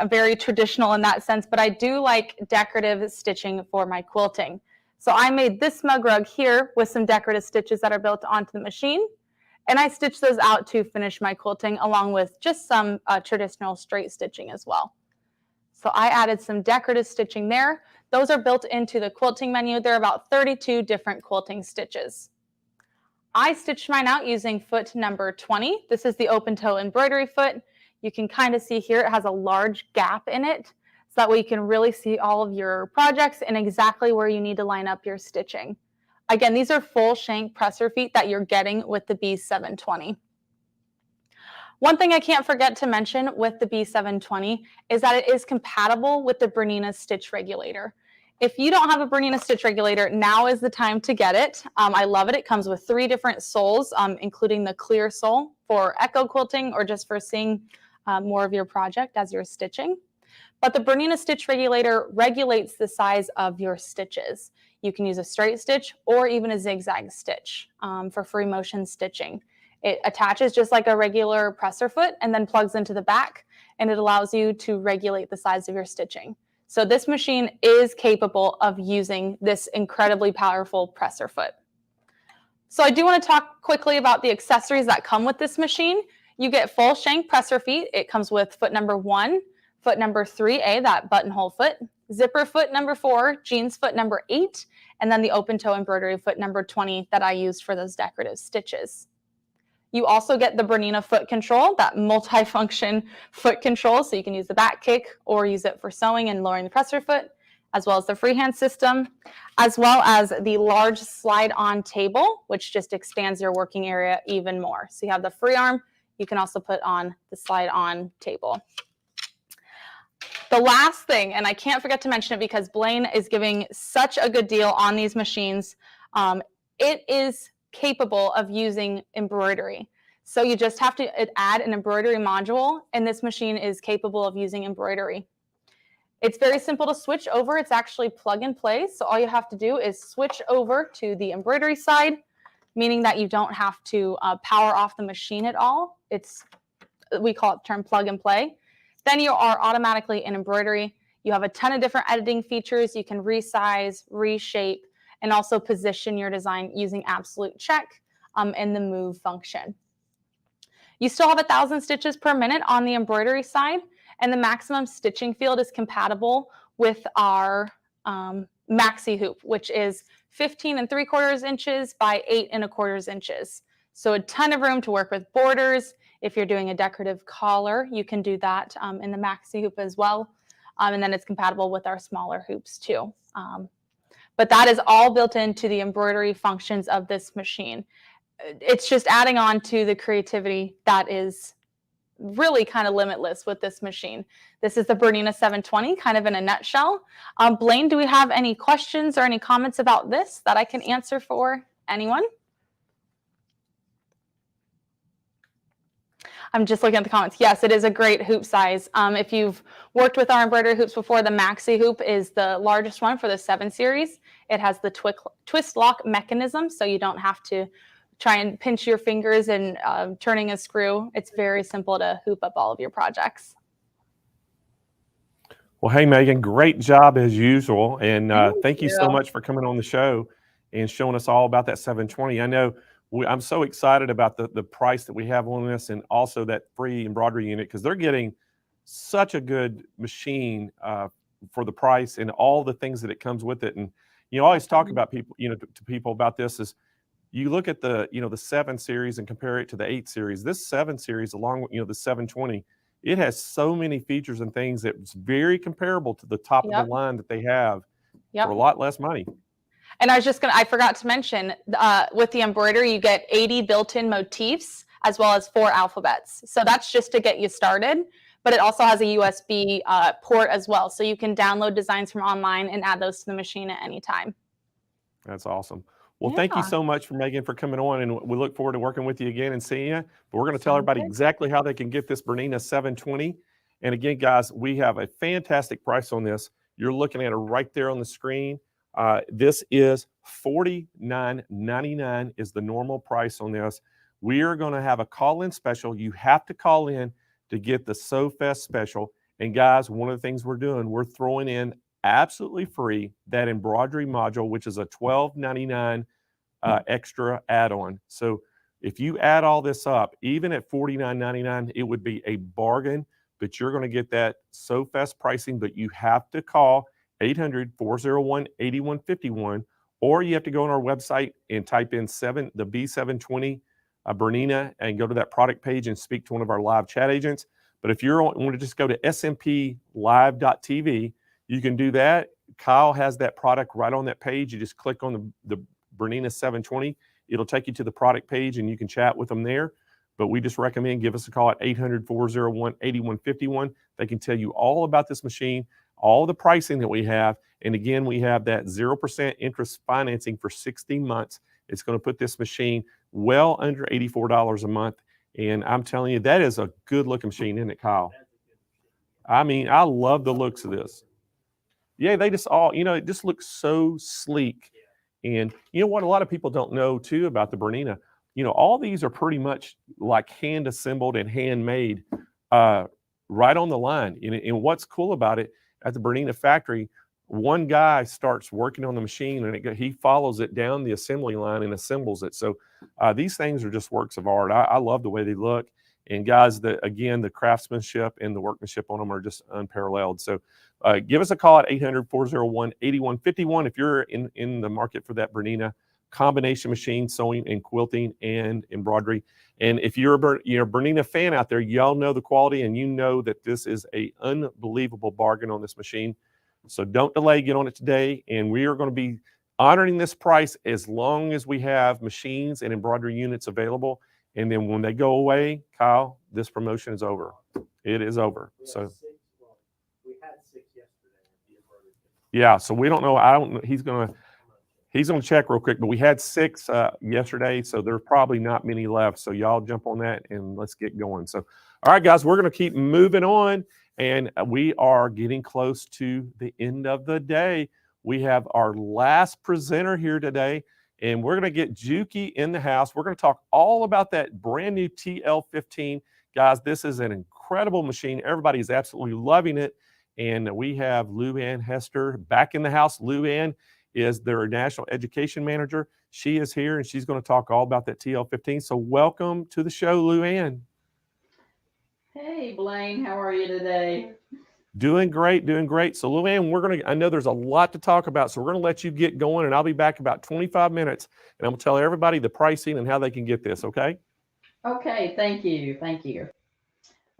very traditional in that sense, but I do like decorative stitching for my quilting. So I made this mug rug here with some decorative stitches that are built onto the machine, and I stitched those out to finish my quilting along with just some traditional straight stitching as well. So I added some decorative stitching there. Those are built into the quilting menu. There are about 32 different quilting stitches. I stitched mine out using foot number 20. This is the open toe embroidery foot. You can kind of see here it has a large gap in it, so that way you can really see all of your projects and exactly where you need to line up your stitching. Again, these are full shank presser feet that you're getting with the B720. One thing I can't forget to mention with the B720 is that it is compatible with the Bernina stitch regulator. If you don't have a Bernina stitch regulator, now is the time to get it. I love it. It comes with 3 different soles, including the clear sole for echo quilting or just for seeing more of your project as you're stitching. But the Bernina stitch regulator regulates the size of your stitches. You can use a straight stitch or even a zigzag stitch for free motion stitching. It attaches just like a regular presser foot and then plugs into the back, and it allows you to regulate the size of your stitching. So this machine is capable of using this incredibly powerful presser foot. So I do want to talk quickly about the accessories that come with this machine. You get full shank presser feet. It comes with foot number 1, foot number 3A, that buttonhole foot, zipper foot number 4, jeans foot number 8, and then the open toe embroidery foot number 20 that I used for those decorative stitches. You also get the Bernina foot control, that multi-function foot control, so you can use the back kick or use it for sewing and lowering the presser foot, as well as the freehand system, as well as the large slide-on table, which just expands your working area even more. So you have the free arm, you can also put on the slide-on table. The last thing, and I can't forget to mention it because Blaine is giving such a good deal on these machines, it is capable of using embroidery. So you just have to add an embroidery module, and this machine is capable of using embroidery. It's very simple to switch over. It's actually plug and play. So all you have to do is switch over to the embroidery side, meaning that you don't have to power off the machine at all. We call it the term plug and play. Then you are automatically in embroidery. You have a ton of different editing features. You can resize, reshape, and also position your design using absolute check and the move function. You still have 1,000 stitches per minute on the embroidery side, and the maximum stitching field is compatible with our maxi hoop, which is 15 3/4 inches by 8 1/4 inches. So a ton of room to work with borders. If you're doing a decorative collar, you can do that in the maxi hoop as well. And then it's compatible with our smaller hoops too. But that is all built into the embroidery functions of this machine. It's just adding on to the creativity that is really kind of limitless with this machine. This is the Bernina 720 kind of in a nutshell. Blaine, do we have any questions or any comments about this that I can answer for anyone? I'm just looking at the comments. Yes, it is a great hoop size. If you've worked with our embroidery hoops before, the maxi hoop is the largest one for the 7 series. It has the twist lock mechanism, so you don't have to try and pinch your fingers and turning a screw. It's very simple to hoop up all of your projects. Well, hey, Megan, great job as usual. And thank you so you. much for coming on the show and showing us all about that 720. I know I'm so excited about the price that we have on this, and also that free embroidery unit, because they're getting such a good machine for the price and all the things that it comes with it. And, you know, I always talk about people, you know, to people about this is, you look at the, you know, the 7 series and compare it to the 8 series. This 7 series, along with, you know, the 720, it has so many features and things that's very comparable to the top of the line that they have for a lot less money. And I forgot to mention, with the embroidery, you get 80 built-in motifs as well as 4 alphabets. So that's just to get you started, but it also has a USB port as well. So you can download designs from online and add those to the machine at any time. That's awesome. Well, thank you so much, Megan, for coming on, and we look forward to working with you again and seeing you. But we're going to tell everybody exactly how they can get this Bernina 720. And again, guys, we have a fantastic price on this. You're looking at it right there on the screen. This is $49.99 is the normal price on this. We are going to have a call-in special. You have to call in to get the Sew Fest special. And guys, one of the things we're doing, we're throwing in absolutely free that embroidery module, which is a $12.99 extra add-on. So if you add all this up, even at $49.99, it would be a bargain, but you're going to get that Sew Fest pricing. But you have to call 800-401-8151, or you have to go on our website and type in the B720 Bernina and go to that product page and speak to one of our live chat agents. But if you want to just go to smplive.tv, you can do that. Kyle has that product right on that page. You just click on the Bernina 720. It'll take you to the product page and you can chat with them there. But we just recommend give us a call at 800-401-8151. They can tell you all about this machine, all the pricing that we have. And again, we have that 0% interest financing for 60 months. It's going to put this machine well under $84 a month. And I'm telling you, that is a good looking machine, isn't it, Kyle? I mean, I love the looks of this. Yeah, they just all, you know, it just looks so sleek. And you know what a lot of people don't know too about the Bernina, you know, all these are pretty much like hand assembled and handmade right on the line. And what's cool about it, at the Bernina factory, one guy starts working on the machine and he follows it down the assembly line and assembles it. So these things are just works of art. I love the way they look. And guys, again, the craftsmanship and the workmanship on them are just unparalleled. So give us a call at 800-401-8151 if you're in the market for that Bernina combination machine, sewing and quilting and embroidery. And if you're a Bernina fan out there, y'all know the quality and you know that this is an unbelievable bargain on this machine. So don't delay, get on it today. And we are going to be honoring this price as long as we have machines and embroidery units available. And then when they go away, Kyle, this promotion is over. It is over. So we had 6 yesterday. yeah, so we don't know. He's gonna check real quick, but we had 6 yesterday, so there's probably not many left. So y'all jump on that and let's get going. So all right, guys, we're gonna keep moving on, and we are getting close to the end of the day. We have our last presenter here today. And we're going to get Juki in the house. We're going to talk all about that brand new TL15. Guys, this is an incredible machine. Everybody's absolutely loving it. And we have Luann Hester back in the house. Luann is their National Education Manager. She is here, and she's going to talk all about that TL15. So welcome to the show, Luann. Hey, Blaine. How are you today? Doing great, doing great. So Luann, I know there's a lot to talk about, so we're gonna let you get going, and I'll be back about 25 minutes, and I'm gonna tell everybody the pricing and how they can get this, okay? Okay, thank you, thank you.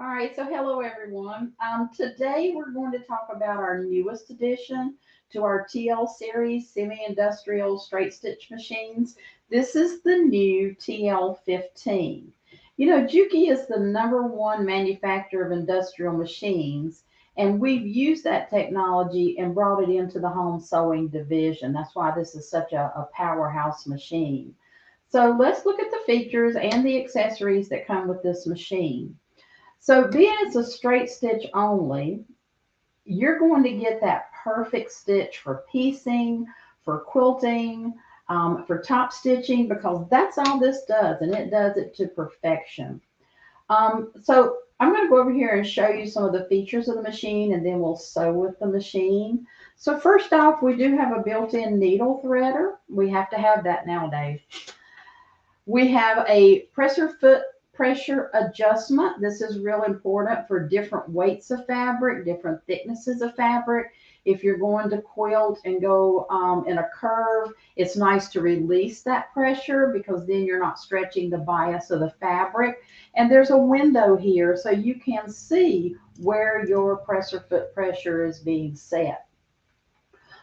All right, so hello everyone. Today we're going to talk about our newest addition to our TL series, semi-industrial straight stitch machines. This is the new TL15. You know, Juki is the #1 manufacturer of industrial machines, and we've used that technology and brought it into the home sewing division. That's why this is such a powerhouse machine. So let's look at the features and the accessories that come with this machine. So being it's a straight stitch only, you're going to get that perfect stitch for piecing, for quilting, for top stitching, because that's all this does, and it does it to perfection. So I'm going to go over here and show you some of the features of the machine, and then we'll sew with the machine. So first off, we do have a built-in needle threader. We have to have that nowadays. We have a presser foot pressure adjustment. This is real important for different weights of fabric, different thicknesses of fabric. If you're going to quilt and go in a curve, it's nice to release that pressure, because then you're not stretching the bias of the fabric. And there's a window here so you can see where your presser foot pressure is being set.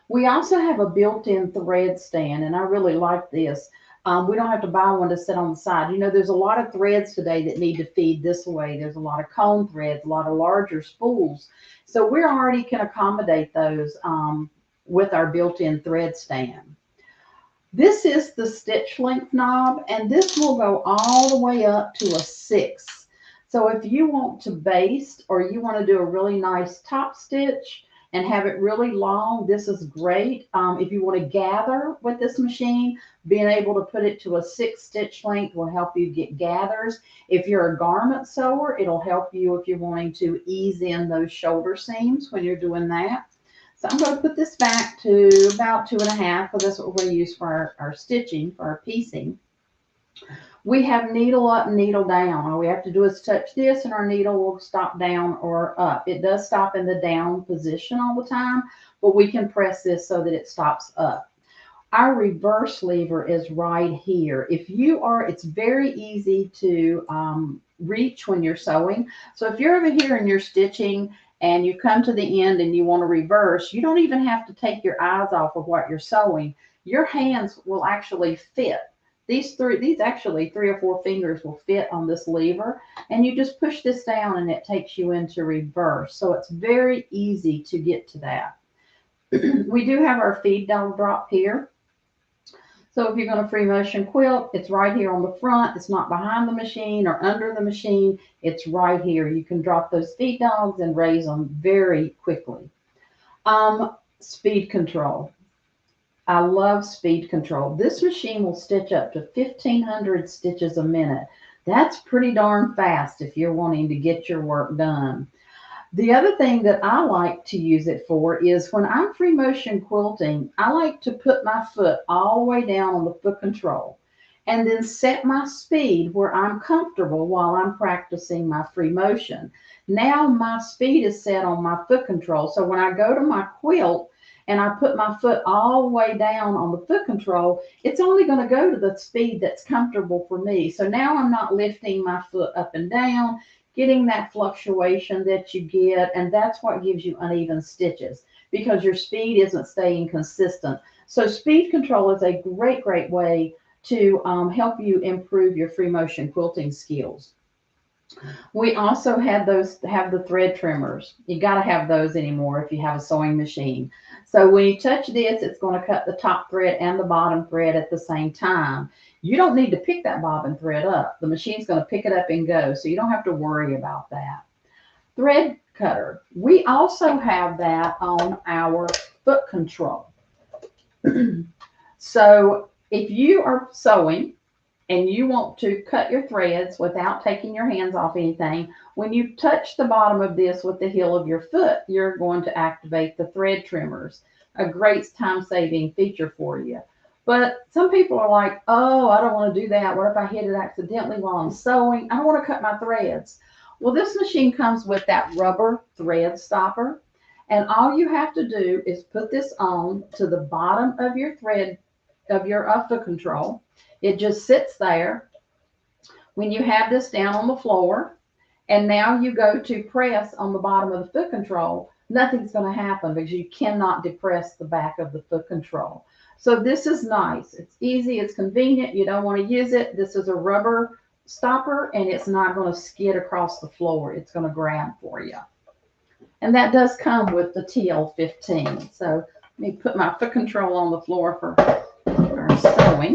We also have a built-in thread stand, and I really like this. We don't have to buy one to sit on the side. You know, there's a lot of threads today that need to feed this way. There's a lot of cone threads, a lot of larger spools. So we already can accommodate those with our built-in thread stand. This is the stitch length knob, and this will go all the way up to a 6. So if you want to baste, or you want to do a really nice top stitch and have it really long, this is great. If you want to gather with this machine, being able to put it to a 6 stitch length will help you get gathers. If you're a garment sewer, it'll help you if you're wanting to ease in those shoulder seams when you're doing that. So I'm going to put this back to about 2.5, because that's what we're going to use for our stitching, for our piecing. We have needle up and needle down. All we have to do is touch this, and our needle will stop down or up. It does stop in the down position all the time, but we can press this so that it stops up. Our reverse lever is right here. It's very easy to reach when you're sewing. So if you're over here and you're stitching and you come to the end and you want to reverse, you don't even have to take your eyes off of what you're sewing. Your hands will actually fit. These 3 or 4 fingers will fit on this lever, and you just push this down and it takes you into reverse. So it's very easy to get to that. We do have our feed dog drop here. So if you're going to free motion quilt, it's right here on the front. It's not behind the machine or under the machine. It's right here. You can drop those feed dogs and raise them very quickly. Speed control. I love speed control. This machine will stitch up to 1,500 stitches a minute. That's pretty darn fast if you're wanting to get your work done. The other thing that I like to use it for is when I'm free motion quilting, I like to put my foot all the way down on the foot control and then set my speed where I'm comfortable while I'm practicing my free motion. Now my speed is set on my foot control. So when I go to my quilt and I put my foot all the way down on the foot control, it's only going to go to the speed that's comfortable for me. So now I'm not lifting my foot up and down, getting that fluctuation that you get, and that's what gives you uneven stitches, because your speed isn't staying consistent. So speed control is a great, great way to help you improve your free motion quilting skills. We also have the thread trimmers. You got to have those anymore if you have a sewing machine. So when you touch this, it's going to cut the top thread and the bottom thread at the same time. You don't need to pick that bobbin thread up. The machine's going to pick it up and go, so you don't have to worry about that. Thread cutter. We also have that on our foot control. So if you are sewing and you want to cut your threads without taking your hands off anything, when you touch the bottom of this with the heel of your foot, you're going to activate the thread trimmers. A great time-saving feature for you. But some people are like, oh, I don't want to do that. What if I hit it accidentally while I'm sewing? I don't want to cut my threads. Well, this machine comes with that rubber thread stopper. And all you have to do is put this on to the bottom of your thread of your foot control. It just sits there. When you have this down on the floor, and now you go to press on the bottom of the foot control, nothing's going to happen because you cannot depress the back of the foot control. So this is nice. It's easy. It's convenient. You don't want to use it. This is a rubber stopper, and it's not going to skid across the floor. It's going to grab for you. And that does come with the TL15. So let me put my foot control on the floor for sewing.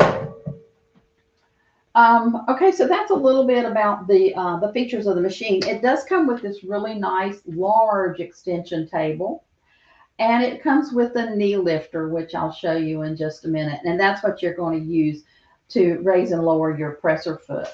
Okay, so that's a little bit about the features of the machine. It does come with this really nice large extension table, and it comes with a knee lifter, which I'll show you in just a minute. And that's what you're going to use to raise and lower your presser foot.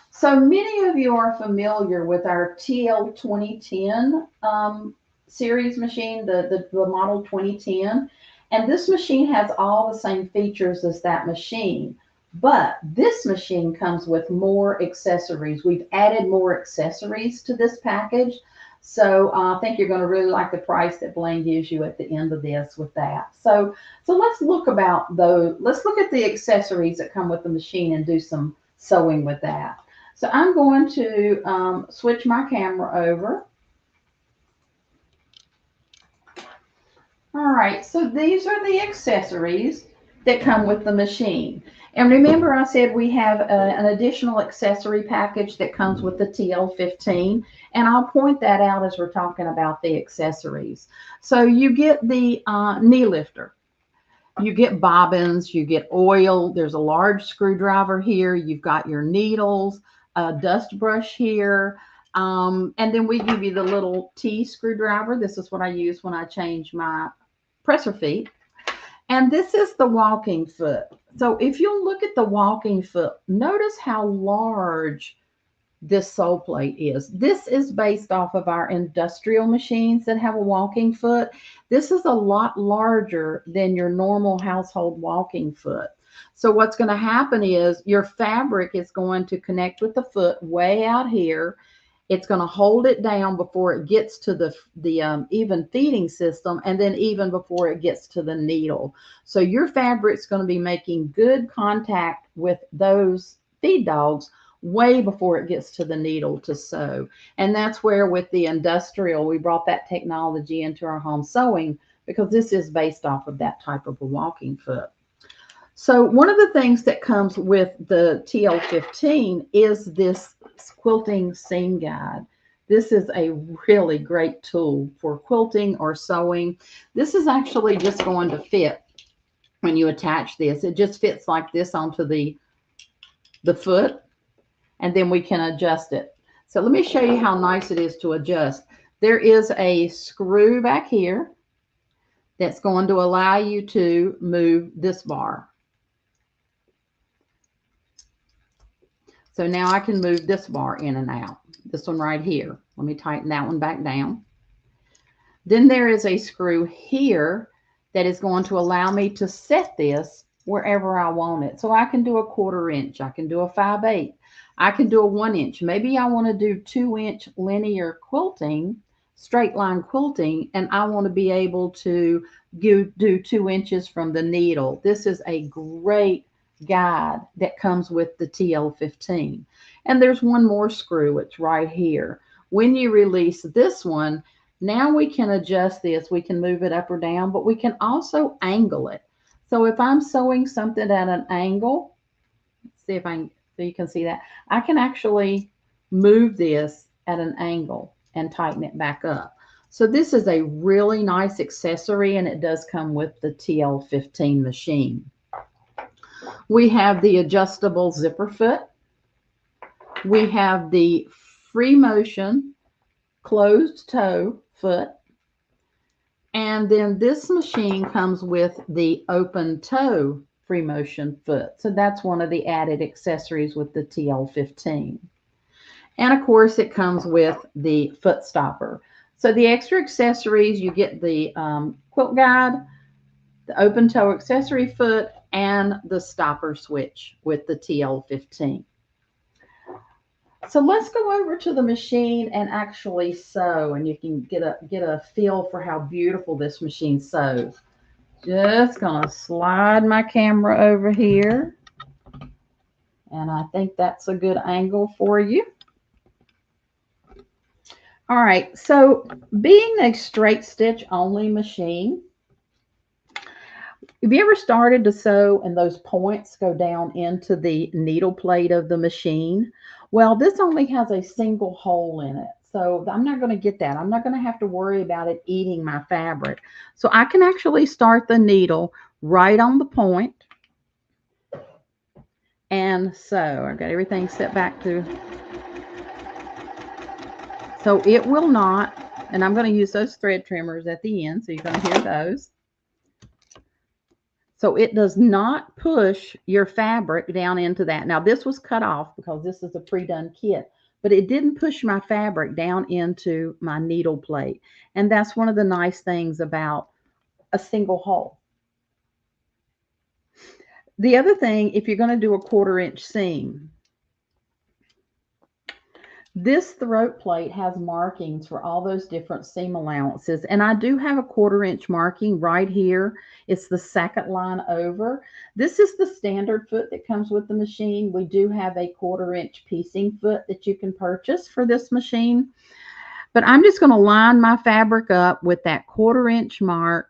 So many of you are familiar with our TL 2010 series machine, the model 2010. And this machine has all the same features as that machine. But this machine comes with more accessories. We've added more accessories to this package. So I think you're going to really like the price that Blaine gives you at the end of this with that. So let's look about those. Let's look at the accessories that come with the machine and do some sewing with that. So I'm going to switch my camera over. All right, so these are the accessories that come with the machine. And remember I said we have an additional accessory package that comes with the TL15, and I'll point that out as we're talking about the accessories. So you get the knee lifter, you get bobbins, you get oil, there's a large screwdriver here, you've got your needles, a dust brush here, and then we give you the little T screwdriver. This is what I use when I change my presser feet. And this is the walking foot. So if you look at the walking foot, notice how large this sole plate is. This is based off of our industrial machines that have a walking foot. This is a lot larger than your normal household walking foot. So what's going to happen is your fabric is going to connect with the foot way out here. It's going to hold it down before it gets to the even feeding system, and then even before it gets to the needle. So your fabric's going to be making good contact with those feed dogs way before it gets to the needle to sew. And that's where with the industrial, we brought that technology into our home sewing, because this is based off of that type of a walking foot. So one of the things that comes with the TL15 is this quilting seam guide. This is a really great tool for quilting or sewing. This is actually just going to fit when you attach this. It just fits like this onto the foot, and then we can adjust it. So let me show you how nice it is to adjust. There is a screw back here that's going to allow you to move this bar. So now I can move this bar in and out, this one right here. Let me tighten that one back down. Then there is a screw here that is going to allow me to set this wherever I want it. So I can do a 1/4 inch, I can do a 5/8, I can do a 1 inch. Maybe I want to do 2-inch linear quilting, straight line quilting, and I want to be able to do 2 inches from the needle. This is a great guide that comes with the TL15. And there's one more screw, it's right here. When you release this one, now we can adjust this. We can move it up or down, but we can also angle it. So if I'm sewing something at an angle, let's see if I can, so you can see that, I can actually move this at an angle and tighten it back up. So this is a really nice accessory, and it does come with the TL15 machine. We have the adjustable zipper foot. We have the free motion closed toe foot. And then this machine comes with the open toe free motion foot. So that's one of the added accessories with the TL15. And of course, it comes with the foot stopper. So the extra accessories, you get the quilt guide, the open toe accessory foot, and the stopper switch with the TL15. So let's go over to the machine and actually sew, and you can get a feel for how beautiful this machine sews. Just gonna slide my camera over here, and I think that's a good angle for you. All right, so being a straight stitch only machine, have you ever started to sew and those points go down into the needle plate of the machine? Well, this only has a single hole in it. So I'm not going to get that. I'm not going to have to worry about it eating my fabric. So I can actually start the needle right on the point and sew. I've got everything set back to, so it will not, and I'm going to use those thread trimmers at the end, so you're going to hear those. So it does not push your fabric down into that. Now this was cut off because this is a pre-done kit, but it didn't push my fabric down into my needle plate. And that's one of the nice things about a single hole. The other thing, if you're going to do a 1/4 inch seam, this throat plate has markings for all those different seam allowances. And I do have a 1/4 inch marking right here. It's the second line over. This is the standard foot that comes with the machine. We do have a 1/4 inch piecing foot that you can purchase for this machine. But I'm just going to line my fabric up with that 1/4 inch mark.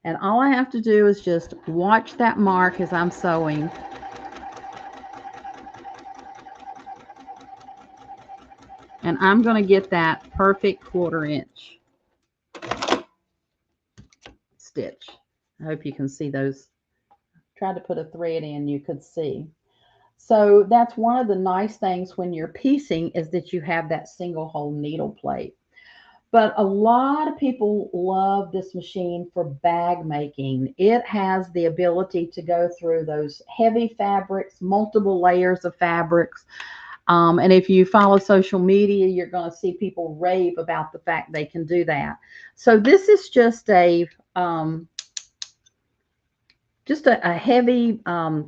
And all I have to do is just watch that mark as I'm sewing. And I'm going to get that perfect 1/4 inch stitch. I hope you can see those. Tried to put a thread in, you could see. So that's one of the nice things when you're piecing, is that you have that single hole needle plate. But a lot of people love this machine for bag making. It has the ability to go through those heavy fabrics, multiple layers of fabrics. And if you follow social media, you're going to see people rave about the fact they can do that. So this is just a heavy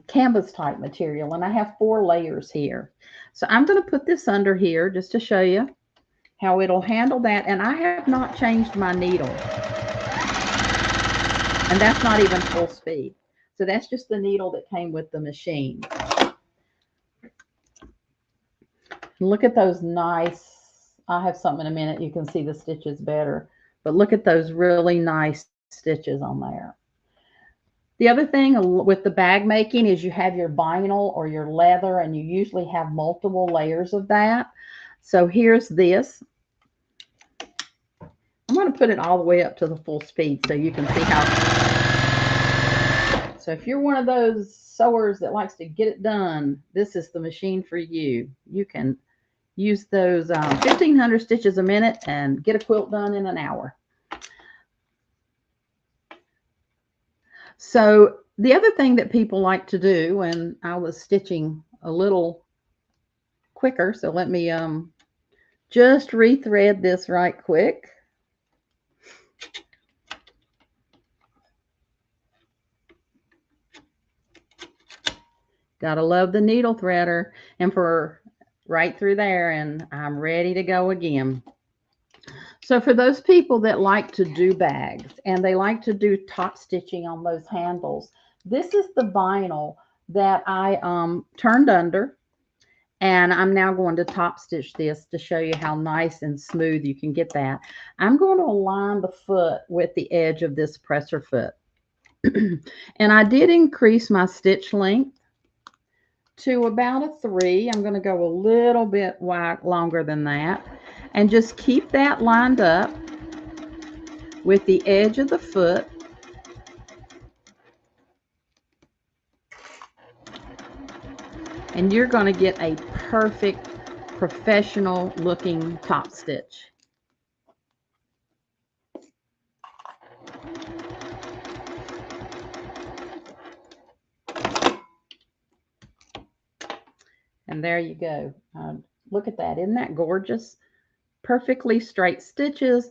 canvas type material, and I have 4 layers here. So I'm going to put this under here just to show you how it'll handle that. And I have not changed my needle, and that's not even full speed. So that's just the needle that came with the machine. Look at those nice, I'll have something in a minute, you can see the stitches better, but look at those really nice stitches on there. The other thing with the bag making is you have your vinyl or your leather, and you usually have multiple layers of that. So here's this. I'm going to put it all the way up to the full speed so you can see how. So if you're one of those sewers that likes to get it done, this is the machine for you. You can use those 1,500 stitches a minute and get a quilt done in an hour. So the other thing that people like to do, and I was stitching a little quicker, so let me just rethread this right quick. Gotta love the needle threader, and for right through there, and I'm ready to go again. So for those people that like to do bags and they like to do top stitching on those handles, this is the vinyl that I turned under, and I'm now going to top stitch this to show you how nice and smooth you can get that. I'm going to align the foot with the edge of this presser foot. And I did increase my stitch length to about a 3. I'm going to go a little bit longer than that, and just keep that lined up with the edge of the foot. And you're going to get a perfect professional looking top stitch. And there you go. Look at that. Isn't that gorgeous? Perfectly straight stitches.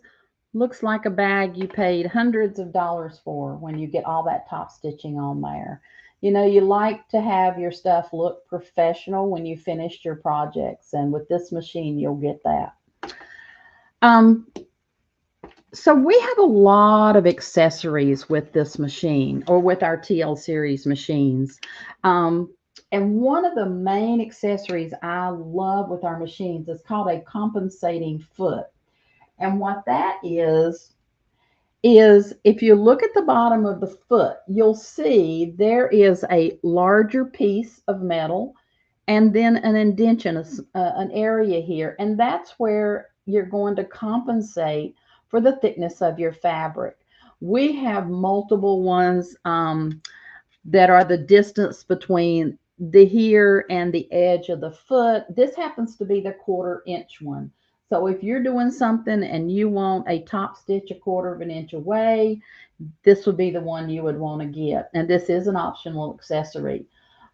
Looks like a bag you paid hundreds of dollars for when you get all that top stitching on there. You know, you like to have your stuff look professional when you finished your projects, and with this machine, you'll get that. So we have a lot of accessories with this machine, or with our TL series machines. And one of the main accessories I love with our machines is called a compensating foot. And what that is if you look at the bottom of the foot, you'll see there is a larger piece of metal and then an indentation, an area here. And that's where you're going to compensate for the thickness of your fabric. We have multiple ones that are the distance between the here and the edge of the foot. This happens to be the 1/4 inch one. So if you're doing something and you want a top stitch 1/4 inch away, this would be the one you would want to get. And this is an optional accessory.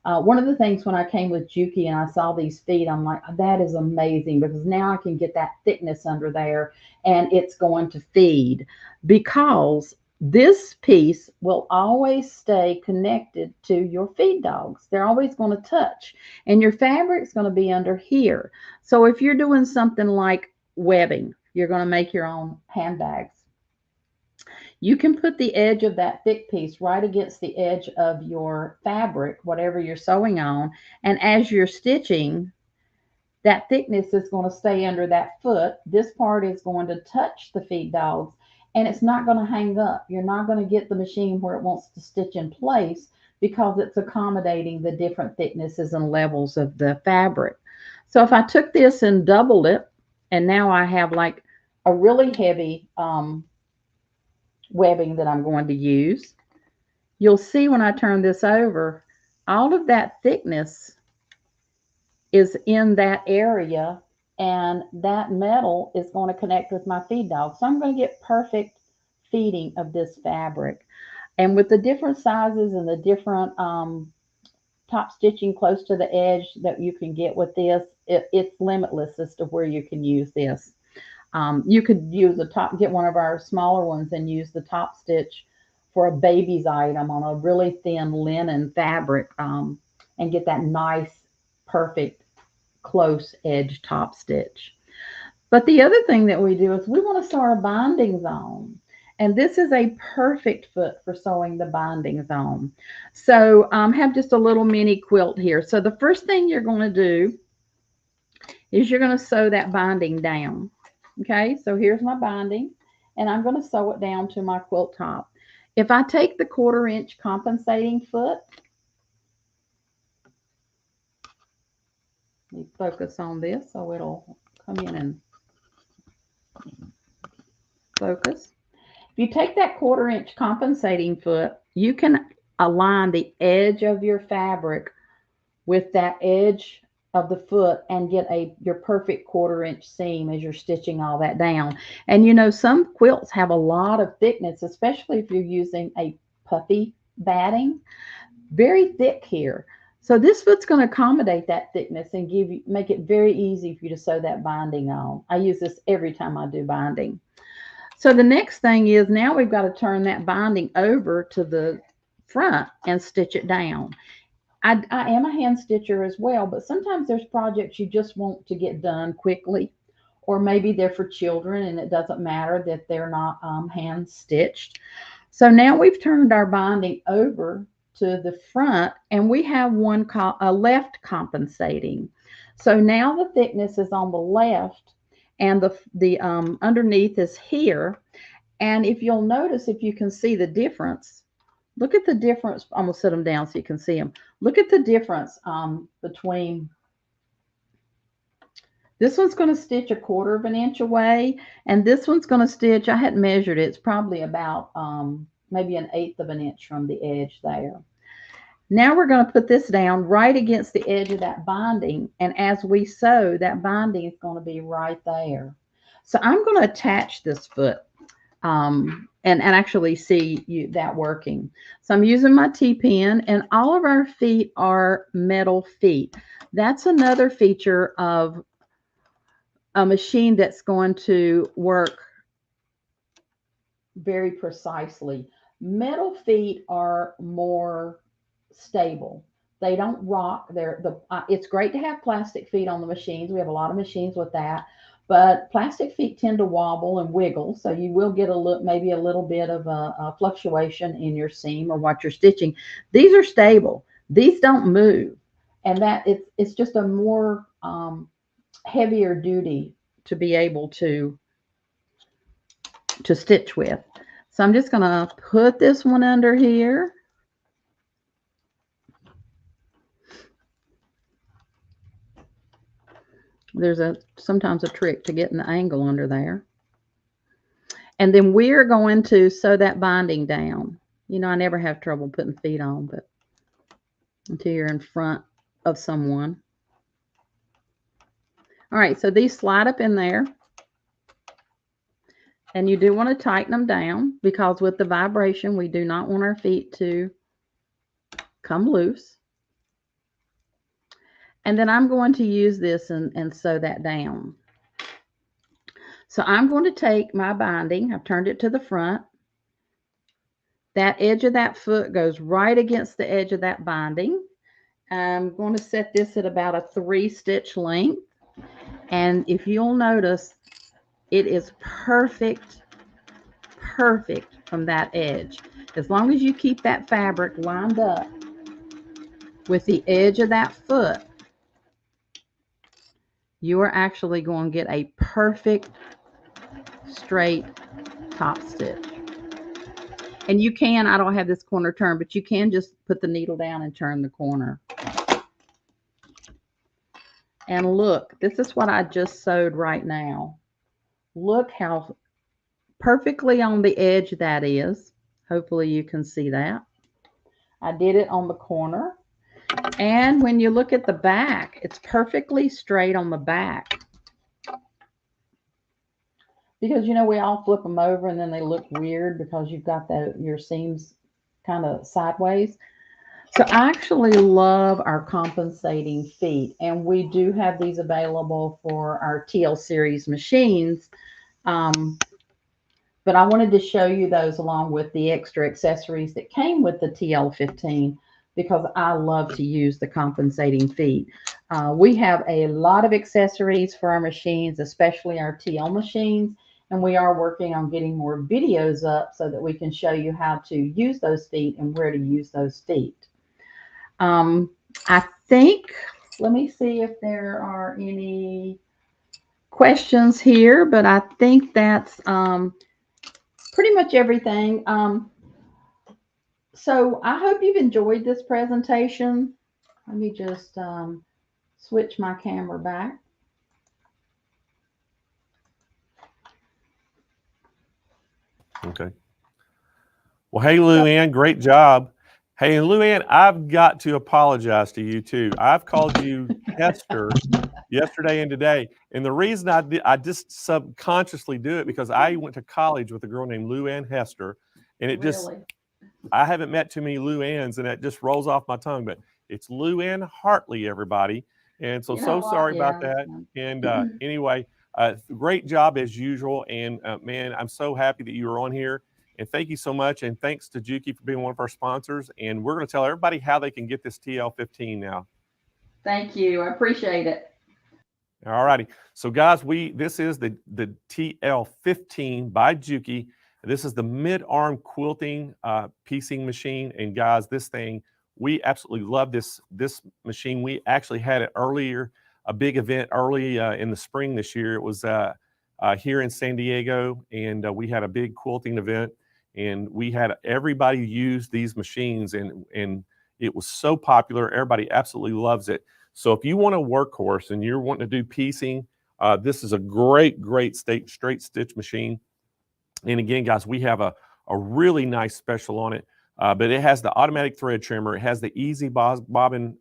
One of the things when I came with Juki and I saw these feet, I'm like, that is amazing, because now I can get that thickness under there and it's going to feed, because this piece will always stay connected to your feed dogs. They're always going to touch, and your fabric's going to be under here. So if you're doing something like webbing, you're going to make your own handbags, you can put the edge of that thick piece right against the edge of your fabric, whatever you're sewing on. And as you're stitching, that thickness is going to stay under that foot. This part is going to touch the feed dogs, and it's not going to hang up. You're not going to get the machine where it wants to stitch in place, because it's accommodating the different thicknesses and levels of the fabric. So if I took this and doubled it, and now I have like a really heavy webbing that I'm going to use, you'll see when I turn this over, all of that thickness is in that area, and that metal is going to connect with my feed dog. So I'm going to get perfect feeding of this fabric. And with the different sizes and the different top stitching close to the edge that you can get with this, it's limitless as to where you can use this. You could use get one of our smaller ones and use the top stitch for a baby's item on a really thin linen fabric, and get that nice, perfect, close edge top stitch. But the other thing that we do is we want to sew our bindings on. And this is a perfect foot for sewing the bindings on. So have just a little mini quilt here. So the first thing you're going to do is you're going to sew that binding down. Okay, so here's my binding, and I'm going to sew it down to my quilt top. If I take the 1/4 inch compensating foot, let me focus on this so it'll come in and focus. If you take that 1/4 inch compensating foot, you can align the edge of your fabric with that edge of the foot and get your perfect 1/4 inch seam as you're stitching all that down. And you know, some quilts have a lot of thickness, especially if you're using a puffy batting, very thick here. So this foot's going to accommodate that thickness and make it very easy for you to sew that binding on. I use this every time I do binding. So the next thing is, now we've got to turn that binding over to the front and stitch it down. I am a hand stitcher as well, but sometimes there's projects you just want to get done quickly, or maybe they're for children and it doesn't matter that they're not hand stitched. So now we've turned our binding over to the front, and we have a left compensating. So now the thickness is on the left, and the underneath is here. And if you'll notice, if you can see the difference, look at the difference. I'm going to set them down so you can see them. Look at the difference between this one's going to stitch 1/4 inch away, and this one's going to stitch, I hadn't measured it, it's probably about maybe 1/8 inch from the edge there. Now we're going to put this down right against the edge of that binding, and as we sew, that binding is going to be right there. So I'm going to attach this foot and actually see that working. So I'm using my T-pin, and all of our feet are metal feet. That's another feature of a machine that's going to work very precisely. Metal feet are more stable. They don't rock. It's great to have plastic feet on the machines. We have a lot of machines with that, but plastic feet tend to wobble and wiggle, so you will get maybe a little bit of a fluctuation in your seam or what you're stitching. These are stable. These don't move, and that it's just a more heavier duty to be able to stitch with. So I'm just going to put this one under here. There's sometimes a trick to getting the angle under there. And then we're going to sew that binding down. You know, I never have trouble putting feet on, but until you're in front of someone. All right, so these slide up in there. And you do want to tighten them down because with the vibration, we do not want our feet to come loose. And then I'm going to use this and sew that down. So I'm going to take my binding. I've turned it to the front. That edge of that foot goes right against the edge of that binding. I'm going to set this at about a 3-stitch length. And if you'll notice, it is perfect from that edge. As long as you keep that fabric lined up with the edge of that foot, you are actually going to get a perfect straight top stitch. And you can, I don't have this corner turned, but you can just put the needle down and turn the corner. And look, this is what I just sewed right now. Look how perfectly on the edge that is. Hopefully you can see that. I did it on the corner. And when you look at the back, it's perfectly straight on the back. Because, you know, we all flip them over and then they look weird because you've got your seams kind of sideways. So I actually love our compensating feet. And we do have these available for our TL series machines. But I wanted to show you those along with the extra accessories that came with the TL15 because I love to use the compensating feet. We have a lot of accessories for our machines, especially our TL machines, and we are working on getting more videos up so that we can show you how to use those feet and where to use those feet. I think, let me see if there are any questions here, but I think that's pretty much everything. So I hope you've enjoyed this presentation. Let me just switch my camera back. Okay. Well, hey, Luann, great job. Hey, and Luann, I've got to apologize to you too. I've called you Hester yesterday and today. And the reason I just subconsciously do it because I went to college with a girl named Luann Hester. And it just, I haven't met too many Luanns and it just rolls off my tongue. But it's Luann Hartley, everybody. And so, sorry about that. And anyway, great job as usual. And man, I'm so happy that you were on here. And thank you so much. And thanks to Juki for being one of our sponsors. And we're going to tell everybody how they can get this TL15 now. Thank you. I appreciate it. All righty. So guys, this is the TL15 by Juki. This is the mid-arm quilting piecing machine. And guys, this thing, we absolutely love this machine. We actually had it earlier, a big event early in the spring this year. It was here in San Diego, and we had a big quilting event. And we had everybody use these machines, and it was so popular. Everybody absolutely loves it. So if you want a workhorse and you're wanting to do piecing, this is a great straight stitch machine. And again, guys, we have a really nice special on it, but it has the automatic thread trimmer. It has the easy bobbin,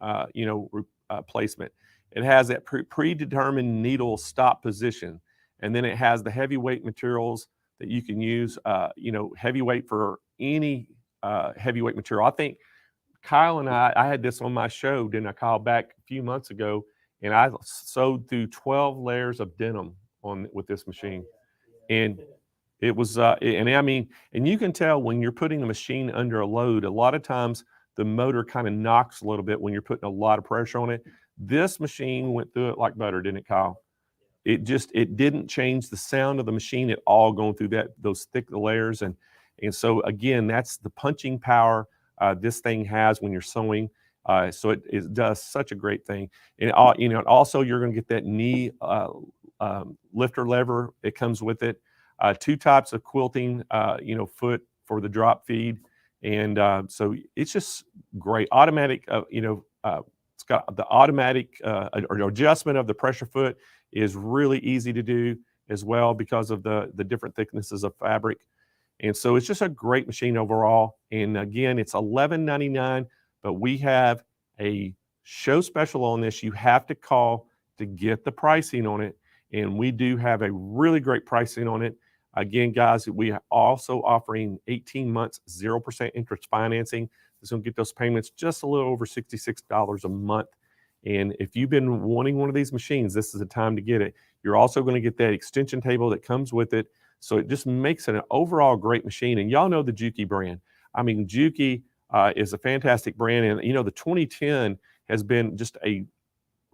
placement. It has that predetermined needle stop position, and then it has the heavyweight materials that you can use, heavyweight for any heavyweight material. I think Kyle and I had this on my show, didn't I, Kyle, back a few months ago, and I sewed through 12 layers of denim with this machine. And it was, and you can tell when you're putting the machine under a load, a lot of times the motor kind of knocks a little bit when you're putting a lot of pressure on it. This machine went through it like butter, didn't it, Kyle? It didn't change the sound of the machine at all going through those thick layers. And so again, that's the punching power this thing has when you're sewing. So it does such a great thing. And also you're going to get that knee lifter lever. It comes with it. 2 types of quilting, foot for the drop feed. And so it's just great. Automatic, it's got the automatic or adjustment of the pressure foot is really easy to do as well because of the different thicknesses of fabric. And so it's just a great machine overall. And again, it's $11.99, but we have a show special on this. You have to call to get the pricing on it. And we do have a really great pricing on it. Again, guys, we are also offering 18 months, 0% interest financing. It's going to get those payments just a little over $66 a month. And if you've been wanting one of these machines, this is the time to get it. You're also going to get that extension table that comes with it. So it just makes it an overall great machine. And y'all know the Juki brand. I mean, Juki is a fantastic brand. And, the 2010 has been just a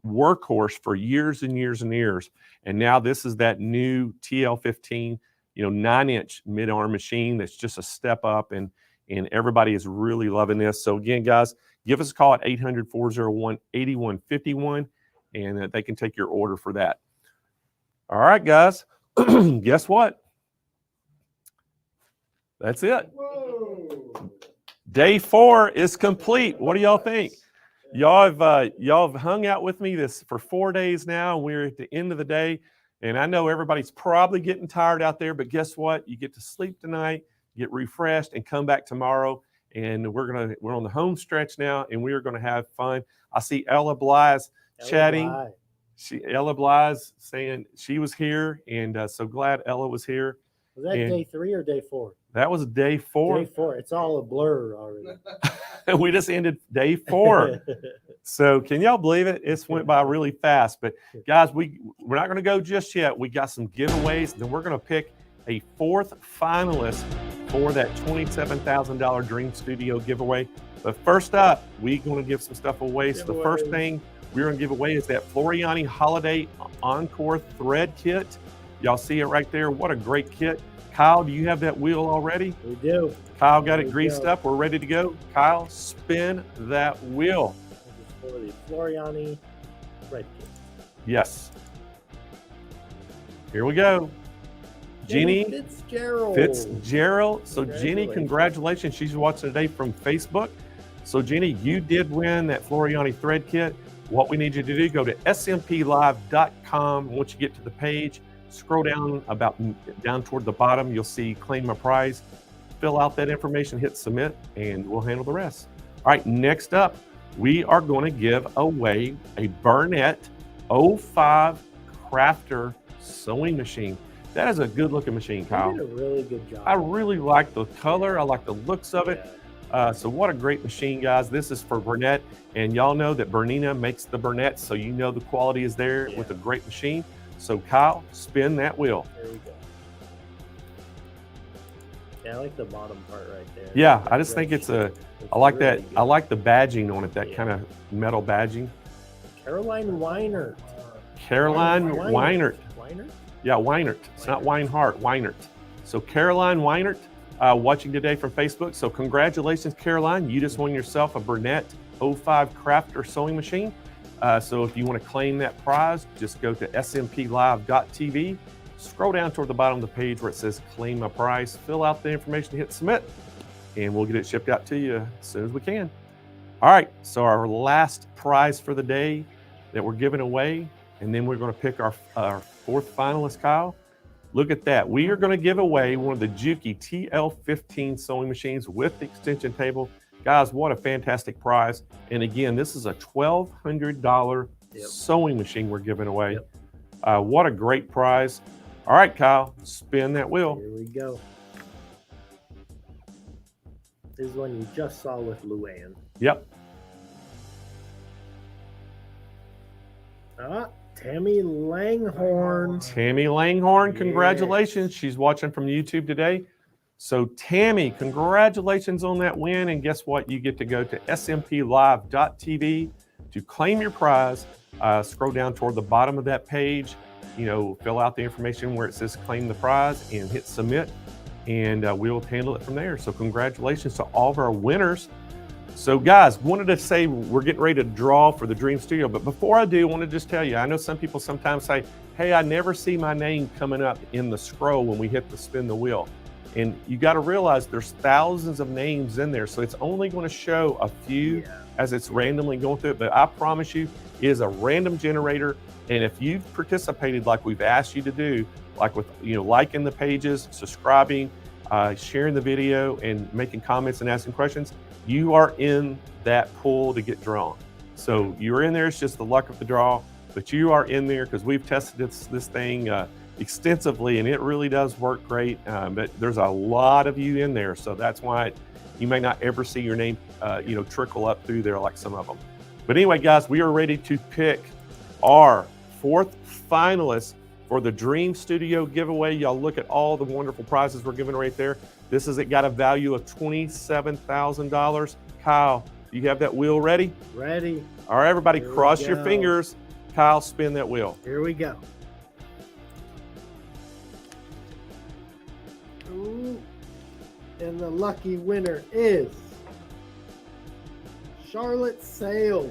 workhorse for years and years and years. And now this is that new TL15, 9-inch mid-arm machine that's just a step up. And everybody is really loving this. So again, guys, give us a call at 800-401-8151, and they can take your order for that. All right, guys, guess what? That's it. Whoa. Day 4 is complete. What do y'all think? Y'all have hung out with me for 4 days now. We're at the end of the day, and I know everybody's probably getting tired out there, but guess what? You get to sleep tonight, get refreshed, and come back tomorrow. And we're on the home stretch now, and we are going to have fun. I see Ella Blythe chatting. Ella Blythe saying she was here, and so glad Ella was here. Was that day 3 or day 4? That was day 4. Day 4. It's all a blur already. We just ended day 4. So can y'all believe it? It's went by really fast. But guys, we're not going to go just yet. We got some giveaways. Then we're going to pick a 4th finalist for that $27,000 Dream Studio giveaway. But first up, we're going to give some stuff away. So the first thing we're going to give away is that Floriani Holiday Encore Thread Kit. Y'all see it right there. What a great kit. Kyle, do you have that wheel already? We do. Kyle got it greased up. We're ready to go. Kyle, spin that wheel. This is for the Floriani thread kit. Yes. Here we go. Jeannie Fitzgerald. So Jeannie, congratulations. She's watching today from Facebook. So Jeannie, you did win that Floriani thread kit. What we need you to do, go to SMPLive.com. Once you get to the page, scroll down down toward the bottom, you'll see claim my prize. Fill out that information, hit submit, and we'll handle the rest. All right, next up, we are going to give away a Burnett 05 Crafter sewing machine. That is a good looking machine, Kyle. You did a really good job. I really like the color. I like the looks of it. So what a great machine, guys. This is for Burnett, and y'all know that Bernina makes the Burnett, so you know the quality is there with a great machine. So Kyle, spin that wheel. There we go. Yeah, I like the bottom part right there. Yeah, I just think I like that. I like the badging on it, that kind of metal badging. Caroline Weinert. Caroline Weinert. Weinert? Yeah, Weinert. It's not Weinhardt, Weinert. So Caroline Weinert watching today from Facebook. So congratulations, Caroline. You just won yourself a Burnett 05 Crafter sewing machine. So if you want to claim that prize, just go to smplive.tv, scroll down toward the bottom of the page where it says claim a prize, fill out the information, hit submit, and we'll get it shipped out to you as soon as we can. All right, so our last prize for the day that we're giving away, and then we're going to pick our 4th finalist, Kyle. Look at that. We are going to give away one of the Juki TL15 sewing machines with the extension table. Guys, what a fantastic prize. And again, this is a $1,200 sewing machine we're giving away. What a great prize. All right, Kyle, spin that wheel. Here we go. This is one you just saw with Luann. Yep. Tammy Langhorn. Tammy Langhorn, congratulations. She's watching from YouTube today. So Tammy, congratulations on that win. And guess what? You get to go to smplive.tv to claim your prize. Scroll down toward the bottom of that page, fill out the information where it says claim the prize and hit submit, and we'll handle it from there. So congratulations to all of our winners. So guys, wanted to say we're getting ready to draw for the Dream Studio, but before I do, I want to just tell you, I know some people sometimes say, hey, I never see my name coming up in the scroll when we hit the spin the wheel. And you got to realize there's thousands of names in there, so it's only going to show a few as it's randomly going through it. But I promise you, it is a random generator. And if you've participated like we've asked you to do, like with liking the pages, subscribing, sharing the video, and making comments and asking questions, you are in that pool to get drawn. So you're in there. It's just the luck of the draw, but you are in there because we've tested this thing extensively, and it really does work great. But there's a lot of you in there, so that's why you may not ever see your name trickle up through there like some of them. But anyway, guys, we are ready to pick our 4th finalist for the Dream Studio giveaway. Y'all look at all the wonderful prizes we're giving right there. This has got a value of $27,000. Kyle, do you have that wheel ready? Ready. All right, everybody, Here cross we your go. fingers. Kyle, spin that wheel. Here we go. Ooh. And the lucky winner is Charlotte Sales.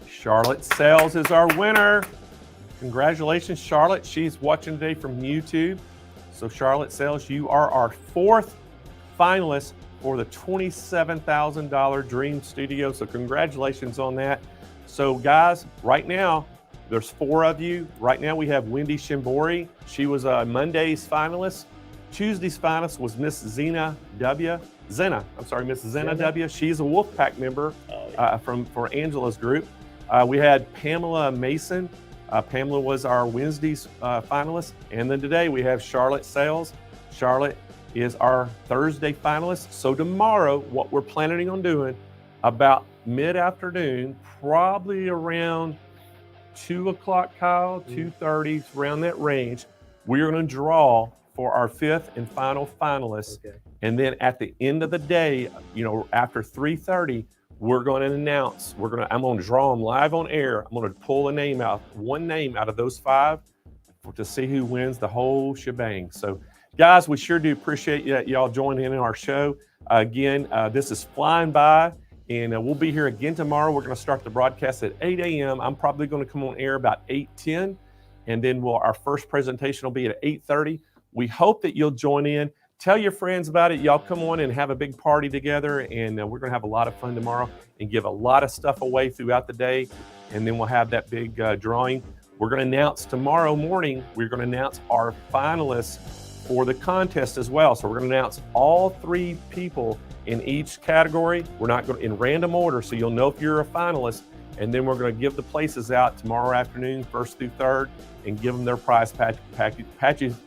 Charlotte Sales is our winner. Congratulations, Charlotte. She's watching today from YouTube. So Charlotte Sales, you are our 4th finalist for the $27,000 Dream Studio. So congratulations on that. So guys, right now, there's 4 of you. Right now we have Wendy Shimbori. She was Monday's finalist. Tuesday's finalist was Miss Zena W. Miss Zena W. She's a Wolfpack member for Angela's group. We had Pamela Mason. Pamela was our Wednesday's finalist. And then today we have Charlotte Sales. Charlotte is our Thursday finalist. So tomorrow, what we're planning on doing about mid-afternoon, probably around 2 o'clock, Kyle, 2:30, around that range, we're going to draw for our 5th and final finalist. Okay. And then at the end of the day, after 3:30, we're going to announce, I'm going to draw them live on air. I'm going to pull one name out of those 5 to see who wins the whole shebang. So guys, we sure do appreciate y'all joining in our show. Again, this is flying by, and we'll be here again tomorrow. We're going to start the broadcast at 8 a.m. I'm probably going to come on air about 8:10, and then our first presentation will be at 8:30. We hope that you'll join in. Tell your friends about it. Y'all come on and have a big party together, and we're going to have a lot of fun tomorrow and give a lot of stuff away throughout the day, and then we'll have that big drawing. We're going to announce tomorrow morning, we're going to announce our finalists for the contest as well. So we're going to announce all 3 people in each category. We're not going in random order, so you'll know if you're a finalist, and then we're going to give the places out tomorrow afternoon, 1st through 3rd, and give them their prize packages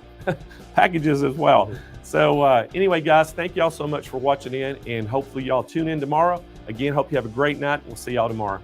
as well. So anyway, guys, thank y'all so much for watching in, and hopefully y'all tune in tomorrow. Again, hope you have a great night. We'll see y'all tomorrow.